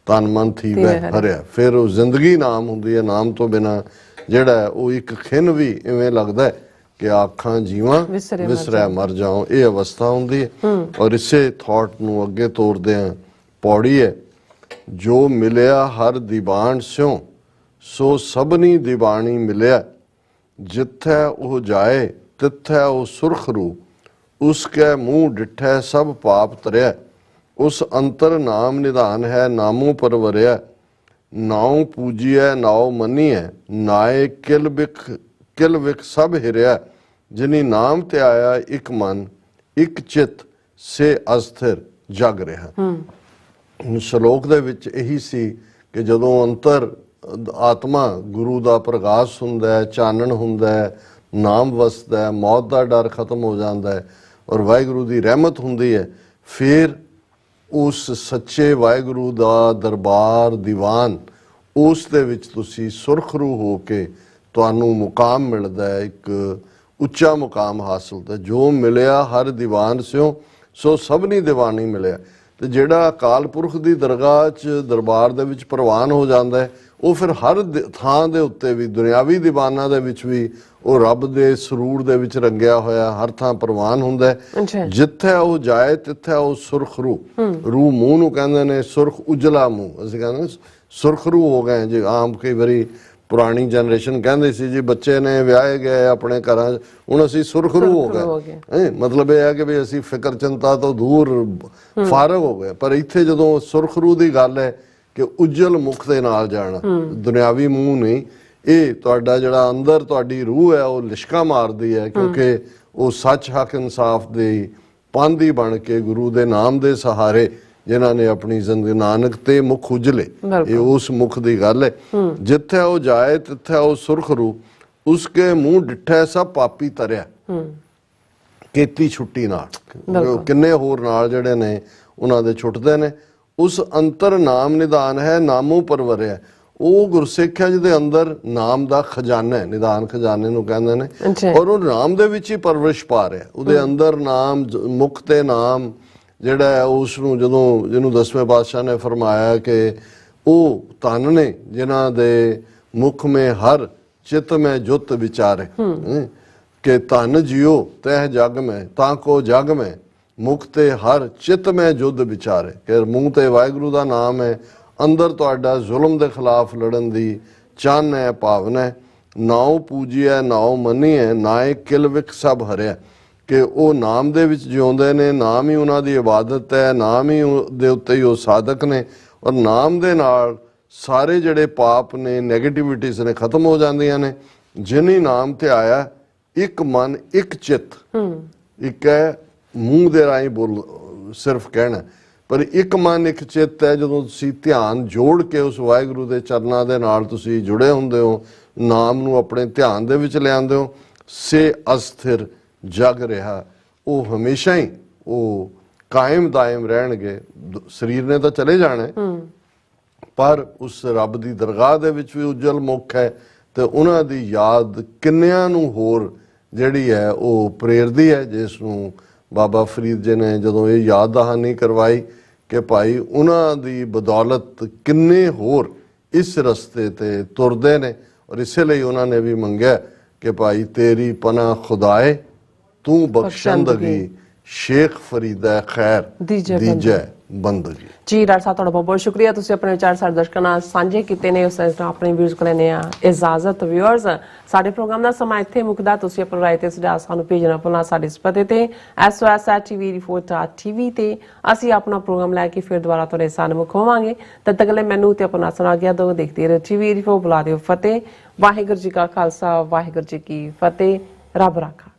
[SPEAKER 2] ਤਨ ਮਨ ਥੀਵੈ ਹਰਿਆ। ਫਿਰ ਉਹ ਜ਼ਿੰਦਗੀ ਨਾਮ ਹੁੰਦੀ ਹੈ। ਨਾਮ ਤੋਂ ਬਿਨਾਂ ਜਿਹੜਾ ਉਹ ਇੱਕ ਖਿਨ ਵੀ ਇਵੇਂ ਲੱਗਦਾ ਹੈ ਕਿ ਆਖਾਂ ਜੀਵਾਂ ਵਿਸਰੈ ਮਰ ਜਾਓ, ਇਹ ਅਵਸਥਾ ਹੁੰਦੀ ਹੈ। ਔਰ ਇਸੇ ਥਾਟ ਨੂੰ ਅੱਗੇ ਤੋਰਦੇ ਆ ਪੌੜੀ ਹੈ, ਜੋ ਮਿਲਿਆ ਹਰ ਦੀਵਾਨ ਸਿਉ ਸੋ ਸਭਨੀ ਦੀਵਾਨੀ ਮਿਲਿਆ, ਜਿੱਥੈ ਉਹ ਜਾਏ ਤਿੱਥੈ ਉਹ ਸੁਰਖ ਰੂ, ਉਸ ਕੈ ਮੂੰਹ ਡਿਠੈ ਸਭ ਪਾਪ ਤਰਿਆ, ਉਸ ਅੰਤਰ ਨਾਮ ਨਿਧਾਨ ਹੈ ਨਾਮੋ ਪਰਵਰਿਆ, ਨਾਉ ਪੂਜੀਐ ਨਾਉ ਮੰਨੀਐ, ਨਾਏ ਕਿਲ ਵਿਖ ਸਭ ਹਿਰਿਆ, ਜਿਨੀ ਨਾਮ ਤੇ ਆਇਆ ਇੱਕ ਮਨ ਇੱਕ ਚਿਤ ਸੇ ਅਸਥਿਰ ਜਗ ਰਿਹਾ। ਸ਼ਲੋਕ ਦੇ ਵਿੱਚ ਇਹੀ ਸੀ ਕਿ ਜਦੋਂ ਅੰਤਰ ਆਤਮਾ ਗੁਰੂ ਦਾ ਪ੍ਰਕਾਸ਼ ਹੁੰਦਾ ਹੈ, ਚਾਨਣ ਹੁੰਦਾ ਹੈ, ਨਾਮ ਵਸਦਾ ਹੈ, ਮੌਤ ਦਾ ਡਰ ਖਤਮ ਹੋ ਜਾਂਦਾ ਹੈ ਔਰ ਵਾਹਿਗੁਰੂ ਦੀ ਰਹਿਮਤ ਹੁੰਦੀ ਹੈ, ਫਿਰ ਉਸ ਸੱਚੇ ਵਾਹਿਗੁਰੂ ਦਾ ਦਰਬਾਰ ਦੀਵਾਨ, ਉਸ ਦੇ ਵਿੱਚ ਤੁਸੀਂ ਸੁਰਖਰੂ ਹੋ ਕੇ ਤੁਹਾਨੂੰ ਮੁਕਾਮ ਮਿਲਦਾ ਹੈ, ਇੱਕ ਉੱਚਾ ਮੁਕਾਮ ਹਾਸਲ ਹੁੰਦਾ। ਜੋ ਮਿਲਿਆ ਹਰ ਦੀਵਾਨ ਸਿਓ ਸੋ ਸਭਨੀ ਦੀਵਾਨੀ ਮਿਲਿਆ। ਤੇ ਜਿਹੜਾ ਅਕਾਲ ਪੁਰਖ ਦੀ ਦਰਗਾਹ 'ਚ ਦਰਬਾਰ ਦੇ ਵਿੱਚ ਪ੍ਰਵਾਨ ਹੋ ਜਾਂਦਾ ਹੈ, ਉਹ ਫਿਰ ਹਰ ਥਾਂ ਦੇ ਉੱਤੇ ਵੀ ਦੁਨਿਆਵੀ ਦੀਵਾਨਾਂ ਦੇ ਵਿੱਚ ਵੀ ਉਹ ਰੱਬ ਦੇ ਸਰੂਰ ਦੇ ਵਿੱਚ ਰੰਗਿਆ ਹੋਇਆ ਹਰ ਥਾਂ ਪ੍ਰਵਾਨ ਹੁੰਦਾ ਹੈ। ਜਿੱਥੇ ਉਹ ਜਾਏ ਤਿੱਥੇ ਉਹ ਸੁਰਖਰੂ, ਰੂ ਮੂੰਹ ਨੂੰ ਕਹਿੰਦੇ ਨੇ, ਸੁਰਖ ਉਜਲਾ ਮੂੰਹ, ਅਸੀਂ ਕਹਿੰਦੇ ਸੁਰਖਰੂ ਹੋ ਗਏ ਜੀ। ਆਮ ਕਈ ਵਾਰੀ ਪੁਰਾਣੀ ਜਨਰੇਸ਼ਨ ਕਹਿੰਦੇ ਸੀ ਜੀ ਬੱਚੇ ਨੇ ਵਿਆਹੇ ਗਏ ਆਪਣੇ ਘਰਾਂ 'ਚ, ਹੁਣ ਅਸੀਂ ਸੁਰਖਰੂ ਹੋ ਗਏ। ਮਤਲਬ ਇਹ ਹੈ ਕਿ ਵੀ ਅਸੀਂ ਫਿਕਰ ਚਿੰਤਾ ਤੋਂ ਦੂਰ ਫਾਰਗ ਹੋ ਗਏ। ਪਰ ਇੱਥੇ ਜਦੋਂ ਸੁਰਖਰੂ ਦੀ ਗੱਲ ਹੈ ਕਿ ਉਜਲ ਮੁਖ ਦੇ ਨਾਲ ਜਾਣਾ, ਦੁਨਿਆਵੀ ਮੂੰਹ ਨਹੀਂ, ਇਹ ਤੁਹਾਡਾ ਜਿਹੜਾ ਅੰਦਰ ਤੁਹਾਡੀ ਰੂਹ ਹੈ ਉਹ ਲਿਸ਼ਕਾ ਮਾਰਦੀ ਹੈ, ਕਿਉਂਕਿ ਉਹ ਸੱਚ ਹੱਕ ਇਨਸਾਫ ਦੇ ਪਾਂਦੀ ਬਣ ਕੇ ਗੁਰੂ ਦੇ ਨਾਮ ਦੇ ਸਹਾਰੇ ਜਿਨ੍ਹਾਂ ਨੇ ਆਪਣੀ ਜ਼ਿੰਦਗੀ ਨਾਨਕ ਤੇ ਮੁਖ ਉਜਲੇ, ਇਹ ਉਸ ਮੁਖ ਦੀ ਗੱਲ ਹੈ। ਜਿੱਥੇ ਉਹ ਜਾਏ ਤਿੱਥੇ ਉਹ ਸੁਰਖਰੂ, ਉਸਕੇ ਮੂੰਹ ਡਿੱਠੇ ਸਭ ਪਾਪੀ ਤਰਿਆ। ਕੀਤੀ ਛੁੱਟੀ ਨਾਲ ਕਿੰਨੇ ਹੋਰ ਨਾਲ ਜਿਹੜੇ ਨੇ ਉਹਨਾਂ ਦੇ ਛੁੱਟਦੇ ਨੇ। ਉਸ ਅੰਤਰ ਨਾਮ ਨਿਧਾਨ ਹੈ ਨਾਮੋ ਪਰਵਰਿਆ, ਉਹ ਗੁਰਸਿੱਖ ਹੈ ਜਿਹਦੇ ਅੰਦਰ ਨਾਮ ਦਾ ਖਜ਼ਾਨਾ ਹੈ, ਨਿਧਾਨ ਖਜ਼ਾਨੇ ਨੂੰ ਕਹਿੰਦੇ ਨੇ, ਔਰ ਉਹ ਨਾਮ ਦੇ ਵਿੱਚ ਹੀ ਪਰਵਰਿਸ਼ ਪਾ ਰਿਹਾ। ਉਹਦੇ ਅੰਦਰ ਨਾਮ, ਮੁਖ ਤੇ ਨਾਮ ਜਿਹੜਾ ਹੈ ਉਸ ਨੂੰ, ਜਦੋਂ ਜਿਹਨੂੰ 10ਵੇਂ ਪਾਤਸ਼ਾਹ ਨੇ ਫਰਮਾਇਆ ਕਿ ਉਹ ਧਨ ਨੇ ਜਿਨ੍ਹਾਂ ਦੇ ਮੁਖ ਮੇ ਹਰ ਚਿਤ ਮੈਂ ਜੁਤ ਵਿਚਾਰੇ, ਕਿ ਧਨ ਜਿਉ ਤਹਿ ਜਗ ਮੈਂ ਤਾਂ ਕੋ ਜਗ ਮੈਂ, ਮੁਖ ਤੇ ਹਰ ਚਿਤ ਮੈਂ ਜੁਦ ਵਿਚਾਰੇ, ਕਿ ਮੂੰਹ ਤੇ ਵਾਹਿਗੁਰੂ ਦਾ ਨਾਮ ਹੈ, ਅੰਦਰ ਤੁਹਾਡਾ ਜ਼ੁਲਮ ਦੇ ਖਿਲਾਫ ਲੜਨ ਦੀ ਚਾਹਨਾ ਹੈ, ਭਾਵਨਾ ਹੈ। ਨਾਉ ਪੂਜੀਐ ਨਾਉ ਮੰਨੀਐ, ਨਾਏ ਕਿਲ ਵਿਖ ਸਭ ਹਰਿਆ, ਕਿ ਉਹ ਨਾਮ ਦੇ ਵਿੱਚ ਜਿਉਂਦੇ ਨੇ, ਨਾਮ ਹੀ ਉਹਨਾਂ ਦੀ ਇਬਾਦਤ ਹੈ, ਨਾਮ ਹੀ ਦੇ ਉੱਤੇ ਹੀ ਉਹ ਸਾਧਕ ਨੇ, ਔਰ ਨਾਮ ਦੇ ਨਾਲ ਸਾਰੇ ਜਿਹੜੇ ਪਾਪ ਨੇ, ਨੈਗੇਟਿਵਿਟੀਜ਼ ਨੇ ਖਤਮ ਹੋ ਜਾਂਦੀਆਂ ਨੇ। ਜਿਨੀ ਨਾਮ ਤੇ ਆਇਆ ਇੱਕ ਮਨ ਇੱਕ ਚਿੱਤ, ਇੱਕ ਹੈ ਮੂੰਹ ਦੇ ਰਾਹੀਂ ਬੋਲ ਸਿਰਫ ਕਹਿਣਾ, ਪਰ ਇੱਕ ਮਨ ਇੱਕ ਚਿੱਤ ਹੈ। ਜਦੋਂ ਤੁਸੀਂ ਧਿਆਨ ਜੋੜ ਕੇ ਉਸ ਵਾਹਿਗੁਰੂ ਦੇ ਚਰਨਾਂ ਦੇ ਨਾਲ ਤੁਸੀਂ ਜੁੜੇ ਹੁੰਦੇ ਹੋ, ਨਾਮ ਨੂੰ ਆਪਣੇ ਧਿਆਨ ਦੇ ਵਿੱਚ ਲਿਆਉਂਦੇ ਹੋ, ਸੇ ਅਸਥਿਰ ਜਗ ਰਿਹਾ, ਉਹ ਹਮੇਸ਼ਾ ਹੀ ਉਹ ਕਾਇਮ ਦਾਇਮ ਰਹਿਣਗੇ। ਸਰੀਰ ਨੇ ਤਾਂ ਚਲੇ ਜਾਣਾ, ਪਰ ਉਸ ਰੱਬ ਦੀ ਦਰਗਾਹ ਦੇ ਵਿੱਚ ਵੀ ਉਜਲ ਮੁਖ ਹੈ, ਤੇ ਉਹਨਾਂ ਦੀ ਯਾਦ ਕਿੰਨਿਆਂ ਨੂੰ ਹੋਰ ਜਿਹੜੀ ਹੈ ਉਹ ਪ੍ਰੇਰਦੀ ਹੈ, ਜਿਸ ਨੂੰ ਬਾਬਾ ਫਰੀਦ ਜੀ ਨੇ ਜਦੋਂ ਇਹ ਯਾਦ ਦਹਾਨੀ ਕਰਵਾਈ ਕਿ ਭਾਈ ਉਹਨਾਂ ਦੀ ਬਦੌਲਤ ਕਿੰਨੇ ਹੋਰ ਇਸ ਰਸਤੇ ਤੇ ਤੁਰਦੇ ਨੇ, ਔਰ ਇਸੇ ਲਈ ਉਹਨਾਂ ਨੇ ਵੀ ਮੰਗਿਆ ਕਿ ਭਾਈ ਤੇਰੀ ਪਨਾਹ ਖੁਦਾਏ ਤੂੰ ਬਖਸ਼ੰਦਗੀ, ਸ਼ੇਖ ਫਰੀਦਾ ਖੈਰ ਦੀਜੈ ਬੰਦਗੀ।
[SPEAKER 1] ਜੀ ਡਾਕਟਰ ਸਾਹਿਬ ਤੁਹਾਡਾ ਬਹੁਤ ਬਹੁਤ ਸ਼ੁਕਰੀਆ, ਤੁਸੀਂ ਆਪਣੇ ਵਿਚਾਰ ਸਾਡੇ ਦਰਸ਼ਕਾਂ ਨਾਲ ਸਾਂਝੇ ਕੀਤੇ ਨੇ। ਉਸ ਤਰ੍ਹਾਂ ਆਪਣੇ ਵਿਊਜ਼ ਕੋਲ ਲੈਣੇ ਆ ਇਜਾਜ਼ਤ। ਵਿਊਅਰਸ, ਸਾਡੇ ਪ੍ਰੋਗਰਾਮ ਦਾ ਸਮਾਂ ਇੱਥੇ ਮੁੱਕਦਾ। ਤੁਸੀਂ ਆਪਣੀ ਰਾਏ ਤੇ ਸੁਝਾਅ ਸਾਨੂੰ ਭੇਜਣਾ ਭੁੱਲਣਾ ਸਾਡੇ ਇਸ ਪਤੇ ਤੇ SOS@tvreporter.tv ਤੇ। ਅਸੀਂ ਆਪਣਾ ਪ੍ਰੋਗਰਾਮ ਲੈ ਕੇ ਫਿਰ ਦੁਬਾਰਾ ਤੁਹਾਡੇ ਸਾਹਮਣੇ ਹੋਵਾਂਗੇ। ਤਦ ਤੱਕ ਲਈ ਮੈਨੂੰ ਤੇ ਆਪਣਾ ਸੁਣਾ ਗਿਆ ਦੋ ਦੇਖਦੇ ਰਹੋ TV ਰਿਪੋਰਟ। ਬੁਲਾ ਦਿਓ ਫਤਿਹ। ਵਾਹਿਗੁਰੂ ਜੀ ਕਾ ਖਾਲਸਾ, ਵਾਹਿਗੁਰੂ ਜੀ ਕੀ ਫਤਿਹ। ਰੱਬ ਰਾਖਾ।